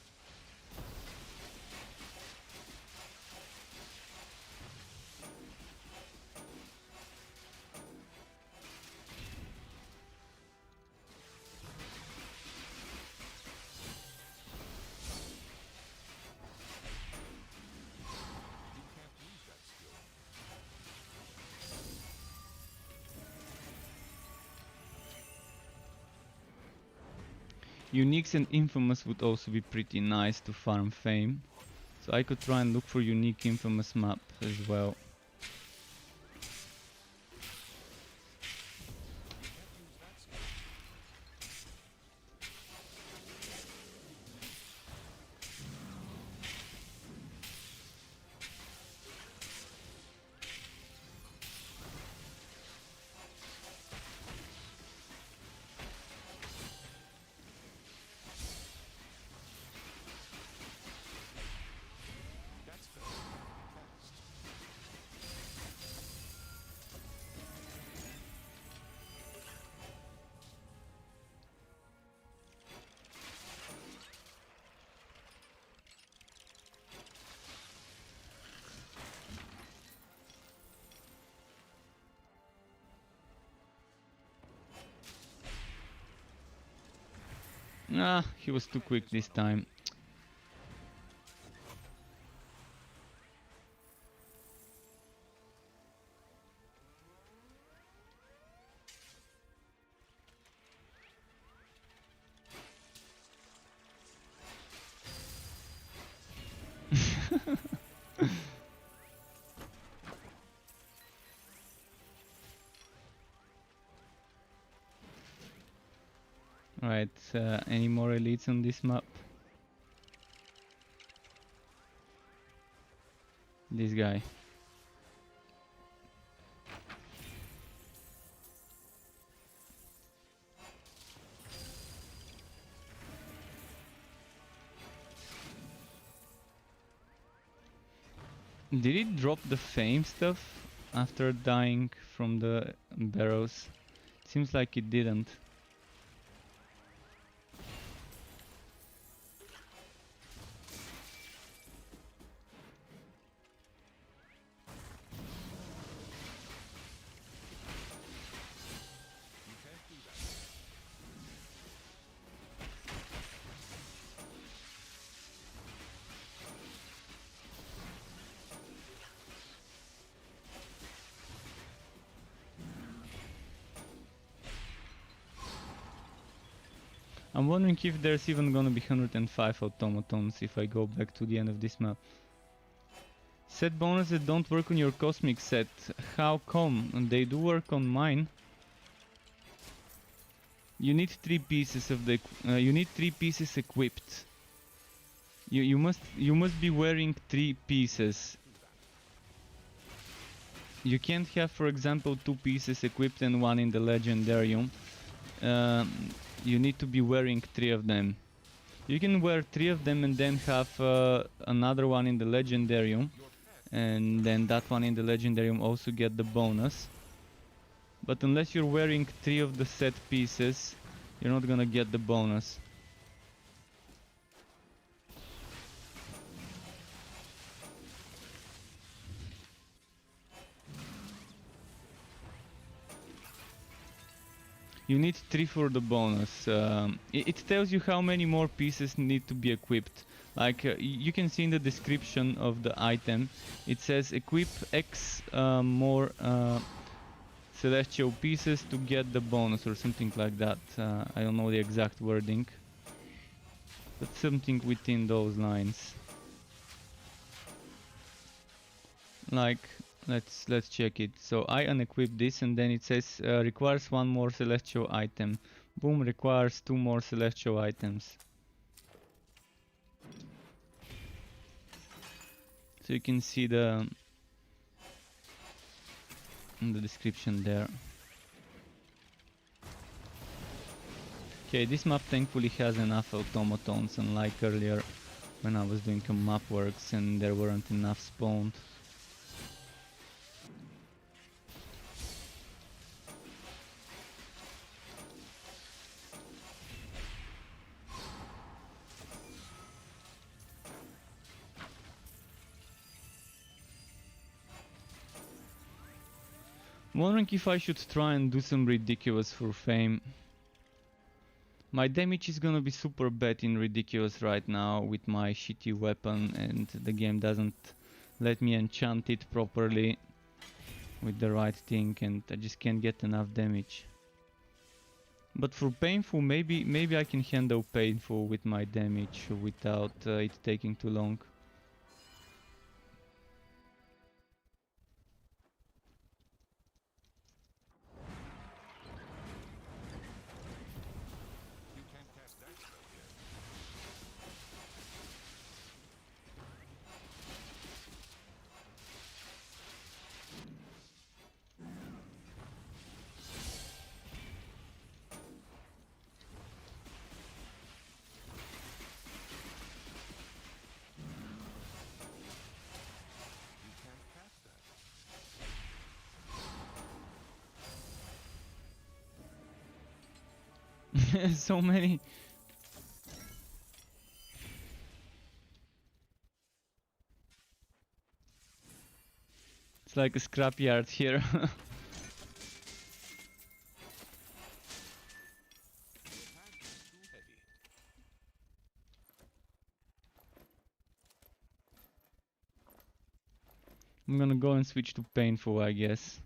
Speaker 3: You can't use that skill.
Speaker 1: Uniques and Infamous would also be pretty nice to farm fame. So I could try and look for unique Infamous map as well.
Speaker 3: That spell cannot be cast.
Speaker 1: Ah, he was too quick this time. Right, any more elites on this map? This guy. Did it drop the fame stuff after dying from the barrows? Seems like it didn't.
Speaker 3: You can't do that.
Speaker 1: I'm wondering if there's even gonna be 105 automatons if I go back to the end of this map. Set bonuses that don't work on your cosmic set. How come? They do work on mine. You need 3 pieces of the. You need 3 pieces equipped. You must be wearing 3 pieces. You can't have, for example, 2 pieces equipped and 1 in the legendarium. You need to be wearing 3 of them. You can wear 3 of them and then have another one in the legendarium, and then that one in the legendarium also get the bonus. But unless you're wearing 3 of the set pieces, you're not gonna get the bonus. You need 3 for the bonus. It tells you how many more pieces need to be equipped. Like you can see in the description of the item, it says equip X more celestial pieces to get the bonus or something like that. I don't know the exact wording, but something within those lines. Like let's check it. So I unequip this and then it says requires 1 more celestial item. Boom, requires 2 more celestial items. So you can see the in the description there. Okay, this map thankfully has enough automatons, unlike earlier when I was doing a map works and there weren't enough spawned. Wondering if I should try and do some ridiculous for fame. My damage is gonna be super bad in ridiculous right now with my shitty weapon, and the game doesn't let me enchant it properly with the right thing, and I just can't get enough damage. But for painful, maybe I can handle painful with my damage without it taking too long.
Speaker 3: You can't cast that spell yet. You can't cast that.
Speaker 1: So many. It's like a scrapyard here.
Speaker 3: Your attack is too heavy.
Speaker 1: I'm gonna go and switch to painful, I guess.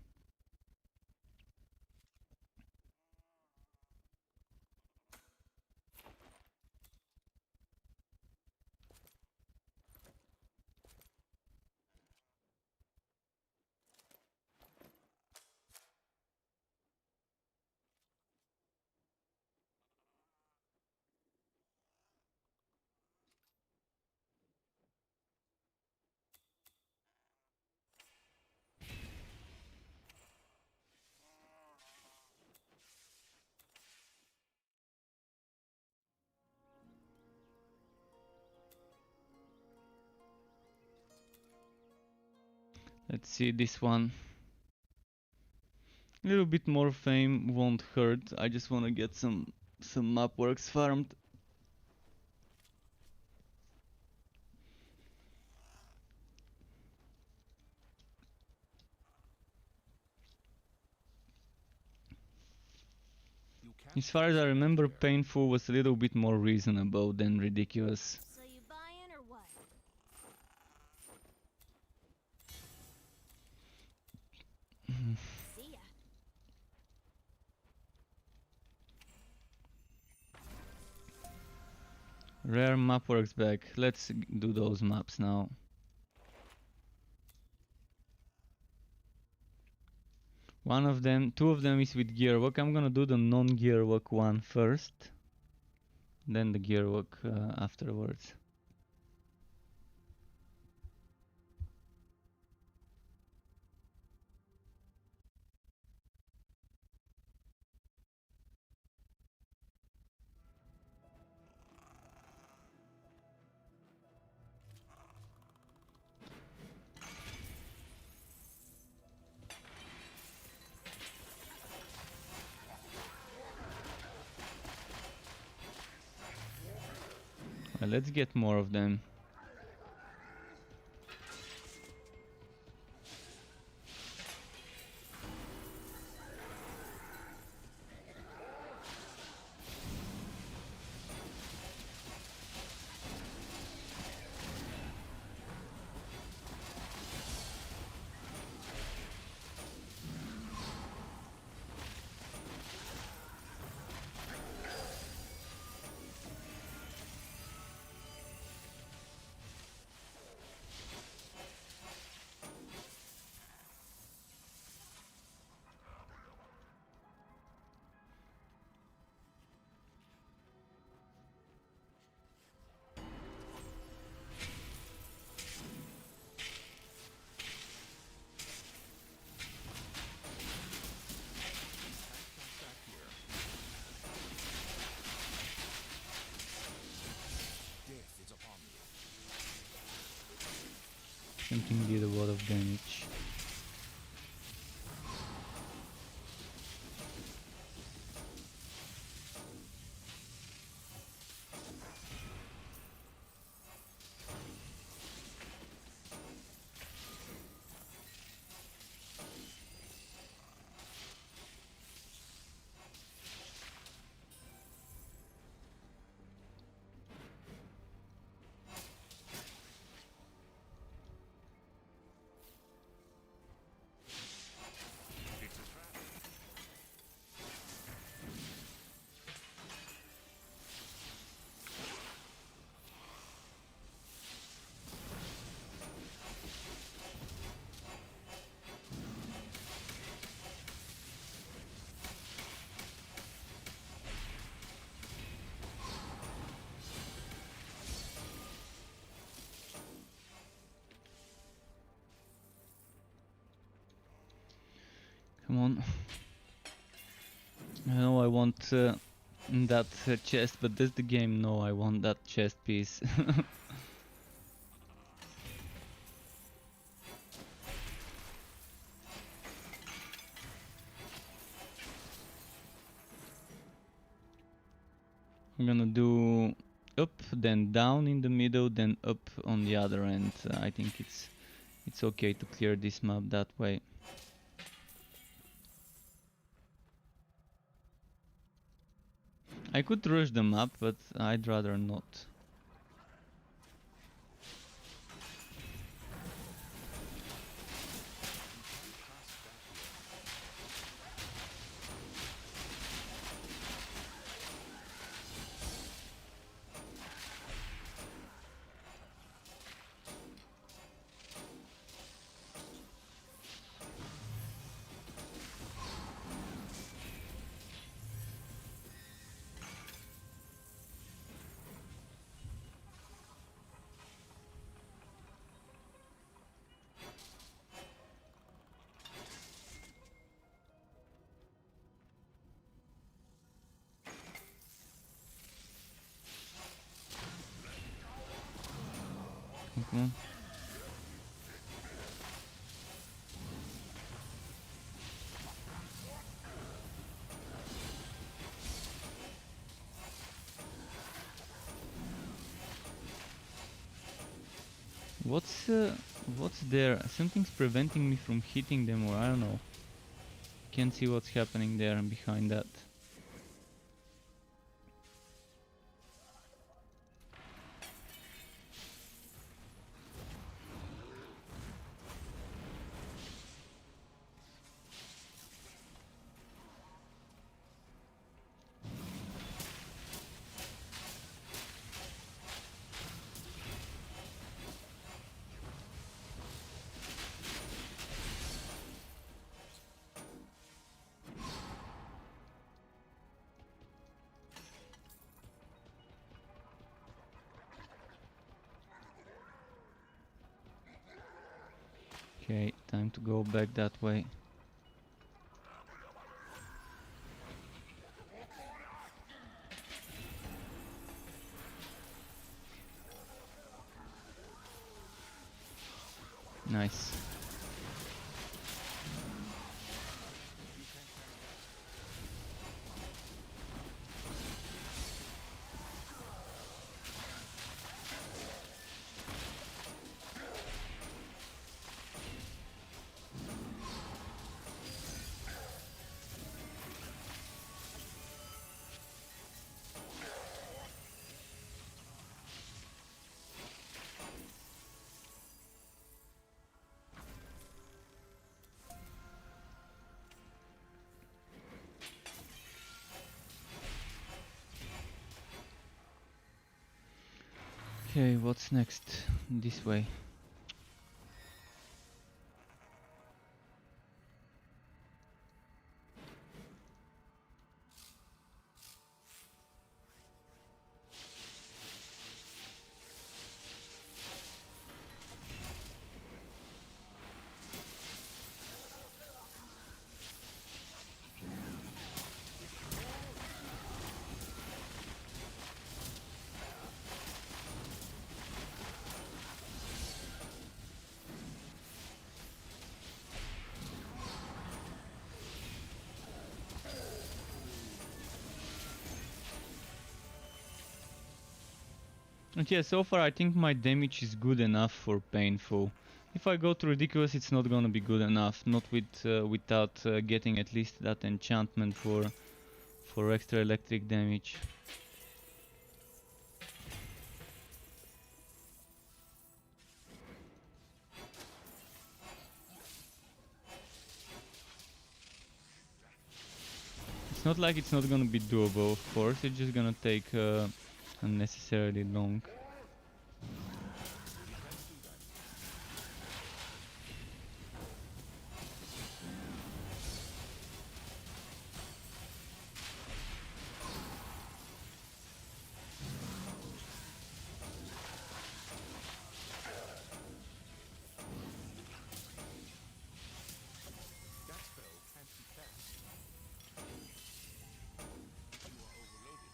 Speaker 1: Let's see this one. A little bit more fame won't hurt. I just wanna get some map works farmed.
Speaker 3: You can't
Speaker 1: As far as I remember, painful was a little bit more reasonable than ridiculous.
Speaker 4: So you buying or what? See ya.
Speaker 1: Rare map works back. Let's do those maps now. Two of them is with gearwork. I'm gonna do the non-gearwork one first, then the gearwork afterwards. Let's get more of them. Something did a lot of damage.
Speaker 3: It's a trap.
Speaker 1: Come on. I know I want that chest, but does the game know I want that chest piece? I'm gonna do up, then down in the middle, then up on the other end. I think it's okay to clear this map that way. I could rush the map, but I'd rather not. Come on. What's there? Something's preventing me from hitting them, or I don't know. Can't see what's happening there and behind that. Okay, time to go back that way. Nice. Okay, what's next? This way. And yeah, so far I think my damage is good enough for painful. If I go to ridiculous, it's not gonna be good enough. Not without getting at least that enchantment for extra electric damage. It's not like it's not gonna be doable, of course. It's just gonna take unnecessarily long.
Speaker 3: That spell can't be cast. You are overloaded.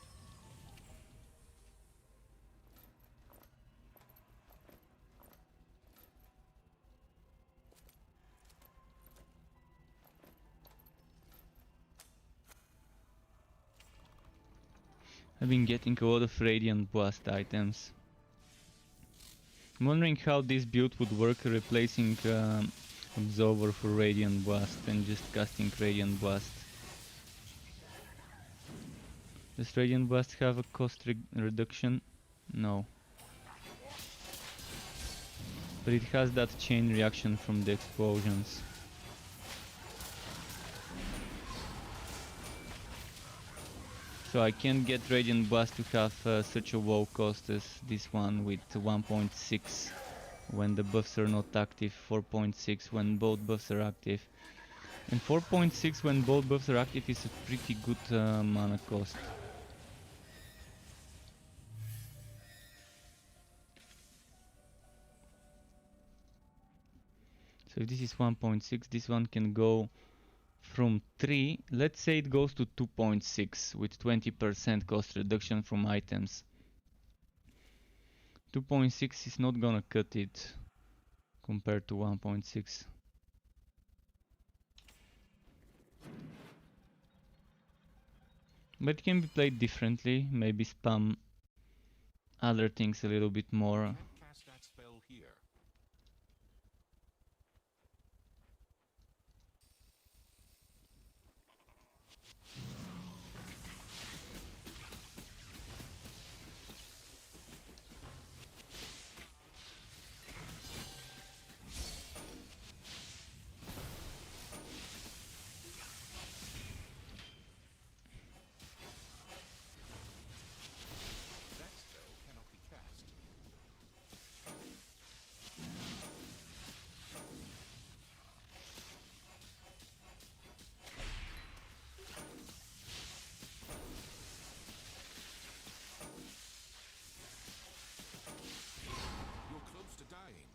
Speaker 1: I've been getting a lot of Radiant Blast items. I'm wondering how this build would work replacing Absorber for Radiant Blast and just casting Radiant Blast. Does Radiant Blast have a cost reduction? No. But it has that chain reaction from the explosions. So I can't get Radiant Blast to have such a low cost as this one with 1.6 when the buffs are not active, 4.6 when both buffs are active. And 4.6 when both buffs are active is a pretty good mana cost. So if this is 1.6, this one can go from 3, let's say it goes to 2.6 with 20% cost reduction from items. 2.6 is not gonna cut it compared to 1.6. But it can be played differently, maybe spam other things a little bit more.
Speaker 3: Can't cast that spell here. That spell cannot be cast. You're close to dying.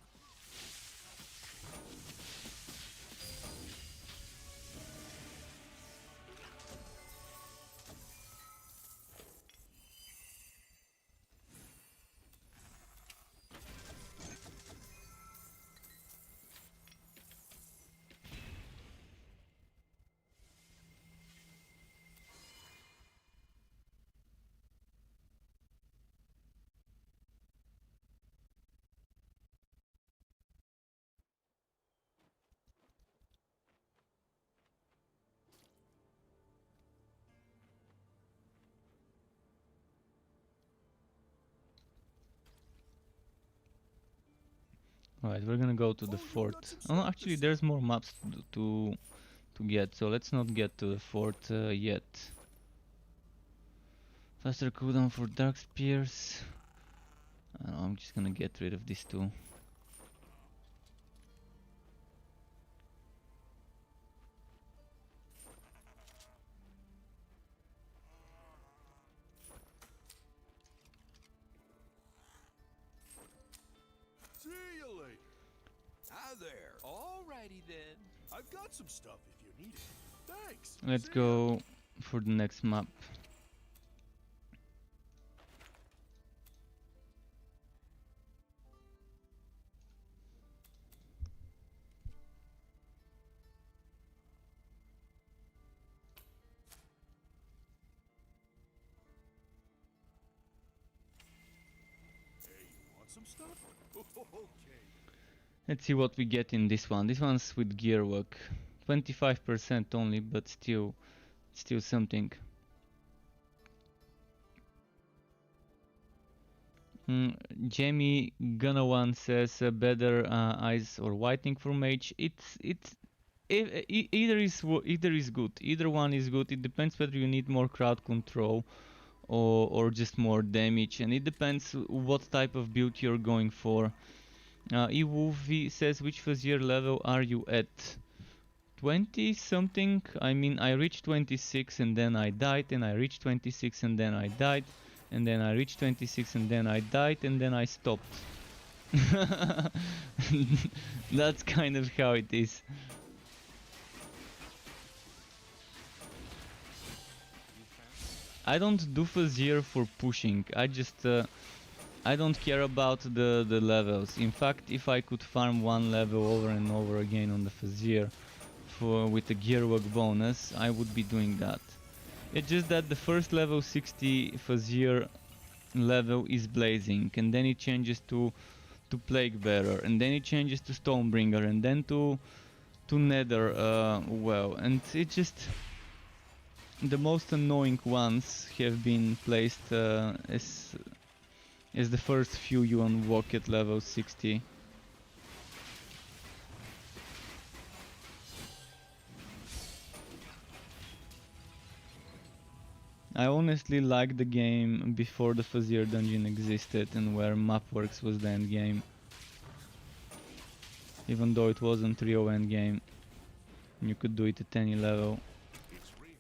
Speaker 1: Alright, we're gonna go to the fort. Oh no, actually there's more maps to get, so let's not get to the fort yet. Faster cooldown for Dark Spears. I'm just gonna get rid of these two.
Speaker 4: See you later. Hi there.
Speaker 5: Alrighty then.
Speaker 4: I've got some stuff if you need it. Thanks.
Speaker 1: Let's
Speaker 4: See ya.
Speaker 1: go for the next map.
Speaker 4: some stuff? Okay.
Speaker 1: Let's see what we get in this one. This one's with gear work. 25% only, but still something. Jamie Gunawan says better eyes or whitening for mage. Either is good. Either one is good. It depends whether you need more crowd control or just more damage, and it depends what type of build you're going for. Iwuvi says, which Vizier level are you at? 20 something. I mean, I reached 26 and then I died, and I reached 26 and then I died, and then I reached 26 and then I died, and then I stopped. That's kind of how it is. I don't do Vizier for pushing. I don't care about the levels. In fact, if I could farm one level over and over again on the Vizier with the gearwork bonus, I would be doing that. It's just that the first level 60 Vizier level is blazing, and then it changes to Plague Bearer, and then it changes to Stonebringer, and then to Nether well, and it just the most annoying ones have been placed as the first few you unlock at level 60. I honestly liked the game before the Vizier dungeon existed and where Mapworks was the endgame. Even though it wasn't real endgame. You could do it at any level.
Speaker 2: It's rigged.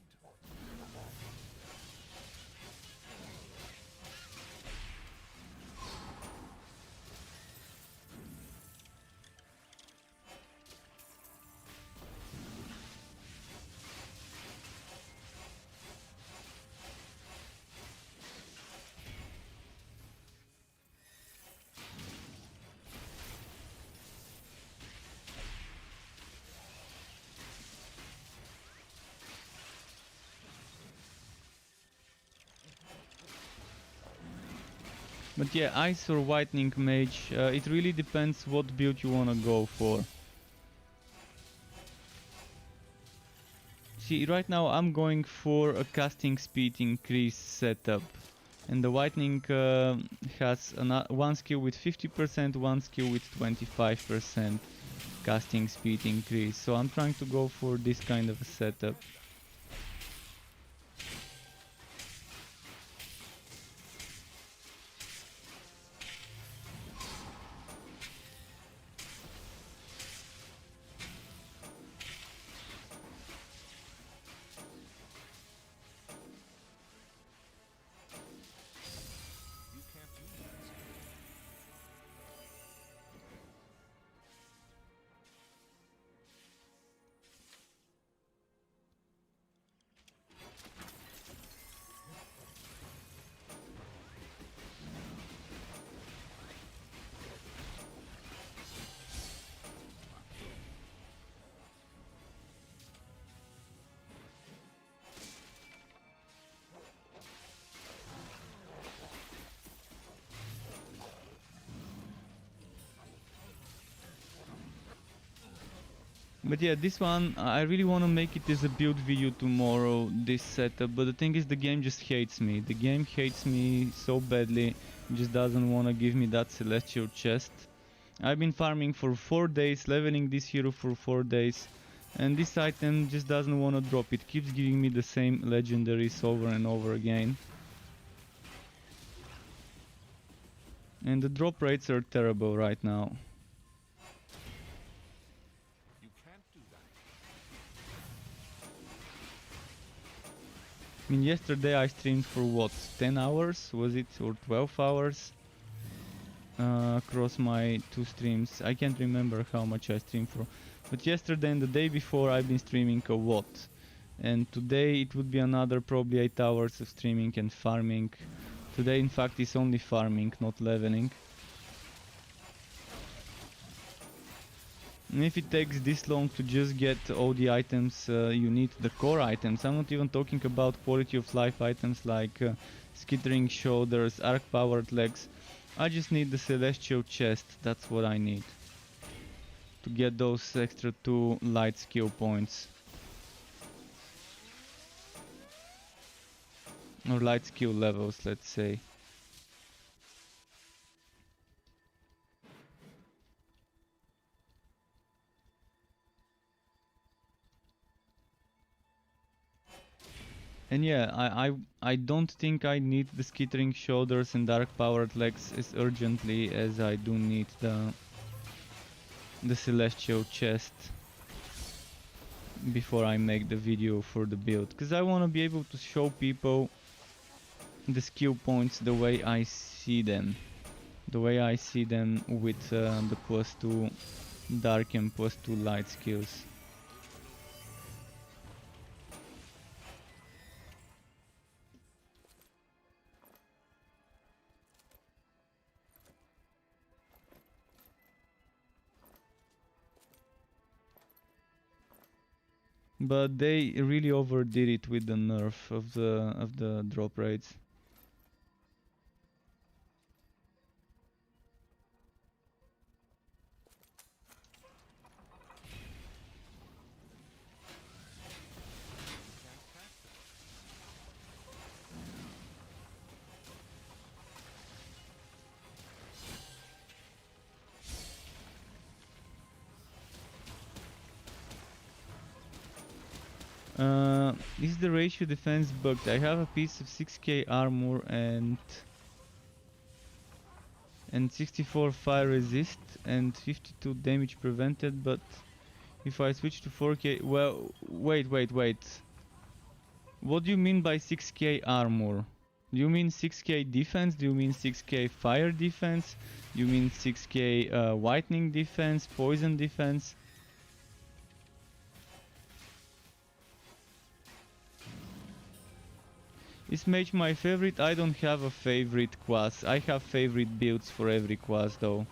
Speaker 1: But yeah, Ice or Whitening Mage, it really depends what build you wanna go for. See, right now I'm going for a casting speed increase setup. And the Whitening has one skill with 50%, one skill with 25% casting speed increase. So I'm trying to go for this kind of a setup.
Speaker 3: You can't do that.
Speaker 1: But yeah, this one, I really want to make it as a build video tomorrow, this setup, but the thing is the game just hates me. The game hates me so badly, it just doesn't want to give me that celestial chest. I've been farming for 4 days, leveling this hero for 4 days, and this item just doesn't want to drop. It keeps giving me the same legendaries over and over again. And the drop rates are terrible right now.
Speaker 3: You can't do that.
Speaker 1: I mean, yesterday I streamed for what, 10 hours, was it, or 12 hours? Across my 2 streams. I can't remember how much I streamed for. But yesterday and the day before I've been streaming a lot. And today it would be another probably 8 hours of streaming and farming. Today in fact is only farming, not leveling. And if it takes this long to just get all the items you need, the core items, I'm not even talking about quality of life items like skittering shoulders, arc powered legs. I just need the celestial chest, that's what I need. To get those extra 2 light skill points. Or light skill levels, let's say. And yeah, I don't think I need the skittering shoulders and dark powered legs as urgently as I do need the celestial chest before I make the video for the build, because I want to be able to show people the skill points the way I see them. The way I see them with the +2 dark and +2 light skills. But they really overdid it with the nerf of the drop rates. Is the ratio defense bugged? I have a piece of 6k armor and 64 fire resist and 52 damage prevented, but if I switch to 4k, well, wait. What do you mean by 6k armor? Do you mean 6k defense? Do you mean 6k fire defense? Do you mean 6k whitening defense, poison defense? Is mage my favorite? I don't have a favorite class. I have favorite builds for every class though.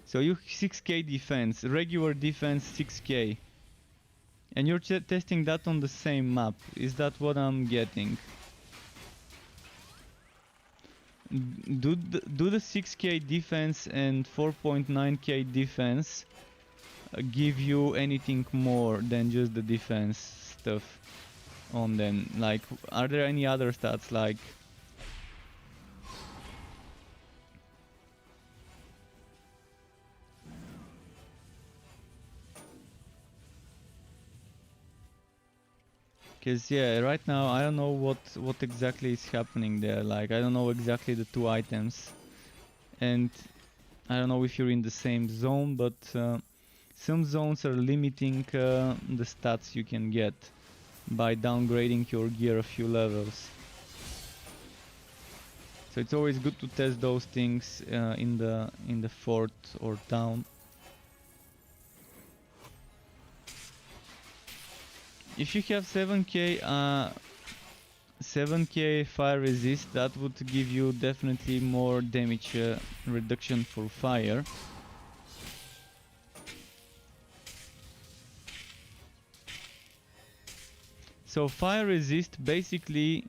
Speaker 1: So you 6k defense, regular defense 6k. And you're testing that on the same map. Is that what I'm getting? Do the 6k defense and 4.9k defense give you anything more than just the defense stuff on them? Like, are there any other stats like because yeah, right now I don't know what exactly is happening there. Like, I don't know exactly the 2 items, and I don't know if you're in the same zone, but some zones are limiting the stats you can get by downgrading your gear a few levels. So it's always good to test those things in the fort or town. If you have 7k fire resist, that would give you definitely more damage reduction for fire. So fire resist, basically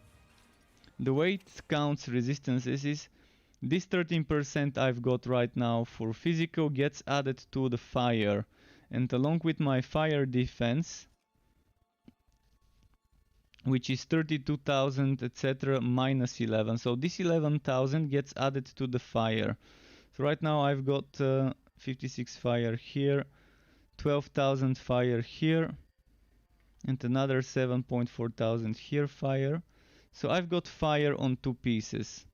Speaker 1: the way it counts resistances is this 13% I've got right now for physical gets added to the fire, and along with my fire defense, which is 32,000 etc. minus 11, so this 11,000 gets added to the fire. So right now I've got 56 fire here, 12,000 fire here, and another 7.4 thousand here fire. So I've got fire on 2 pieces.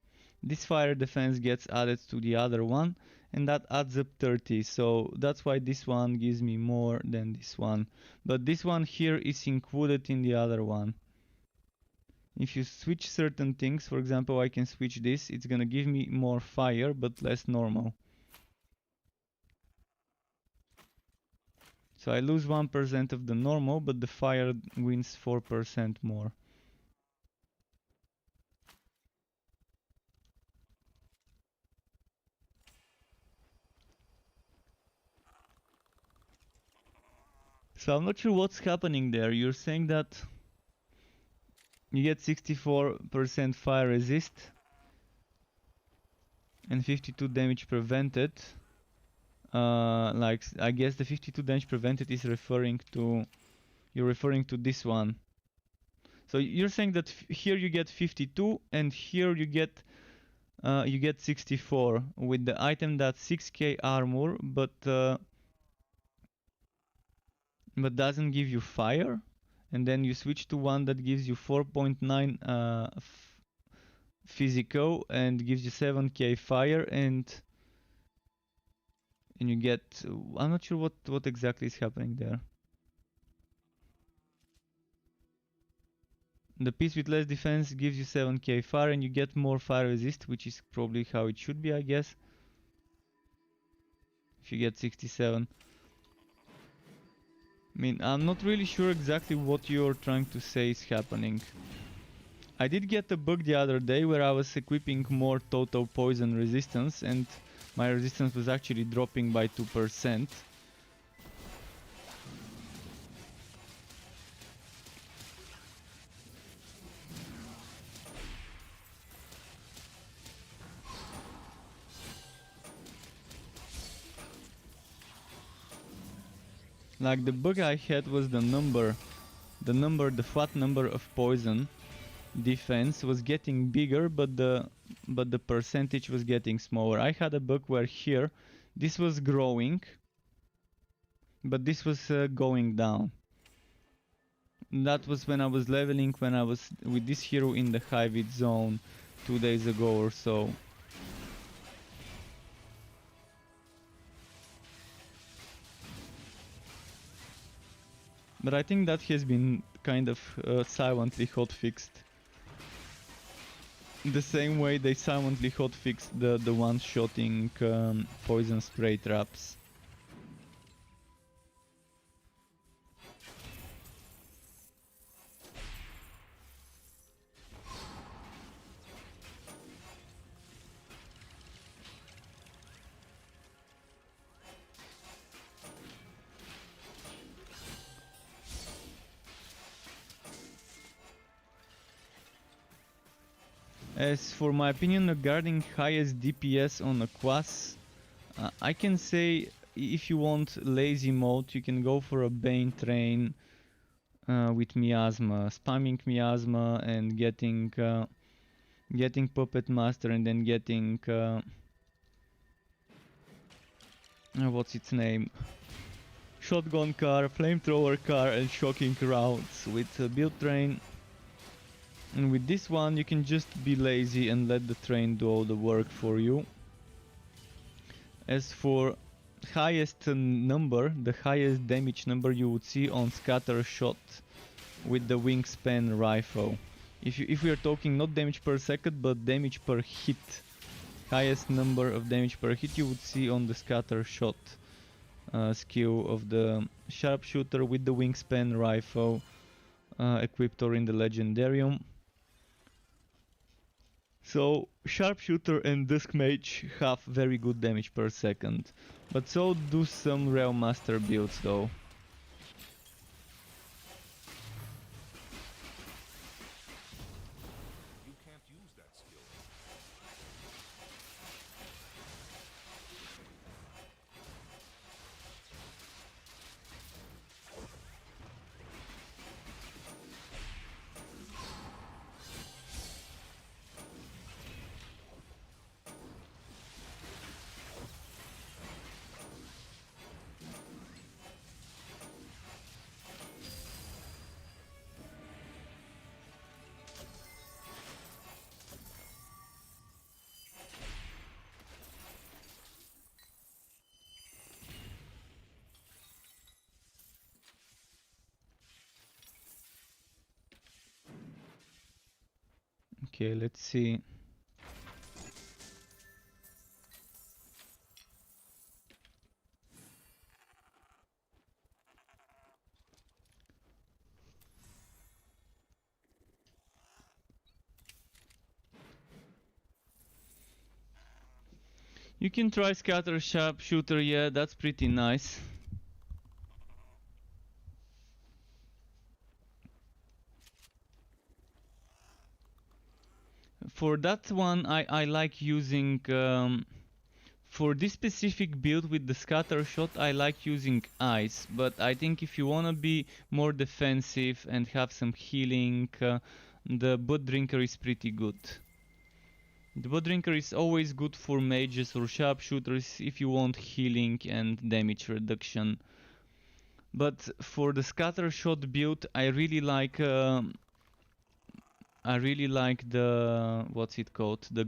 Speaker 1: This fire defense gets added to the other one, and that adds up 30. So that's why this one gives me more than this one. But this one here is included in the other one. If you switch certain things, for example, I can switch this, it's gonna give me more fire but less normal. So I lose 1% of the normal, but the fire wins 4% more. So I'm not sure what's happening there. You're saying that you get 64% fire resist, and 52 damage prevented. Like I guess the 52 damage prevented is referring to, you're referring to this one. So you're saying that here you get 52 and here you get 64 with the item that's 6k armor, but doesn't give you fire, and then you switch to one that gives you 4.9 physical and gives you 7k fire, and you get, I'm not sure what exactly is happening there. The piece with less defense gives you 7k fire and you get more fire resist, which is probably how it should be, I guess. If you get 67. I mean, I'm not really sure exactly what you're trying to say is happening. I did get a bug the other day where I was equipping more total poison resistance and my resistance was actually dropping by 2%. Like the bug I had was the flat number of poison defense was getting bigger, but the percentage was getting smaller. I had a bug where here this was growing, but this was going down. That was when I was leveling, when I was with this hero in the high vid zone 2 days ago or so. But I think that has been kind of silently hotfixed. The same way they silently hotfixed the one-shotting poison spray traps. As for my opinion regarding highest DPS on a class, I can say if you want lazy mode, you can go for a Bane Train with Miasma, spamming Miasma and getting Puppet Master and then getting what's its name? Shotgun car, flamethrower car and shocking rounds with Build Train. And with this one you can just be lazy and let the train do all the work for you. As for highest number, the highest damage number you would see on Scatter Shot with the Wingspan rifle. If we are talking not damage per second but damage per hit, highest number of damage per hit you would see on the Scatter Shot skill of the Sharpshooter with the Wingspan rifle equipped or in the Legendarium. So Sharpshooter and Dusk Mage have very good damage per second, but so do some Realm Master builds though.
Speaker 3: You can't use that skill.
Speaker 1: Okay, let's see. You can try Scatter Sharpshooter, yeah, that's pretty nice. for that one, I like using for this specific build with the scatter shot, I like using ice, but I think if you wanna be more defensive and have some healing, the Blood Drinker is pretty good. The Blood Drinker is always good for mages or sharpshooters if you want healing and damage reduction. But for the scatter shot build, I really like the what's it called, the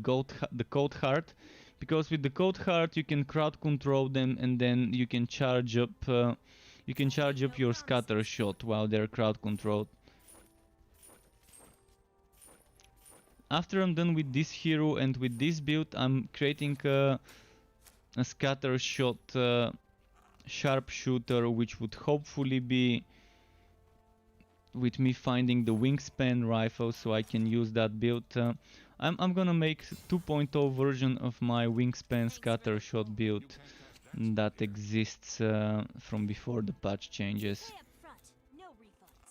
Speaker 1: Cold Heart, because with the Cold Heart you can crowd control them and then you can charge up your scatter shot while they're crowd controlled. After I'm done with this hero and with this build, I'm creating a scatter shot sharpshooter, which would hopefully be with me finding the wingspan rifle, so I can use that build. I'm gonna make 2.0 version of my wingspan scatter shot build that exists from before the patch changes.
Speaker 5: Pay up front, no refunds.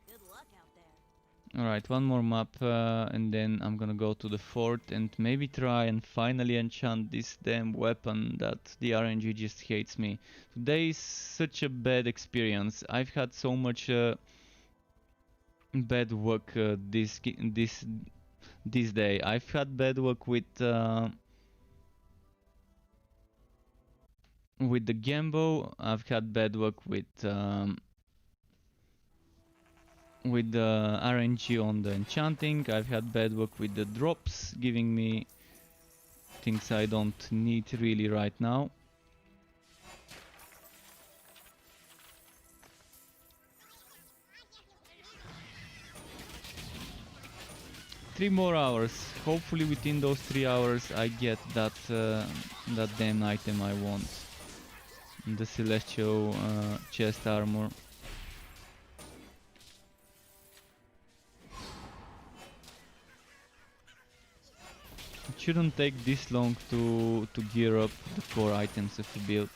Speaker 5: Good luck out there.
Speaker 1: Alright, one more map and then I'm gonna go to the fort and maybe try and finally enchant this damn weapon that the RNG just hates me. Today is such a bad experience. I've had so much bad luck this day. I've had bad luck with the Gambo. I've had bad luck with the RNG on the enchanting. I've had bad luck with the drops, giving me things I don't need really right now. Three more hours. Hopefully within those 3 hours I get that damn item I want. The celestial chest armor. It shouldn't take this long to gear up the core items of the build.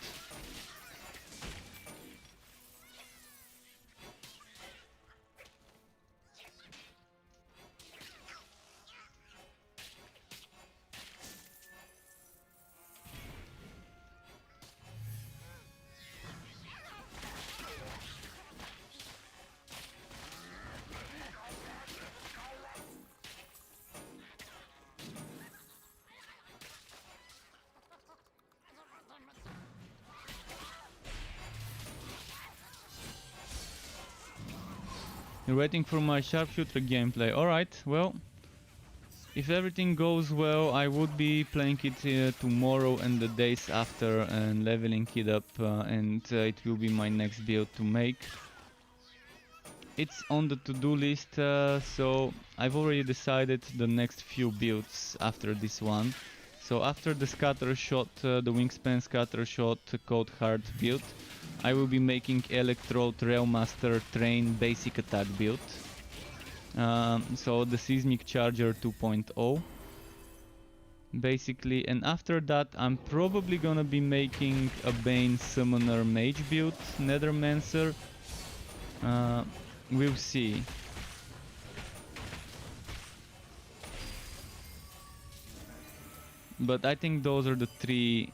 Speaker 1: You're waiting for my sharpshooter gameplay. Alright, well, if everything goes well, I would be playing it tomorrow and the days after and leveling it up, and it will be my next build to make. It's on the to-do list, so I've already decided the next few builds after this one. So after the scatter shot, the wingspan scatter shot Cold Heart build, I will be making Electrode Railmaster Train basic attack build. So the Seismic Charger 2.0 basically, and after that I'm probably gonna be making a Bane Summoner Mage build, Nethermancer. We'll see. But I think those are the three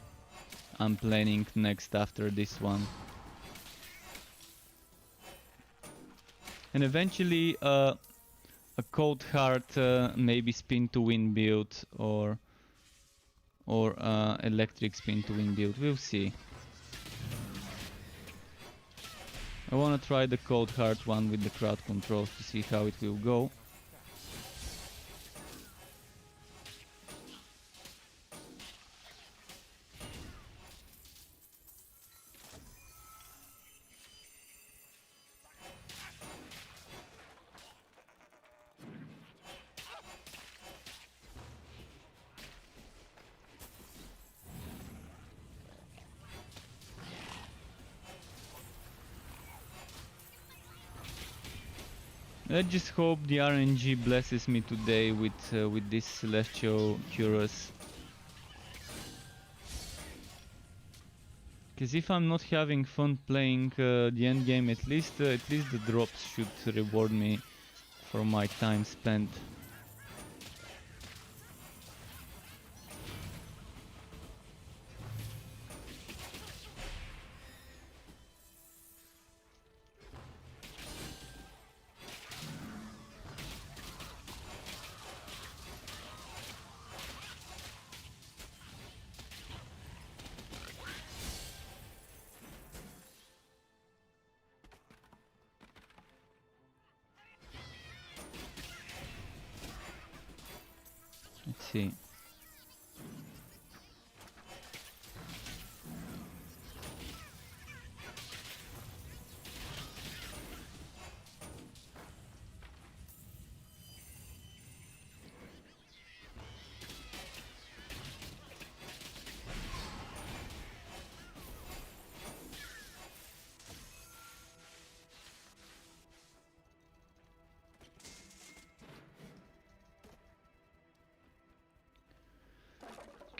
Speaker 1: I'm planning next after this one. And eventually a Cold Heart maybe spin to win build or electric spin to win build. We'll see. I wanna try the Cold Heart one with the crowd controls to see how it will go. Let's just hope the RNG blesses me today with this Celestial Curious. Because if I'm not having fun playing the end game, at least the drops should reward me for my time spent. Let's see.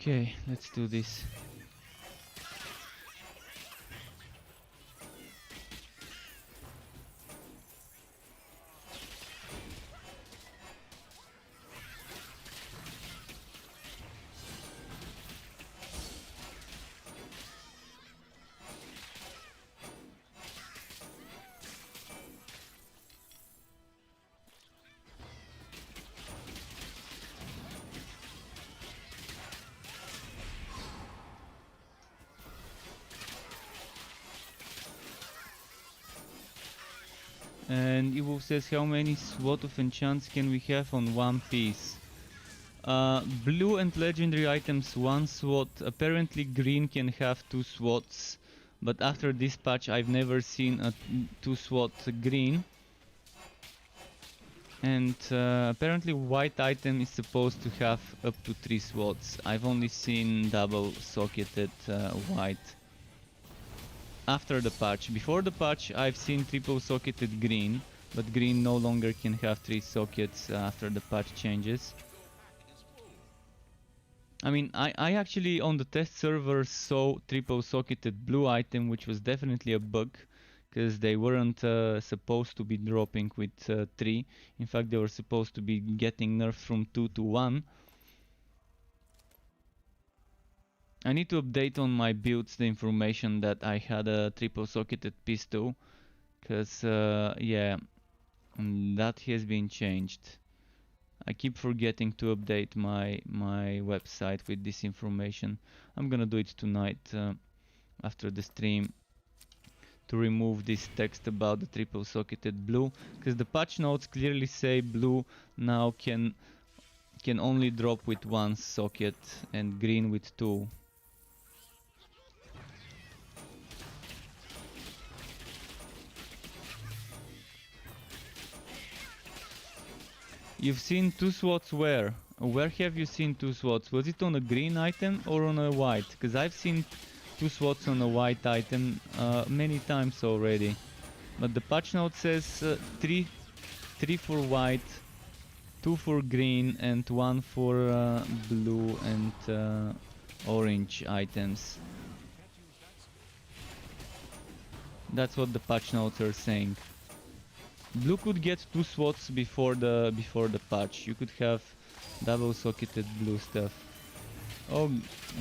Speaker 1: Okay, let's do this. And Evo says, how many SWOT of enchants can we have on one piece? Blue and legendary items 1 SWOT. Apparently green can have 2 SWOTs, but after this patch I've never seen a 2 SWOT green. And apparently white item is supposed to have up to 3 SWOTs. I've only seen double socketed white. After the patch. Before the patch I've seen triple socketed green, but green no longer can have 3 sockets after the patch changes. I mean, I actually on the test server saw triple socketed blue item, which was definitely a bug, because they weren't supposed to be dropping with 3. In fact, they were supposed to be getting nerfed from 2 to 1. I need to update on my builds the information that I had a triple socketed pistol, because yeah, that has been changed. I keep forgetting to update my website with this information. I'm gonna do it tonight after the stream to remove this text about the triple socketed blue, because the patch notes clearly say blue now can only drop with 1 socket and green with 2. You've seen 2 SWOTs where? Where have you seen 2 SWOTs? Was it on a green item or on a white? Because I've seen 2 SWOTs on a white item many times already. But the patch note says 3 for white, 2 for green and 1 for blue and orange items. That's what the patch notes are saying. Blue could get 2 SWOTs before the patch. You could have double socketed blue stuff. Oh,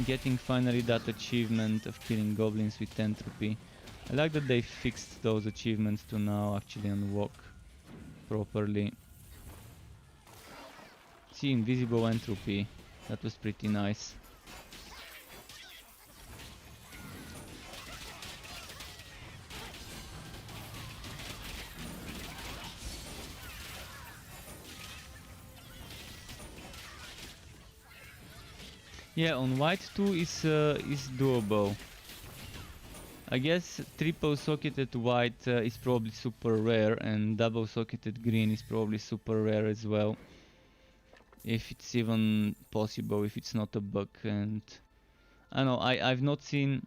Speaker 1: getting finally that achievement of killing goblins with entropy. I like that they fixed those achievements to now actually unlock properly. See, invisible entropy. That was pretty nice. Yeah, on white 2 is doable. I guess triple socketed white is probably super rare, and double socketed green is probably super rare as well. If it's even possible, if it's not a bug. And I don't know,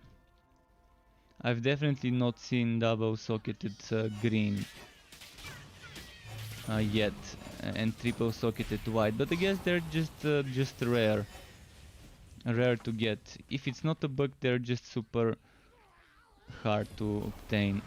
Speaker 1: I've definitely not seen double socketed green. yet, and triple socketed white, but I guess they're just rare to get. If it's not a bug, they're just super hard to obtain.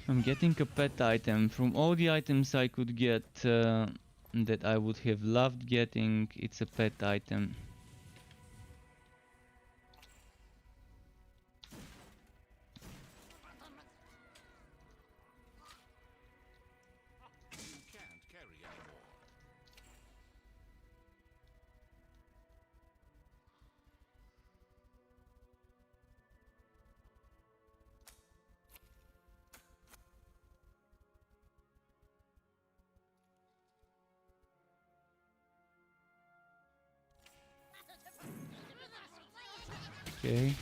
Speaker 1: I'm getting a pet item. From all the items I could get that I would have loved getting, it's a pet item.
Speaker 4: You can't carry anymore.
Speaker 1: Okay.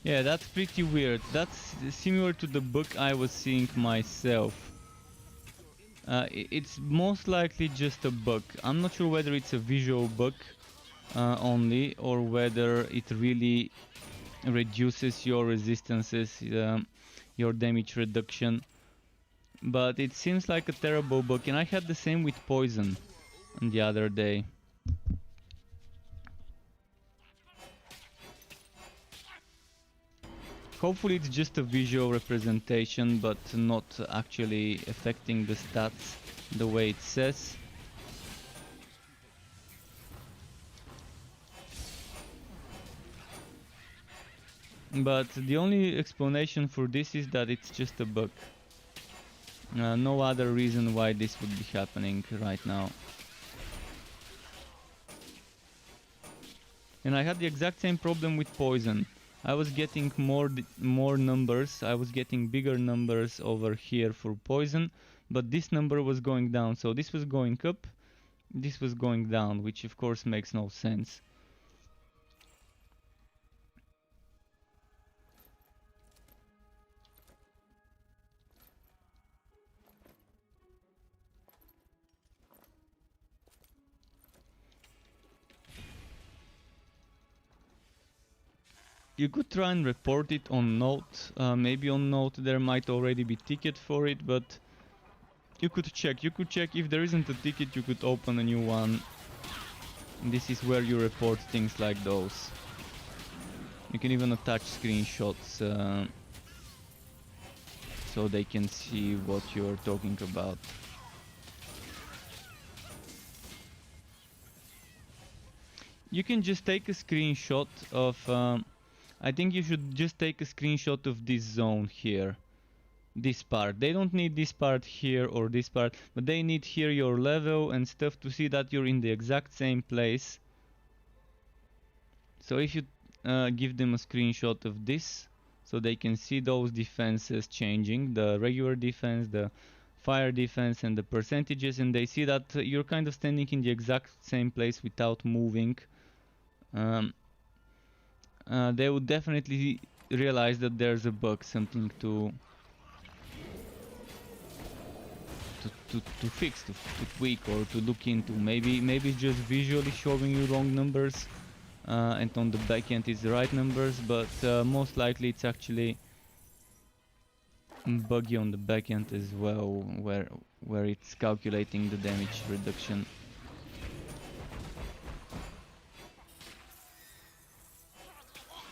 Speaker 1: Yeah, that's pretty weird. That's similar to the book I was seeing myself. It's most likely just a bug. I'm not sure whether it's a visual bug only, or whether it really reduces your resistances, your damage reduction. But it seems like a terrible bug, and I had the same with poison the other day. Hopefully it's just a visual representation, but not actually affecting the stats the way it says. But the only explanation for this is that it's just a bug. No other reason why this would be happening right now. And I had the exact same problem with poison. I was getting more numbers, I was getting bigger numbers over here for poison, but this number was going down. So this was going up, this was going down, which of course makes no sense. You could try and report it on Note. Maybe on Note there might already be ticket for it, but you could check. You could check if there isn't a ticket, you could open a new one. This is where you report things like those. You can even attach screenshots so they can see what you're talking about. You can just take a screenshot of I think you should just take a screenshot of this zone here. This part. They don't need this part here or this part, but they need here your level and stuff to see that you're in the exact same place. So if you give them a screenshot of this, so they can see those defenses changing, the regular defense, the fire defense and the percentages, and they see that you're kind of standing in the exact same place without moving. They would definitely realize that there's a bug, something to fix, to tweak, or to look into. Maybe it's just visually showing you wrong numbers, and on the back end it's the right numbers, but most likely it's actually buggy on the back end as well, where it's calculating the damage reduction.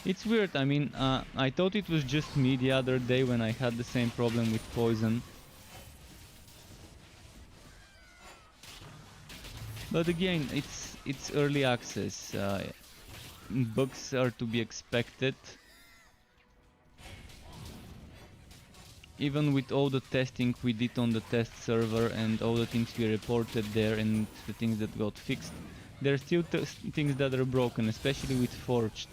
Speaker 1: It's weird. I mean, I thought it was just me the other day when I had the same problem with poison. But again, it's early access. Bugs are to be expected. Even with all the testing we did on the test server and all the things we reported there and the things that got fixed, there are still things that are broken, especially with Forged.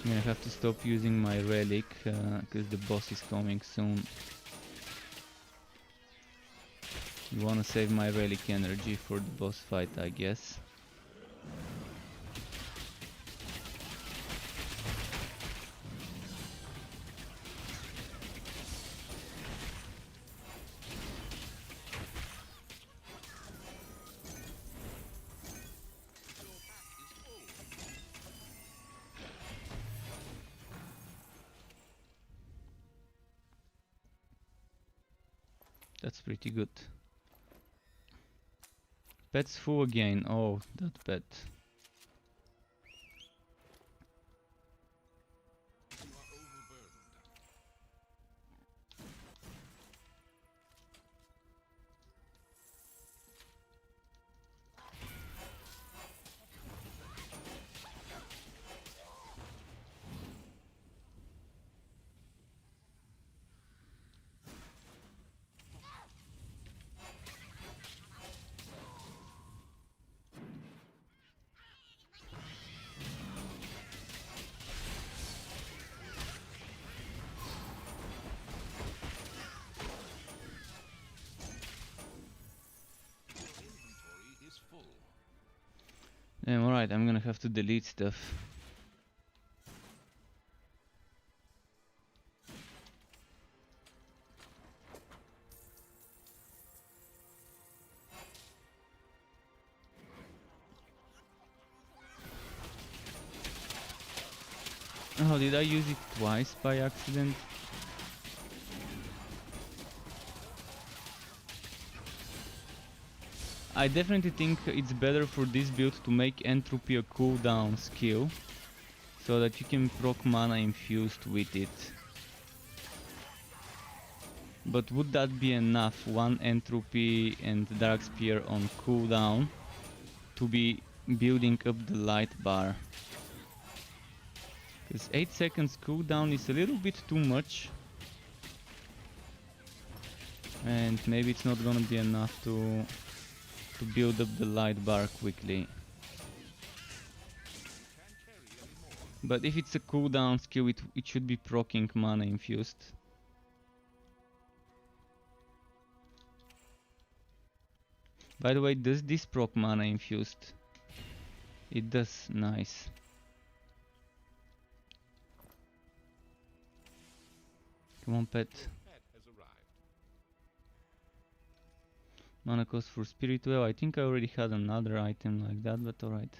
Speaker 1: gonna have to stop using my relic because the boss is coming soon. You wanna save my relic energy for the boss fight, I guess. That's pretty good. Pet's full again. Oh, that pet. Alright, I'm gonna have to delete stuff. Oh, did I use it twice by accident? I definitely think it's better for this build to make Entropy a cooldown skill, so that you can proc mana infused with it. But would that be enough, one Entropy and Dark Spear on cooldown, to be building up the light bar? Because 8 seconds cooldown is a little bit too much. And maybe it's not gonna be enough to build up the light bar quickly. But if it's a cooldown skill, it should be proccing mana infused. By the way, does this proc mana infused? It does, nice. Come on, pet. Mana cost for spirit well. I think I already had another item like that, but alright.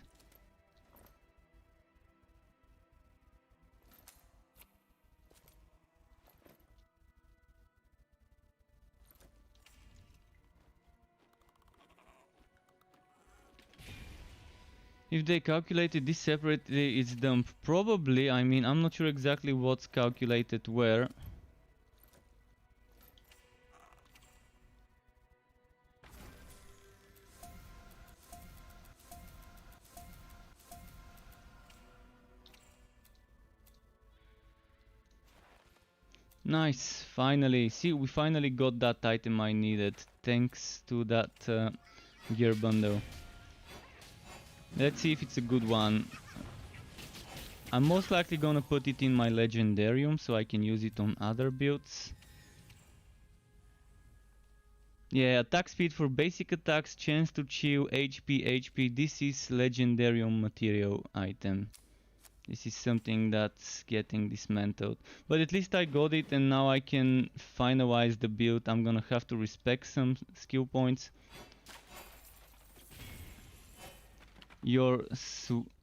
Speaker 1: If they calculated this separately, it's dumb. Probably, I mean, I'm not sure exactly what's calculated where. Nice, finally. See, we finally got that item I needed, thanks to that gear bundle. Let's see if it's a good one. I'm most likely gonna put it in my Legendarium so I can use it on other builds. Yeah, attack speed for basic attacks, chance to chill, HP. This is Legendarium material item. This is something that's getting dismantled. But at least I got it and now I can finalize the build. I'm gonna have to respec some skill points. Your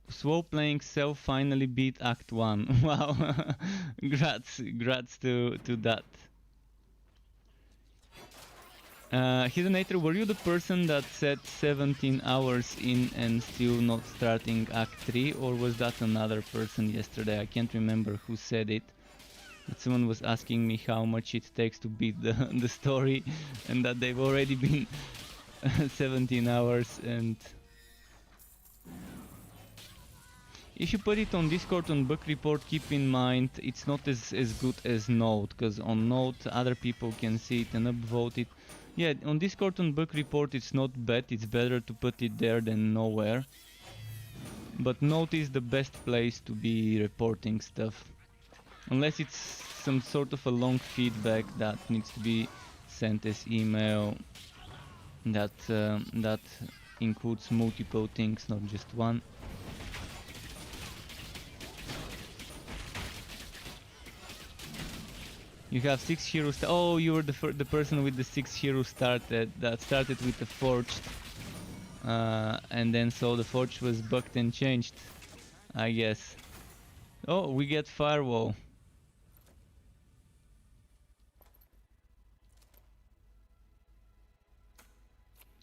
Speaker 1: slow playing self finally beat Act 1. Wow. Grats to that. Hidonator, were you the person that said 17 hours in and still not starting Act 3, or was that another person yesterday? I can't remember who said it. But someone was asking me how much it takes to beat the story, and that they've already been 17 hours. And if you put it on Discord on Book Report, keep in mind it's not as good as Note, because on Note other people can see it and upvote it. Yeah, on Discord on Book Report it's not bad, it's better to put it there than nowhere. but Note is the best place to be reporting stuff. Unless it's some sort of a long feedback that needs to be sent as email, that includes multiple things, not just one. You have 6 heroes. Oh, you were the person with the 6 heroes that started with the forged, and then so the forge was bugged and changed, I guess. Oh, we get firewall.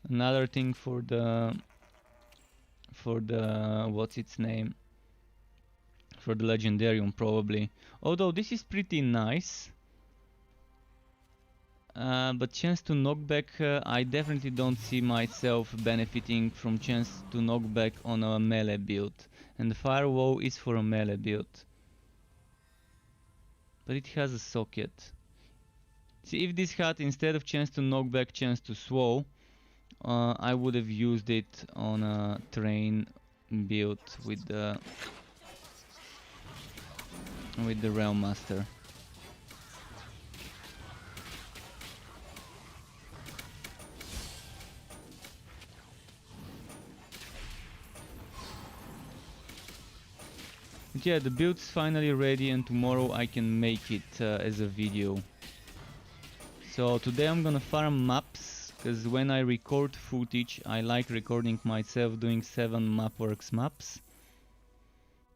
Speaker 1: Another thing for the what's its name? For the legendarium probably. Although this is pretty nice. But chance to knockback, I definitely don't see myself benefiting from chance to knockback on a melee build. And the firewall is for a melee build. But it has a socket. See, if this had instead of chance to knockback, chance to slow, I would have used it on a train build with the Realm Master. But yeah, the build's finally ready and tomorrow I can make it as a video. So today I'm gonna farm maps, because when I record footage I like recording myself doing 7 Mapworks maps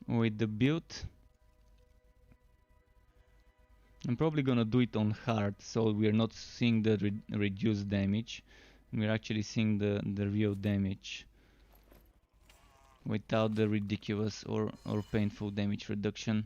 Speaker 1: with the build. I'm probably gonna do it on hard, so we're not seeing the reduced damage. We're actually seeing the real damage without the ridiculous or painful damage reduction.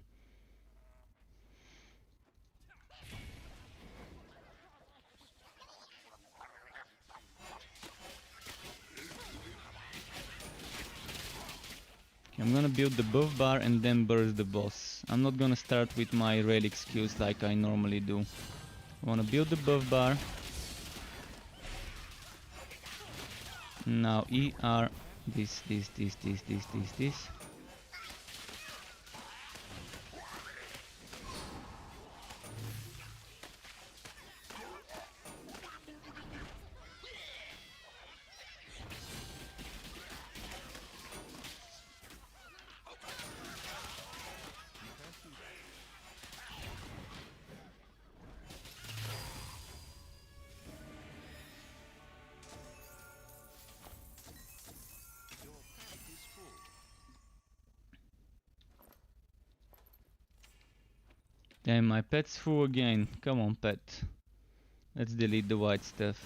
Speaker 1: Okay, I'm gonna build the buff bar and then burst the boss. I'm not gonna start with my relic skills like I normally do. I wanna build the buff bar. Now ER, this. Damn, my pet's full again. Come on, pet. Let's delete the white stuff.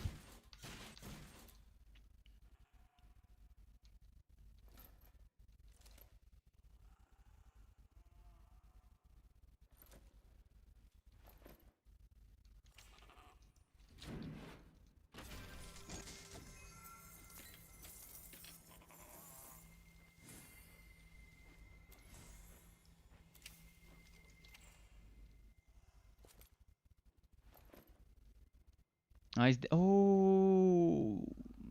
Speaker 1: Oh,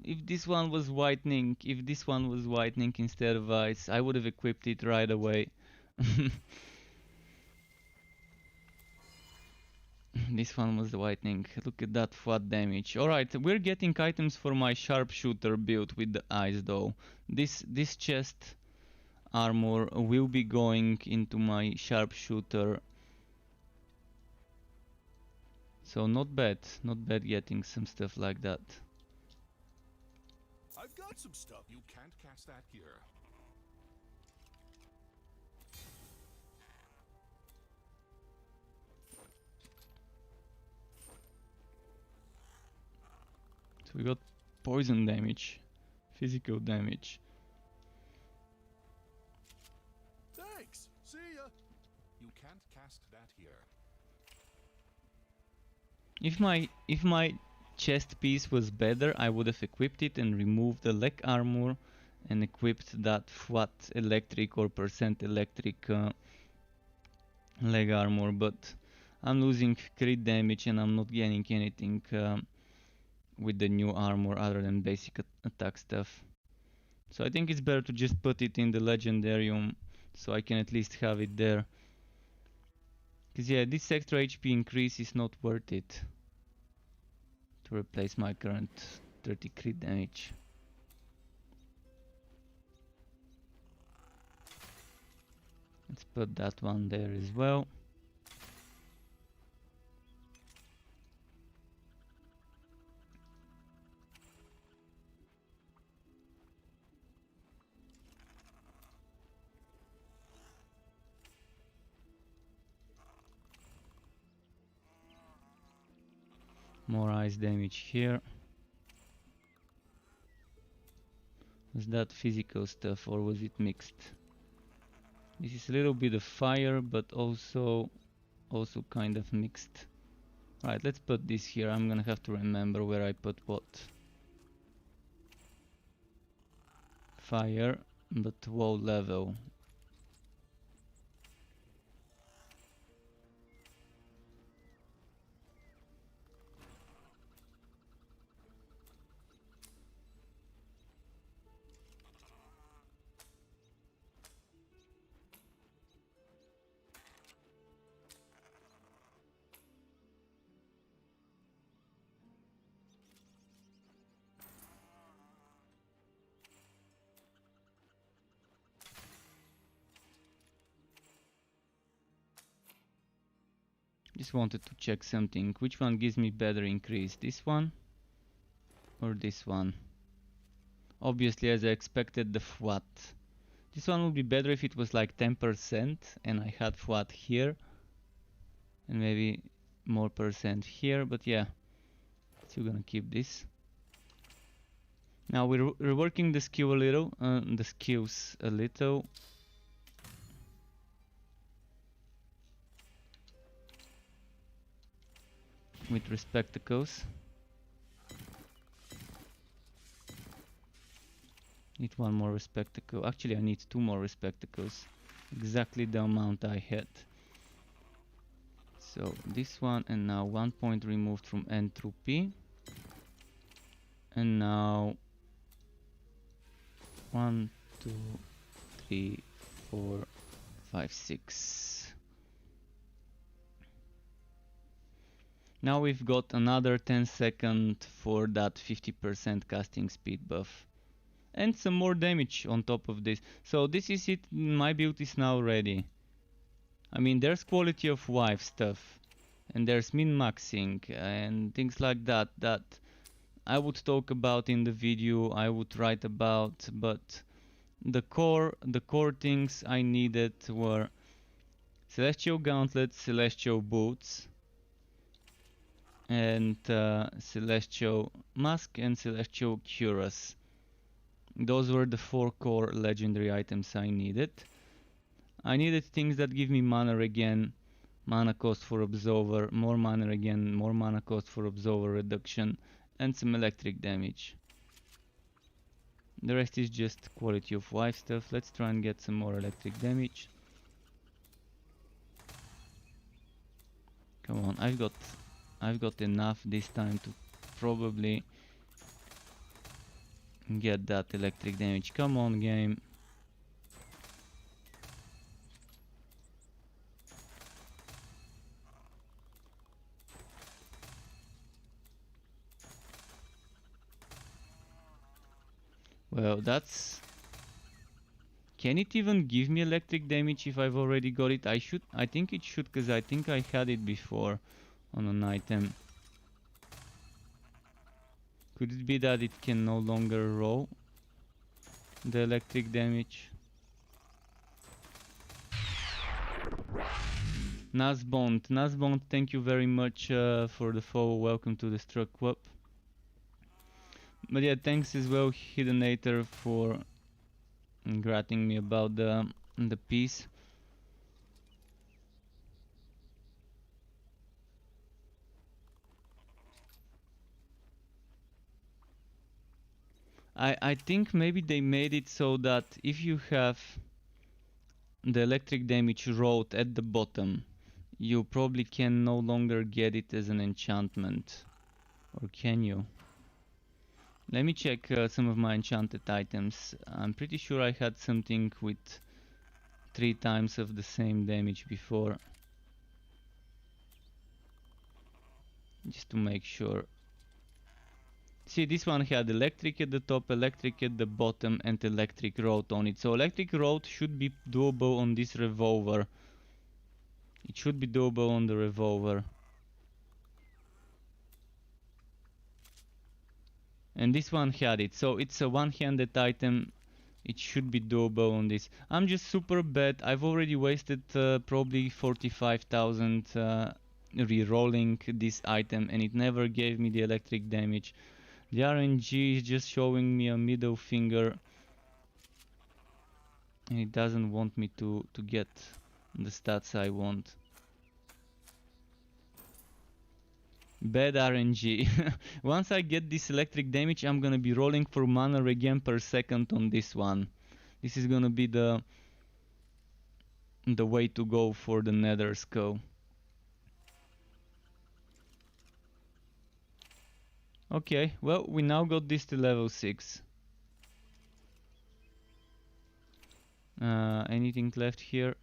Speaker 1: if this one was whitening, instead of ice, I would have equipped it right away. This one was the whitening. Look at that flat damage. Alright, we're getting items for my sharpshooter build with the ice though. This chest armor will be going into my sharpshooter. So not bad getting some stuff like that.
Speaker 4: I've got some stuff.
Speaker 3: You can't cast that here.
Speaker 1: So we got poison damage, physical damage.
Speaker 4: Thanks. See ya.
Speaker 3: You can't cast that here.
Speaker 1: If my chest piece was better, I would have equipped it and removed the leg armor and equipped that flat electric or percent electric leg armor, but I'm losing crit damage and I'm not gaining anything with the new armor other than basic attack stuff. So I think it's better to just put it in the Legendarium so I can at least have it there. Because yeah, this extra HP increase is not worth it to replace my current 30 crit damage. Let's put that one there as well. More ice damage here. Was that physical stuff or was it mixed? This is a little bit of fire, but also kind of mixed. Right, let's put this here. I'm gonna have to remember where I put what. Fire, but low level. Just wanted to check something. Which one gives me better increase? This one or this one? Obviously, as I expected, the FWAT. This one would be better if it was like 10% and I had FWAT here and maybe more percent here, but yeah, still gonna keep this. Now we're reworking the skill a little, the skills a little. With respectacles. Need one more respectacle. Actually, I need 2 more respectacles. Exactly the amount I had. So this one, and now 1 point removed from N through P. And now 1, 2, 3, 4, 5, 6. Now we've got another 10 seconds for that 50% casting speed buff. And some more damage on top of this. So this is it, my build is now ready. I mean, there's quality of life stuff. And there's min-maxing and things like that that I would talk about in the video, I would write about, but the core things I needed were Celestial Gauntlets, Celestial Boots, and Celestial Mask and Celestial Cuirass. Those were the 4 core legendary items I needed. I needed things that give me mana regen, mana cost for Absolver, more mana regen, more mana cost for Absolver reduction, and some electric damage. The rest is just quality of life stuff. Let's try and get some more electric damage. Come on, I've got enough this time to probably get that electric damage. Come on, game. Well, that's... Can it even give me electric damage if I've already got it? I think it should, because I think I had it before on an item. Could it be that it can no longer roll the electric damage? Nazbond, thank you very much for the follow. Welcome to the Struck Club. But yeah, thanks as well, Hiddenator, for gratting me about the piece. I think maybe they made it so that if you have the electric damage wrote at the bottom, you probably can no longer get it as an enchantment. Or can you? Let me check some of my enchanted items. I'm pretty sure I had something with 3 times of the same damage before. Just to make sure. See, this one had electric at the top, electric at the bottom, and electric road on it. So electric road should be doable on this revolver. It should be doable on the revolver. And this one had it, so it's a one-handed item. It should be doable on this. I'm just super bad. I've already wasted probably 45,000 re-rolling this item, and it never gave me the electric damage. The RNG is just showing me a middle finger, and it doesn't want me to get the stats I want. Bad RNG. Once I get this electric damage, I'm gonna be rolling for mana regen per second on this one. This is gonna be the way to go for the Nether Skull. Okay, well, we now got this to level 6. Anything left here?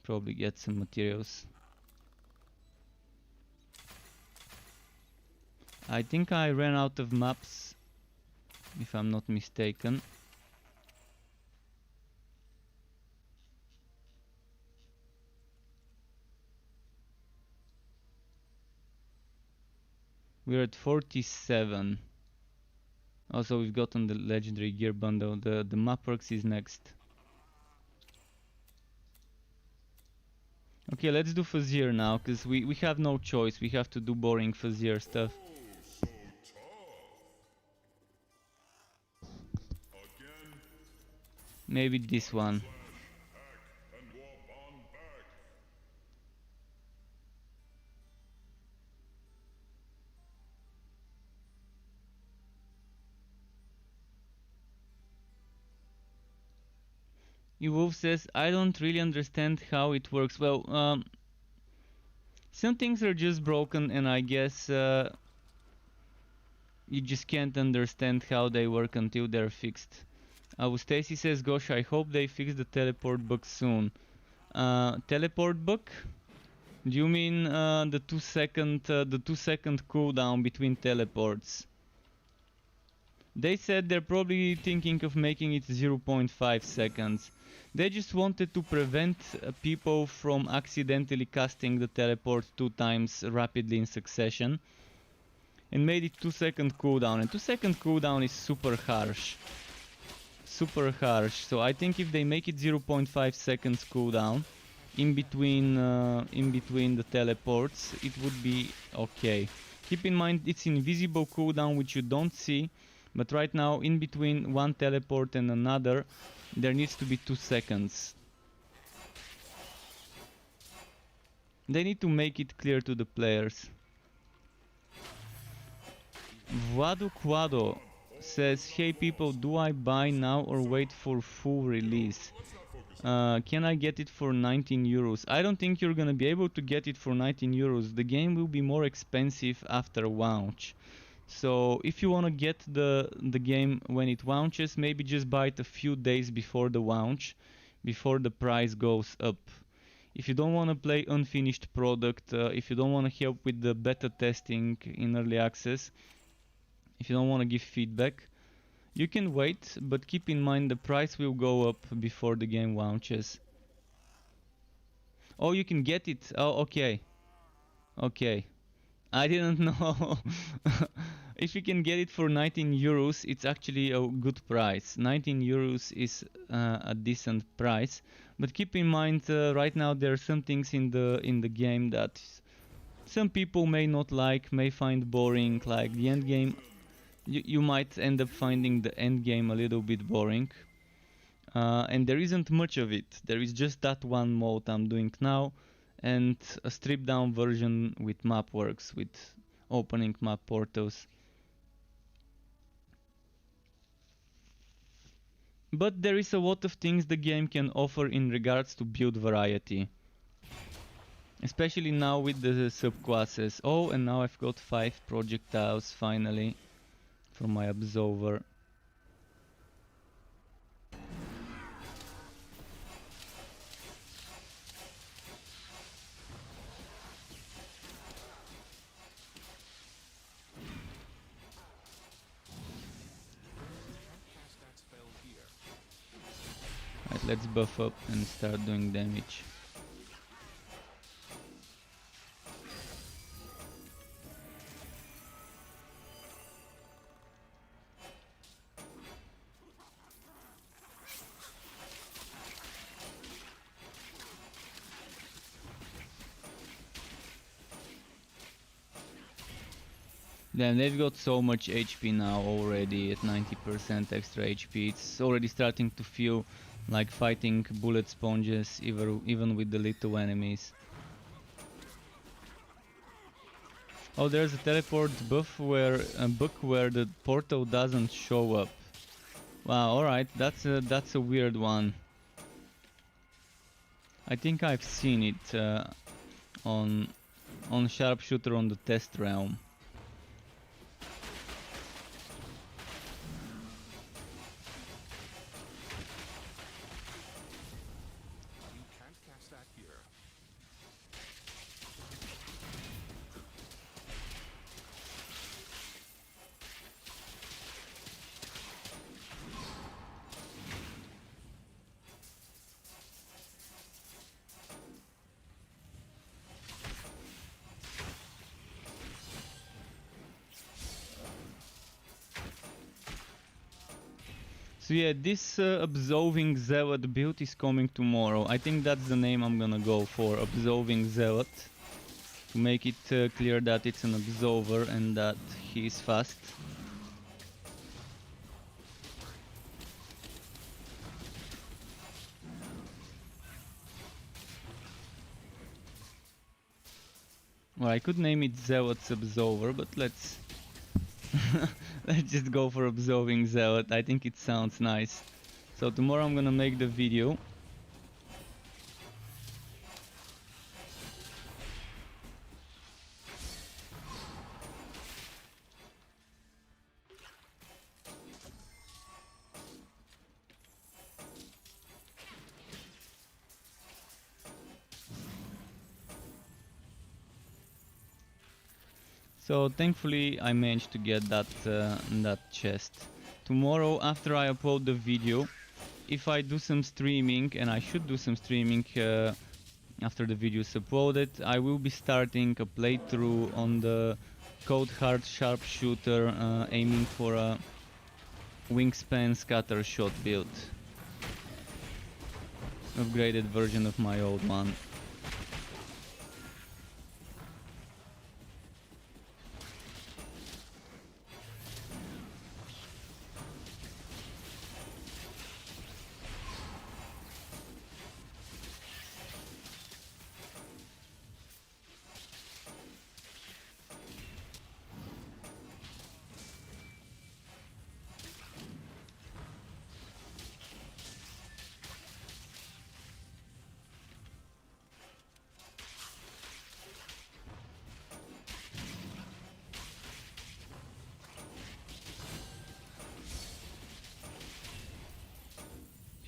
Speaker 1: Probably get some materials. I think I ran out of maps, if I'm not mistaken. We're at 47. Also, we've gotten the legendary gear bundle. The mapworks is next. Okay, let's do Fazir now, because we have no choice. We have to do boring Fazir stuff. Maybe this one. Wolf says, I don't really understand how it works. Well, some things are just broken, and I guess you just can't understand how they work until they're fixed. Stacy says, gosh, I hope they fix the teleport bug soon. Teleport bug? Do you mean the 2-second cooldown between teleports? They said they're probably thinking of making it 0.5 seconds. They just wanted to prevent people from accidentally casting the teleport 2 times rapidly in succession, and made it 2-second cooldown. And 2-second cooldown is super harsh. Super harsh. So I think if they make it 0.5 seconds cooldown in between the teleports, it would be okay. Keep in mind it's invisible cooldown, which you don't see. But right now, in between one teleport and another, there needs to be 2 seconds. They need to make it clear to the players. Vado Quado says, hey people, do I buy now or wait for full release? Can I get it for 19 euros? I don't think you're gonna be able to get it for 19 euros. The game will be more expensive after launch. So if you want to get the game when it launches, maybe just buy it a few days before the launch, before the price goes up. If you don't want to play unfinished product, if you don't want to help with the beta testing in early access, if you don't want to give feedback, you can wait, but keep in mind the price will go up before the game launches. Oh, you can get it. Oh, okay. Okay. I didn't know. If you can get it for 19 euros, it's actually a good price. 19 euros is a decent price. But keep in mind, right now there are some things in the game that some people may not like, may find boring. Like the end game, you might end up finding the end game a little bit boring. And there isn't much of it. There is just that one mode I'm doing now, and a stripped down version with map works, with opening map portals. But there is a lot of things the game can offer in regards to build variety. Especially now with the subclasses. Oh, and now I've got 5 projectiles finally. from my Absolver.
Speaker 3: Cast that spell here.
Speaker 1: Right, let's buff up and start doing damage. Damn, they've got so much HP now already at 90% extra HP. It's already starting to feel like fighting bullet sponges even with the little enemies. Oh, there's a teleport buff where a book where the portal doesn't show up. Wow, alright, that's a weird one. I think I've seen it on Sharpshooter on the test realm.
Speaker 3: You can't cast that here.
Speaker 1: So yeah, this Absolving Zealot build is coming tomorrow. I think that's the name I'm gonna go for, Absolving Zealot. To make it clear that it's an Absolver and that he is fast. Well, I could name it Zealot's Absolver, but let's let's just go for Absolving Zealot. I think it sounds nice. So tomorrow I'm gonna make the video. So thankfully I managed to get that chest. Tomorrow after I upload the video, if I do some streaming, and I should do some streaming after the video is uploaded, I will be starting a playthrough on the Code Hard Sharpshooter aiming for a wingspan scatter shot build. Upgraded version of my old one.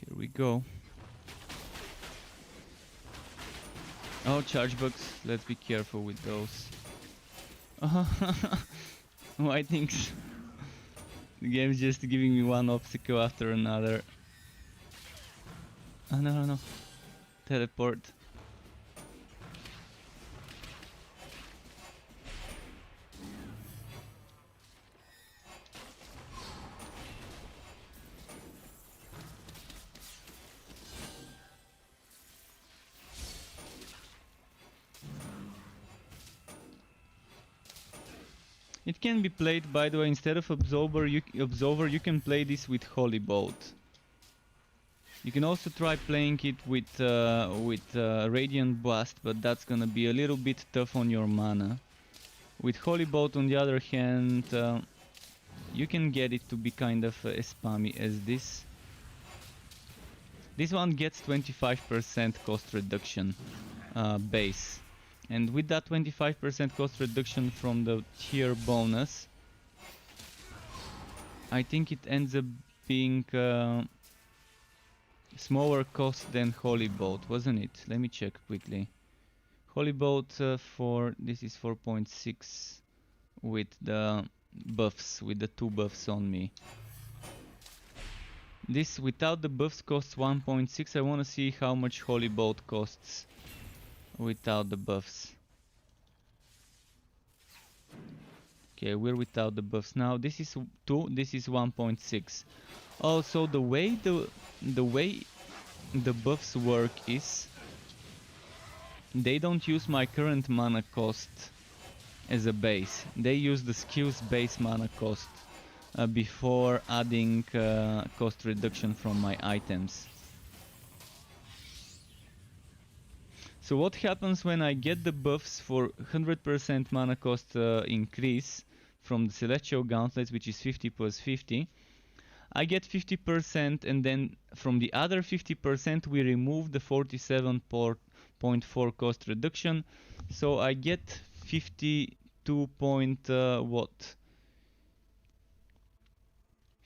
Speaker 1: Here we go. Oh, charge bugs. Let's be careful with those. Why things? The game's just giving me one obstacle after another. Oh no, no, no. Teleport. It can be played, by the way, instead of Absolver, you can play this with Holy Bolt. You can also try playing it with Radiant Blast, but that's gonna be a little bit tough on your mana. With Holy Bolt, on the other hand, you can get it to be kind of as spammy as this. This one gets 25% cost reduction base. And with that 25% cost reduction from the tier bonus, I think it ends up being smaller cost than Holy Bolt, wasn't it? Let me check quickly. Holy Bolt for this is 4.6 with the buffs, with the 2 buffs on me. This without the buffs costs 1.6. I want to see how much Holy Bolt costs without the buffs. Okay, we're without the buffs now. This is 2, this is 1.6. Also, the way the buffs work is they don't use my current mana cost as a base. They use the skill's base mana cost before adding cost reduction from my items. So what happens when I get the buffs for 100% mana cost increase from the Celestial Gauntlets, which is 50 plus 50, I get 50%, and then from the other 50% we remove the 47.4 cost reduction, so I get 52 point what?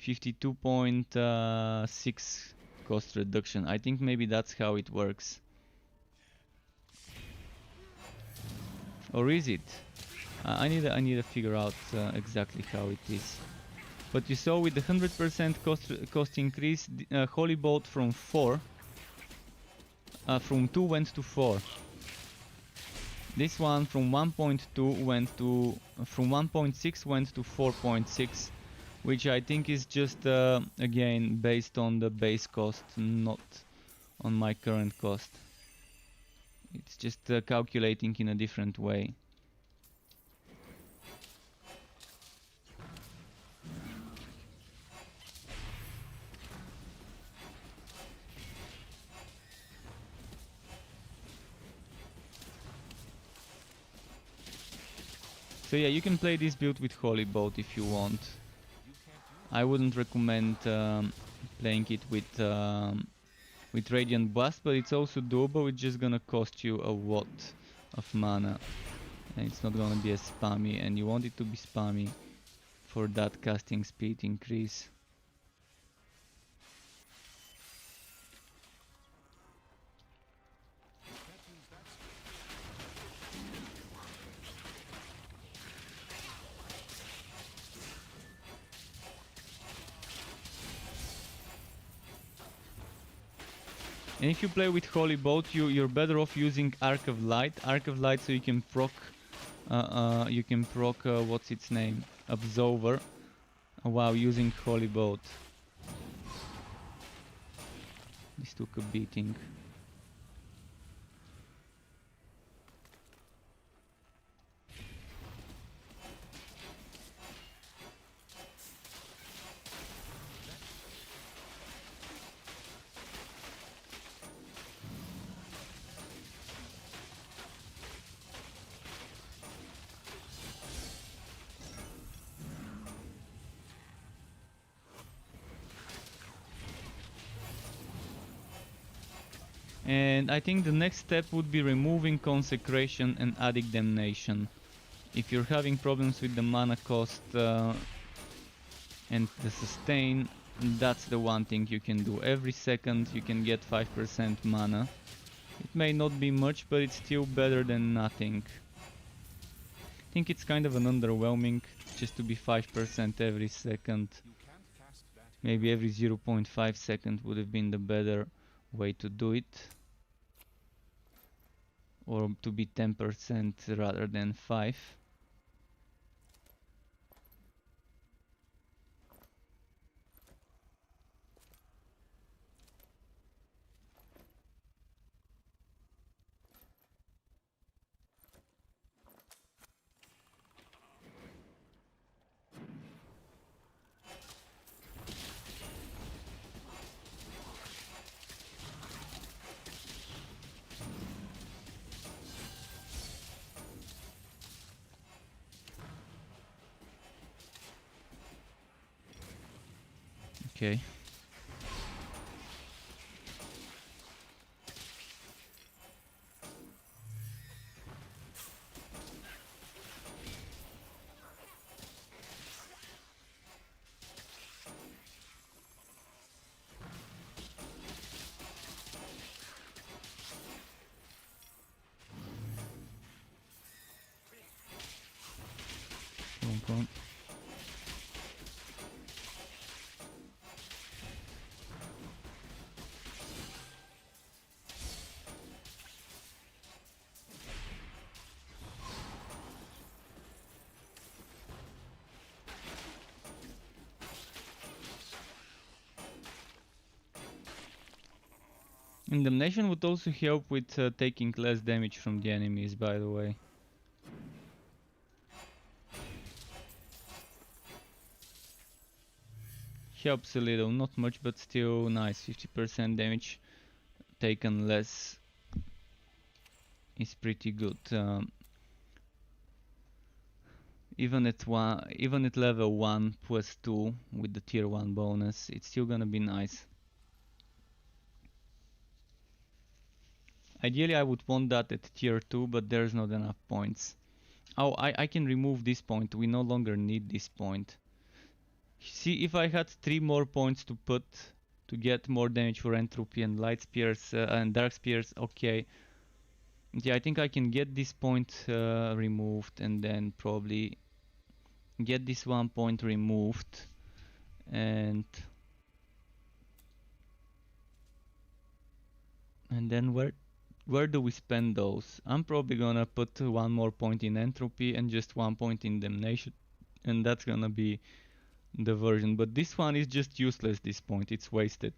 Speaker 1: 52.6 cost reduction. I think maybe that's how it works. Or is it? I need to figure out exactly how it is. But you saw with the 100% cost increase, Holy Bolt from 4, from 2 went to 4. This one from 1.2 went to, from 1.6 went to 4.6, which I think is just again based on the base cost, not on my current cost. It's just calculating in a different way. So yeah, you can play this build with Holy Bolt if you want. I wouldn't recommend playing it with Radiant Blast, but it's also doable. It's just gonna cost you a watt of mana, and it's not gonna be as spammy, and you want it to be spammy for that casting speed increase. And if you play with Holy Bolt, you're better off using Arc of Light. Arc of Light, so you can proc, what's its name, Absolver, while using Holy Bolt. This took a beating. And I think the next step would be removing Consecration and adding Damnation. If you're having problems with the mana cost and the sustain, that's the one thing you can do. Every second you can get 5% mana. It may not be much, but it's still better than nothing. I think it's kind of an underwhelming just to be 5% every second. Maybe every 0.5 second would have been the better way to do it, or to be 10% rather than 5. Okay. Damnation would also help with taking less damage from the enemies, by the way. Helps a little, not much, but still nice. 50% damage taken less is pretty good. Even at level 1 plus 2 with the tier 1 bonus, it's still gonna be nice. Ideally I would want that at tier 2, but there's not enough points. Oh, I can remove this point. We no longer need this point. See, if I had 3 more points to put to get more damage for entropy and light spears and dark spears, okay. Yeah, I think I can get this point removed and then probably get this 1 point removed, and then where do we spend those? I'm probably gonna put 1 more point in entropy and just 1 point in damnation, and that's gonna be the version. But this one is just useless, this point, it's wasted.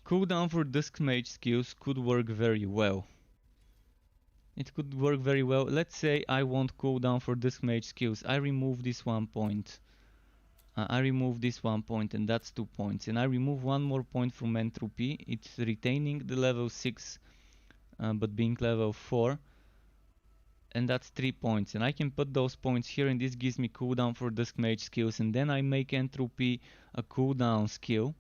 Speaker 1: Cooldown for Dusk Mage skills could work very well. It could work very well. Let's say I want cooldown for Dusk Mage skills. I remove this 1 point. I remove this 1 point, and that's 2 points. And I remove 1 more point from entropy. It's retaining the level 6, but being level 4. And that's 3 points. And I can put those points here, and this gives me cooldown for Dusk Mage skills. And then I make entropy a cooldown skill.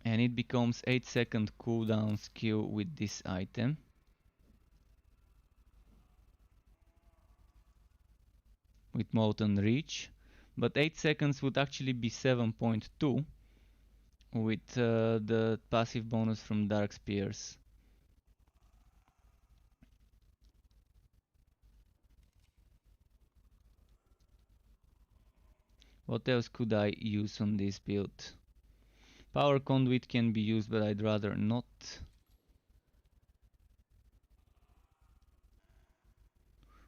Speaker 1: And it becomes 8-second cooldown skill with this item. With Molten Reach. But 8 seconds would actually be 7.2 with the passive bonus from Dark Spears. What else could I use on this build? Power Conduit can be used, but I'd rather not.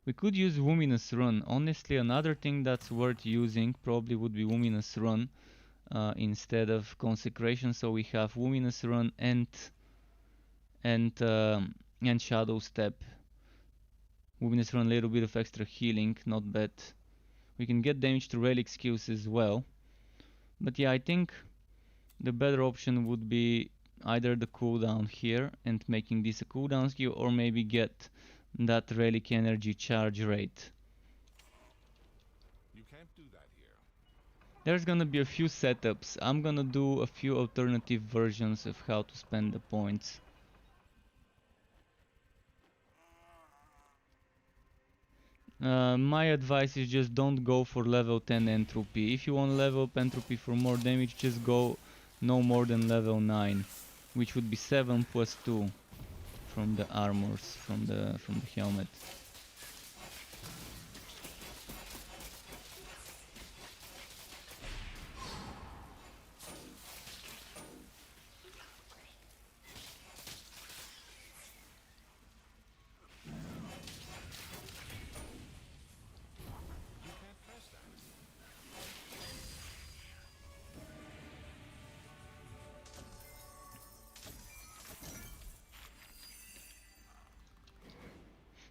Speaker 1: We could use Luminous Run. Honestly, another thing that's worth using probably would be Luminous Run instead of Consecration. So we have Luminous Run and Shadow Step. Luminous Run, a little bit of extra healing, not bad. We can get damage to relic skills as well. But yeah, I think the better option would be either the cooldown here and making this a cooldown skill, or maybe get that relic energy charge rate.
Speaker 3: You can't do that here.
Speaker 1: There's gonna be a few setups. I'm gonna do a few alternative versions of how to spend the points. My advice is just don't go for level 10 entropy. If you want level up entropy for more damage, just go no more than level 9, which would be 7 plus 2 from the armors, from the helmet.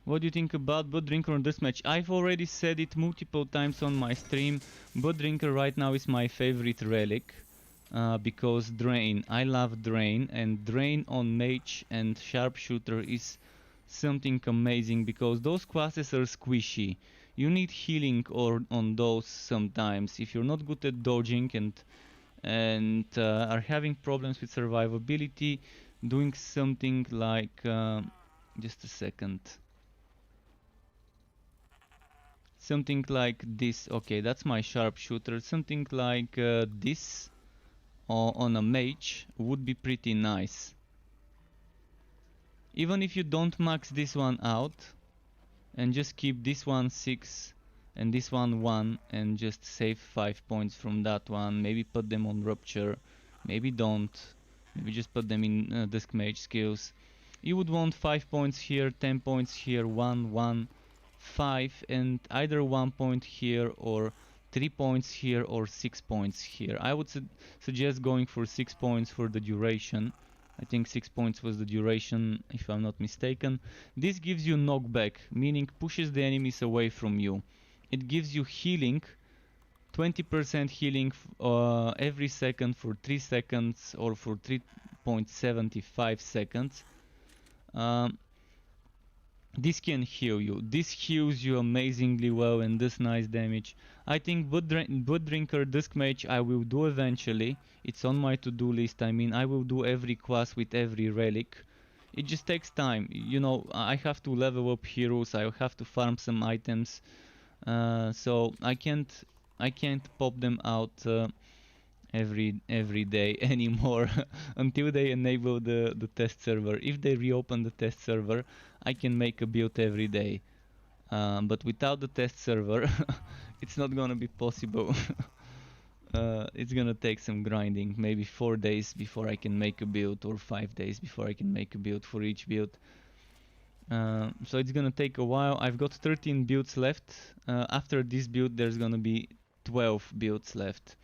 Speaker 1: What do you think about Blood Drinker on this match? I've already said it multiple times on my stream. Blood Drinker right now is my favorite relic. Because Drain. I love Drain. And Drain on Mage and Sharpshooter is something amazing. Because those classes are squishy. You need healing on those sometimes. If you're not good at dodging and are having problems with survivability, doing something like... just a second. Something like this. Okay, that's my Sharpshooter. Something like this on a mage would be pretty nice. Even if you don't max this one out and just keep this one 6 and this one 1 and just save 5 points from that one. Maybe put them on Rupture. Maybe don't. Maybe just put them in Dusk Mage skills. You would want 5 points here, 10 points here, 1, 1. 5, and either 1 point here or 3 points here or 6 points here. I would suggest going for 6 points for the duration. I think 6 points was the duration, if I'm not mistaken. This gives you knockback, meaning pushes the enemies away from you. It gives you healing, 20% healing every second for 3 seconds or for 3.75 seconds. This can heal you. This heals you amazingly well and does nice damage. I think Blood Drinker Dusk Mage I will do eventually. It's on my to-do list. I mean, I will do every class with every relic. It just takes time. You know, I have to level up heroes. I have to farm some items. So I can't pop them out every day anymore until they enable the test server. If they reopen the test server, I can make a build every day. But without the test server, it's not gonna be possible. It's gonna take some grinding, maybe 4 days before I can make a build, or 5 days before I can make a build for each build. So it's gonna take a while. I've got 13 builds left. After this build, there's gonna be 12 builds left.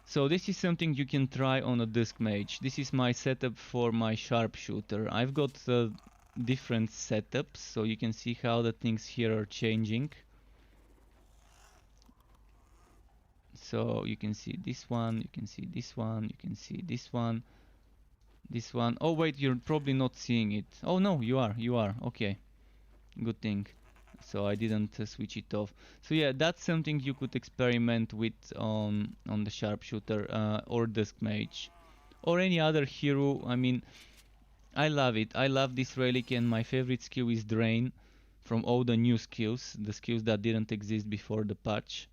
Speaker 1: So this is something you can try on a Dusk Mage. This is my setup for my sharpshooter. I've got different setups, so you can see how the things here are changing. So you can see this one, you can see this one, you can see this one, this one. Oh wait, you're probably not seeing it. Oh no, you are, okay. Good thing. So I didn't switch it off. So yeah, that's something you could experiment with on the sharpshooter or Dusk Mage. Or any other hero. I mean, I love it. I love this relic, and my favorite skill is Drain from all the new skills. The skills that didn't exist before the patch.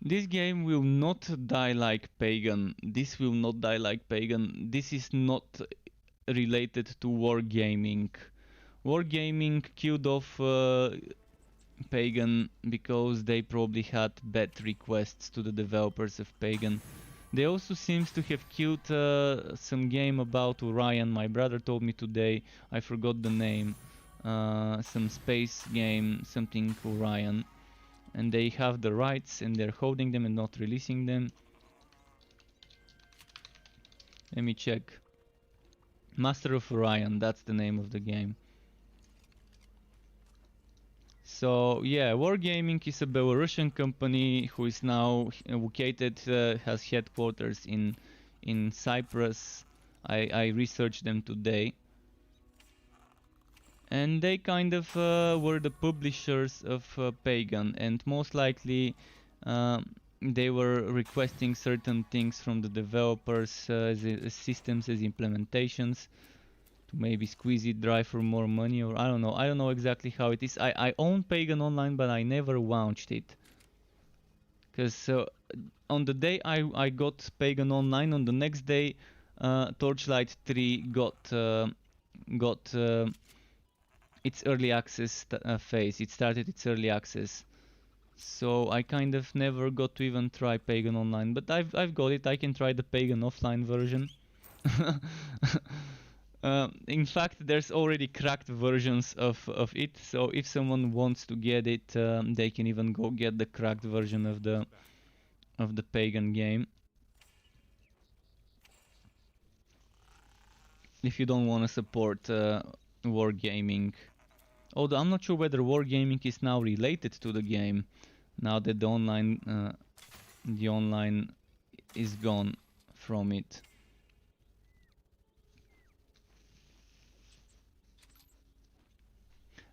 Speaker 1: This game will not die like Pagan. This will not die like Pagan. This is not related to Wargaming. Wargaming killed off Pagan because they probably had bad requests to the developers of Pagan. They also seems to have killed some game about Orion. My brother told me today. I forgot the name. Some space game, something Orion. And they have the rights and they're holding them and not releasing them. Let me check. Master of Orion, that's the name of the game. So yeah, Wargaming is a Belarusian company who is now located, has headquarters in Cyprus. I researched them today. And they kind of were the publishers of Pagan, and most likely they were requesting certain things from the developers as systems, as implementations, to maybe squeeze it dry for more money, or I don't know exactly how it is. I own Pagan Online, but I never launched it. Because on the day I got Pagan Online, on the next day Torchlight 3 got its early access phase. It started its early access, so I kind of never got to even try Pagan Online. But I've got it. I can try the Pagan offline version. In fact, there's already cracked versions of it. So if someone wants to get it, they can even go get the cracked version of the Pagan game. If you don't want to support Wargaming. Although I'm not sure whether Wargaming is now related to the game, now that the online is gone from it.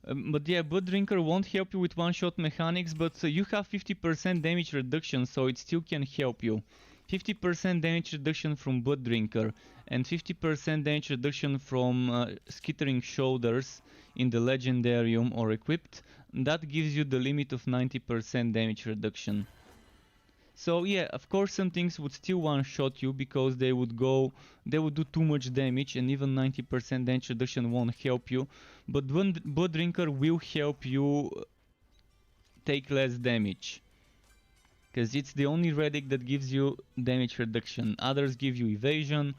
Speaker 1: But yeah, Blood Drinker won't help you with one-shot mechanics, but you have 50% damage reduction, so it still can help you. 50% damage reduction from Blood Drinker, and 50% damage reduction from Skittering Shoulders in the Legendarium or equipped. That gives you the limit of 90% damage reduction. So yeah, of course some things would still one-shot you because they would do too much damage, and even 90% damage reduction won't help you. But Blood Drinker will help you take less damage, because it's the only relic that gives you damage reduction. Others give you evasion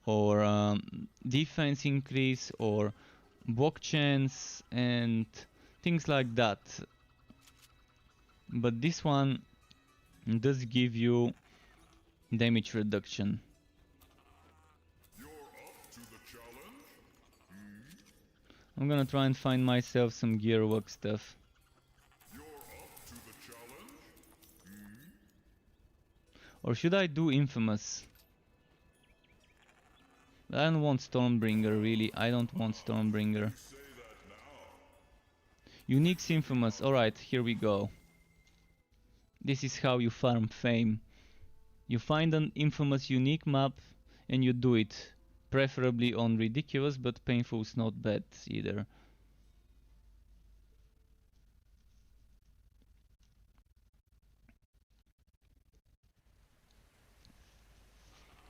Speaker 1: or defense increase or block chance and things like that. But this one does give you damage reduction.
Speaker 2: You're up to the challenge?
Speaker 1: I'm gonna try and find myself some gearwork stuff.
Speaker 2: You're up to the challenge?
Speaker 1: Or should I do Infamous? I don't want Stormbringer, really. I don't want Stormbringer.
Speaker 2: Say that now.
Speaker 1: Unique's Infamous. Alright, here we go. This is how you farm fame. You find an Infamous unique map and you do it. Preferably on ridiculous, but painful's not bad either.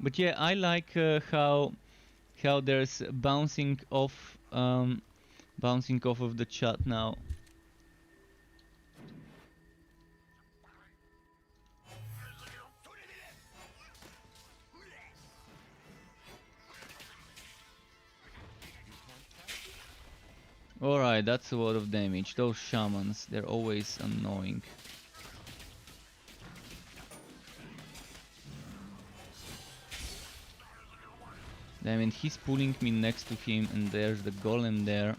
Speaker 1: But yeah, I like how there's bouncing off of the chat now. Alright, that's a lot of damage. Those shamans, they're always annoying. I mean, he's pulling me next to him and there's the golem there.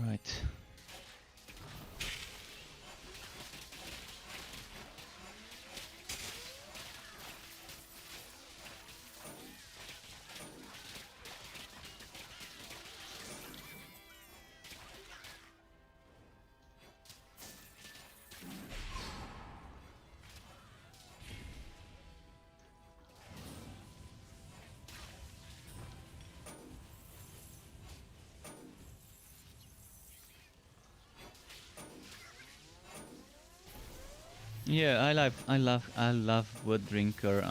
Speaker 1: Alright. Yeah, I love Wood Drinker.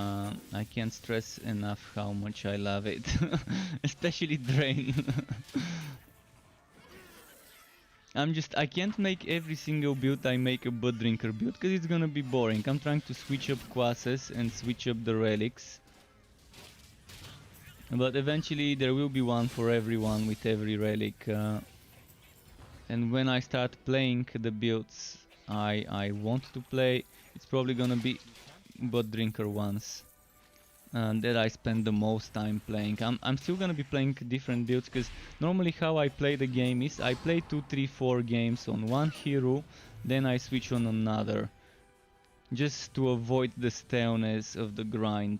Speaker 1: I can't stress enough how much I love it, especially Drain. I can't make every single build I make a Blood Drinker build because it's gonna be boring. I'm trying to switch up classes and switch up the relics. But eventually there will be one for everyone with every relic. And when I start playing the builds I want to play, it's probably gonna be Blood Drinker ones. And that I spend the most time playing. I'm still gonna be playing different builds because normally how I play the game is I play 2, 3, 4 games on one hero, then I switch on another. Just to avoid the staleness of the grind.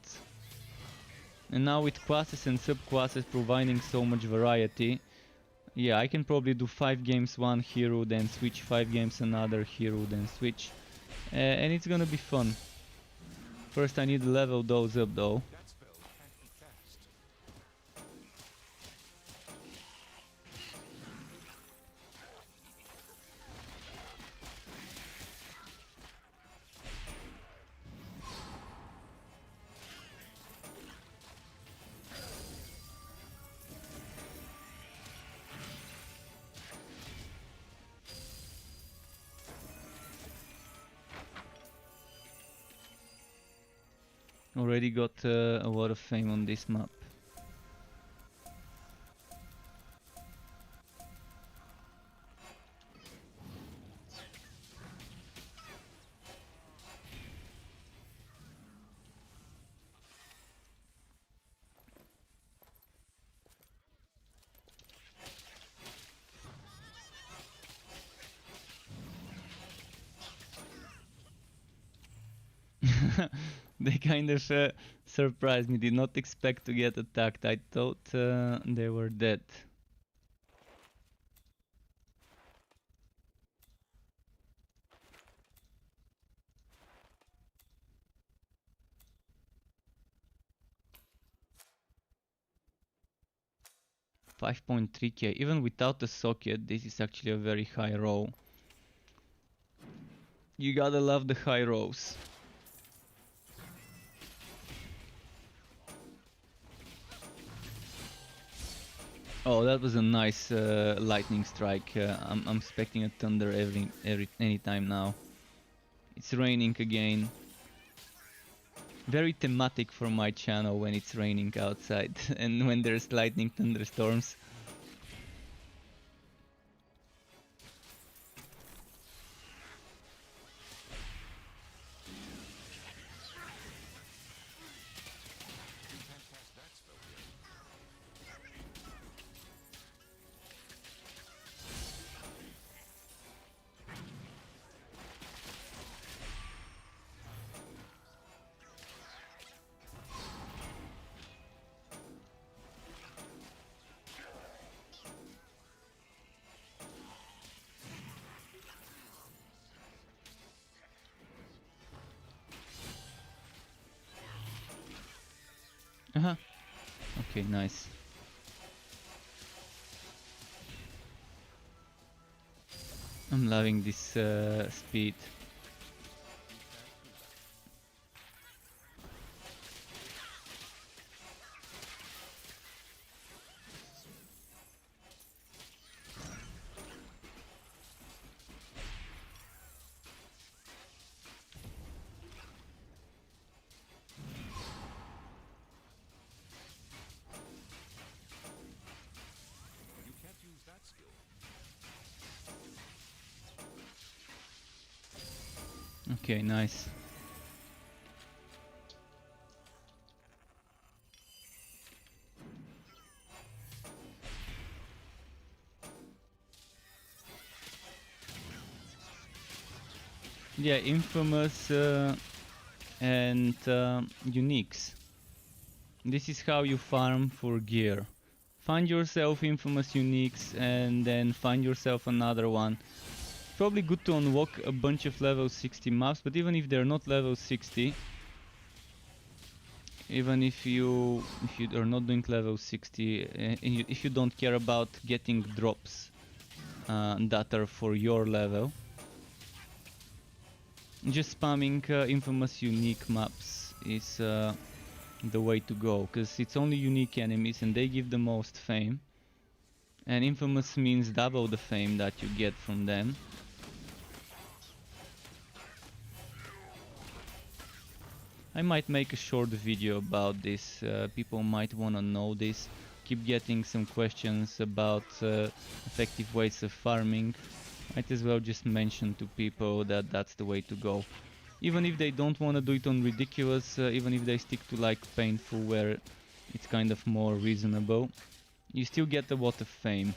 Speaker 1: And now with classes and subclasses providing so much variety, yeah, I can probably do 5 games one hero, then switch 5 games another hero, then switch. And it's gonna be fun. First I need to level those up though.
Speaker 3: That spell can't be cast.
Speaker 1: 'Already got a lot of fame on this map. They kind of surprised me, did not expect to get attacked. I thought they were dead. $5.3k, even without the socket, this is actually a very high roll. You gotta love the high rolls. Oh, that was a nice lightning strike. I'm expecting a thunder any time now. It's raining again. Very thematic for my channel when it's raining outside and when there's lightning thunderstorms.
Speaker 3: Can't cast that spell yet.
Speaker 1: Uh-huh. Okay, nice. I'm loving this speed.
Speaker 3: You can't use that skill.
Speaker 1: Okay, nice. Yeah, infamous and uniques. This is how you farm for gear. Find yourself infamous uniques and then find yourself another one. Probably good to unlock a bunch of level 60 maps, but even if they're not level 60, even if you are not doing level 60, if you don't care about getting drops that are for your level, just spamming infamous unique maps is the way to go, because it's only unique enemies and they give the most fame, and infamous means double the fame that you get from them. I might make a short video about this, people might wanna know this, keep getting some questions about effective ways of farming. Might as well just mention to people that that's the way to go. Even if they don't wanna do it on ridiculous, even if they stick to like painful where it's kind of more reasonable, you still get a lot of fame.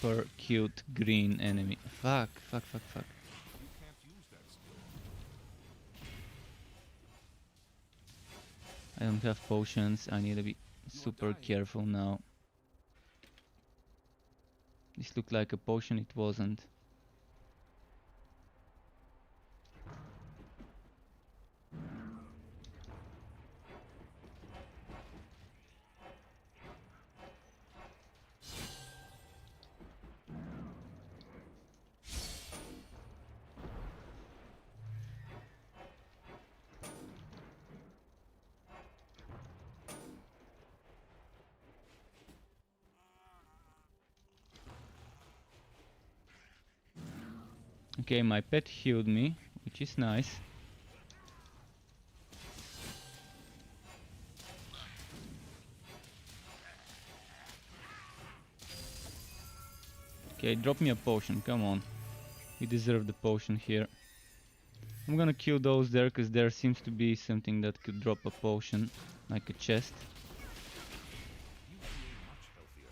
Speaker 1: Per cute green enemy. Fuck.
Speaker 3: You can't use that skill.
Speaker 1: I don't have potions, I need to be super careful now. This looked like a potion, it wasn't. Okay, my pet healed me, which is nice. Okay, drop me a potion, come on. We deserve the potion here. I'm gonna kill those there, cause there seems to be something that could drop a potion, like a chest.
Speaker 3: You feel much healthier.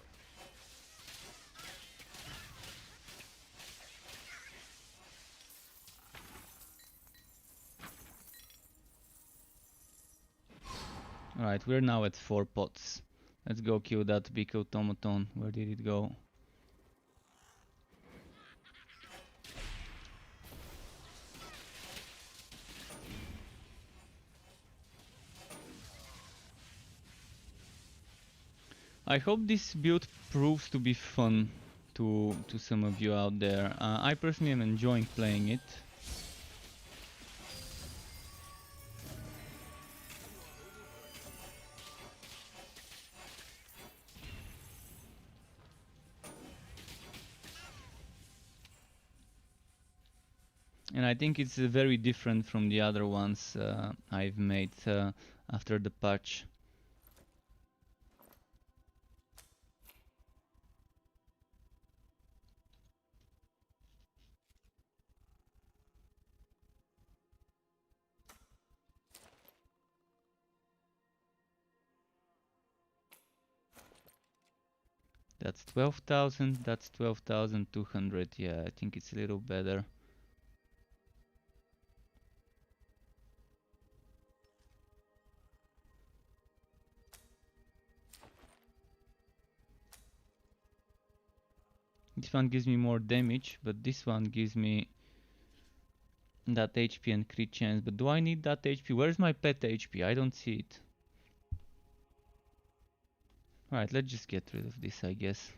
Speaker 1: Alright, we're now at 4 pots. Let's go kill that big automaton. Where did it go? I hope this build proves to be fun to some of you out there. I personally am enjoying playing it. And I think it's very different from the other ones I've made after the patch. That's 12,000, that's 12,200. Yeah, I think it's a little better. This one gives me more damage, but this one gives me that HP and crit chance. But do I need that HP? Where's my pet HP? I don't see it. Alright, let's just get rid of this, I guess.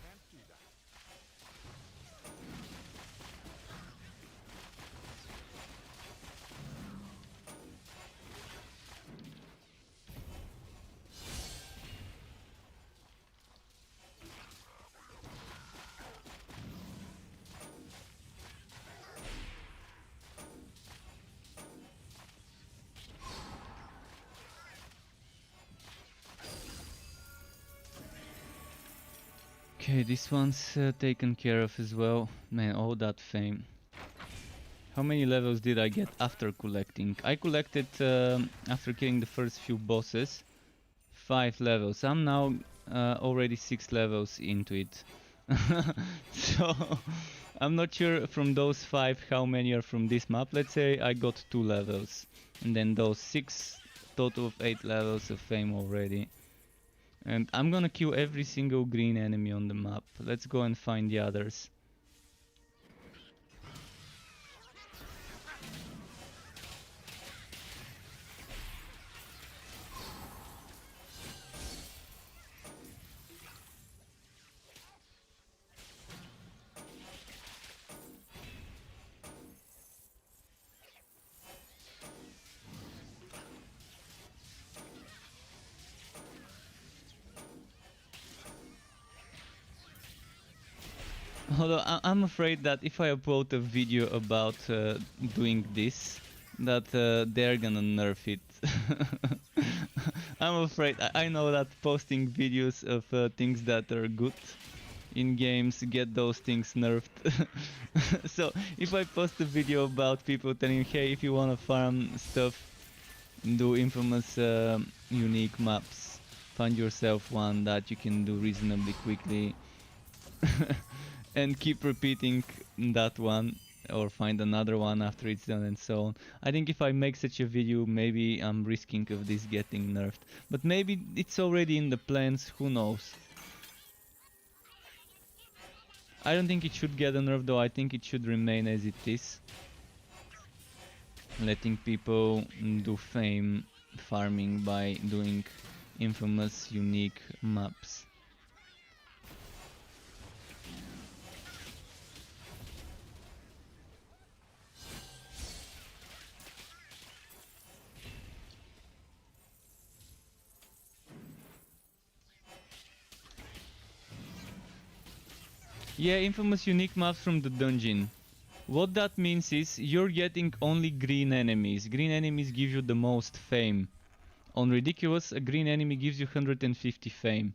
Speaker 3: Can't do that.
Speaker 1: Okay, this one's taken care of as well. Man, all that fame. How many levels did I get after collecting? I collected, after killing the first few bosses, 5 levels. I'm now already 6 levels into it. So, I'm not sure from those 5 how many are from this map. Let's say I got 2 levels. And then those 6, total of 8 levels of fame already. And I'm gonna kill every single green enemy on the map. Let's go and find the others. Although I'm afraid that if I upload a video about doing this, that they're gonna nerf it. I'm afraid. I know that posting videos of things that are good in games get those things nerfed. So if I post a video about people telling, hey, if you wanna farm stuff, do infamous unique maps, find yourself one that you can do reasonably quickly. And keep repeating that one or find another one after it's done and so on. I think if I make such a video, maybe I'm risking of this getting nerfed. But maybe it's already in the plans, who knows. I don't think it should get a nerf though, I think it should remain as it is. Letting people do fame farming by doing infamous unique maps. Yeah, infamous unique maps from the dungeon. What that means is you're getting only green enemies. Green enemies give you the most fame. On Ridiculous, a green enemy gives you 150 fame.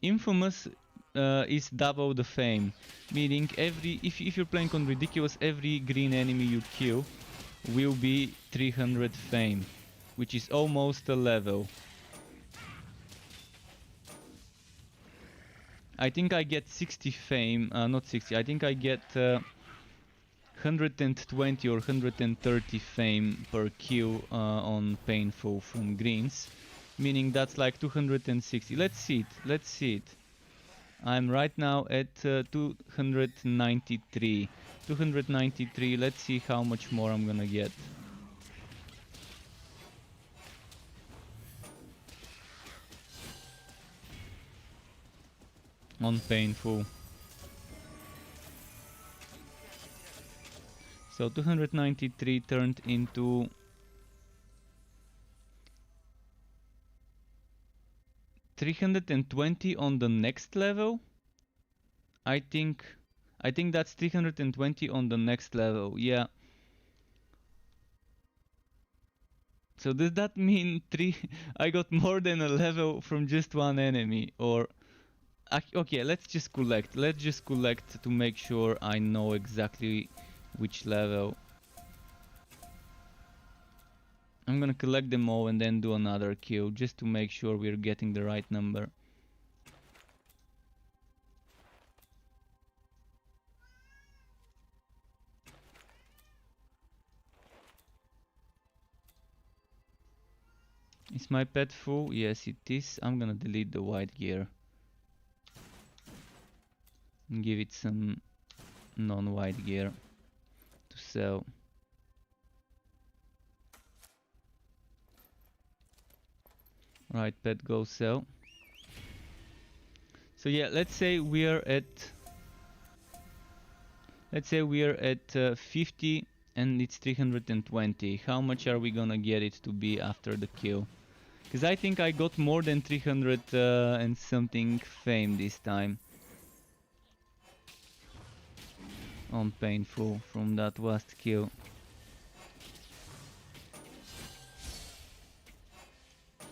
Speaker 1: Infamous is double the fame, meaning if you're playing on Ridiculous, every green enemy you kill will be 300 fame, which is almost a level. I think I get 60 fame, not 60, I think I get 120 or 130 fame per kill on Painful from greens, meaning that's like 260. Let's see it. I'm right now at 293. 293, let's see how much more I'm gonna get. on painful. So 293 turned into 320 on the next level. I think that's 320 on the next level. Yeah. So does that mean I got more than a level from just one enemy? Or okay, let's just collect. Let's just collect to make sure I know exactly which level. I'm gonna collect them all and then do another kill just to make sure we're getting the right number. Is my pet full? Yes, it is. I'm gonna delete the white gear and give it some non-white gear to sell. Right, pet go sell. So yeah, let's say we're at 50 and it's 320. How much are we gonna get it to be after the kill? Because I think I got more than 300 and something fame this time on painful from that last kill.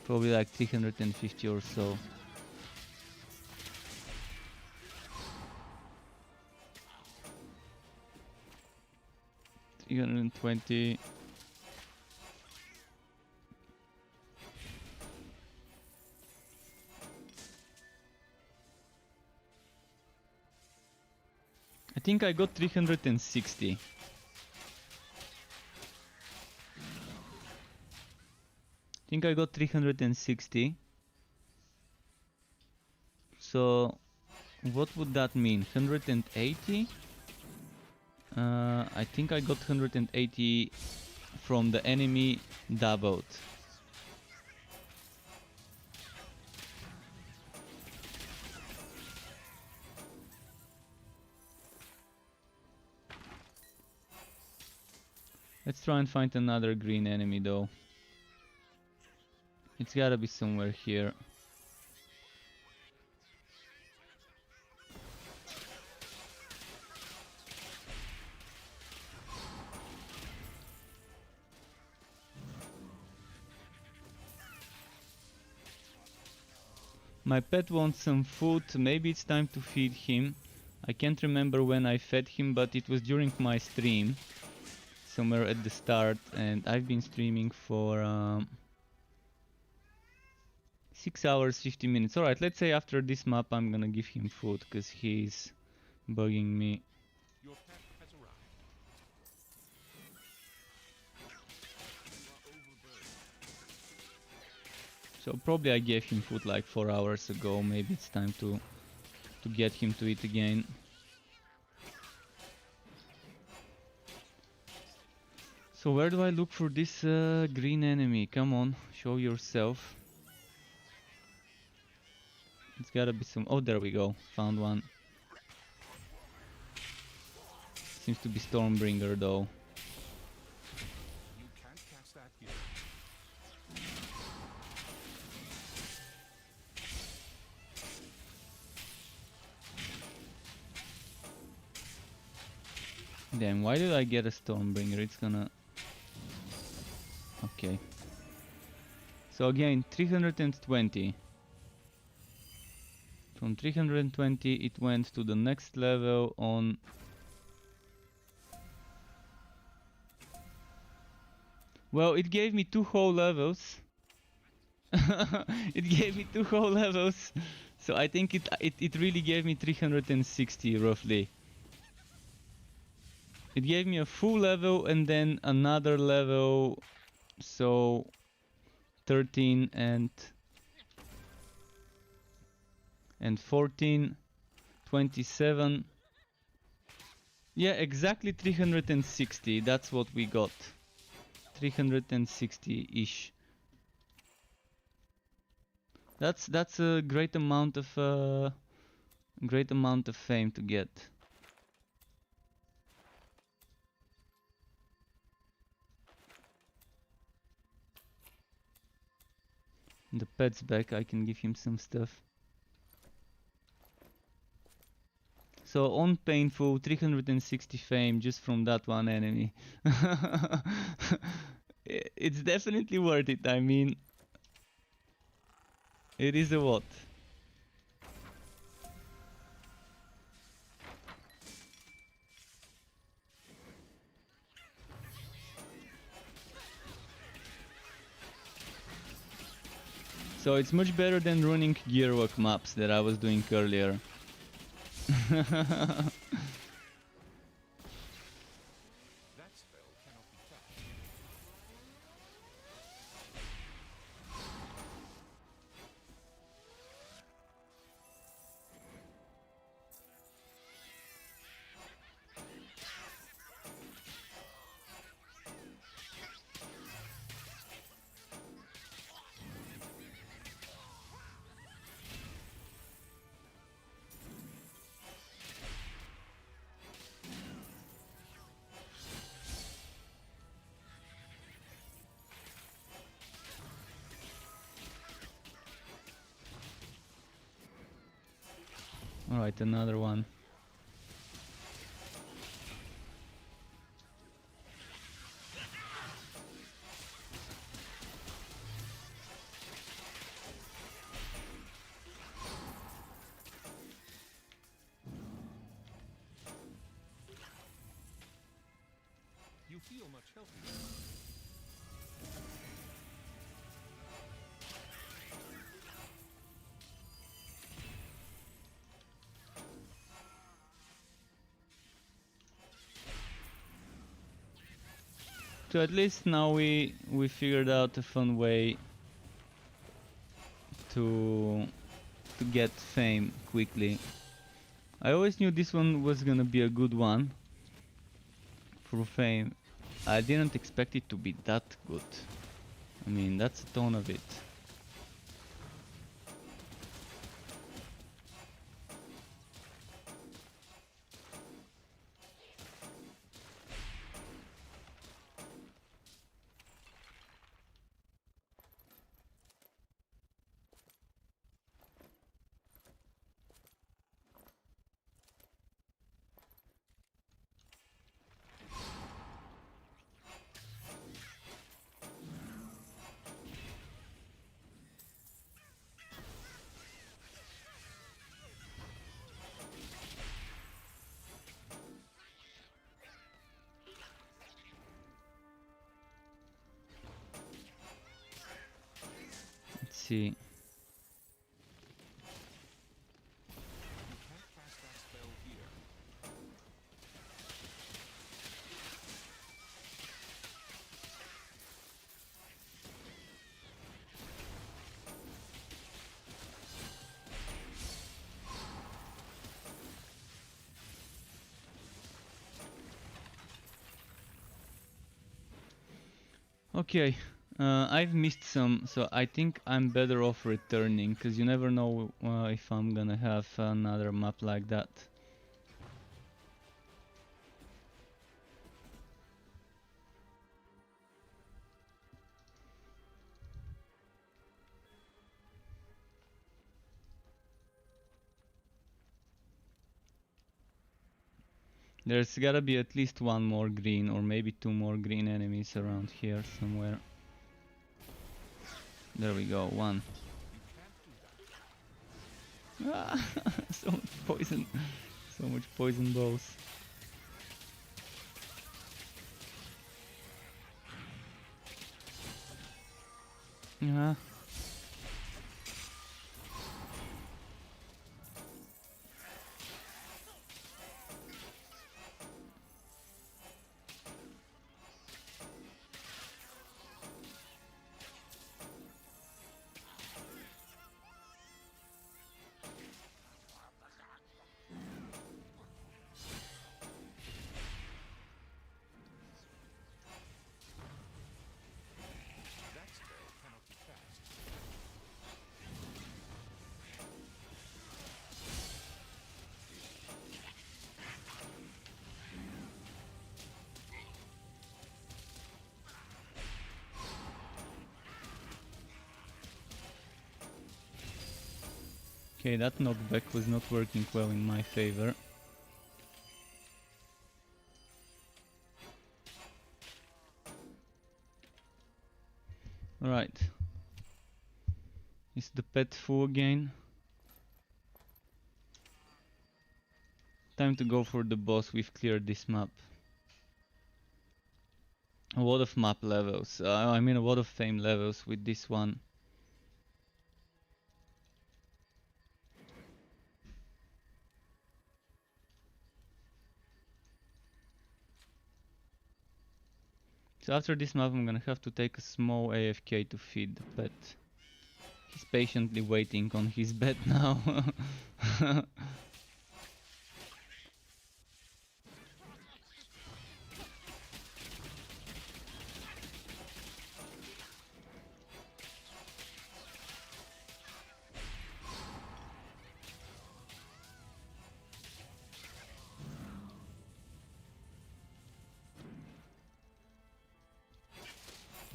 Speaker 1: Probably like 350 or so. $320. I think I got 360. I think I got 360. So what would that mean? 180? I think I got 180 from the enemy doubled. Let's try and find another green enemy though. It's gotta be somewhere here. My pet wants some food, maybe it's time to feed him. I can't remember when I fed him, but it was during my stream. Somewhere at the start, and I've been streaming for 6 hours 50 minutes. Alright, let's say after this map I'm gonna give him food, because he's bugging me.
Speaker 3: Your pet has arrived.
Speaker 1: So probably I gave him food like 4 hours ago, maybe it's time to get him to eat again. So where do I look for this green enemy? Come on, show yourself. It's gotta be some... Oh, there we go. Found one. Seems to be Stormbringer though.
Speaker 3: You can't cast that here.
Speaker 1: Damn, why did I get a Stormbringer? It's gonna... Okay. So again, 320. From 320 it went to the next level on... Well, it gave me 2 whole levels. It gave me 2 whole levels. So I think it really gave me 360 roughly. It gave me a full level and then another level. So 13 and 14, 27. Yeah, exactly 360. That's what we got. 360-ish. That's a great amount of great amount of fame to get. The pet's back, I can give him some stuff. So on painful, 360 fame just from that one enemy. It's definitely worth it, I mean, it is a lot. So it's much better than running gearwork maps that I was doing earlier.
Speaker 3: That spell cannot be touched.
Speaker 1: Alright, another one.
Speaker 3: You feel much healthier.
Speaker 1: So at least now we figured out a fun way to get fame quickly. I always knew this one was gonna be a good one for fame. I didn't expect it to be that good. I mean, that's a ton of it. Let's see.
Speaker 3: You can't cast that spell here.
Speaker 1: Okay, I've missed some, so I think I'm better off returning, because you never know if I'm gonna have another map like that. There's gotta be at least one more green, or maybe two more green enemies around here somewhere. There we go, one. Ah, so much poison. So much poison balls. Yeah.
Speaker 3: That spell cannot be cast.
Speaker 1: Okay, that knockback was not working well in my favor. Right. Is the pet full again? Time to go for the boss. We've cleared this map. A lot of map levels. I mean a lot of fame levels with this one. So after this map I'm gonna have to take a small AFK to feed the pet. He's patiently waiting on his bed now.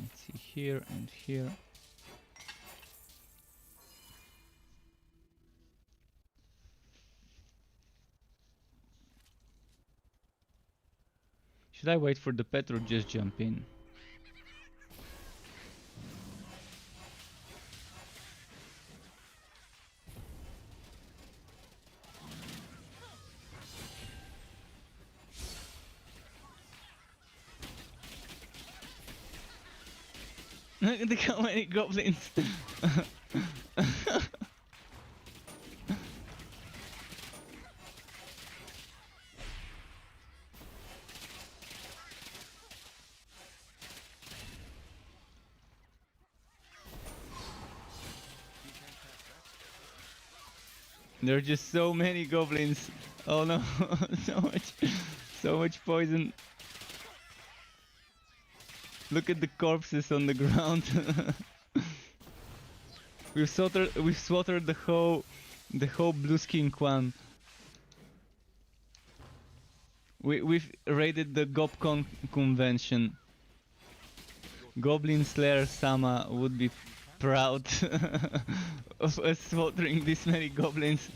Speaker 1: Let's see, here and here. Should I wait for the pet or just jump in? Look at how many goblins! There are just so many goblins. Oh no, so much poison. Look at the corpses on the ground. we've slaughtered the whole blue skin clan. We've raided the GobCon convention. Goblin Slayer Sama would be proud of us slaughtering this many goblins.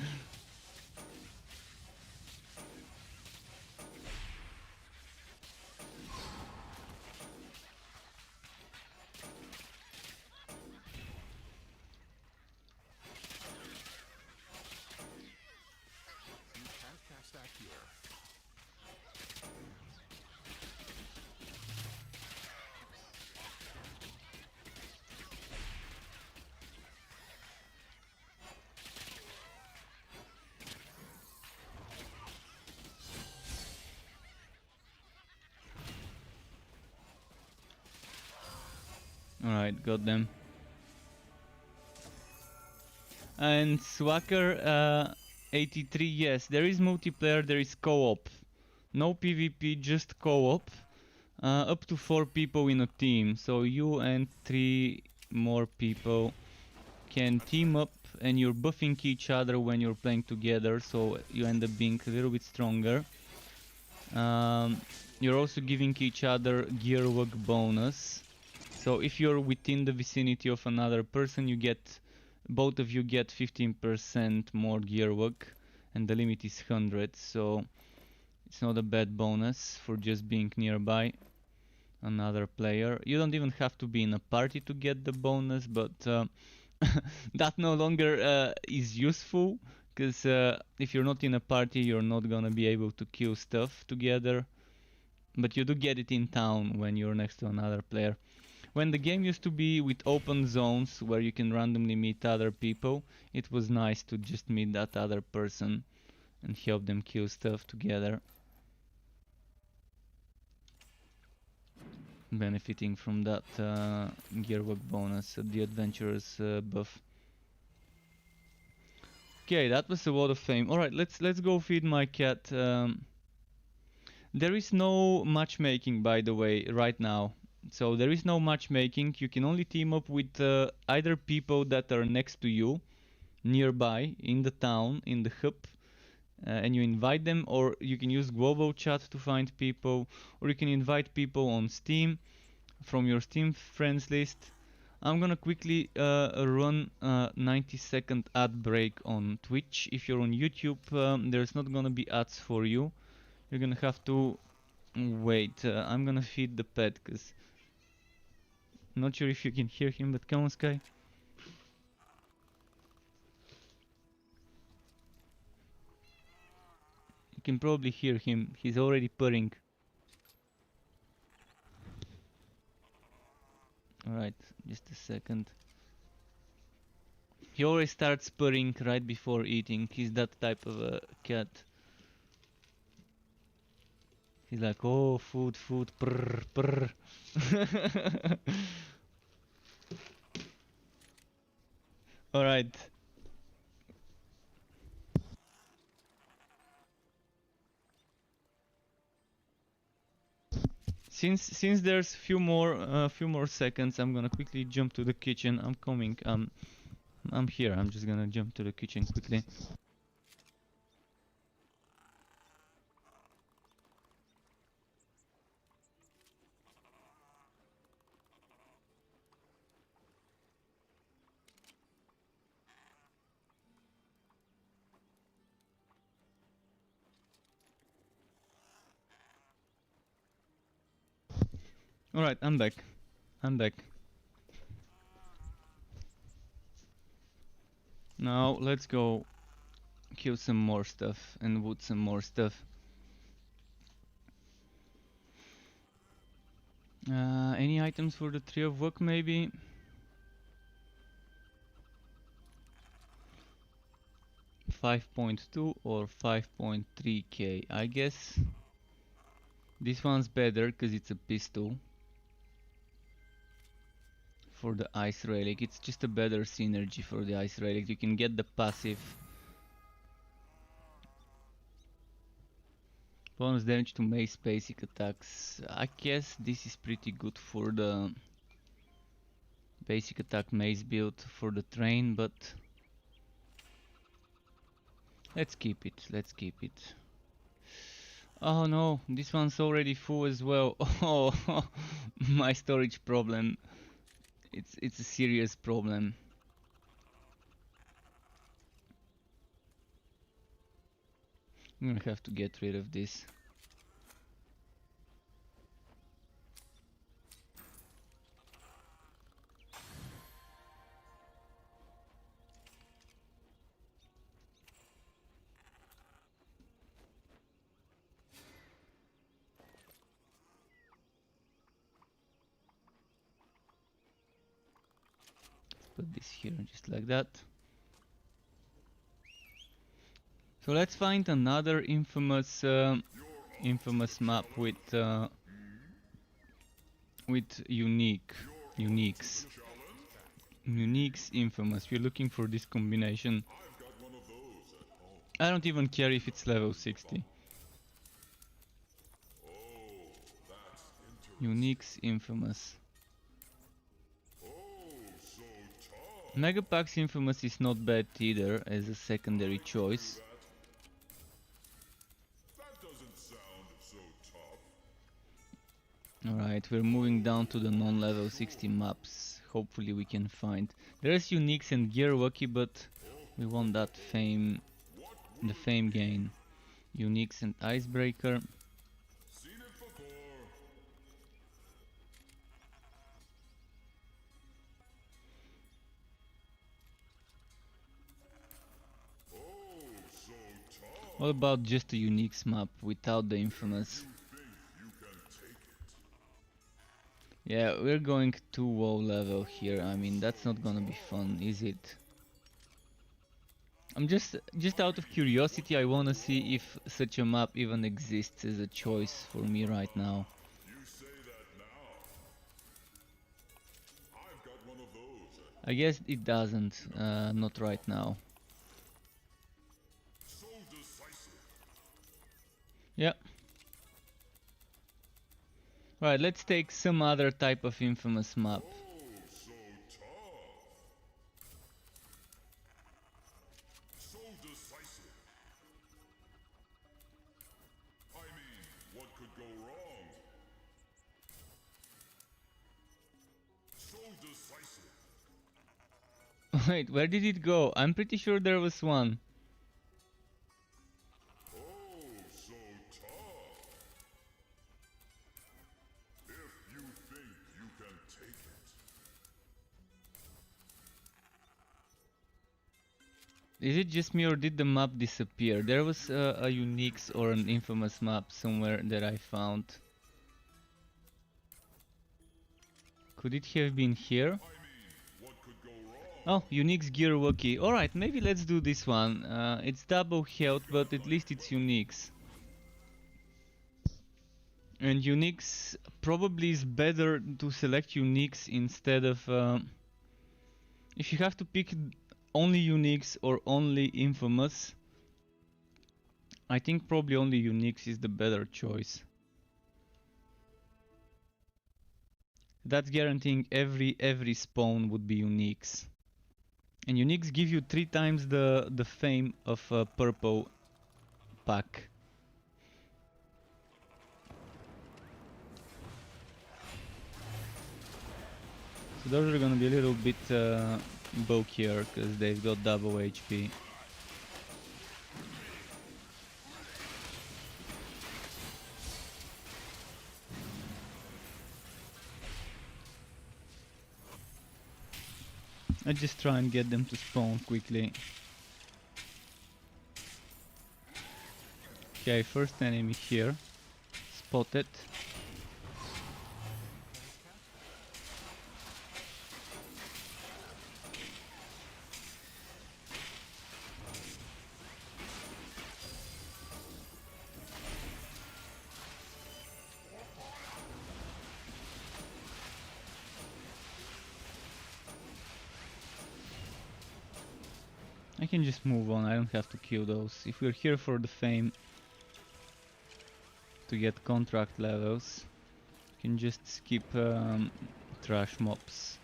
Speaker 3: You can't cast that here.
Speaker 1: Alright, got them. And Swacker 83, yes, there is multiplayer, there is co-op. No PvP, just co-op. Up to 4 people in a team, so you and 3 more people can team up and you're buffing each other when you're playing together, so you end up being a little bit stronger. You're also giving each other gear work bonus. So if you're within the vicinity of another person, both of you get 15% more gear work, and the limit is 100, so it's not a bad bonus for just being nearby another player. You don't even have to be in a party to get the bonus, but that no longer is useful, because if you're not in a party, you're not gonna be able to kill stuff together, but you do get it in town when you're next to another player. When the game used to be with open zones where you can randomly meet other people, it was nice to just meet that other person and help them kill stuff together. Benefiting from that gearwork bonus, the adventurers buff. Okay, that was a lot of fame. Alright, let's go feed my cat. There is no matchmaking, by the way, right now. So there is no matchmaking. You can only team up with either people that are next to you, nearby, in the town, in the hub, and you invite them, or you can use global chat to find people, or you can invite people on Steam from your Steam friends list. I'm gonna quickly run a 90-second ad break on Twitch. If you're on YouTube, there's not gonna be ads for you. You're gonna have to wait. I'm gonna feed the pet, cause not sure if you can hear him, but come on, Sky. You can probably hear him. He's already purring. Alright, just a second. He always starts purring right before eating. He's that type of a cat. He's like, oh, food, food, purr, purr. Alright. Since there's few more seconds, I'm gonna quickly jump to the kitchen. I'm coming. I'm here. I'm just gonna jump to the kitchen quickly. Alright, I'm back. I'm back. Now let's go kill some more stuff and wood some more stuff. Any items for the Tree of Work maybe? $5.2 or 5.3k, I guess. This one's better because it's a pistol. For the Ice Relic, it's just a better synergy for the Ice Relic. You can get the passive. Bonus damage to mace basic attacks. I guess this is pretty good for the basic attack mace build for the train, but let's keep it. Let's keep it. Oh no, this one's already full as well. Oh, my storage problem. It's a serious problem. I'm gonna have to get rid of this. Put this here just like that. So let's find another infamous map with uniques infamous. We're looking for this combination. I don't even care if it's level 60. Uniques infamous. Megapax infamous is not bad either as a secondary choice. Alright, we're moving down to the non-level 60 maps. Hopefully we can find. There's uniques and gear wacky, but we want that fame, the fame gain. Uniques and icebreaker. What about just a uniques map without the infamous? Yeah, we're going too low level here. I mean, that's not gonna be fun, is it? I'm just out of curiosity, I wanna see if such a map even exists as a choice for me right now. I guess it doesn't, not right now. Yeah. Right, let's take some other type of infamous map.
Speaker 2: So decisive. I mean, what could go wrong? So decisive.
Speaker 1: Wait, where did it go? I'm pretty sure there was one.
Speaker 2: Oh, so tough. If you think you can take it.
Speaker 1: Is it just me or did the map disappear? There was a Unix or an infamous map somewhere that I found. Could it have been here?
Speaker 2: What could go wrong?
Speaker 1: Oh, Unix Gear Wookie. Alright, maybe let's do this one. It's double health, but at least it's Unix. And Unix probably is better to select Unix instead of... if you have to pick only Unix or only infamous, I think probably only Unix is the better choice. That's guaranteeing every spawn would be Unix. And Unix give you 3 times the fame of a purple pack. So those are gonna be a little bit bulkier because they've got double HP. I just try and get them to spawn quickly. Okay, first enemy here. Spotted. I can just move on, I don't have to kill those. If we're here for the fame to get contract levels, we can just skip trash mobs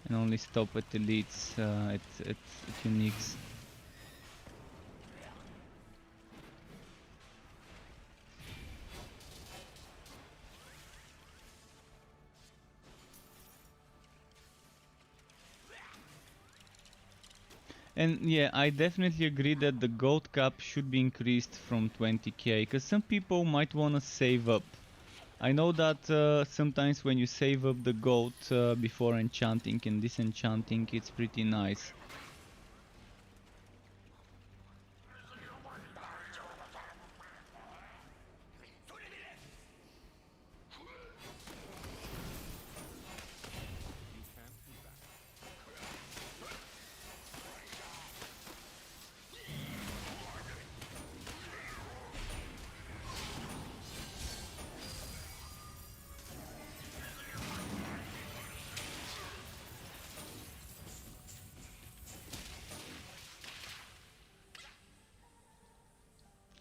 Speaker 1: and only stop at elites, at Unix. And yeah, I definitely agree that the gold cap should be increased from 20k, because some people might wanna save up. I know that sometimes when you save up the gold before enchanting and disenchanting, it's pretty nice.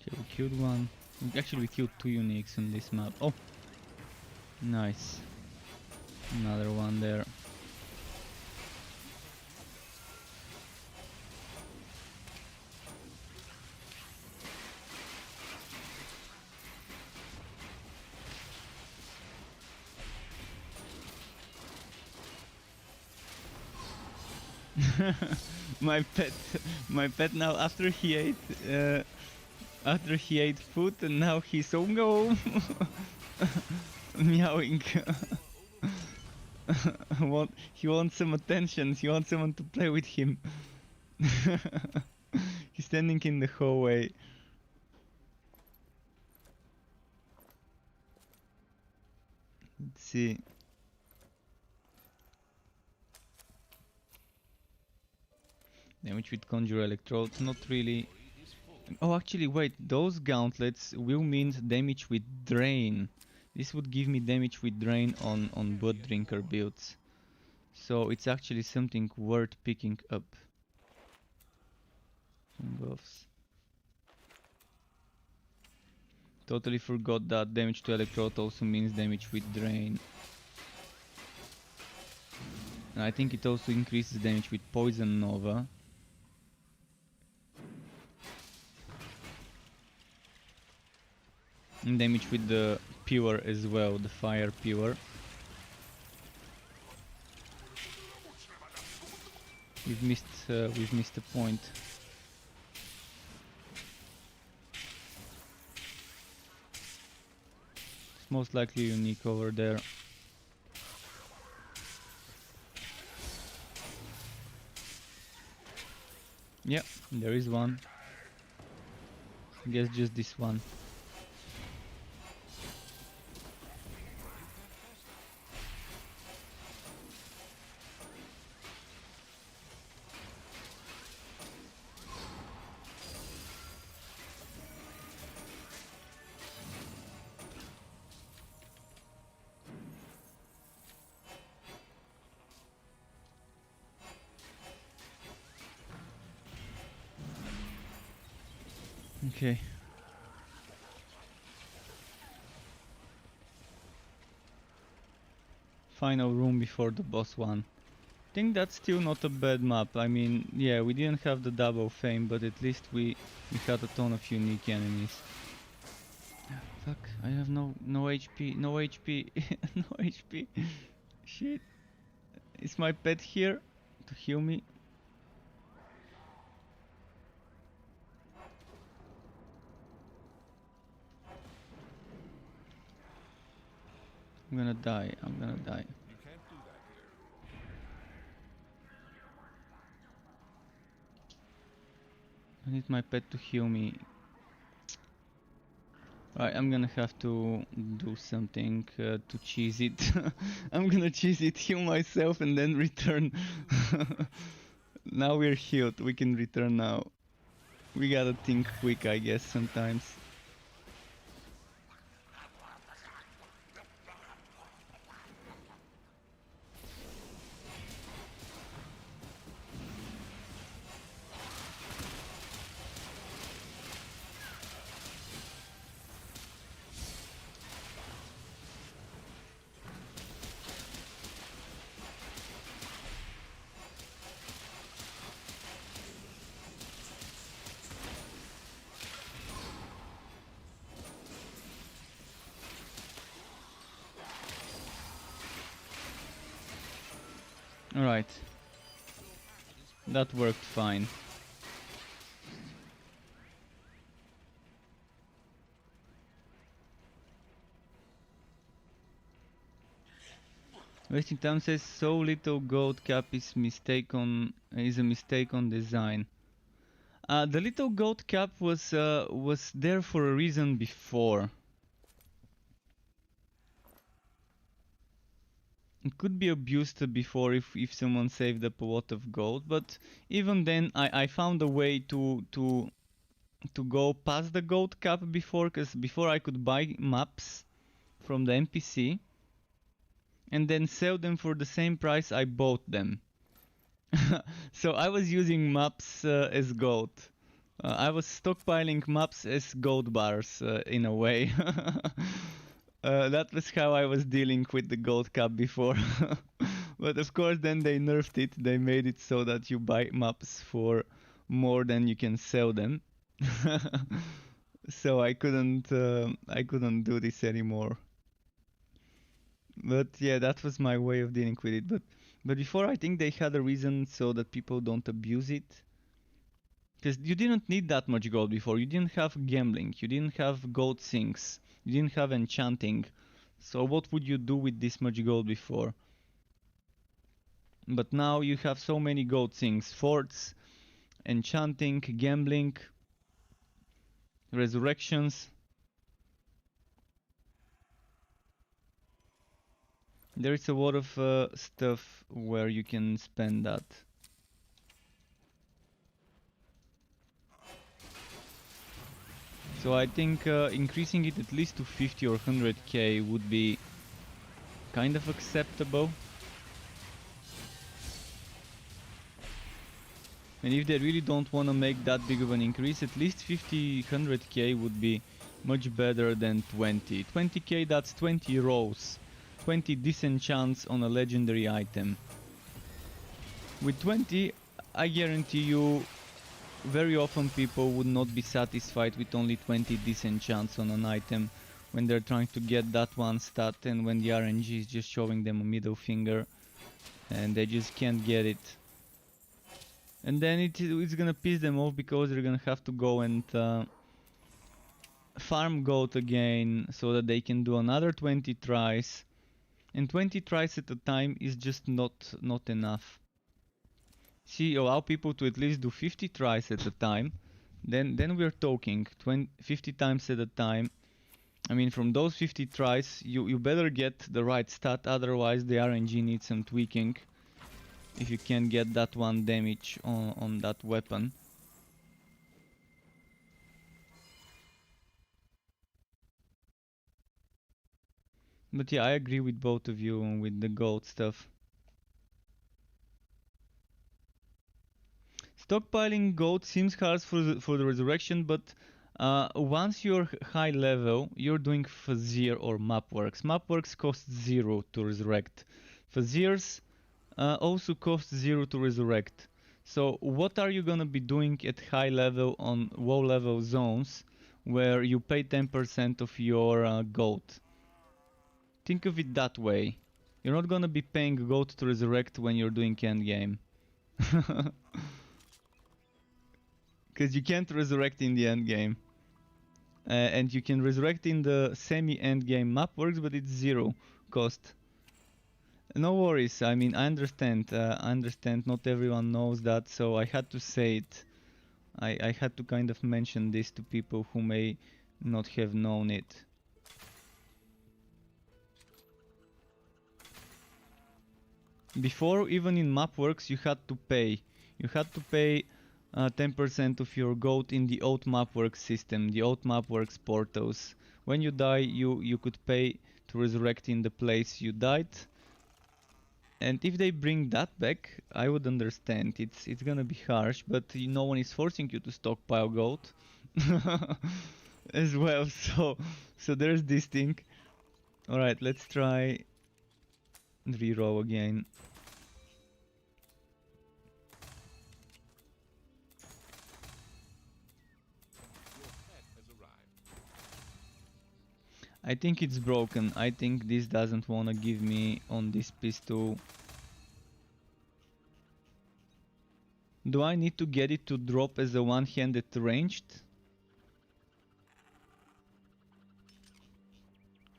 Speaker 1: Okay, we killed one. Actually, we killed 2 Unix on this map. Oh! Nice. Another one there. my pet now after he ate food and now he's oh no meowing. He wants some attention, he wants someone to play with him. He's standing in the hallway. Let's see. Damage with Conjure Electrodes, not really. Oh, actually, wait, those gauntlets will mean damage with Drain. This would give me damage with Drain on Blood Drinker builds. So it's actually something worth picking up. Buffs. Totally forgot that damage to Electrode also means damage with Drain. And I think it also increases damage with Poison Nova. And damage with the Pure as well, the Fire Pure. we've missed a point. It's most likely unique over there. Yeah, there is one. I guess just this one. Okay. Final room before the boss one. I think that's still not a bad map. I mean, yeah, we didn't have the double fame, but at least we had a ton of unique enemies. Fuck, I have no HP, no HP, no HP. Shit. Is my pet here to heal me? I'm gonna die, I'm gonna die.
Speaker 3: You can't do that here.
Speaker 1: I need my pet to heal me. Right, I'm gonna have to do something to cheese it. I'm gonna cheese it, heal myself and then return. Now we're healed, we can return now. We gotta think quick, I guess, sometimes. Alright. That worked fine. Wasting time says so little gold cap is a mistake on design. The little gold cap was there for a reason before. It could be abused before if someone saved up a lot of gold, but even then I found a way to go past the gold cap before, because before I could buy maps from the NPC and then sell them for the same price I bought them. So I was using maps as gold. I was stockpiling maps as gold bars in a way. That was how I was dealing with the gold cap before. But of course then they nerfed it. They made it so that you buy maps for more than you can sell them. So I couldn't do this anymore. But yeah, that was my way of dealing with it. But before I think they had a reason so that people don't abuse it. Because you didn't need that much gold before. You didn't have gambling. You didn't have gold sinks. You didn't have enchanting. So what would you do with this much gold before? But now you have so many gold things. Forts, enchanting, gambling, resurrections. There is a lot of stuff where you can spend that. So I think increasing it at least to 50 or 100k would be kind of acceptable. And if they really don't want to make that big of an increase, at least 50, 100k would be much better than 20. 20k, that's 20 rolls. 20 disenchants on a legendary item. With 20, I guarantee you, very often people would not be satisfied with only 20 disenchants on an item when they're trying to get that one stat and when the RNG is just showing them a middle finger and they just can't get it. And then it's gonna piss them off because they're gonna have to go and farm goat again so that they can do another 20 tries. And 20 tries at a time is just not enough. See, allow people to at least do 50 tries at a time. Then we're talking 50 times at a time. I mean, from those 50 tries, you better get the right stat, otherwise the RNG needs some tweaking. If you can get that one damage on that weapon. But yeah, I agree with both of you with the gold stuff. Stockpiling gold seems harsh for the resurrection, but once you're high level, you're doing Fazir or Mapworks. Mapworks costs 0 to resurrect. Fazirs also cost 0 to resurrect. So what are you gonna be doing at high level on low level zones where you pay 10% of your gold? Think of it that way. You're not gonna be paying gold to resurrect when you're doing endgame. Because you can't resurrect in the endgame. And you can resurrect in the semi-endgame map works, but it's 0 cost. No worries, I mean, I understand not everyone knows that, so I had to say it. I had to kind of mention this to people who may not have known it. Before, even in Mapworks, you had to pay. You had to pay 10% of your gold in the old Mapworks system, the old Mapworks portals. When you die, you could pay to resurrect in the place you died. And if they bring that back, I would understand. It's gonna be harsh, but no one is forcing you to stockpile gold as well. So there's this thing. All right, let's try reroll again. I think it's broken. I think this doesn't wanna give me on this pistol. Do I need to get it to drop as a one-handed ranged?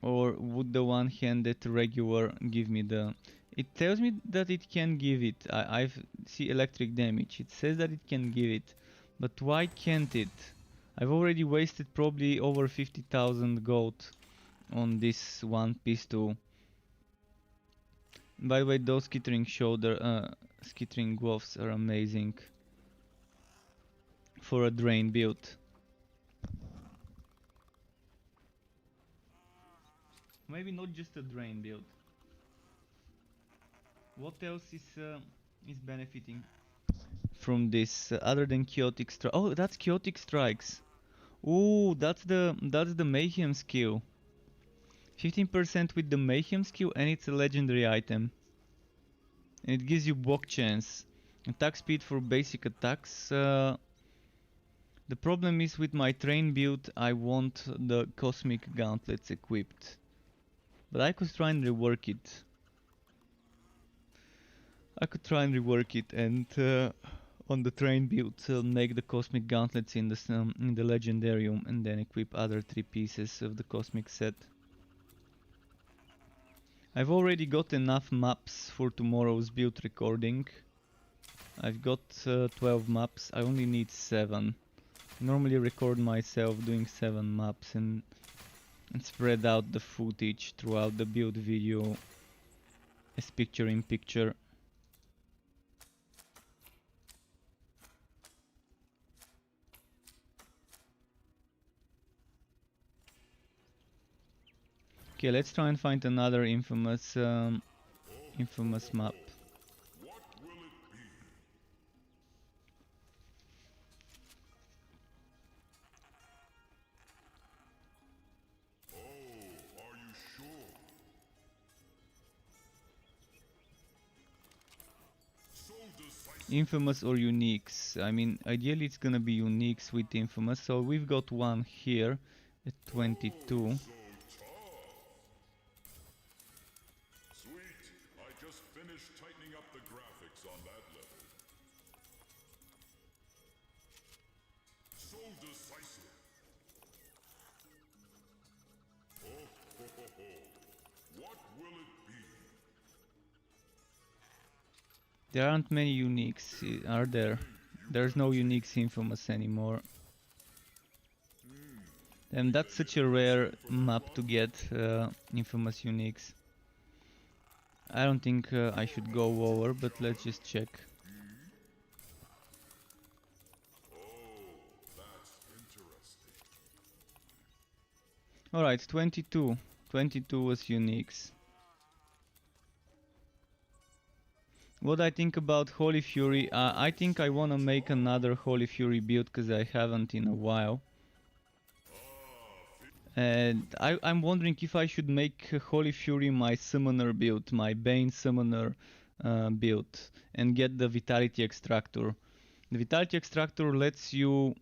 Speaker 1: Or would the one-handed regular give me the... It tells me that it can give it. I see electric damage. It says that it can give it. But why can't it? I've already wasted probably over 50,000 gold on this one pistol. By the way, those skittering skittering gloves are amazing for a drain build. Maybe not just a drain build. What else is benefiting from this other than chaotic strike? Oh, that's chaotic strikes. Ooh, that's the mayhem skill. 15% with the mayhem skill, and it's a legendary item. And it gives you block chance. Attack speed for basic attacks. The problem is with my train build, I want the cosmic gauntlets equipped. But I could try and rework it. And on the train build make the cosmic gauntlets in the legendarium and then equip other 3 pieces of the cosmic set. I've already got enough maps for tomorrow's build recording. I've got 12 maps, I only need 7. I normally record myself doing 7 maps and spread out the footage throughout the build video as picture in picture. Okay, let's try and find another infamous map.
Speaker 2: What will it be? Oh, are you sure? So decisive.
Speaker 1: Infamous or uniques. I mean, ideally it's gonna be uniques with infamous. So we've got one here at 22.
Speaker 2: Sweet. I just finished tightening up the graphics on that level. decisive. Oh, ho, ho, ho. What will it be?
Speaker 1: There aren't many uniques, are there? There's no uniques Infamous anymore. And that's such a rare map to get, Infamous uniques. I don't think I should go over, but let's just check. Alright, 22. 22 was uniques. What I think about Holy Fury, I think I wanna make another Holy Fury build, cause I haven't in a while. And I'm wondering if I should make Holy Fury my summoner build, my Bane summoner build, and get the Vitality Extractor. The Vitality Extractor lets you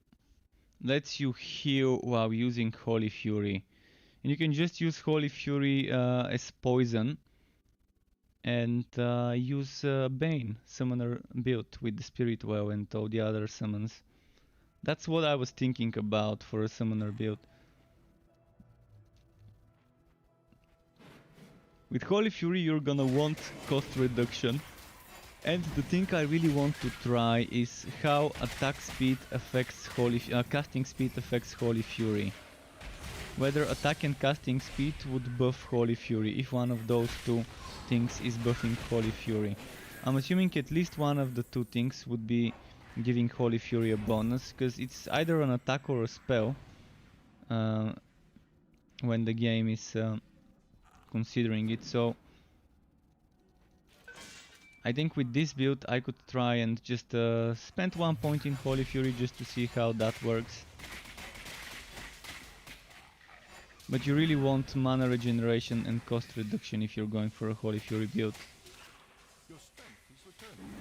Speaker 1: heal while using Holy Fury. And you can just use Holy Fury as poison and use Bane summoner build with the Spirit Well and all the other summons. That's what I was thinking about for a summoner build. With Holy Fury you're gonna want cost reduction, and the thing I really want to try is how attack speed affects casting speed affects Holy Fury. Whether attack and casting speed would buff Holy Fury, if one of those two things is buffing Holy Fury. I'm assuming at least one of the two things would be giving Holy Fury a bonus, because it's either an attack or a spell when the game is considering it. So I think with this build I could try and just spend 1 point in Holy Fury just to see how that works. But you really want mana regeneration and cost reduction if you're going for a Holy Fury build.
Speaker 4: Your strength is returning.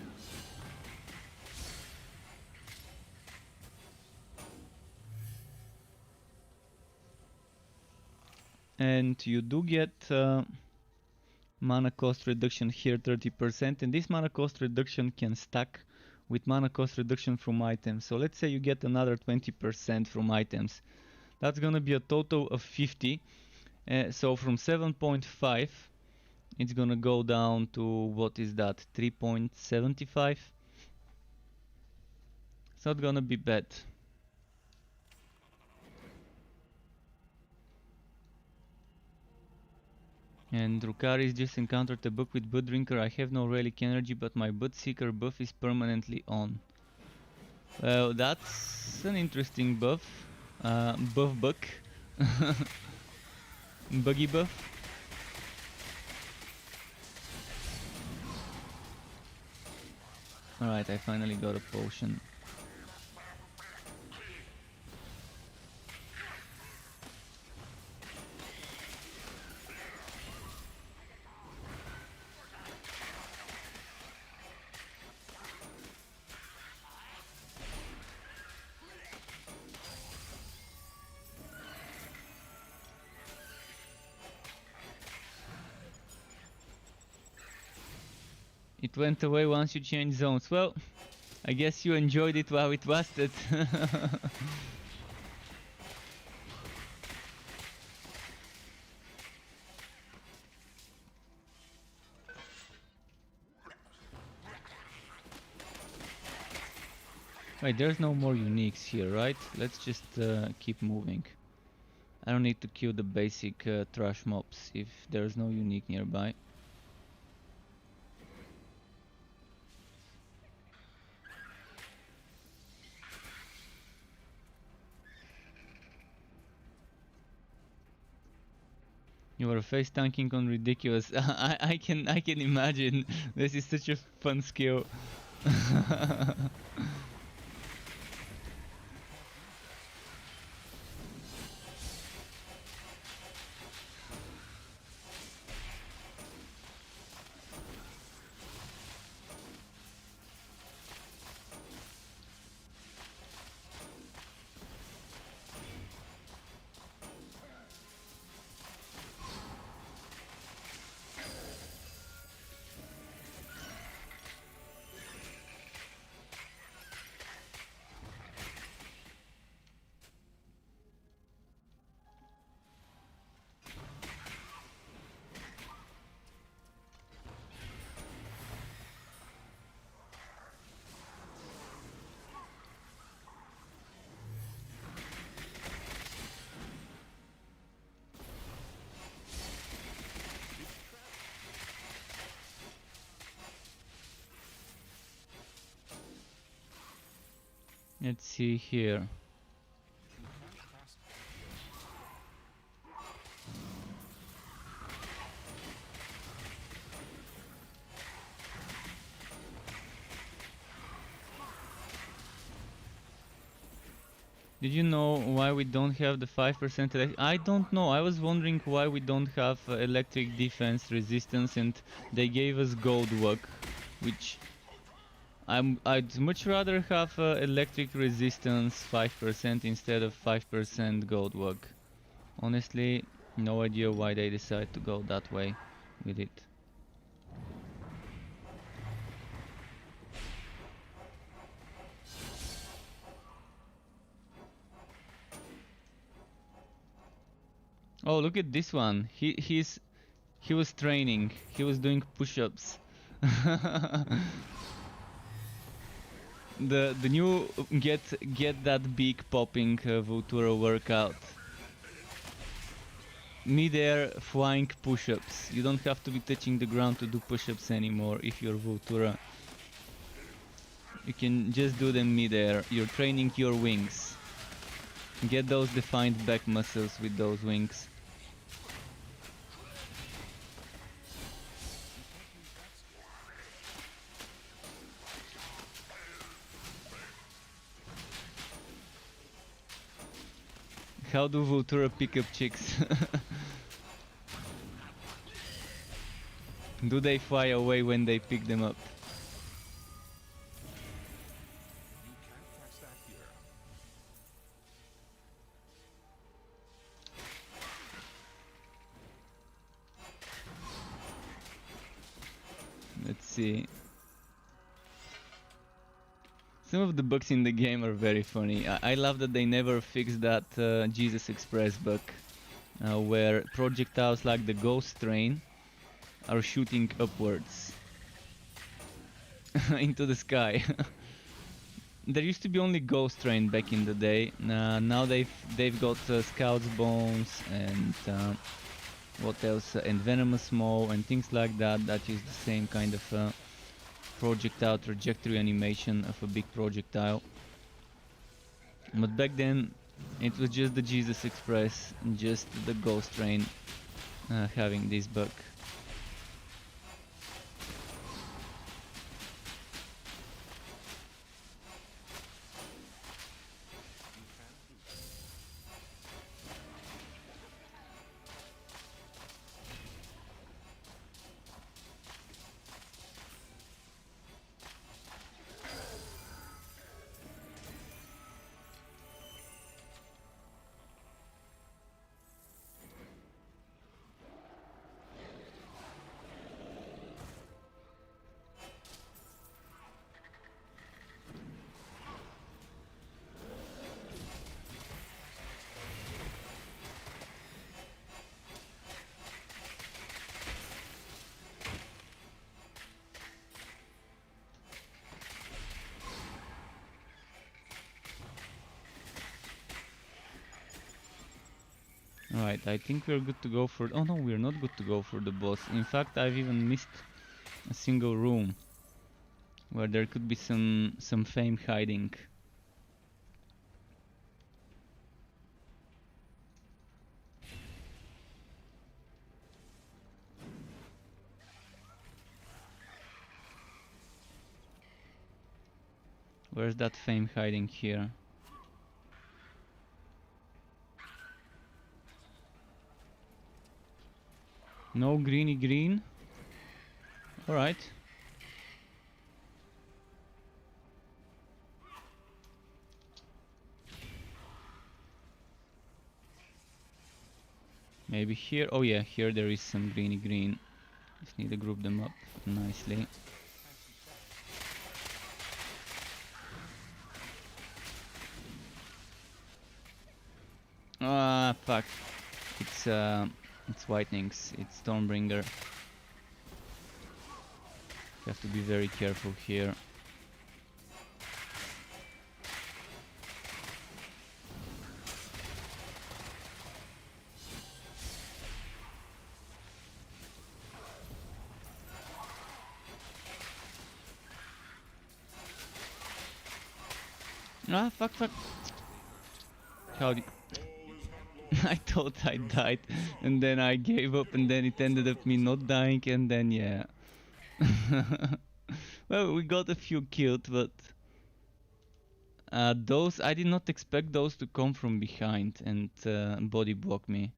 Speaker 1: And you do get mana cost reduction here, 30%, and this mana cost reduction can stack with mana cost reduction from items. So let's say you get another 20% from items. That's gonna be a total of 50. So from 7.5 it's gonna go down to, what is that, 3.75. It's not gonna be bad. And Drukaris just encountered a book with Bud Drinker. I have no relic energy, but my Bud Seeker buff is permanently on. Well, that's an interesting buff. Buff buck. Buggy buff. Alright, I finally got a potion. It went away once you changed zones. Well, I guess you enjoyed it while it lasted. Wait, there's no more uniques here, right? Let's just keep moving. I don't need to kill the basic trash mobs if there's no unique nearby. You are face tanking on ridiculous. I can imagine. This is such a fun skill. Let's see here.
Speaker 4: You can't cast
Speaker 1: Did you know why we don't have the 5% I don't know. I was wondering why we don't have electric defense resistance, and they gave us gold work, which I'd much rather have electric resistance 5% instead of 5% gold work. Honestly, no idea why they decide to go that way with it. Oh, look at this one. He was training. He was doing push-ups. the new get that beak popping Vultura workout. Mid-air flying push-ups. You don't have to be touching the ground to do push-ups anymore if you're Vultura. You can just do them mid-air. You're training your wings. Get those defined back muscles with those wings. How do Vultura pick up chicks? Do they fly away when they pick them up?
Speaker 4: You can't catch that here.
Speaker 1: Let's see. Some of the bugs in the game are very funny. I love that they never fixed that Jesus Express bug, where projectiles like the Ghost Train are shooting upwards into the sky. There used to be only Ghost Train back in the day. Now they've got Scout's Bones and what else? And Venomous Maw and things like that. That is the same kind of projectile trajectory animation of a big projectile. But back then it was just the Jesus Express and just the Ghost Train having this bug. Alright, I think we're good to go for... Oh no, we're not good to go for the boss. In fact, I've even missed a single room where there could be some fame hiding. Where's that fame hiding here? No greeny green? Alright. Maybe here? Oh yeah, here there is some greeny green. Just need to group them up nicely. Ah, fuck. It's Whitenings. It's Stormbringer. You have to be very careful here. Ah, fuck, fuck. How did... I thought I died, and then I gave up, and then it ended up me not dying, and then yeah. Well, we got a few killed, but those, I did not expect those to come from behind and body block me.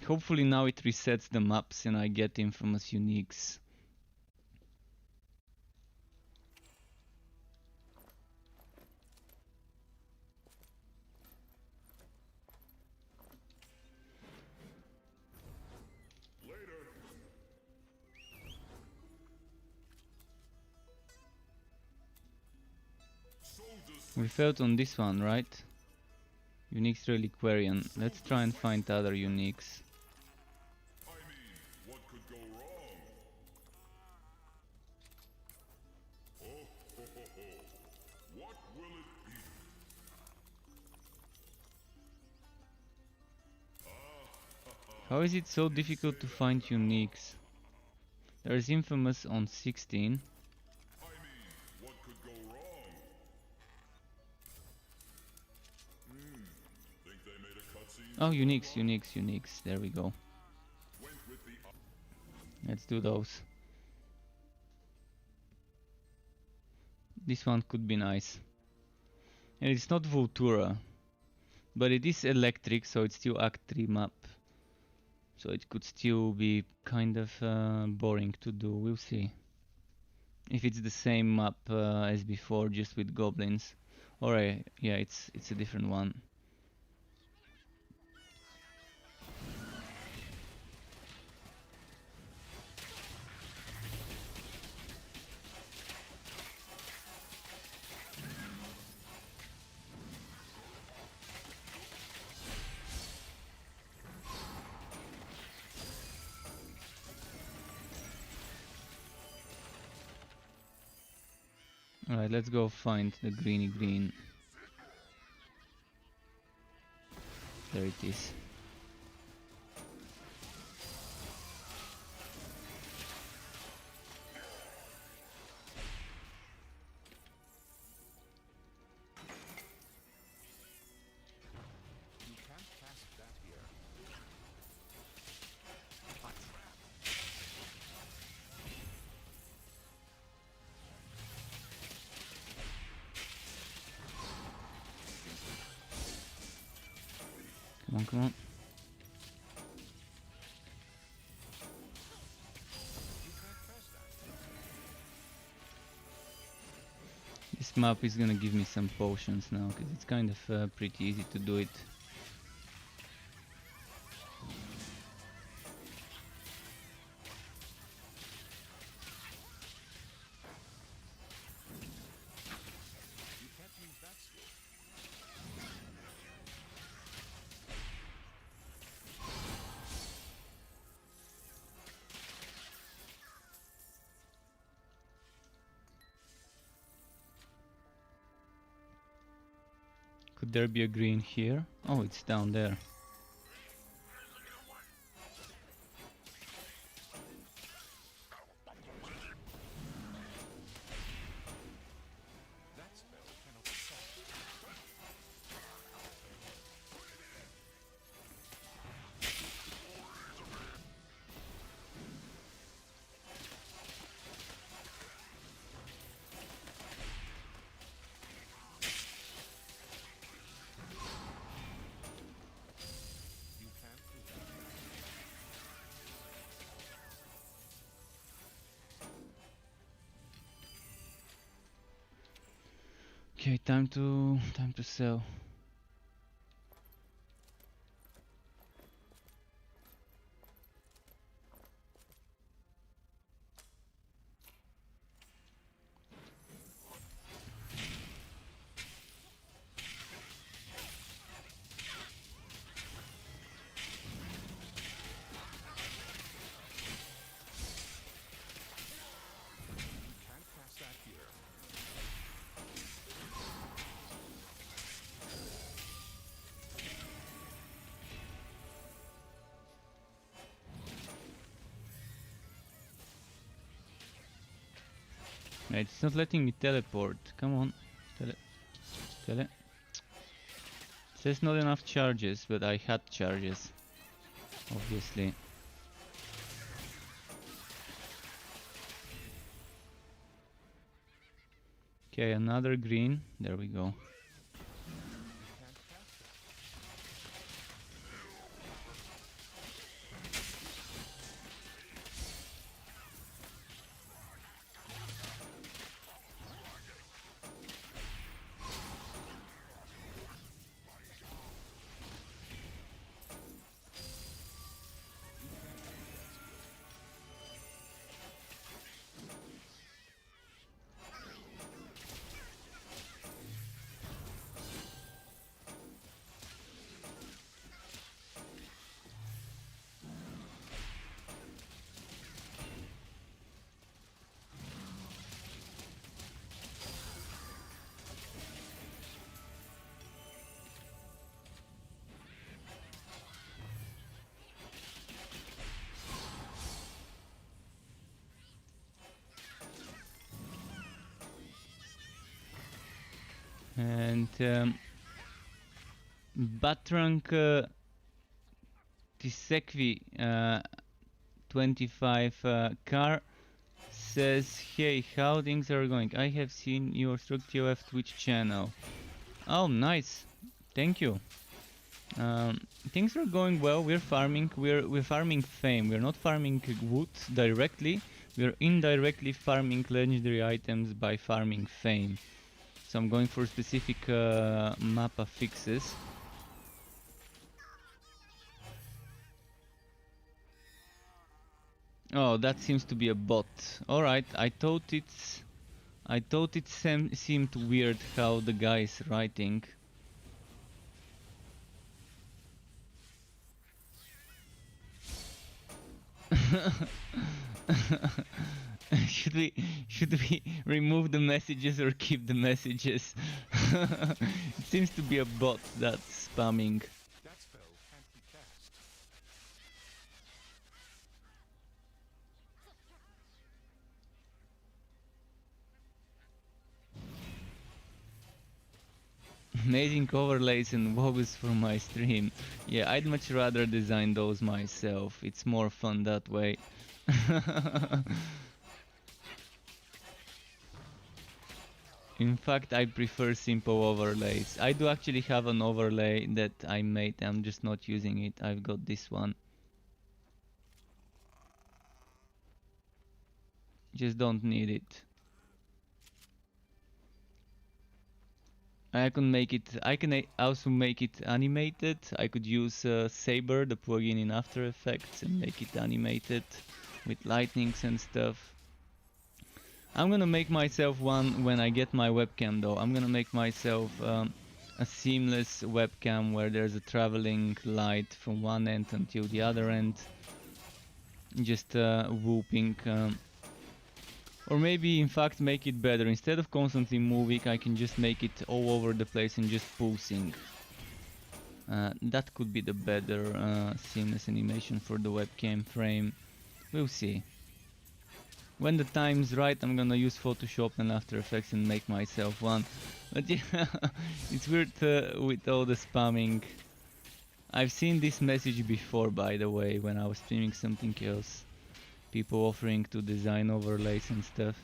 Speaker 1: Hopefully now it resets the maps and I get infamous uniques. We failed on this one, right? Uniques Reliquarian. Let's try and find other uniques.
Speaker 2: I mean, what could go wrong? Oh, ho, ho, ho. What will it be?
Speaker 1: How is it so difficult to find uniques? There's infamous on 16.
Speaker 2: I mean, what could go wrong? Think they made a cutscene?
Speaker 1: Oh, uniques. There we go.
Speaker 2: Went with the
Speaker 1: Let's do those. This one could be nice. And it's not Vultura, but it is electric, so it's still Act 3 map. So it could still be kind of boring to do, we'll see. If it's the same map as before, just with goblins. Or yeah, it's a different one. Alright, let's go find the greeny green. There it is.
Speaker 4: You can't cast that here.
Speaker 1: Come on.
Speaker 4: You can't cast that.
Speaker 1: This map is gonna give me some potions now, because it's kind of pretty easy to do it.
Speaker 4: You can't use that skill.
Speaker 1: Could there be a green here? Oh, it's down there.
Speaker 4: That spell cannot be stopped. You can't do that.
Speaker 1: Okay, time to sell.
Speaker 4: You can't cast that here.
Speaker 1: It's not letting me teleport. Come on. Tele. It says not enough charges, but I had charges. Obviously. Okay, another green. There we go. And Batrank Tisekvi 25 car says, hey, how things are going? I have seen your StructTOF Twitch channel. Oh, nice. Thank you. Things are going well. We're farming. We're farming fame. We're not farming wood directly. We're indirectly farming legendary items by farming fame. So I'm going for specific mappa fixes. Oh, that seems to be a bot. All right, I thought it seemed weird how the guy is writing. Should we remove the messages or keep the messages? It seems to be a bot that's spamming.
Speaker 4: That spell can't be cast.
Speaker 1: Amazing overlays and wogs for my stream. Yeah, I'd much rather design those myself. It's more fun that way. In fact, I prefer simple overlays. I do actually have an overlay that I made. I'm just not using it. I've got this one. Just don't need it. I can make it. I can also make it animated. I could use Saber, the plugin in After Effects, and make it animated with lightnings and stuff. I'm gonna make myself one when I get my webcam though. I'm gonna make myself a seamless webcam where there's a traveling light from one end until the other end. Just whooping. Or maybe in fact make it better. Instead of constantly moving, I can just make it all over the place and just pulsing. That could be the better seamless animation for the webcam frame. We'll see. When the time's right, I'm gonna use Photoshop and After Effects and make myself one. But yeah, it's weird with all the spamming. I've seen this message before, by the way, when I was streaming something else. People offering to design overlays and stuff.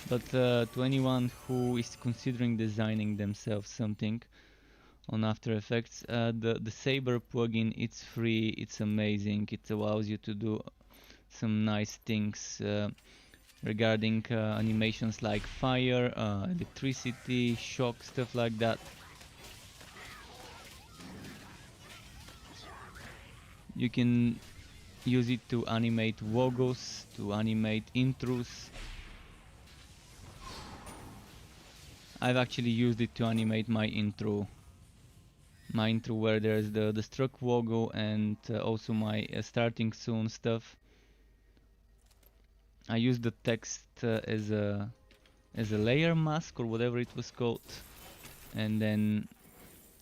Speaker 1: But to anyone who is considering designing themselves something on After Effects, the Saber plugin, it's free, it's amazing, it allows you to do some nice things regarding animations like fire, electricity, shock, stuff like that. You can use it to animate logos, to animate intros. I've actually used it to animate my intro. My intro where there's the struck logo and also my starting soon stuff. I used the text as a layer mask or whatever it was called, and then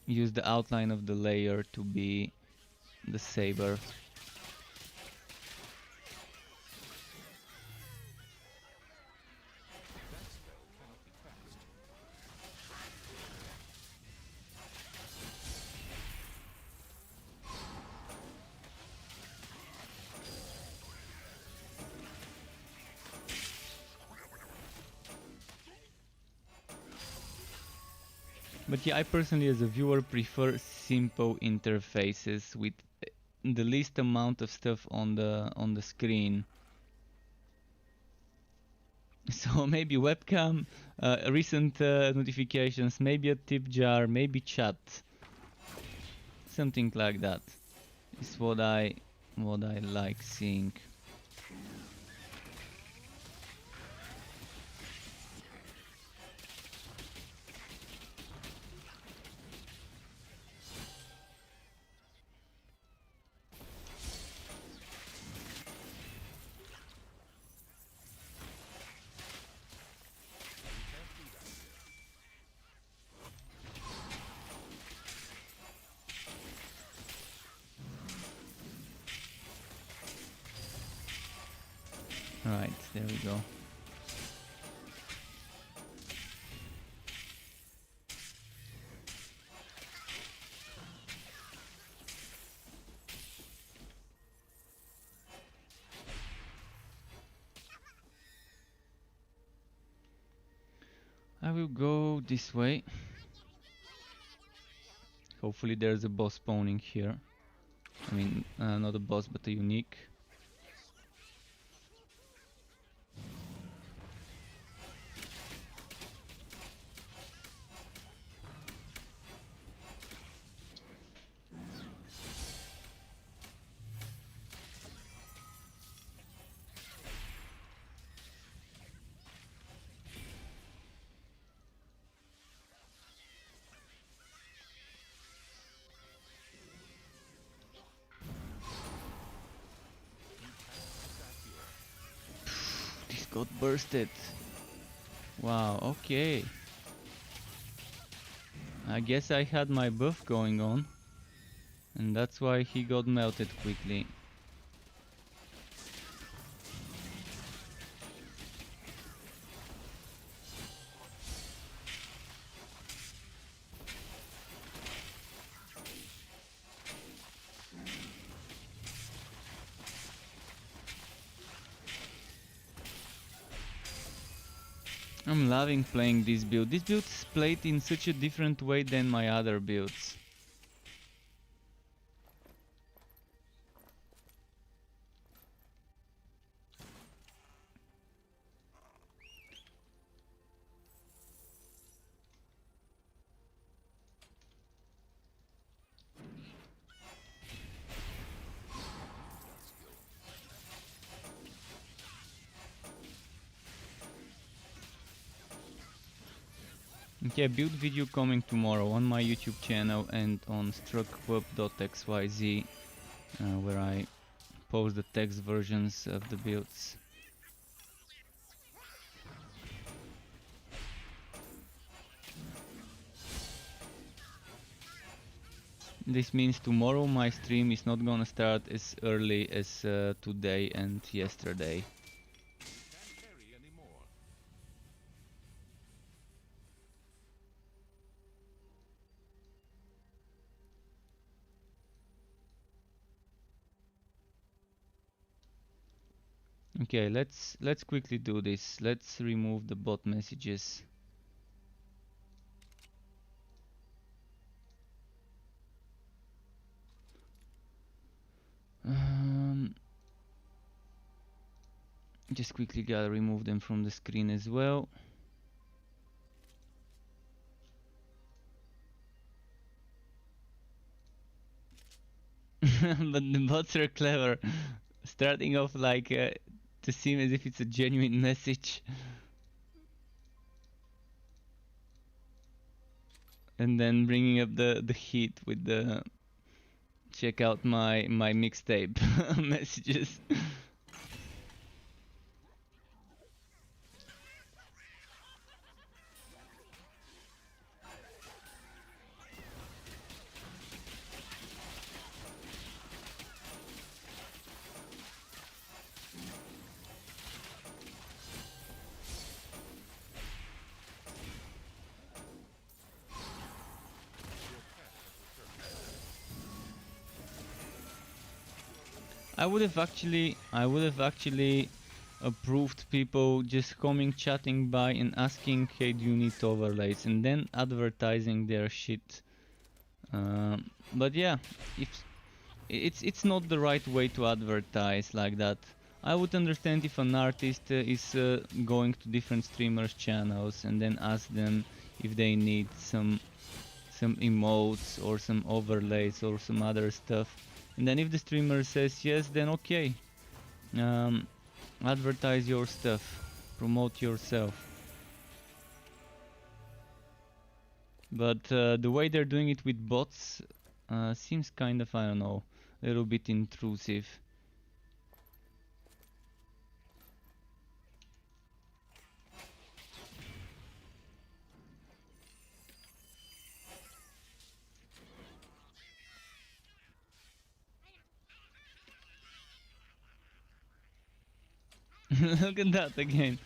Speaker 1: use the outline of the layer to be the saber. But yeah, I personally as a viewer prefer simple interfaces with the least amount of stuff on the screen. So maybe webcam, recent notifications, maybe a tip jar, maybe chat, something like that is what I like seeing. Right, there we go. I will go this way. Hopefully there's a boss spawning here. I mean, not a boss, but a unique. This got bursted. Wow, okay. I guess I had my buff going on, and that's why he got melted quickly. I'm loving playing this build. This build is played in such a different way than my other builds. Okay, build video coming tomorrow on my YouTube channel and on struckpub.xyz, where I post the text versions of the builds. This means tomorrow my stream is not gonna start as early as today and yesterday.
Speaker 4: Can't carry anymore.
Speaker 1: Okay, let's quickly do this. Let's remove the bot messages. Just quickly gotta remove them from the screen as well. But the bots are clever, starting off like to seem as if it's a genuine message, and then bringing up the heat with the check out my mixtape messages. I would have actually approved people just coming, chatting by and asking, hey, do you need overlays, and then advertising their shit. But yeah, if it's not the right way to advertise like that. I would understand if an artist is going to different streamers' channels and then ask them if they need some emotes or some overlays or some other stuff, and then if the streamer says yes, then okay, advertise your stuff, promote yourself. But the way they're doing it with bots seems kind of, I don't know, a little bit intrusive. Look at that again.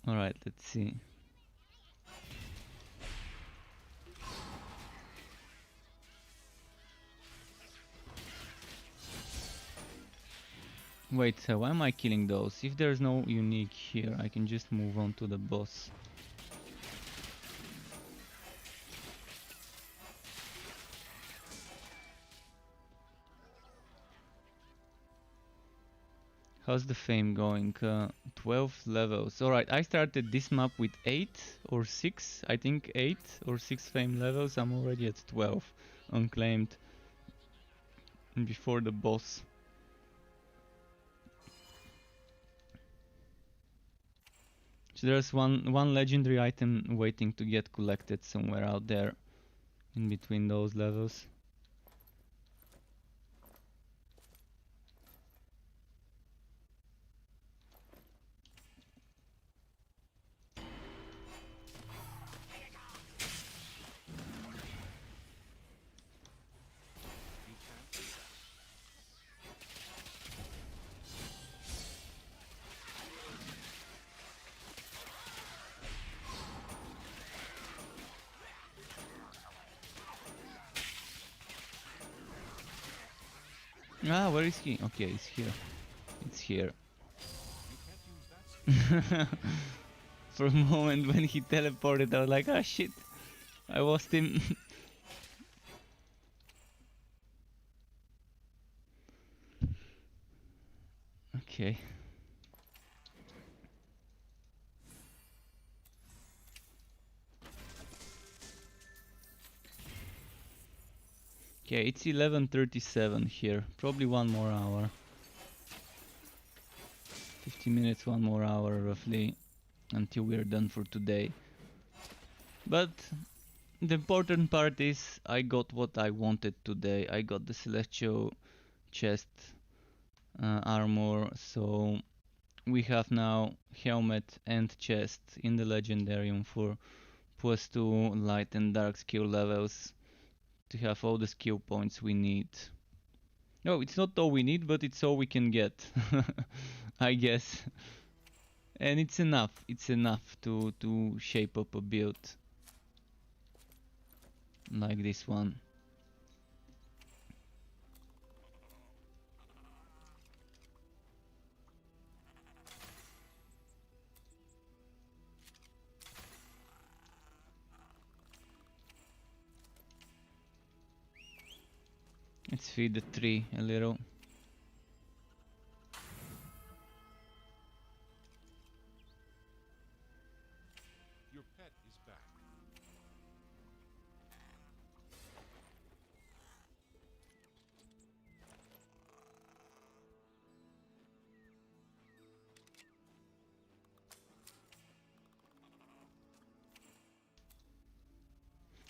Speaker 1: Alright, let's see. Wait, why am I killing those? If there's no unique here, I can just move on to the boss. How's the fame going? 12 levels. Alright, I started this map with 8 or 6, I think 8 or 6 fame levels. I'm already at 12 unclaimed before the boss. So there's one legendary item waiting to get collected somewhere out there in between those levels. Ah, where is he? Okay, he's here. It's here. For a moment when he teleported, I was like, ah shit, I lost him. Okay. Okay, it's 11:37 here. Probably one more hour. 50 minutes, one more hour roughly, until we're done for today. But the important part is I got what I wanted today. I got the celestial chest armor, so we have now helmet and chest in the legendarium for +2 light and dark skill levels to have all the skill points we need. No, it's not all we need, but it's all we can get, I guess. And it's enough to shape up a build like this one. Let's feed the tree a little.
Speaker 4: Your pet is back.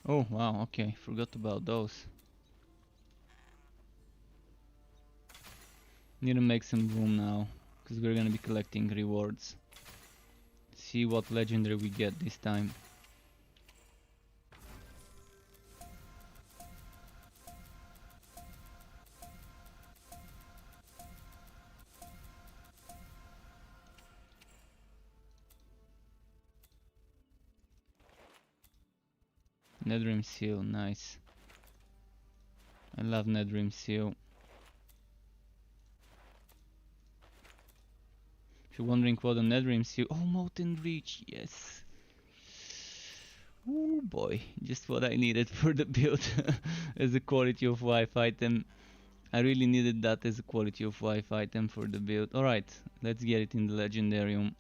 Speaker 1: Oh wow, okay, forgot about those. Need to make some room now, because we're gonna be collecting rewards. See what legendary we get this time. Netherrim seal, nice. I love Netherrim seal. If you're wondering what the Netherrealms you... Oh, Molten Reach, yes. Oh boy, just what I needed for the build as a quality of life item. I really needed that as a quality of life item for the build. Alright, let's get it in the Legendarium.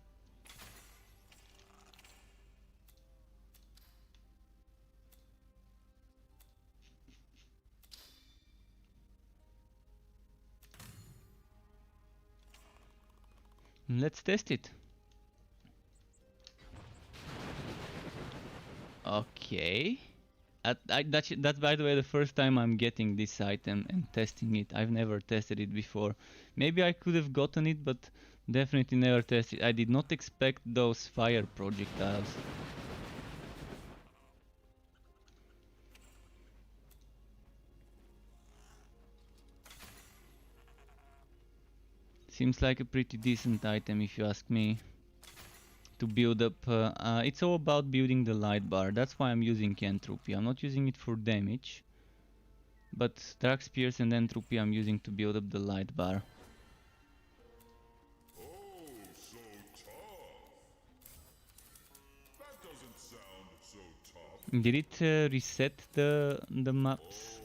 Speaker 1: Let's test it. Okay. That's by the way the first time I'm getting this item and testing it. I've never tested it before. Maybe I could have gotten it, but definitely never tested it. I did not expect those fire projectiles. Seems like a pretty decent item if you ask me. To build up, it's all about building the light bar. That's why I'm using Entropy. I'm not using it for damage, but Dark Spears and Entropy I'm using to build up the light bar.
Speaker 2: Oh, so tough. That doesn't sound so tough.
Speaker 1: Did it reset the maps?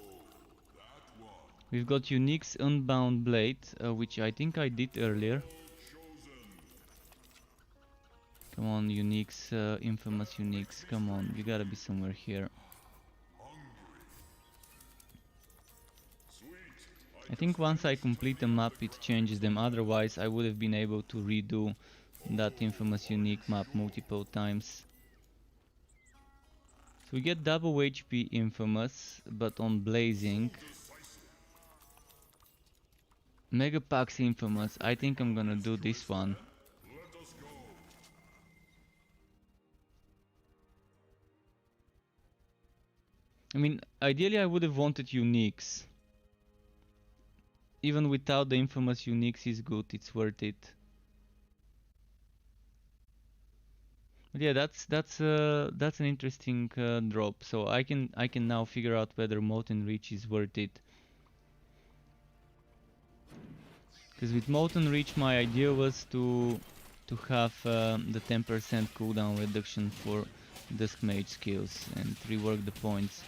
Speaker 2: That one.
Speaker 1: We've got Unique's Unbound Blade, which I think I did earlier. Come on, Unique's, infamous Unique's, come on, you gotta be somewhere here. I think once I complete the map it changes them, otherwise I would have been able to redo that infamous Unique map multiple times. So we get double HP infamous, but on Blazing. Megapax infamous, I think I'm gonna do this one. I mean, ideally I would have wanted Uniques. Even without the infamous Uniques is good, it's worth it. But yeah, that's an interesting drop. So I can now figure out whether Molten Reach is worth it. Because with Molten Reach my idea was to have the 10% cooldown reduction for Dusk Mage skills and rework the points.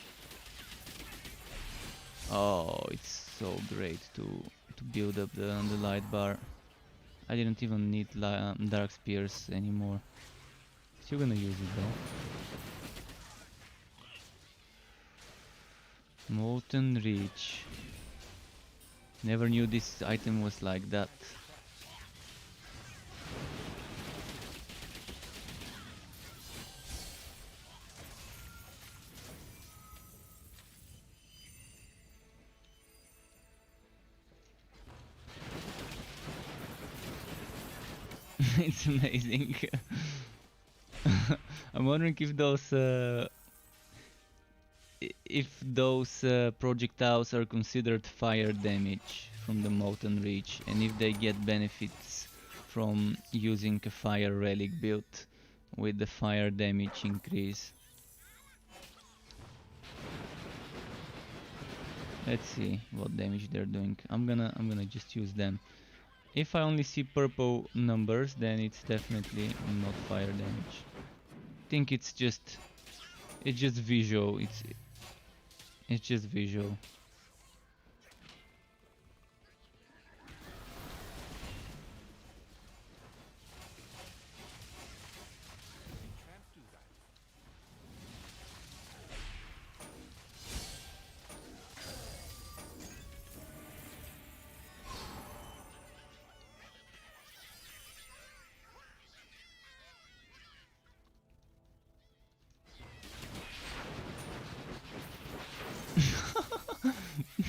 Speaker 1: Oh, it's so great to build up the light bar. I didn't even need Dark Spears anymore. Still gonna use it though. Molten Reach. Never knew this item was like that. It's amazing. I'm wondering if those projectiles are considered fire damage from the Molten Reach, and if they get benefits from using a fire relic build with the fire damage increase. Let's see what damage they're doing. I'm gonna just use them. If I only see purple numbers, then it's definitely not fire damage. I think it's just visual. It's just visual.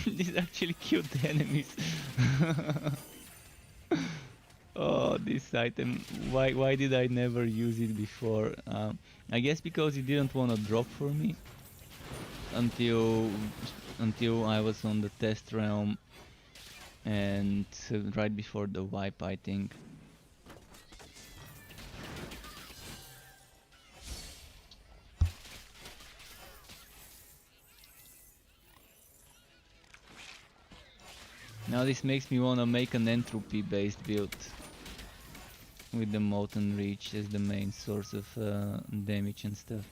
Speaker 1: These actually killed the enemies. Oh, this item. Why did I never use it before? I guess because it didn't want to drop for me until I was on the test realm and right before the wipe, I think. Now this makes me wanna make an entropy based build. with the Molten Reach as the main source of damage and stuff.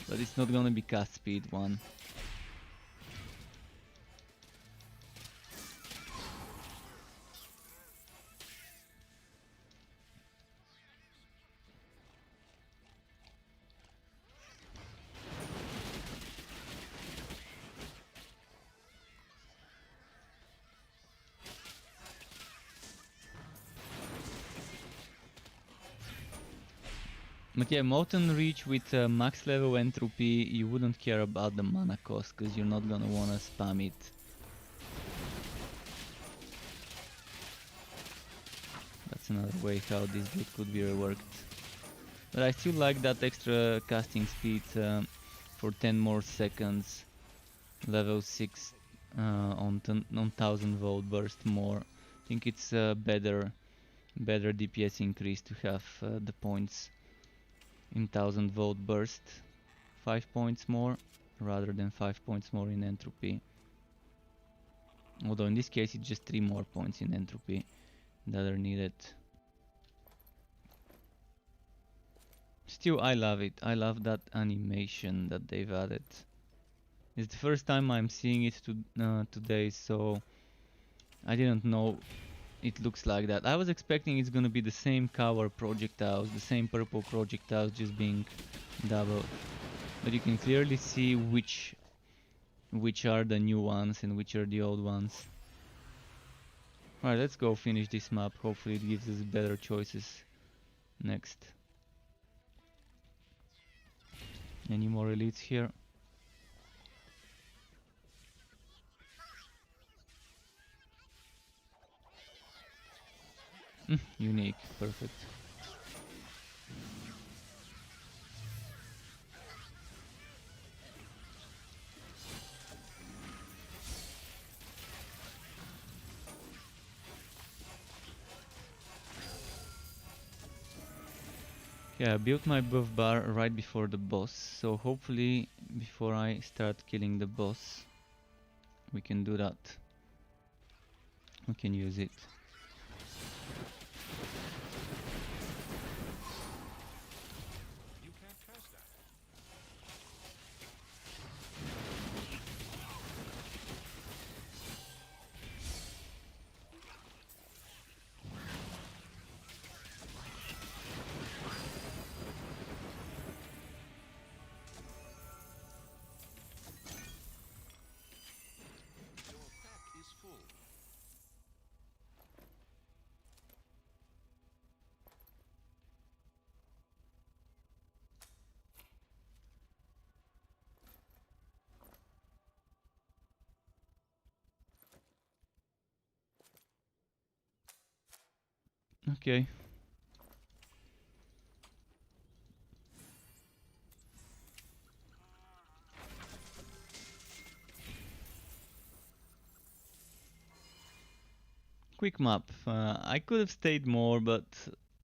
Speaker 1: But it's not gonna be cast speed one. But yeah, Molten Reach with max level entropy, you wouldn't care about the mana cost, because you're not gonna wanna spam it. That's another way how this build could be reworked. But I still like that extra casting speed for 10 more seconds. Level 6 on 1000 volt burst more. I think it's a better DPS increase to have the points in 1000 volt burst, 5 points more rather than 5 points more in entropy. Although in this case it's just 3 more points in entropy that are needed. Still, I love it. I love that animation that they've added. It's the first time I'm seeing it today, so I didn't know it looks like that. I was expecting it's gonna be the same cover projectiles, the same purple projectiles just being doubled. But you can clearly see which are the new ones and which are the old ones. Alright, let's go finish this map. Hopefully it gives us better choices next. Any more elites here? Unique, perfect. Yeah, I built my buff bar right before the boss, so hopefully before I start killing the boss we can do that. We can use it.
Speaker 4: You can't cast that. Your pack is full.
Speaker 1: Okay. Quick map. I could have stayed more, but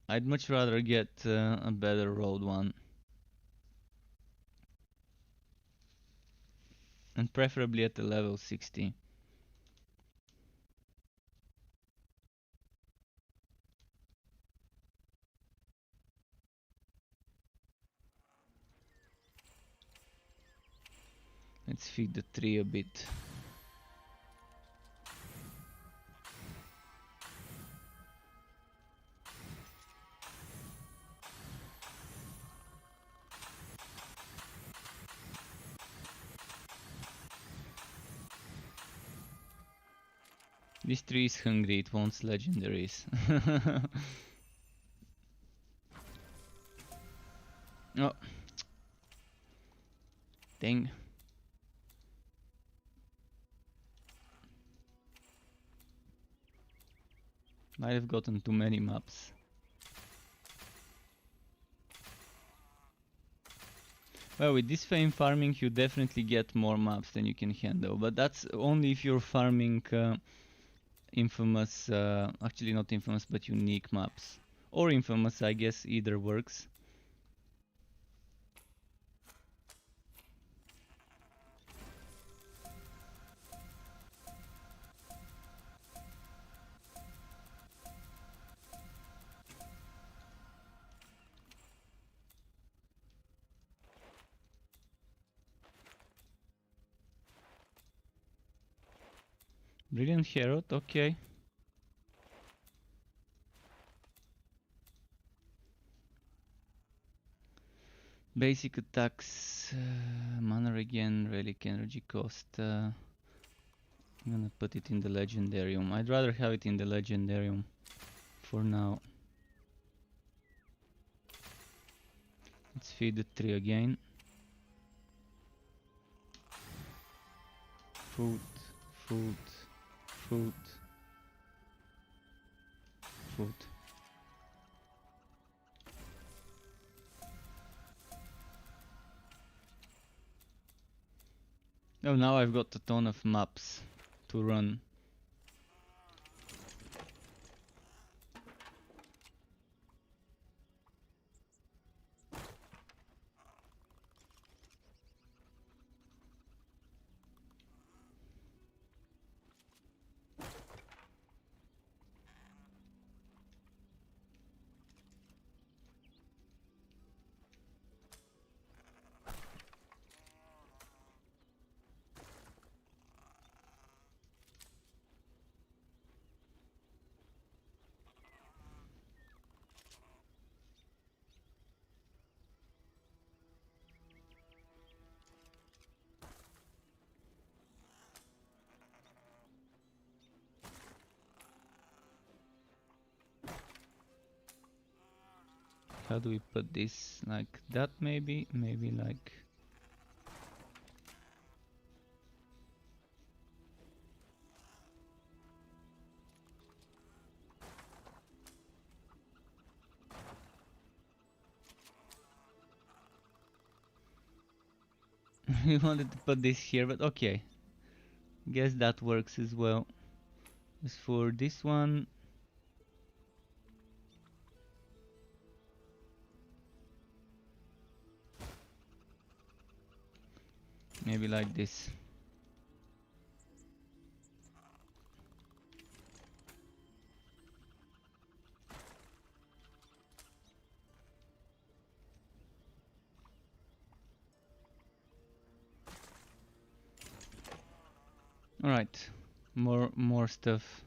Speaker 1: I'd much rather get a better road one. And preferably at the level 60. Let's feed the tree a bit. This tree is hungry, it wants legendaries. Oh. Dang. Might have gotten too many maps. Well, with this fame farming you definitely get more maps than you can handle, but that's only if you're farming infamous, actually not infamous, but unique maps. Or infamous, I guess either works. Brilliant Herald, okay. Basic attacks, mana regen, relic energy cost. I'm gonna put it in the legendarium. I'd rather have it in the legendarium for now. Let's feed the tree again. Food, food, food, food. Oh, now I've got a ton of maps to run. How do we put this? Like that maybe? Maybe like... We wanted to put this here, but okay. Guess that works as well. As for this one... Maybe like this. Alright, more stuff.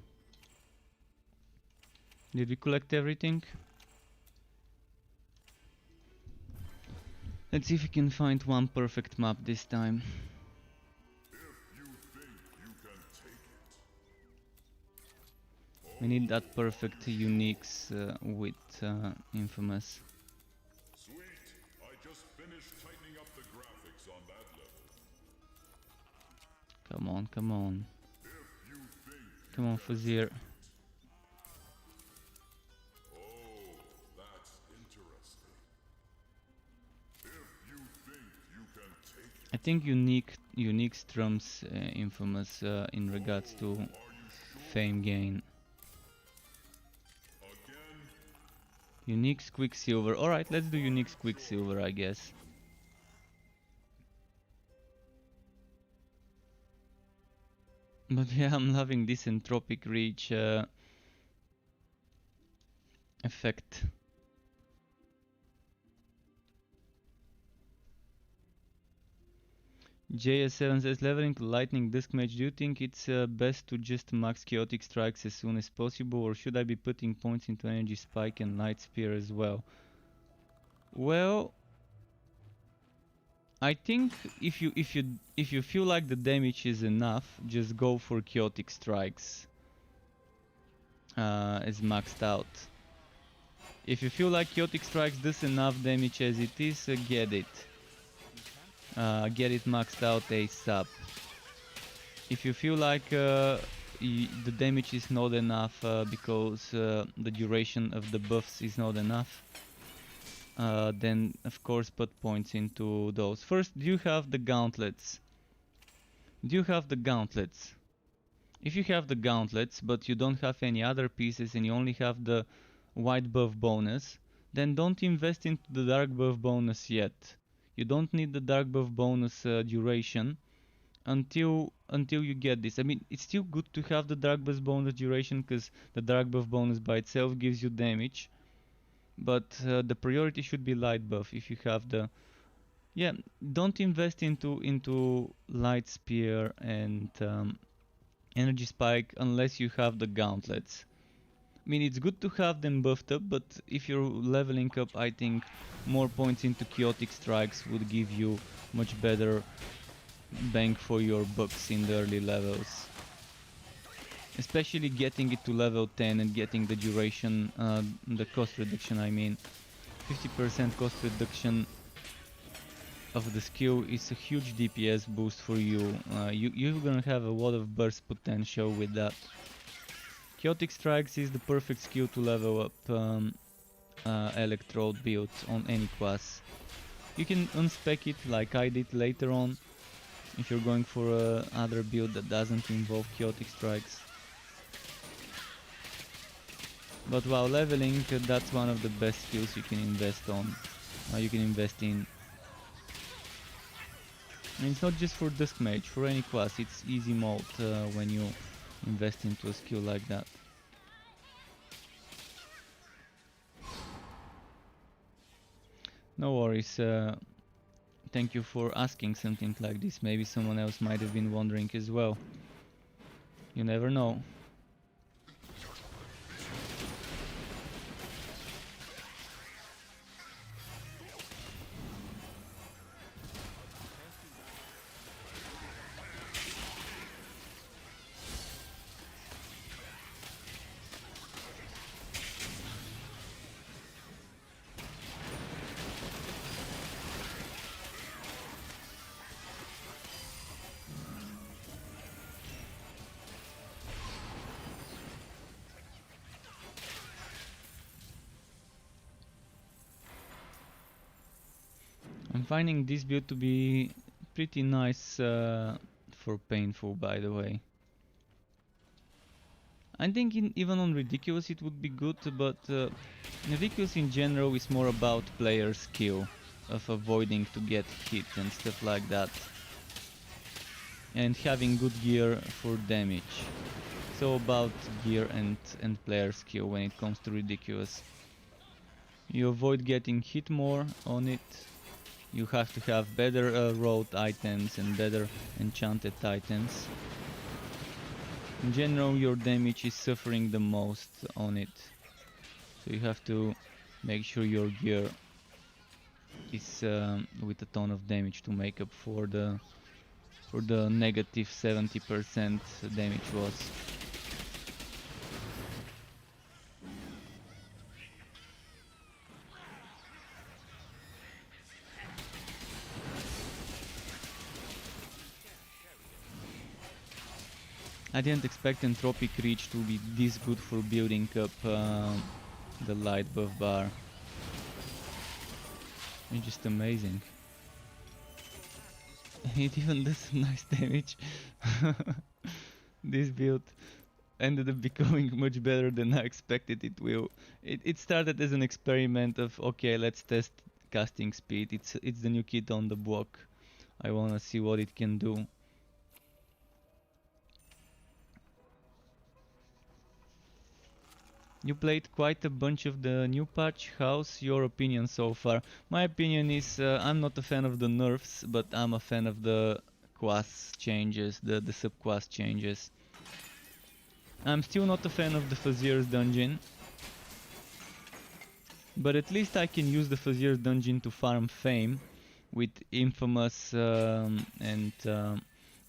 Speaker 1: Did we collect everything? Let's see if we can find one perfect map this time. We need that perfect uniques with Infamous.
Speaker 2: Sweet. I just finished tightening up the graphics on that level.
Speaker 1: Come on, come on.
Speaker 2: If you think
Speaker 1: Come on, Fuzir.
Speaker 2: Oh, that's interesting. If you think you can take it,
Speaker 1: I think unique trumps Infamous in regards to fame gain.
Speaker 2: again,
Speaker 1: Unique Quicksilver. Alright, let's do Unique Quicksilver, I guess. But yeah, I'm loving this entropic reach effect. JS7 says, leveling to Lightning Dusk Mage, do you think it's best to just max Chaotic Strikes as soon as possible, or should I be putting points into Energy Spike and Light Spear as well? Well, I think if you feel like the damage is enough, just go for Chaotic Strikes as maxed out. If you feel like Chaotic Strikes does enough damage as it is, get it. Get it maxed out ASAP. If you feel like the damage is not enough because the duration of the buffs is not enough, then of course put points into those. First, do you have the gauntlets? Do you have the gauntlets? If you have the gauntlets but you don't have any other pieces and you only have the white buff bonus, then don't invest into the dark buff bonus yet. You don't need the dark buff bonus duration until you get this. I mean, it's still good to have the dark buff bonus duration because the dark buff bonus by itself gives you damage. But the priority should be light buff if you have the... Yeah, don't invest into light spear and energy spike unless you have the gauntlets. I mean, it's good to have them buffed up, but if you're leveling up, I think more points into chaotic strikes would give you much better bang for your bucks in the early levels. Especially getting it to level 10 and getting the duration, the cost reduction, I mean. 50% cost reduction of the skill is a huge DPS boost for you. You're gonna have a lot of burst potential with that. Chaotic Strikes is the perfect skill to level up Electrode build on any class. You can unspec it like I did later on, if you're going for a other build that doesn't involve Chaotic Strikes. But while leveling, that's one of the best skills you can invest in. And it's not just for Dusk Mage, for any class, it's easy mode when you invest into a skill like that. No worries, thank you for asking something like this. Maybe someone else might have been wondering as well. You never know. I'm finding this build to be pretty nice for painful, by the way. I think even on Ridiculous it would be good, but Ridiculous in general is more about player skill, of avoiding to get hit and stuff like that. And having good gear for damage. So about gear and player skill when it comes to Ridiculous. You avoid getting hit more on it. You have to have better road items and better enchanted items. In general, your damage is suffering the most on it. So you have to make sure your gear is with a ton of damage to make up for the negative 70% damage loss. I didn't expect Entropic Reach to be this good for building up the light buff bar. It's just amazing. It even does some nice damage. This build ended up becoming much better than I expected it will. It started as an experiment of, okay, let's test casting speed. It's the new kid on the block. I wanna see what it can do. You played quite a bunch of the new patch. How's your opinion so far? My opinion is I'm not a fan of the nerfs, but I'm a fan of the class changes, the subclass changes. I'm still not a fan of the Fazier's dungeon, but at least I can use the Fazier's dungeon to farm fame with infamous and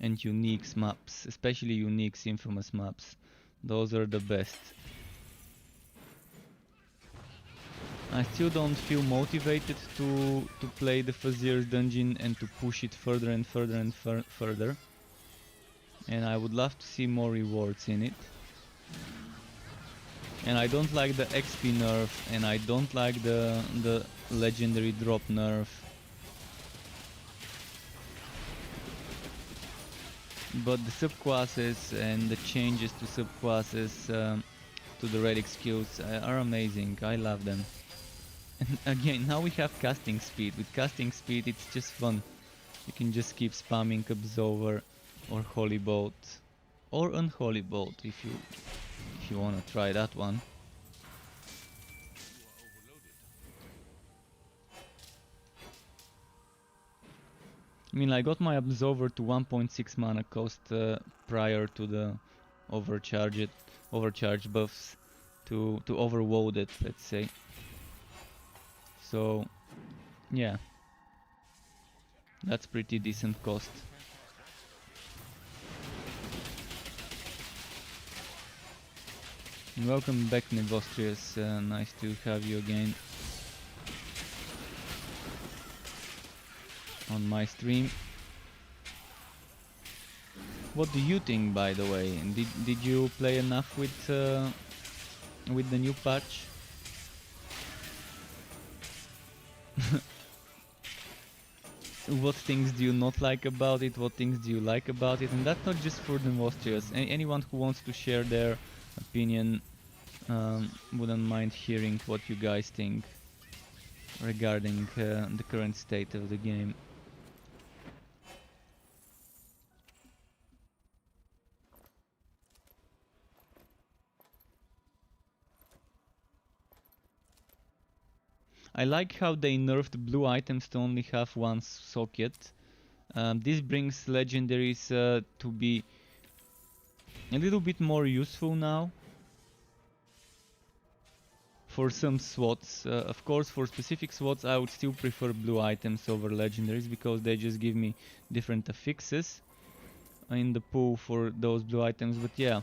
Speaker 1: uniques maps, especially uniques infamous maps. Those are the best. I still don't feel motivated to play the Fazier's dungeon and to push it further and further and further. And I would love to see more rewards in it. And I don't like the XP nerf, and I don't like the legendary drop nerf. But the subclasses and the changes to subclasses to the relic skills are amazing. I love them. And again, now we have casting speed. With casting speed, it's just fun. You can just keep spamming Absolver or Holy Bolt or Unholy Bolt if you wanna try that one. I mean, I got my Absolver to 1.6 mana cost prior to the overcharge buffs to overload it, let's say. So yeah, that's pretty decent cost. Welcome back, Nevostrius. Nice to have you again on my stream. What do you think, by the way? Did you play enough with the new patch? What things do you not like about it? What things do you like about it? And that's not just for the Nevostrius. Anyone who wants to share their opinion, wouldn't mind hearing what you guys think regarding the current state of the game. I like how they nerfed blue items to only have one socket. This brings legendaries to be a little bit more useful now. For some slots, of course, for specific slots I would still prefer blue items over legendaries because they just give me different affixes in the pool for those blue items, but yeah.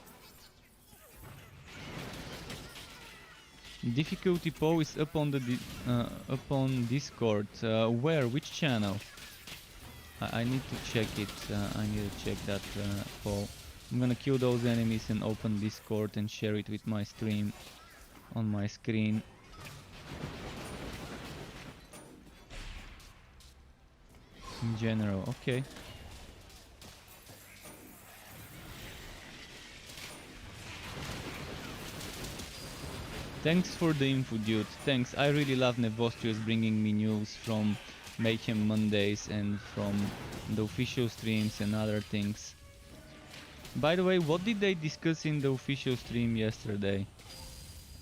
Speaker 1: Difficulty poll is up on the Discord. Where? Which channel? I need to check it. I need to check that poll. I'm gonna kill those enemies and open Discord and share it with my stream on my screen. In general, okay. Thanks for the info, dude. Thanks. I really love Nevostrius bringing me news from Mayhem Mondays and from the official streams and other things. By the way, what did they discuss in the official stream yesterday?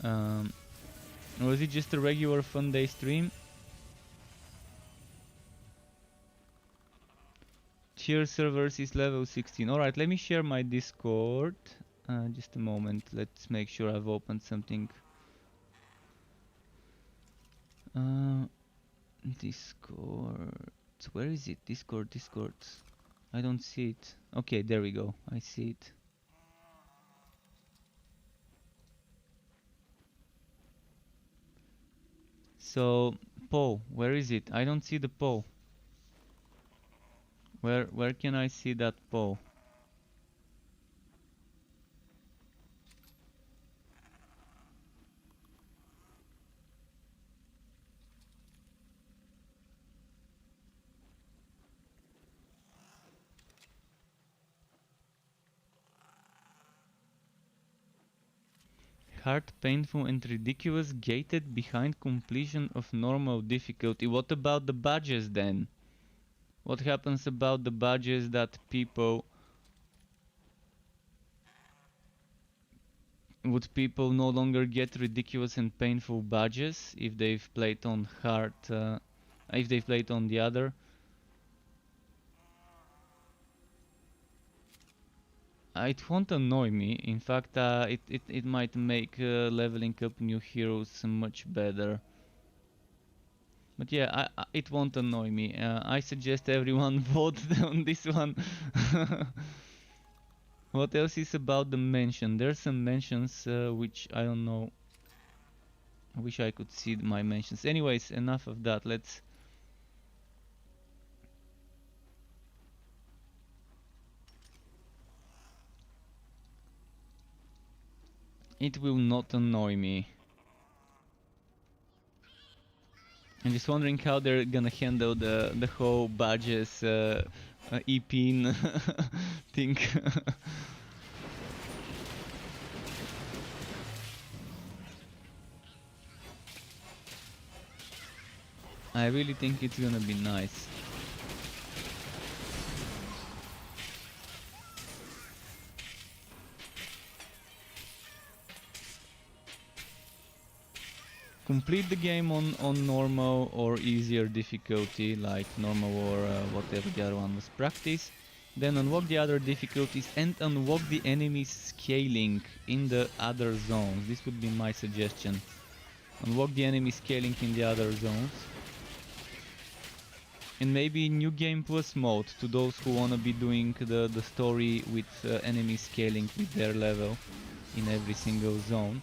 Speaker 1: Was it just a regular fun day stream? Tier servers is level 16. Alright, let me share my Discord. Just a moment. Let's make sure I've opened something. Discord. Where is it? Discord. I don't see it. Okay, there we go. I see it. So, poll, where is it? I don't see the poll. Where can I see that poll? Hard, painful and ridiculous, gated behind completion of normal difficulty. What about the badges then? What happens about the badges that people... Would people no longer get ridiculous and painful badges if they've played on hard, if they've played on the other? It won't annoy me. In fact, it might make leveling up new heroes much better. But yeah, it won't annoy me. I suggest everyone vote on this one. What else is about the mention? There's some mentions which I don't know. I wish I could see my mentions. Anyways, enough of that. Let's... It will not annoy me. I'm just wondering how they're gonna handle the whole badges EP thing. I really think it's gonna be nice. Complete the game on normal or easier difficulty, like normal or whatever the other one was, practice. then unlock the other difficulties and unlock the enemy's scaling in the other zones. This would be my suggestion. Unlock the enemy scaling in the other zones. And maybe New Game Plus mode to those who wanna be doing the story with enemy scaling with their level in every single zone.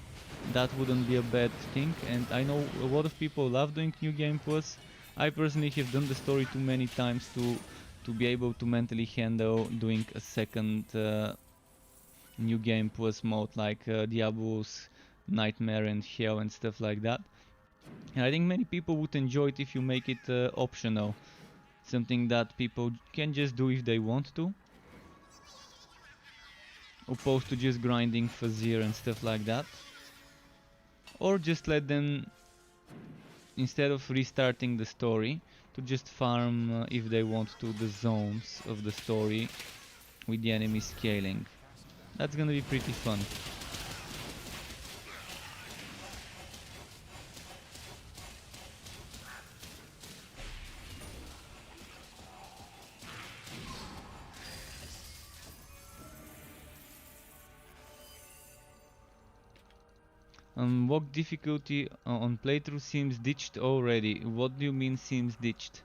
Speaker 1: That wouldn't be a bad thing, and I know a lot of people love doing New Game Plus. I personally have done the story too many times to be able to mentally handle doing a second New Game Plus mode like Diablo's Nightmare and Hell and stuff like that. And I think many people would enjoy it if you make it optional. Something that people can just do if they want to. Opposed to just grinding Fazir and stuff like that. Or just let them, instead of restarting the story, to just farm if they want to the zones of the story with the enemy scaling. That's gonna be pretty fun. What difficulty on playthrough seems ditched already? What do you mean seems ditched?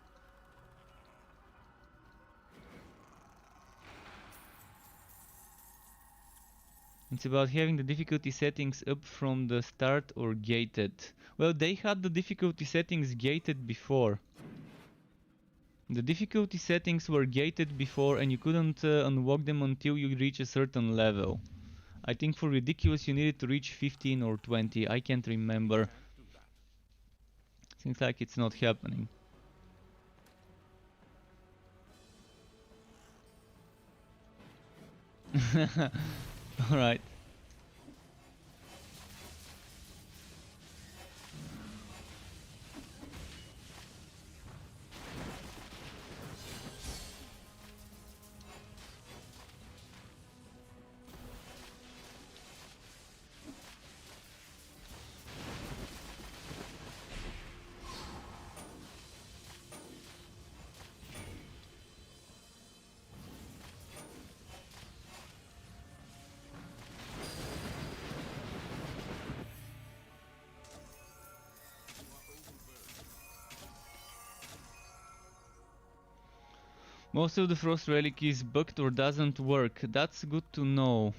Speaker 1: It's about having the difficulty settings up from the start or gated. Well, they had the difficulty settings gated before. The difficulty settings were gated before and you couldn't unlock them until you reach a certain level. I think for Ridiculous you needed to reach 15 or 20, I can't remember. Seems like it's not happening. Alright. Most of the Frost Relic is bugged or doesn't work. That's good to know.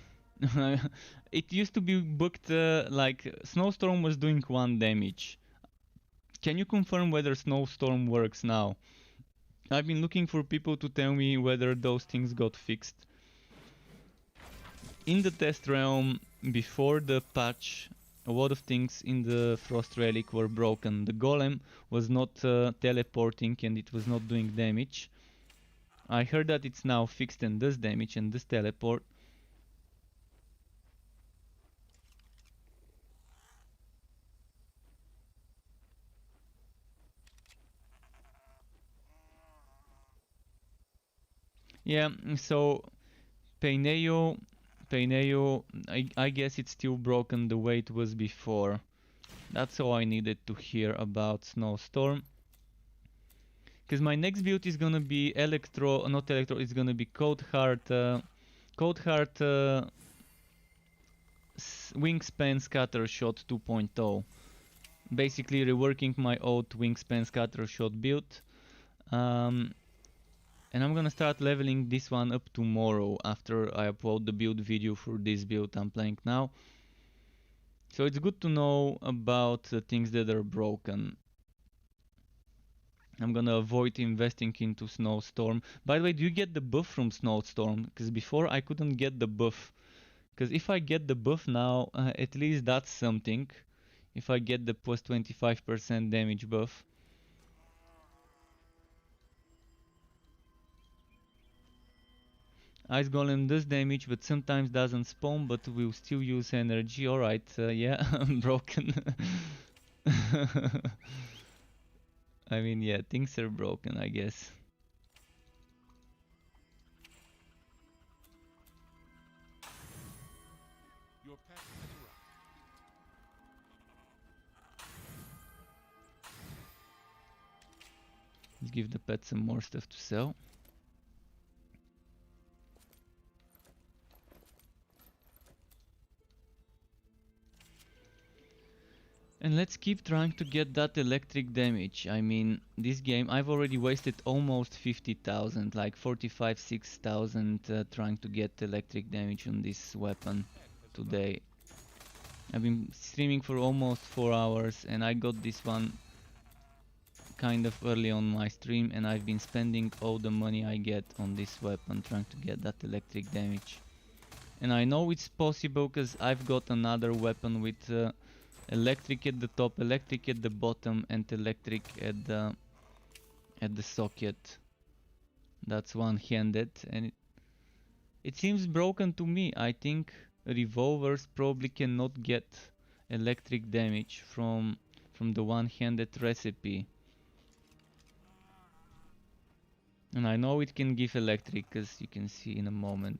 Speaker 1: It used to be bugged like Snowstorm was doing 1 damage. Can you confirm whether Snowstorm works now? I've been looking for people to tell me whether those things got fixed. In the test realm, before the patch, a lot of things in the Frost Relic were broken. The golem was not teleporting and it was not doing damage. I heard that it's now fixed and does damage and does teleport. Yeah, so Peineo, I guess it's still broken the way it was before. That's all I needed to hear about Snowstorm. Because my next build is gonna be it's gonna be Cold Heart Wingspan Scatter Shot 2.0. Basically reworking my old Wingspan Scatter Shot build. And I'm gonna start leveling this one up tomorrow after I upload the build video for this build I'm playing now. So it's good to know about the things that are broken. I'm gonna avoid investing into Snowstorm. By the way, do you get the buff from Snowstorm? Because before I couldn't get the buff. Because if I get the buff now, at least that's something. If I get the plus 25% damage buff. Ice Golem does damage, but sometimes doesn't spawn, but will still use energy. Alright, yeah, I'm broken. I mean, yeah, things are broken, I guess.
Speaker 4: Your pet has arrived.
Speaker 1: Let's give the pet some more stuff to sell. And let's keep trying to get that electric damage. I mean, this game I've already wasted almost 50,000, like 45, 6,000 trying to get electric damage on this weapon today. I've been streaming for almost 4 hours and I got this one kind of early on my stream, and I've been spending all the money I get on this weapon trying to get that electric damage. And I know it's possible because I've got another weapon with electric at the top, electric at the bottom, and electric at the socket. That's one-handed, and it seems broken to me. I think revolvers probably cannot get electric damage from the one-handed recipe. And I know it can give electric, as you can see in a moment.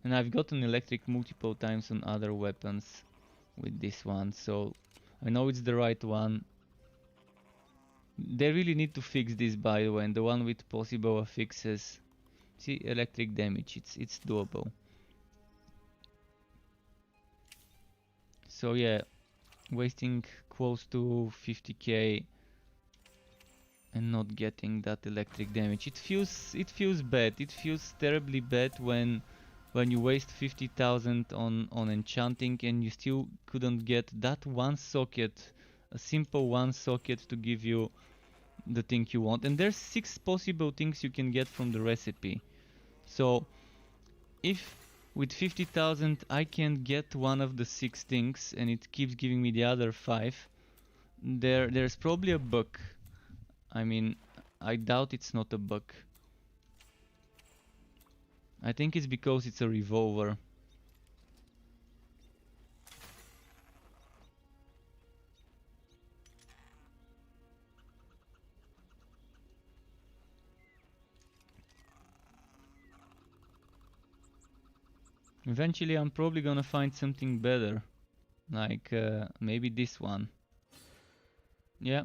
Speaker 1: And I've gotten electric multiple times on other weapons with this one, so I know it's the right one. They really need to fix this, by the way, and the one with possible fixes. See, electric damage, it's doable. So yeah, wasting close to 50k and not getting that electric damage. It feels bad. It feels terribly bad when you waste 50,000 on enchanting and you still couldn't get that one socket, a simple one socket to give you the thing you want. And there's 6 possible things you can get from the recipe. So if with 50,000 I can get one of the 6 things and it keeps giving me the other 5, there's probably a bug. I mean, I doubt it's not a bug. I think it's because it's a revolver. Eventually I'm probably gonna find something better, like maybe this one. Yeah,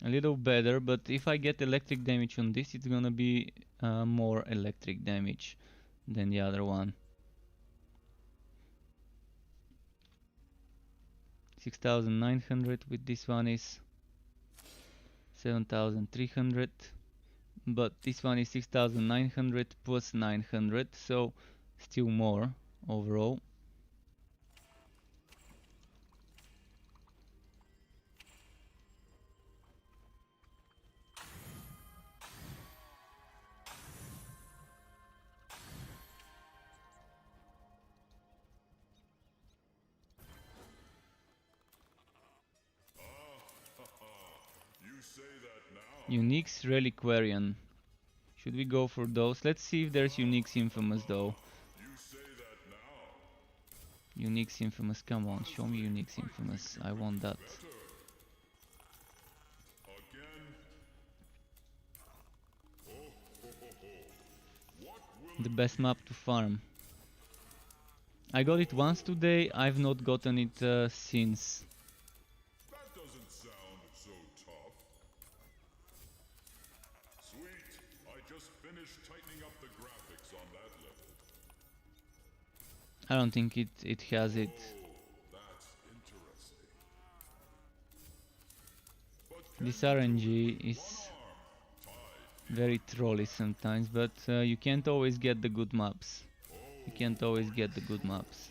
Speaker 1: a little better, but if I get electric damage on this, it's gonna be more electric damage than the other one. 6,900 with this one is 7,300, but this one is 6,900 plus 900, so still more overall. Unique's Reliquarian. Should we go for those? Let's see if there's Unique's Infamous though. Unique's Infamous, come on, show me Unique's Infamous. I want that. The best map to farm. I got it once today, I've not gotten it since.
Speaker 2: That doesn't sound so tough. Sweet, I just finished tightening up the graphics on that level.
Speaker 1: I don't think it has it.
Speaker 2: Oh, that's interesting.
Speaker 1: This RNG is very trolly sometimes, but you can't always get the good maps. You can't always get the good maps.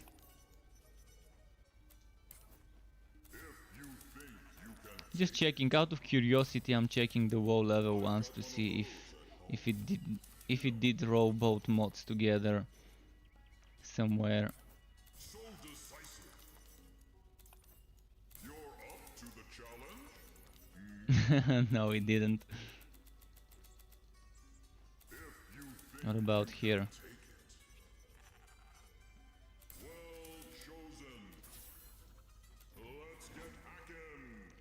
Speaker 1: Just checking, out of curiosity, I'm checking the WoW level once to see if it did roll both mods together somewhere.
Speaker 2: So decisive. You're up to the challenge?
Speaker 1: No, it didn't. What about here?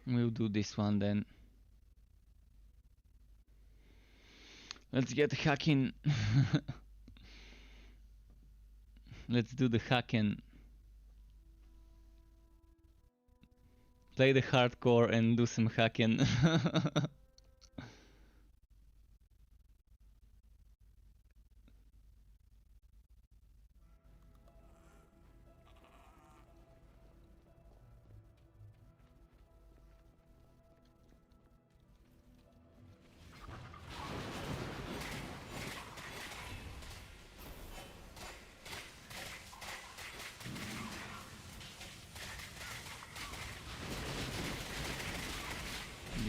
Speaker 1: We'll do this one then. Let's get hacking. Let's do the hacking. Play the hardcore and do some hacking.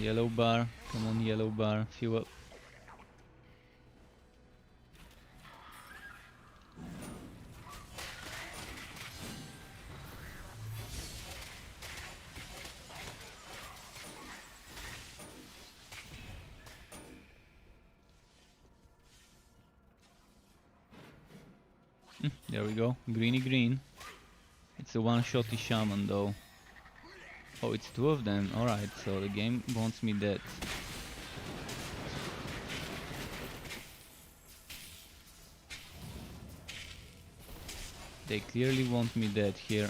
Speaker 1: Yellow bar, come on yellow bar, fuel. There we go, greeny green. It's a one-shotty shaman though. Oh, it's two of them, alright, so the game wants me dead. They clearly want me dead here.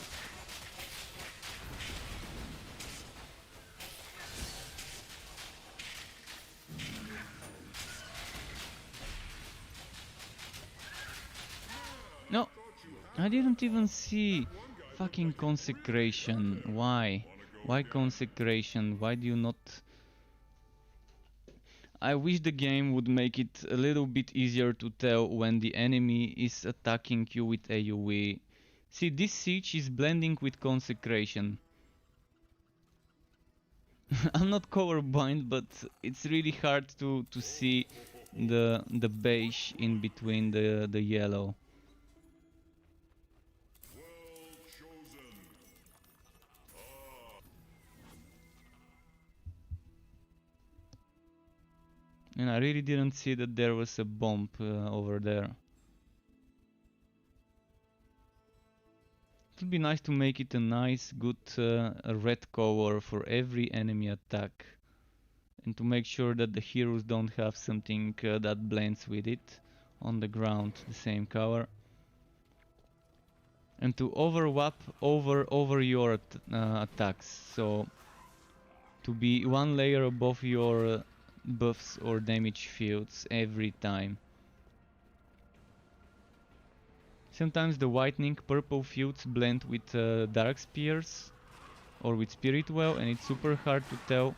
Speaker 1: No, I didn't even see fucking consecration. Why? Why consecration? Why do you not... I wish the game would make it a little bit easier to tell when the enemy is attacking you with AoE. See, this siege is blending with consecration. I'm not colorblind, but it's really hard to see the beige in between the yellow. And I really didn't see that there was a bomb over there. It would be nice to make it a nice, good red color for every enemy attack. And to make sure that the heroes don't have something that blends with it on the ground, the same color. And to overlap over your attacks, so to be one layer above your buffs or damage fields every time. Sometimes the whitening purple fields blend with dark spears or with spirit well, and it's super hard to tell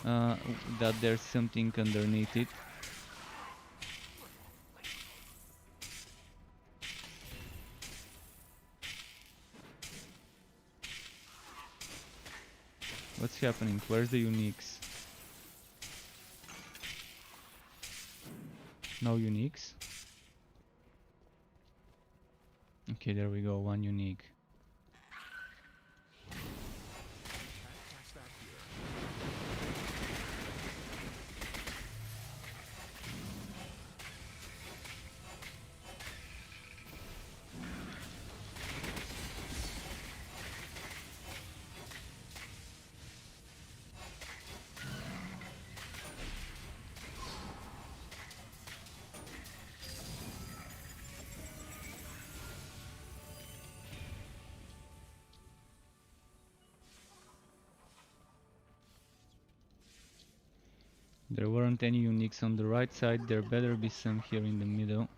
Speaker 1: that there's something underneath it. What's happening? Where's the uniques? No uniques? Okay, there we go, one unique.
Speaker 4: Cast that here.
Speaker 1: There weren't any uniques on the right side, there better be some here in the middle.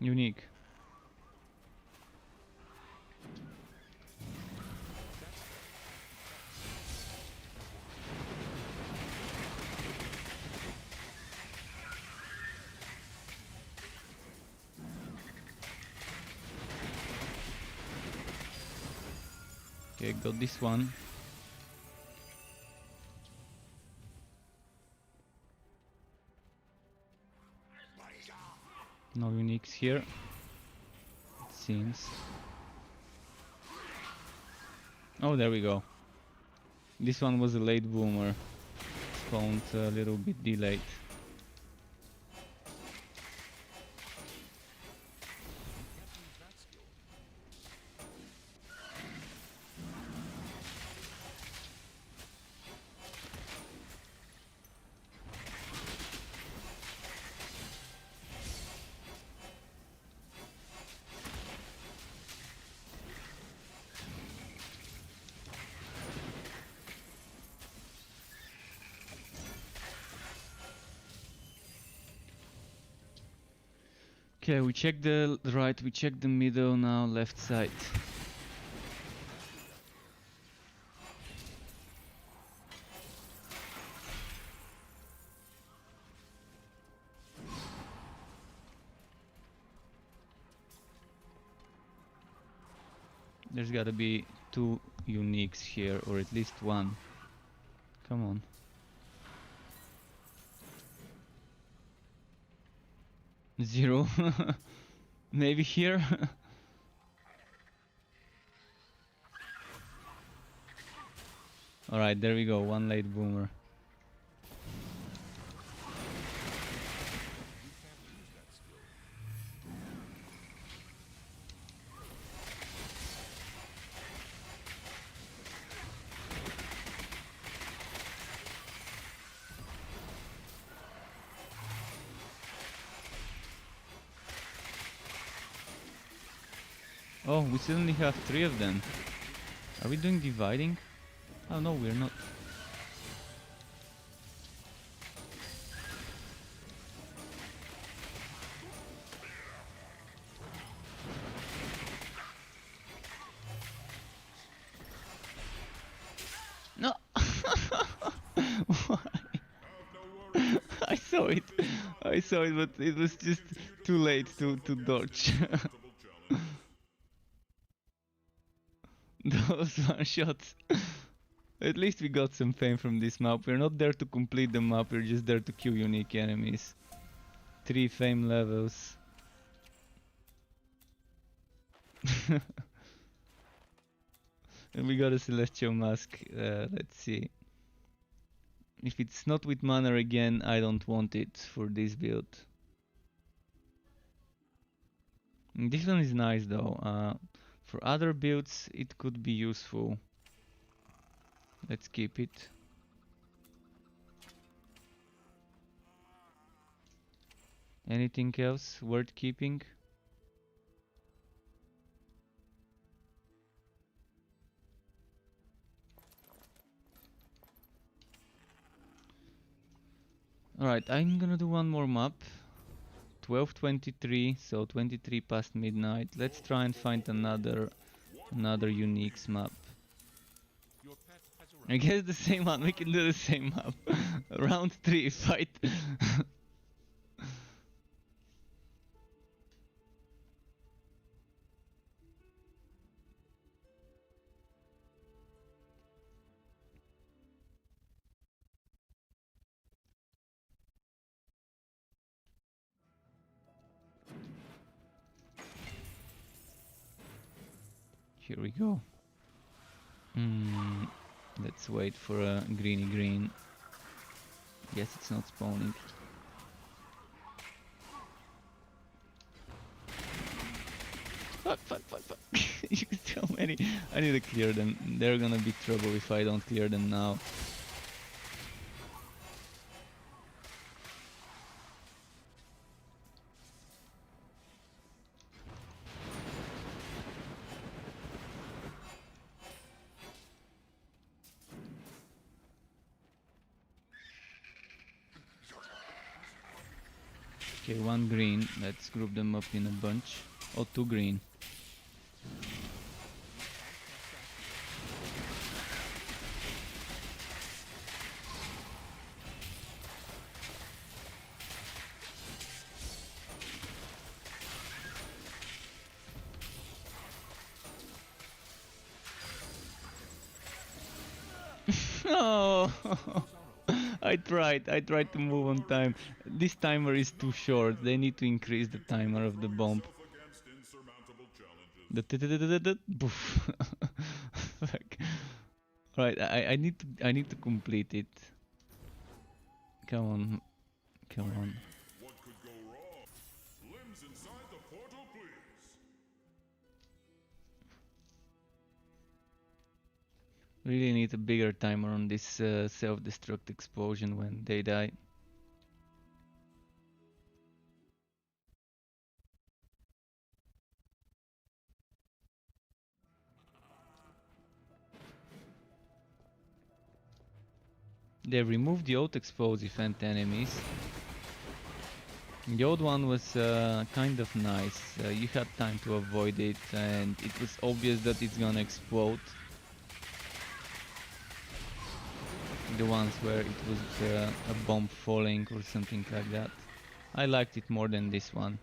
Speaker 1: Unique. Okay, got this one. No uniques here, it seems. Oh, there we go. This one was a late bloomer. Spawned a little bit delayed.
Speaker 4: Can't use that skill.
Speaker 1: Okay, we check the right, we check the middle, now left side. There's gotta be 2 uniques here, or at least 1. Come on. Zero. Maybe here? Alright, there we go, 1 late boomer. Oh, we suddenly have 3 of them. Are we doing dividing? Oh no, we're not. No! Why? I saw it. I saw it, but it was just too late to dodge. Those one shots. At least we got some fame from this map. We're not there to complete the map, we're just there to kill unique enemies. 3 fame levels. And we got a celestial mask. Let's see. If it's not with mana again, I don't want it for this build. This one is nice though. For other builds, it could be useful. Let's keep it. Anything else worth keeping? Alright, I'm gonna do one more map. 12:23, so 23 past midnight. Let's try and find another uniques map.
Speaker 3: Your pet has arrived.
Speaker 1: I guess the same one, we can do the same map. Round 3, fight. Here we go. Let's wait for a greeny green. Guess it's not spawning. Fuck. So many. I need to clear them. They're gonna be trouble if I don't clear them now. Okay, 1 green. Let's group them up in a bunch. Oh, 2 green. No! I tried to move on time. This timer is too short. They need to increase the timer of the bomb.
Speaker 2: Against insurmountable challenges.
Speaker 1: Boof. Fuck. Right, I need to complete it. Come on.
Speaker 2: What could go wrong? Limbs inside the portal, please.
Speaker 1: Really need a bigger timer on this self-destruct explosion when they die. They removed the auto-expose event enemies. The old one was kind of nice. You had time to avoid it, and it was obvious that it's gonna explode. The ones where it was a bomb falling or something like that. I liked it more than this one.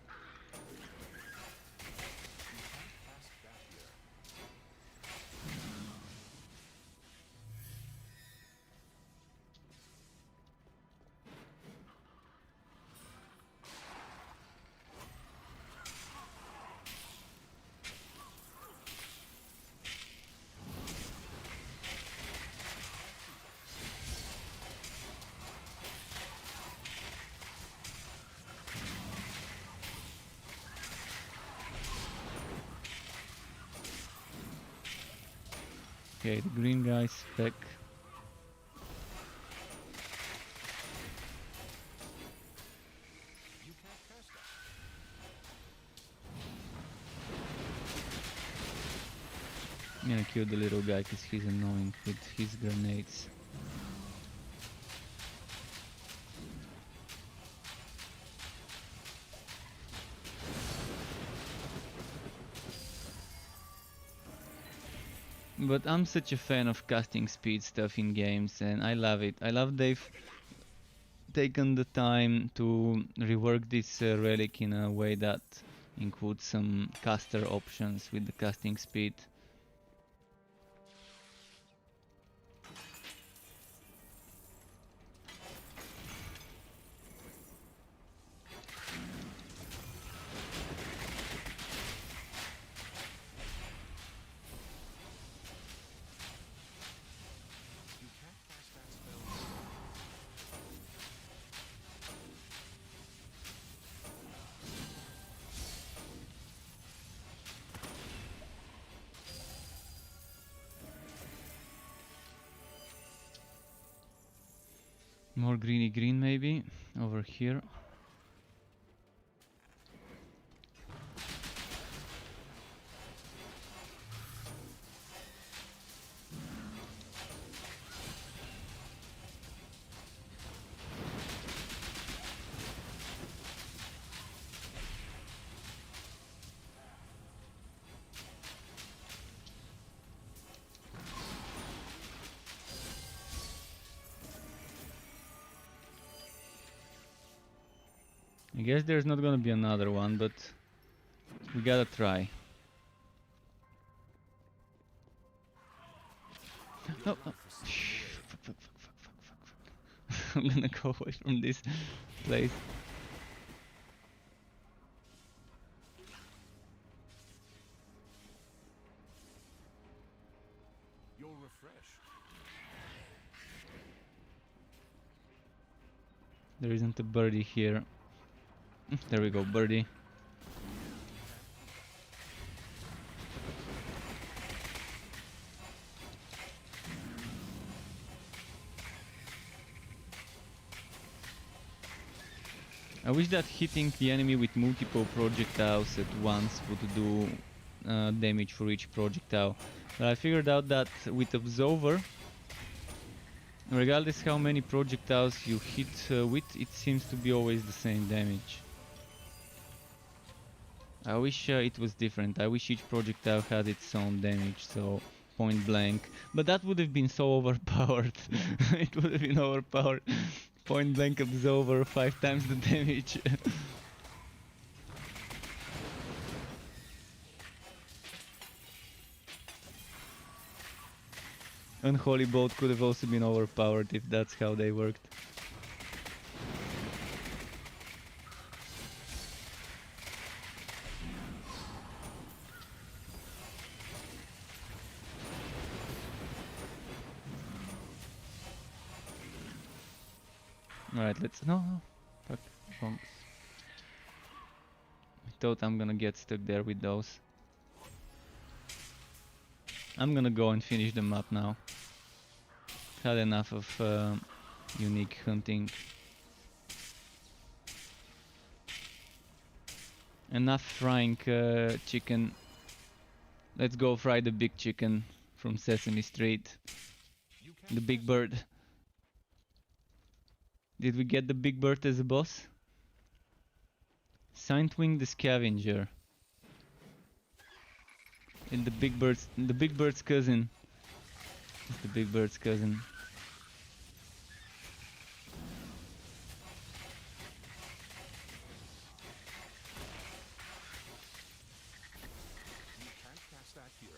Speaker 1: Okay, the green guy's back.
Speaker 4: You can't cast that.
Speaker 1: I'm gonna kill the little guy because he's annoying with his grenades. But I'm such a fan of casting speed stuff in games, and I love it. I love they've taken the time to rework this relic in a way that includes some caster options with the casting speed.
Speaker 4: You can't cast that spell.
Speaker 1: More greeny green maybe over here. I guess there's not gonna be another one, but we gotta try. No, no. Shh, fuck. I'm gonna go away from this place.
Speaker 4: You're refreshed.
Speaker 1: There isn't a birdie here. There we go, birdie. I wish that hitting the enemy with multiple projectiles at once would do damage for each projectile. But I figured out that with Absolver, regardless how many projectiles you hit with, it seems to be always the same damage. I wish it was different. I wish each projectile had its own damage, so point blank. But that would have been so overpowered. It would have been overpowered. Point blank Absolver, 5 times the damage. Unholy Bolt could have also been overpowered if that's how they worked. Alright, let's... No. Fuck. Wrong. I thought I'm gonna get stuck there with those. I'm gonna go and finish the map now. Had enough of unique hunting. Enough frying chicken. Let's go fry the big chicken from Sesame Street.
Speaker 4: You can't
Speaker 1: The big
Speaker 4: cast
Speaker 1: bird. Did we get the big bird as a boss? Saintwing the Scavenger. And the big bird's cousin. It's the big bird's cousin.
Speaker 4: You can't cast that here.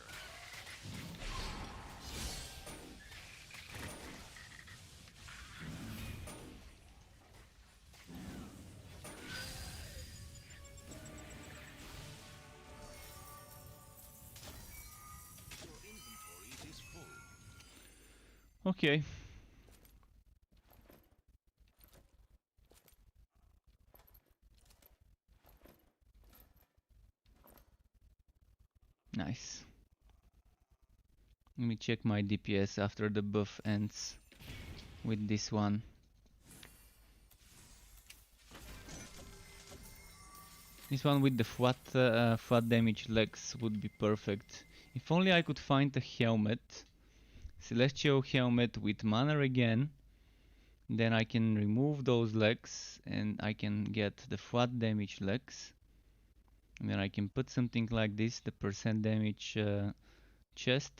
Speaker 4: Your inventory is full.
Speaker 1: Okay. Nice. Let me check my DPS after the buff ends with this one. This one with the flat damage legs would be perfect. If only I could find a helmet. Celestial helmet with mana again. Then I can remove those legs and I can get the flat damage legs. And then I can put something like this, the percent damage chest.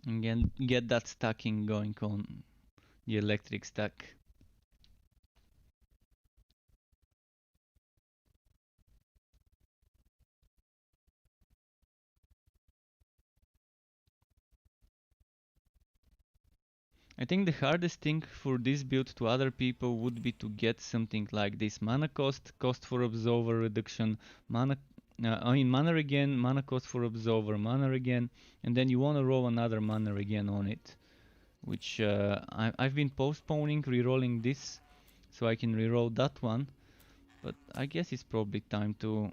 Speaker 1: And get that stacking going on the electric stack. I think the hardest thing for this build to other people would be to get something like this. Mana cost for Absolver reduction, mana regen, mana cost for Absolver, mana regen, and then you want to roll another mana regen on it. Which I've been postponing rerolling this, so I can reroll that one. But I guess it's probably time to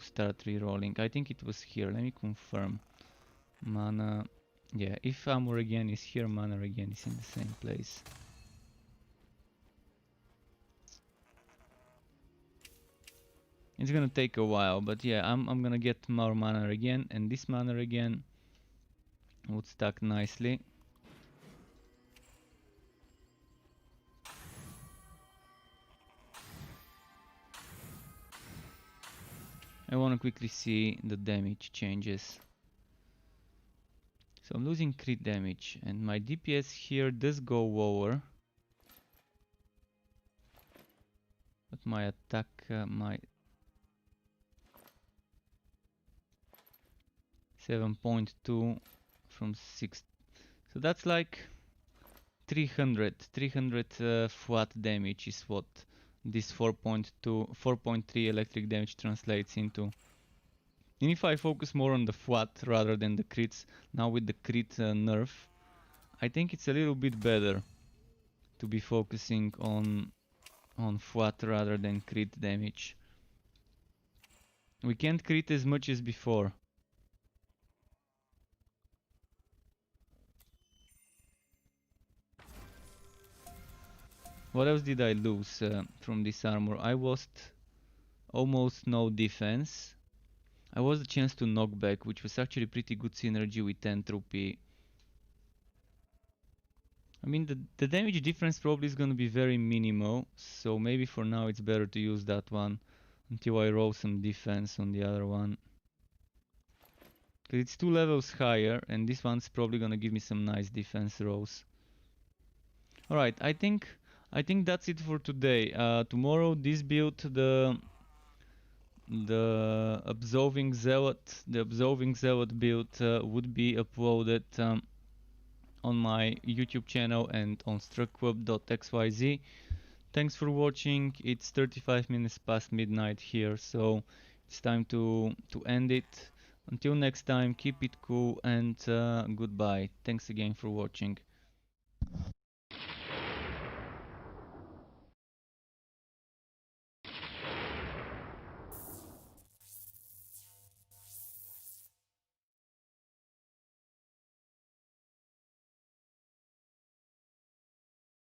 Speaker 1: start rerolling. I think it was here, let me confirm. Mana... Yeah, if armor again is here, mana again is in the same place. It's gonna take a while, but yeah, I'm gonna get more mana again, and this mana again would stack nicely. I wanna quickly see the damage changes. So I'm losing crit damage, and my DPS here does go lower. But my attack, my 7.2 from 6. So that's like 300 flat damage is what this 4.3 electric damage translates into. And if I focus more on the flat rather than the crits, now with the crit nerf, I think it's a little bit better to be focusing on flat rather than crit damage. We can't crit as much as before. What else did I lose from this armor? I lost almost no defense. I lost the chance to knock back, which was actually pretty good synergy with entropy. I mean, the damage difference probably is gonna be very minimal, so maybe for now it's better to use that one until I roll some defense on the other one. Because it's 2 levels higher, and this one's probably gonna give me some nice defense rolls. Alright, I think that's it for today. Tomorrow this build, the Absolving Zealot build would be uploaded on my YouTube channel and on struckweb.xyz. Thanks for watching. It's 35 minutes past midnight here, so it's time to end it. Until next time, keep it cool and goodbye. Thanks again for watching.